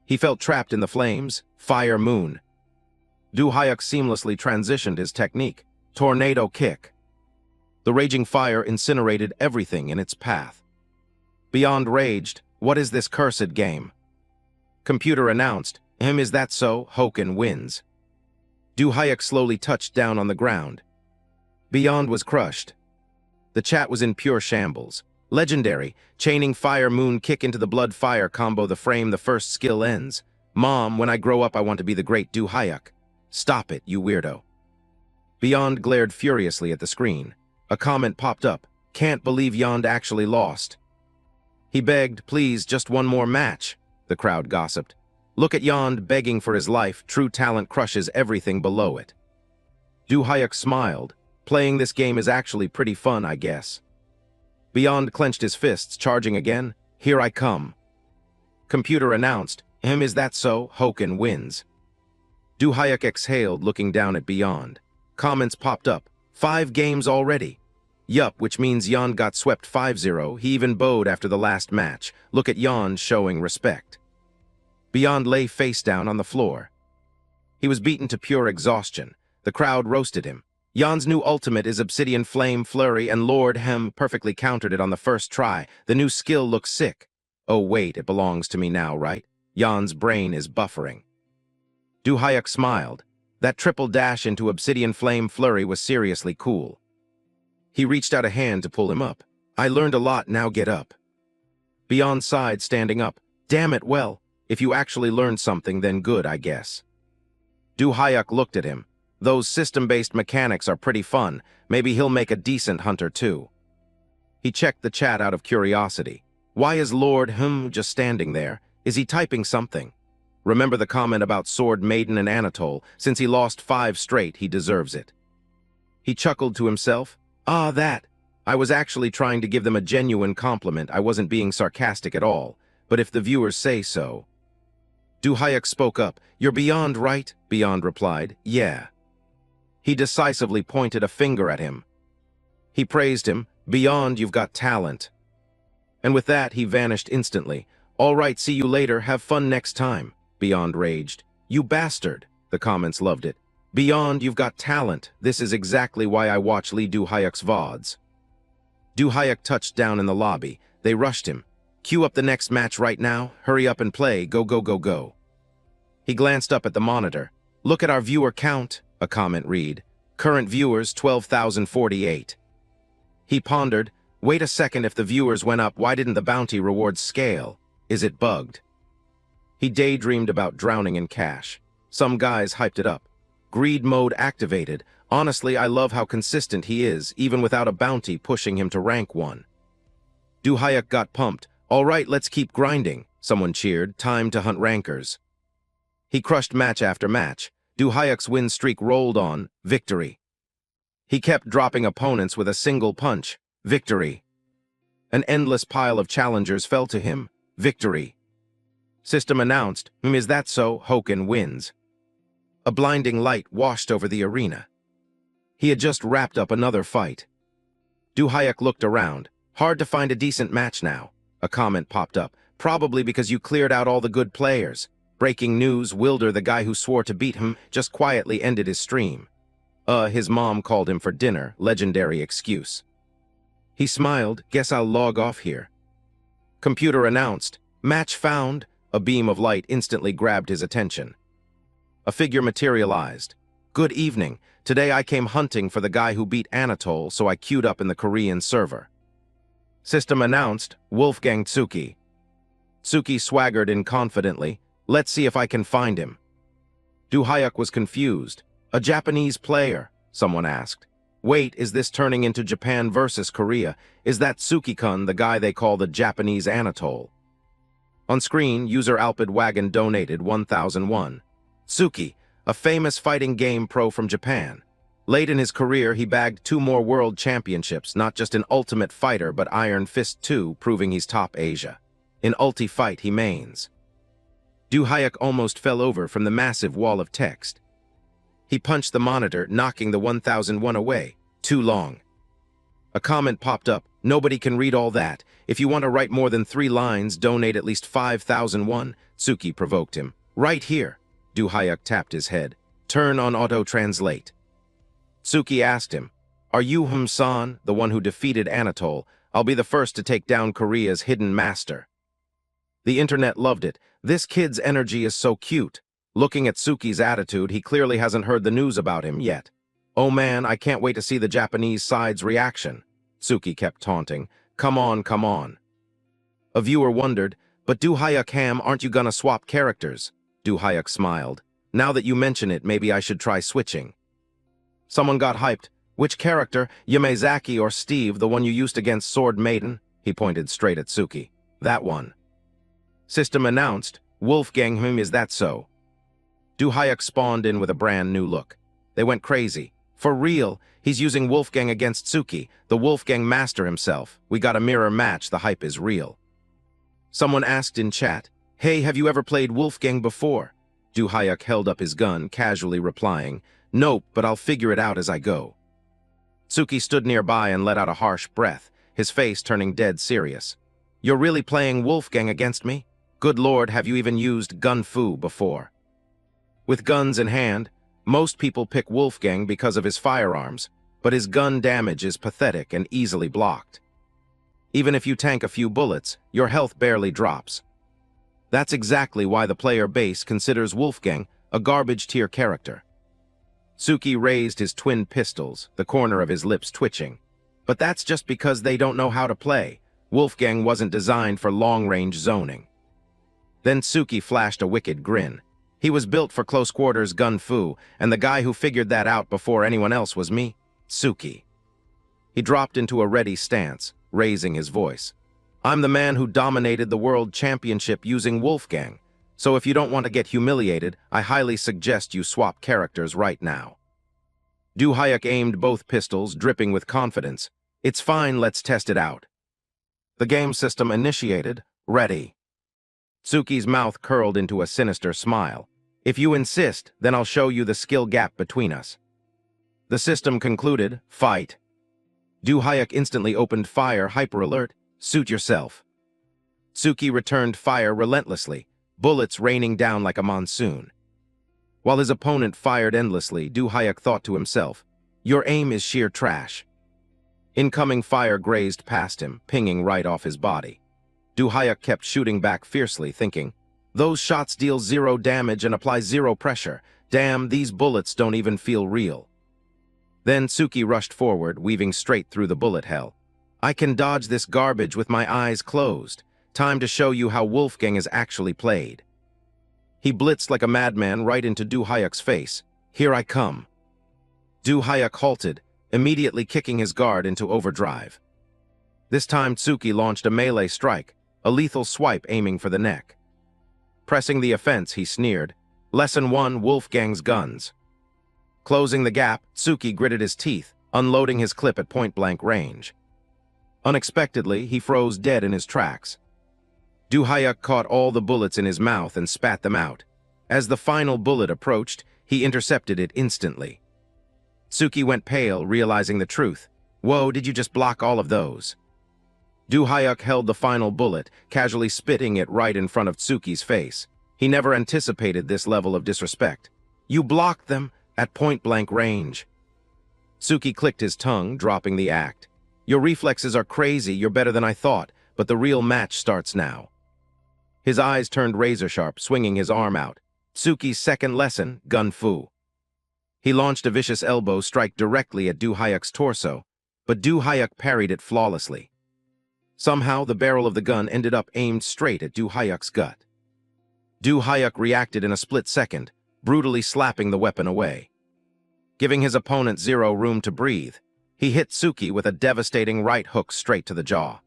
Speaker 1: He felt trapped in the flames. Fire moon. Du Hyuk seamlessly transitioned his technique. Tornado kick. The raging fire incinerated everything in its path. Beyond raged. What is this cursed game? Computer announced. Is that so? Hoken wins. Du Hyuk slowly touched down on the ground. Beyond was crushed. The chat was in pure shambles. Legendary, chaining fire moon kick into the blood fire combo the frame the first skill ends. Mom, when I grow up I want to be the great Du Hyuk. Stop it, you weirdo. Beyond glared furiously at the screen. A comment popped up. Can't believe Yond actually lost. He begged, please, just one more match. The crowd gossiped. Look at Yond begging for his life. True talent crushes everything below it. Du Hyuk smiled. Playing this game is actually pretty fun, I guess. Beyond clenched his fists, charging again. Here I come. Computer announced. Is that so? Hoken wins. Du Hyuk exhaled, looking down at Beyond. Comments popped up. 5 games already. Yup, which means Yond got swept 5-0. He even bowed after the last match. Look at Yond showing respect. Beyond lay face down on the floor. He was beaten to pure exhaustion. The crowd roasted him. Yond's new ultimate is Obsidian Flame Flurry, and Lord Hem perfectly countered it on the first try. The new skill looks sick. Oh wait, it belongs to me now, right? Yond's brain is buffering. Du Hyuk smiled. That triple dash into Obsidian Flame Flurry was seriously cool. He reached out a hand to pull him up. I learned a lot, now get up. Beyond sighed, standing up. Damn it, well, if you actually learned something, then good, I guess. Du Hyuk looked at him. Those system-based mechanics are pretty fun. Maybe he'll make a decent hunter, too. He checked the chat out of curiosity. Why is Lord just standing there? Is he typing something? Remember the comment about Sword Maiden and Anatole? Since he lost 5 straight, he deserves it. He chuckled to himself. Ah, that. I was actually trying to give them a genuine compliment. I wasn't being sarcastic at all. But if the viewers say so. Du Hyuk spoke up. You're Beyond, right? Beyond replied. Yeah. He decisively pointed a finger at him. He praised him. Beyond, you've got talent. And with that, he vanished instantly. All right, see you later. Have fun next time. Beyond raged. You bastard. The comments loved it. Beyond, you've got talent. This is exactly why I watch Du Hyuk's VODs. Du Hyuk touched down in the lobby. They rushed him. Cue up the next match right now. Hurry up and play. Go, go, go, go. He glanced up at the monitor. Look at our viewer count, a comment read. Current viewers, 12,048. He pondered. Wait a second, if the viewers went up, why didn't the bounty rewards scale? Is it bugged? He daydreamed about drowning in cash. Some guys hyped it up. Greed mode activated. Honestly, I love how consistent he is, even without a bounty pushing him to rank 1. Du Hyuk got pumped. All right, let's keep grinding, someone cheered. Time to hunt rankers. He crushed match after match. Du Hyuk's win streak rolled on. Victory. He kept dropping opponents with a single punch. Victory. An endless pile of challengers fell to him. Victory. System announced, is that so? Hoken wins. A blinding light washed over the arena. He had just wrapped up another fight. Du Hyuk looked around. Hard to find a decent match now. A comment popped up. Probably because you cleared out all the good players. Breaking news, Wilder, the guy who swore to beat him, just quietly ended his stream. His mom called him for dinner. Legendary excuse. He smiled. Guess I'll log off here. Computer announced. Match found. A beam of light instantly grabbed his attention. A figure materialized. Good evening. Today I came hunting for the guy who beat Anatole, so I queued up in the Korean server. System announced. Wolfgang Tsuki. Tsuki swaggered in confidently. Let's see if I can find him. Du Hyuk was confused. A Japanese player, someone asked. Wait, is this turning into Japan versus Korea? Is that Tsuki-kun the guy they call the Japanese Anatole? On screen, user Alpid Wagon donated 1,001. Tsuki, a famous fighting game pro from Japan. Late in his career, he bagged 2 more world championships, not just in Ultimate Fighter, but Iron Fist 2, proving he's top Asia. In Ulti Fight, he mains. Du Hyuk almost fell over from the massive wall of text. He punched the monitor, knocking the 1,001 away. Too long. A comment popped up. Nobody can read all that. If you want to write more than 3 lines, donate at least 5,001. Tsuki provoked him. Right here. Du Hyuk tapped his head. Turn on auto-translate. Tsuki asked him, Are you Hum-san, the one who defeated Anatole? I'll be the first to take down Korea's hidden master. The internet loved it. This kid's energy is so cute. Looking at Tsuki's attitude, he clearly hasn't heard the news about him yet. Oh man, I can't wait to see the Japanese side's reaction. Tsuki kept taunting. Come on, come on. A viewer wondered, but Du Hyuk Ham, aren't you gonna swap characters? Du Hyuk smiled. Now that you mention it, maybe I should try switching. Someone got hyped. Which character? Yamazaki or Steve, the one you used against Sword Maiden? He pointed straight at Tsuki. That one. System announced. Wolfgang Hum, is that so? Du Hyuk spawned in with a brand new look. They went crazy. For real, he's using Wolfgang against Tsuki, the Wolfgang master himself. We got a mirror match, the hype is real. Someone asked in chat, Hey, have you ever played Wolfgang before? Du Hyuk held up his gun, casually replying, Nope, but I'll figure it out as I go. Tsuki stood nearby and let out a harsh breath, his face turning dead serious. You're really playing Wolfgang against me? Good lord, have you even used gun fu before? With guns in hand, most people pick Wolfgang because of his firearms, but his gun damage is pathetic and easily blocked. Even if you tank a few bullets, your health barely drops. That's exactly why the player base considers Wolfgang a garbage-tier character. Tsuki raised his twin pistols, the corner of his lips twitching. But that's just because they don't know how to play. Wolfgang wasn't designed for long-range zoning. Then Tsuki flashed a wicked grin. He was built for close-quarters gun fu, and the guy who figured that out before anyone else was me, Tsuki. He dropped into a ready stance, raising his voice. I'm the man who dominated the world championship using Wolfgang. So if you don't want to get humiliated, I highly suggest you swap characters right now. Du Hyuk aimed both pistols, dripping with confidence. It's fine, let's test it out. The game system initiated. Ready. Tsuki's mouth curled into a sinister smile. If you insist, then I'll show you the skill gap between us. The system concluded. Fight. Du Hyuk instantly opened fire, hyper alert. Suit yourself. Tsuki returned fire relentlessly, bullets raining down like a monsoon. While his opponent fired endlessly, Du Hyuk thought to himself, Your aim is sheer trash. Incoming fire grazed past him, pinging right off his body. Du Hyuk kept shooting back fiercely, thinking, "Those shots deal 0 damage and apply 0 pressure. Damn, these bullets don't even feel real." Then Tsuki rushed forward, weaving straight through the bullet hell. "I can dodge this garbage with my eyes closed. Time to show you how Wolfgang is actually played." He blitzed like a madman right into Du Hyuk's face. "Here I come." Du Hyuk halted, immediately kicking his guard into overdrive. This time Tsuki launched a melee strike, a lethal swipe aiming for the neck. Pressing the offense, he sneered, "Lesson 1, Wolfgang's guns." Closing the gap, Tsuki gritted his teeth, unloading his clip at point-blank range. Unexpectedly, he froze dead in his tracks. Du Hyuk caught all the bullets in his mouth and spat them out. As the final bullet approached, he intercepted it instantly. Tsuki went pale, realizing the truth. "Whoa, did you just block all of those?" Du Hyuk held the final bullet, casually spitting it right in front of Tsuki's face. He never anticipated this level of disrespect. "You blocked them at point-blank range." Tsuki clicked his tongue, dropping the act. "Your reflexes are crazy, you're better than I thought, but the real match starts now." His eyes turned razor-sharp, swinging his arm out. Tsuki's second lesson, gun fu. He launched a vicious elbow strike directly at Du Hyuk's torso, but Du Hyuk parried it flawlessly. Somehow, the barrel of the gun ended up aimed straight at Du Hyuk's gut. Du Hyuk reacted in a split second, brutally slapping the weapon away. Giving his opponent 0 room to breathe, he hit Tsuki with a devastating right hook straight to the jaw.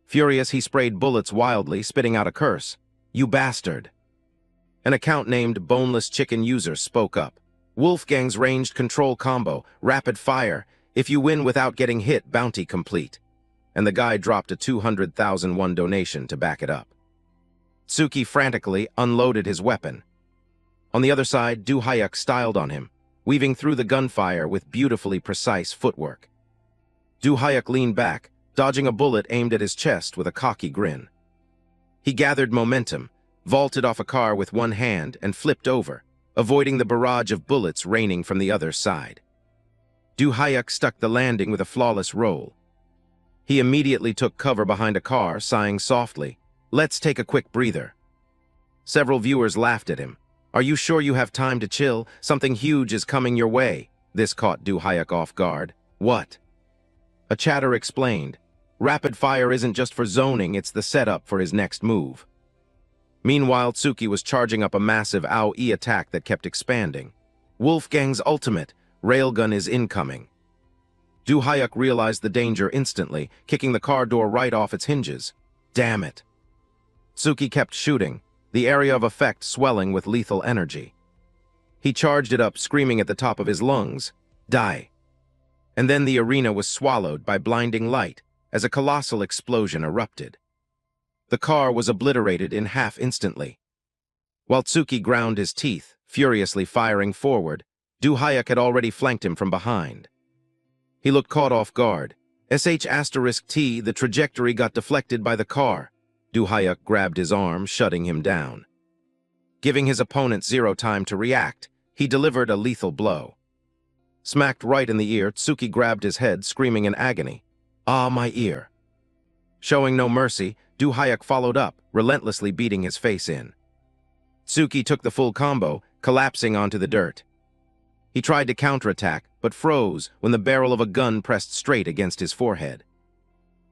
Speaker 1: Furious, he sprayed bullets wildly, spitting out a curse. "You bastard." An account named Boneless Chicken User spoke up. "Wolfgang's ranged control combo, rapid fire. If you win without getting hit, bounty complete." And the guy dropped a 200,000 won donation to back it up. Tsuki frantically unloaded his weapon. On the other side, Du Hyuk styled on him, weaving through the gunfire with beautifully precise footwork. Du Hyuk leaned back, dodging a bullet aimed at his chest with a cocky grin. He gathered momentum, vaulted off a car with one hand, and flipped over, avoiding the barrage of bullets raining from the other side. Du Hyuk stuck the landing with a flawless roll. He immediately took cover behind a car, sighing softly, "Let's take a quick breather." Several viewers laughed at him. "Are you sure you have time to chill? Something huge is coming your way." This caught Du Hyuk off guard. "What?" A chatter explained, "Rapid fire isn't just for zoning, it's the setup for his next move." Meanwhile, Tsuki was charging up a massive AoE attack that kept expanding. "Wolfgang's ultimate, railgun is incoming." Du Hyuk realized the danger instantly, kicking the car door right off its hinges. "Damn it." Tsuki kept shooting, the area of effect swelling with lethal energy. He charged it up, screaming at the top of his lungs, "Die!" And then the arena was swallowed by blinding light as a colossal explosion erupted. The car was obliterated in half instantly. While Tsuki ground his teeth, furiously firing forward, Du Hyuk had already flanked him from behind. He looked caught off guard. **T, the trajectory got deflected by the car. Du Hyuk grabbed his arm, shutting him down. Giving his opponent 0 time to react, he delivered a lethal blow. Smacked right in the ear, Tsuki grabbed his head, screaming in agony, "Ah, my ear." Showing no mercy, Du Hyuk followed up, relentlessly beating his face in. Tsuki took the full combo, collapsing onto the dirt. He tried to counterattack, but froze when the barrel of a gun pressed straight against his forehead.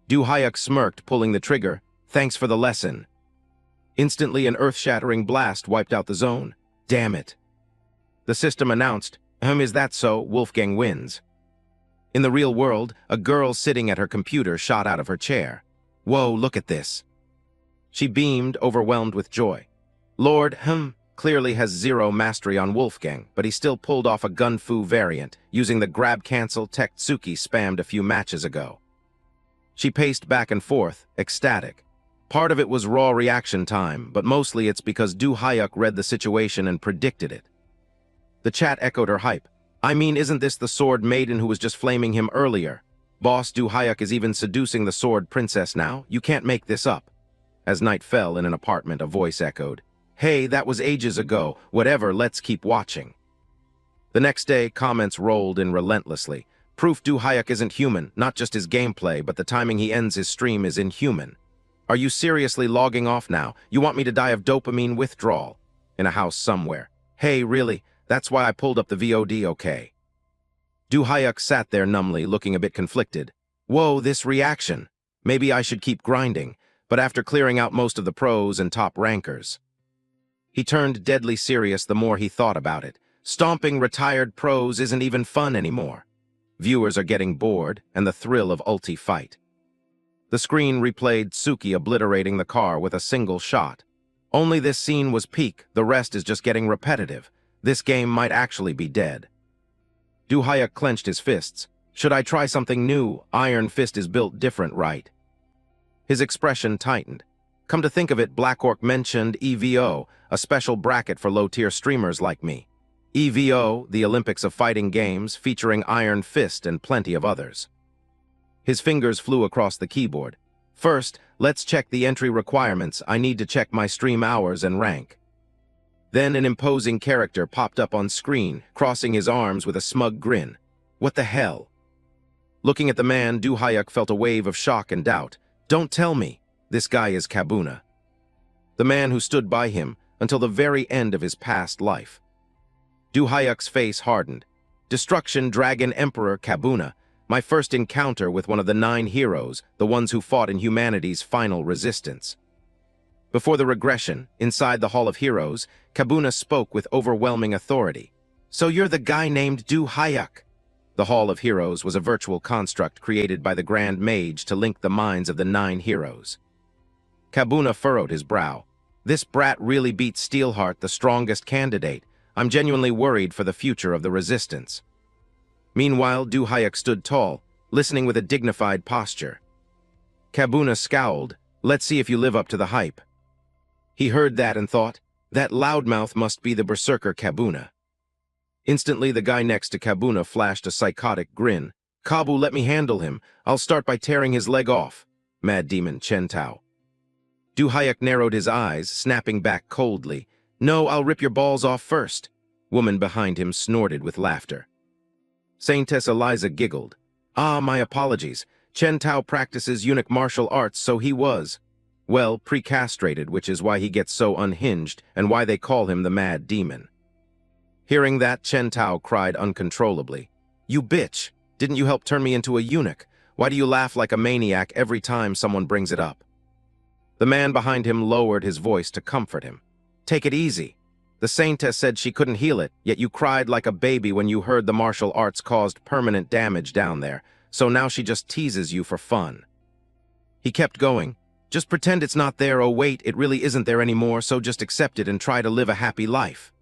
Speaker 1: Du Hyuk smirked, pulling the trigger. "Thanks for the lesson." Instantly, an earth-shattering blast wiped out the zone. "Damn it." The system announced, Is that so? Wolfgang wins." In the real world, a girl sitting at her computer shot out of her chair. "Whoa, look at this." She beamed, overwhelmed with joy. Lord clearly has 0 mastery on Wolfgang, but he still pulled off a gun fu variant, using the grab-cancel tech Tsuki spammed a few matches ago. She paced back and forth, ecstatic. Part of it was raw reaction time, but mostly it's because Du Hyuk read the situation and predicted it. The chat echoed her hype. "I mean, isn't this the sword maiden who was just flaming him earlier? Boss Du Hyuk is even seducing the sword princess now? You can't make this up." As night fell in an apartment, a voice echoed, "Hey, that was ages ago. Whatever, let's keep watching." The next day, comments rolled in relentlessly. "Proof Du Hyuk isn't human, not just his gameplay, but the timing he ends his stream is inhuman. Are you seriously logging off now? You want me to die of dopamine withdrawal? In a house somewhere. Hey, really? That's why I pulled up the VOD, okay? Du Hyuk sat there numbly, looking a bit conflicted. Whoa, this reaction. Maybe I should keep grinding, but after clearing out most of the pros and top rankers. He turned deadly serious the more he thought about it. Stomping retired pros isn't even fun anymore. Viewers are getting bored, and the thrill of ulti fight. The screen replayed Suki obliterating the car with a single shot. Only this scene was peak, the rest is just getting repetitive. This game might actually be dead. Du Hyuk clenched his fists. Should I try something new? Iron Fist is built different, right? His expression tightened. Come to think of it, Black Orc mentioned EVO, a special bracket for low-tier streamers like me. EVO, the Olympics of Fighting Games, featuring Iron Fist and plenty of others. His fingers flew across the keyboard. First, let's check the entry requirements. I need to check my stream hours and rank. Then an imposing character popped up on screen, crossing his arms with a smug grin. What the hell? Looking at the man, Du Hyuk felt a wave of shock and doubt. Don't tell me. This guy is Kabuna. The man who stood by him until the very end of his past life. Du Hyuk's face hardened. Destruction Dragon Emperor Kabuna, my first encounter with one of the 9 heroes, the ones who fought in humanity's final resistance. Before the regression, inside the Hall of Heroes, Kabuna spoke with overwhelming authority. So you're the guy named Du Hyuk. The Hall of Heroes was a virtual construct created by the Grand Mage to link the minds of the 9 heroes. Kabuna furrowed his brow. This brat really beat Steelheart, the strongest candidate. I'm genuinely worried for the future of the Resistance. Meanwhile, Du Hyuk stood tall, listening with a dignified posture. Kabuna scowled. Let's see if you live up to the hype. He heard that and thought, that loudmouth must be the berserker Kabuna. Instantly, the guy next to Kabuna flashed a psychotic grin. Kabu, let me handle him. I'll start by tearing his leg off. Mad Demon Chen Tao. Du Hyuk narrowed his eyes, snapping back coldly. No, I'll rip your balls off first. Woman behind him snorted with laughter. Saintess Eliza giggled. Ah, my apologies. Chen Tao practices eunuch martial arts, so he was. Well, pre-castrated, which is why he gets so unhinged and why they call him the Mad Demon. Hearing that, Chen Tao cried uncontrollably. You bitch! Didn't you help turn me into a eunuch? Why do you laugh like a maniac every time someone brings it up? The man behind him lowered his voice to comfort him. Take it easy. The Saintess said she couldn't heal it, yet you cried like a baby when you heard the martial arts caused permanent damage down there, so now she just teases you for fun. He kept going. Just pretend it's not there. Oh wait, it really isn't there anymore, so just accept it and try to live a happy life.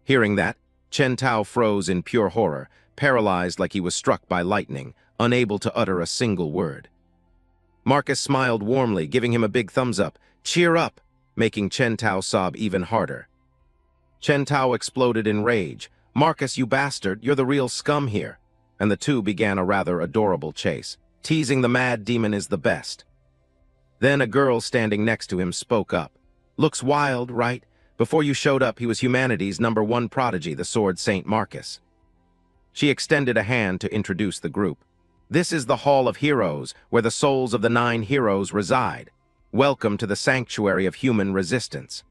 Speaker 1: Hearing that, Chen Tao froze in pure horror, paralyzed like he was struck by lightning, unable to utter a single word. Marcus smiled warmly, giving him a big thumbs up. Cheer up, making Chen Tao sob even harder. Chen Tao exploded in rage. Marcus, you bastard, you're the real scum here. And the two began a rather adorable chase. Teasing the Mad Demon is the best. Then a girl standing next to him spoke up. Looks wild, right? Before you showed up, he was humanity's #1 prodigy, the Sword Saint Marcus. She extended a hand to introduce the group. This is the Hall of Heroes, where the souls of the 9 heroes reside. Welcome to the sanctuary of human resistance.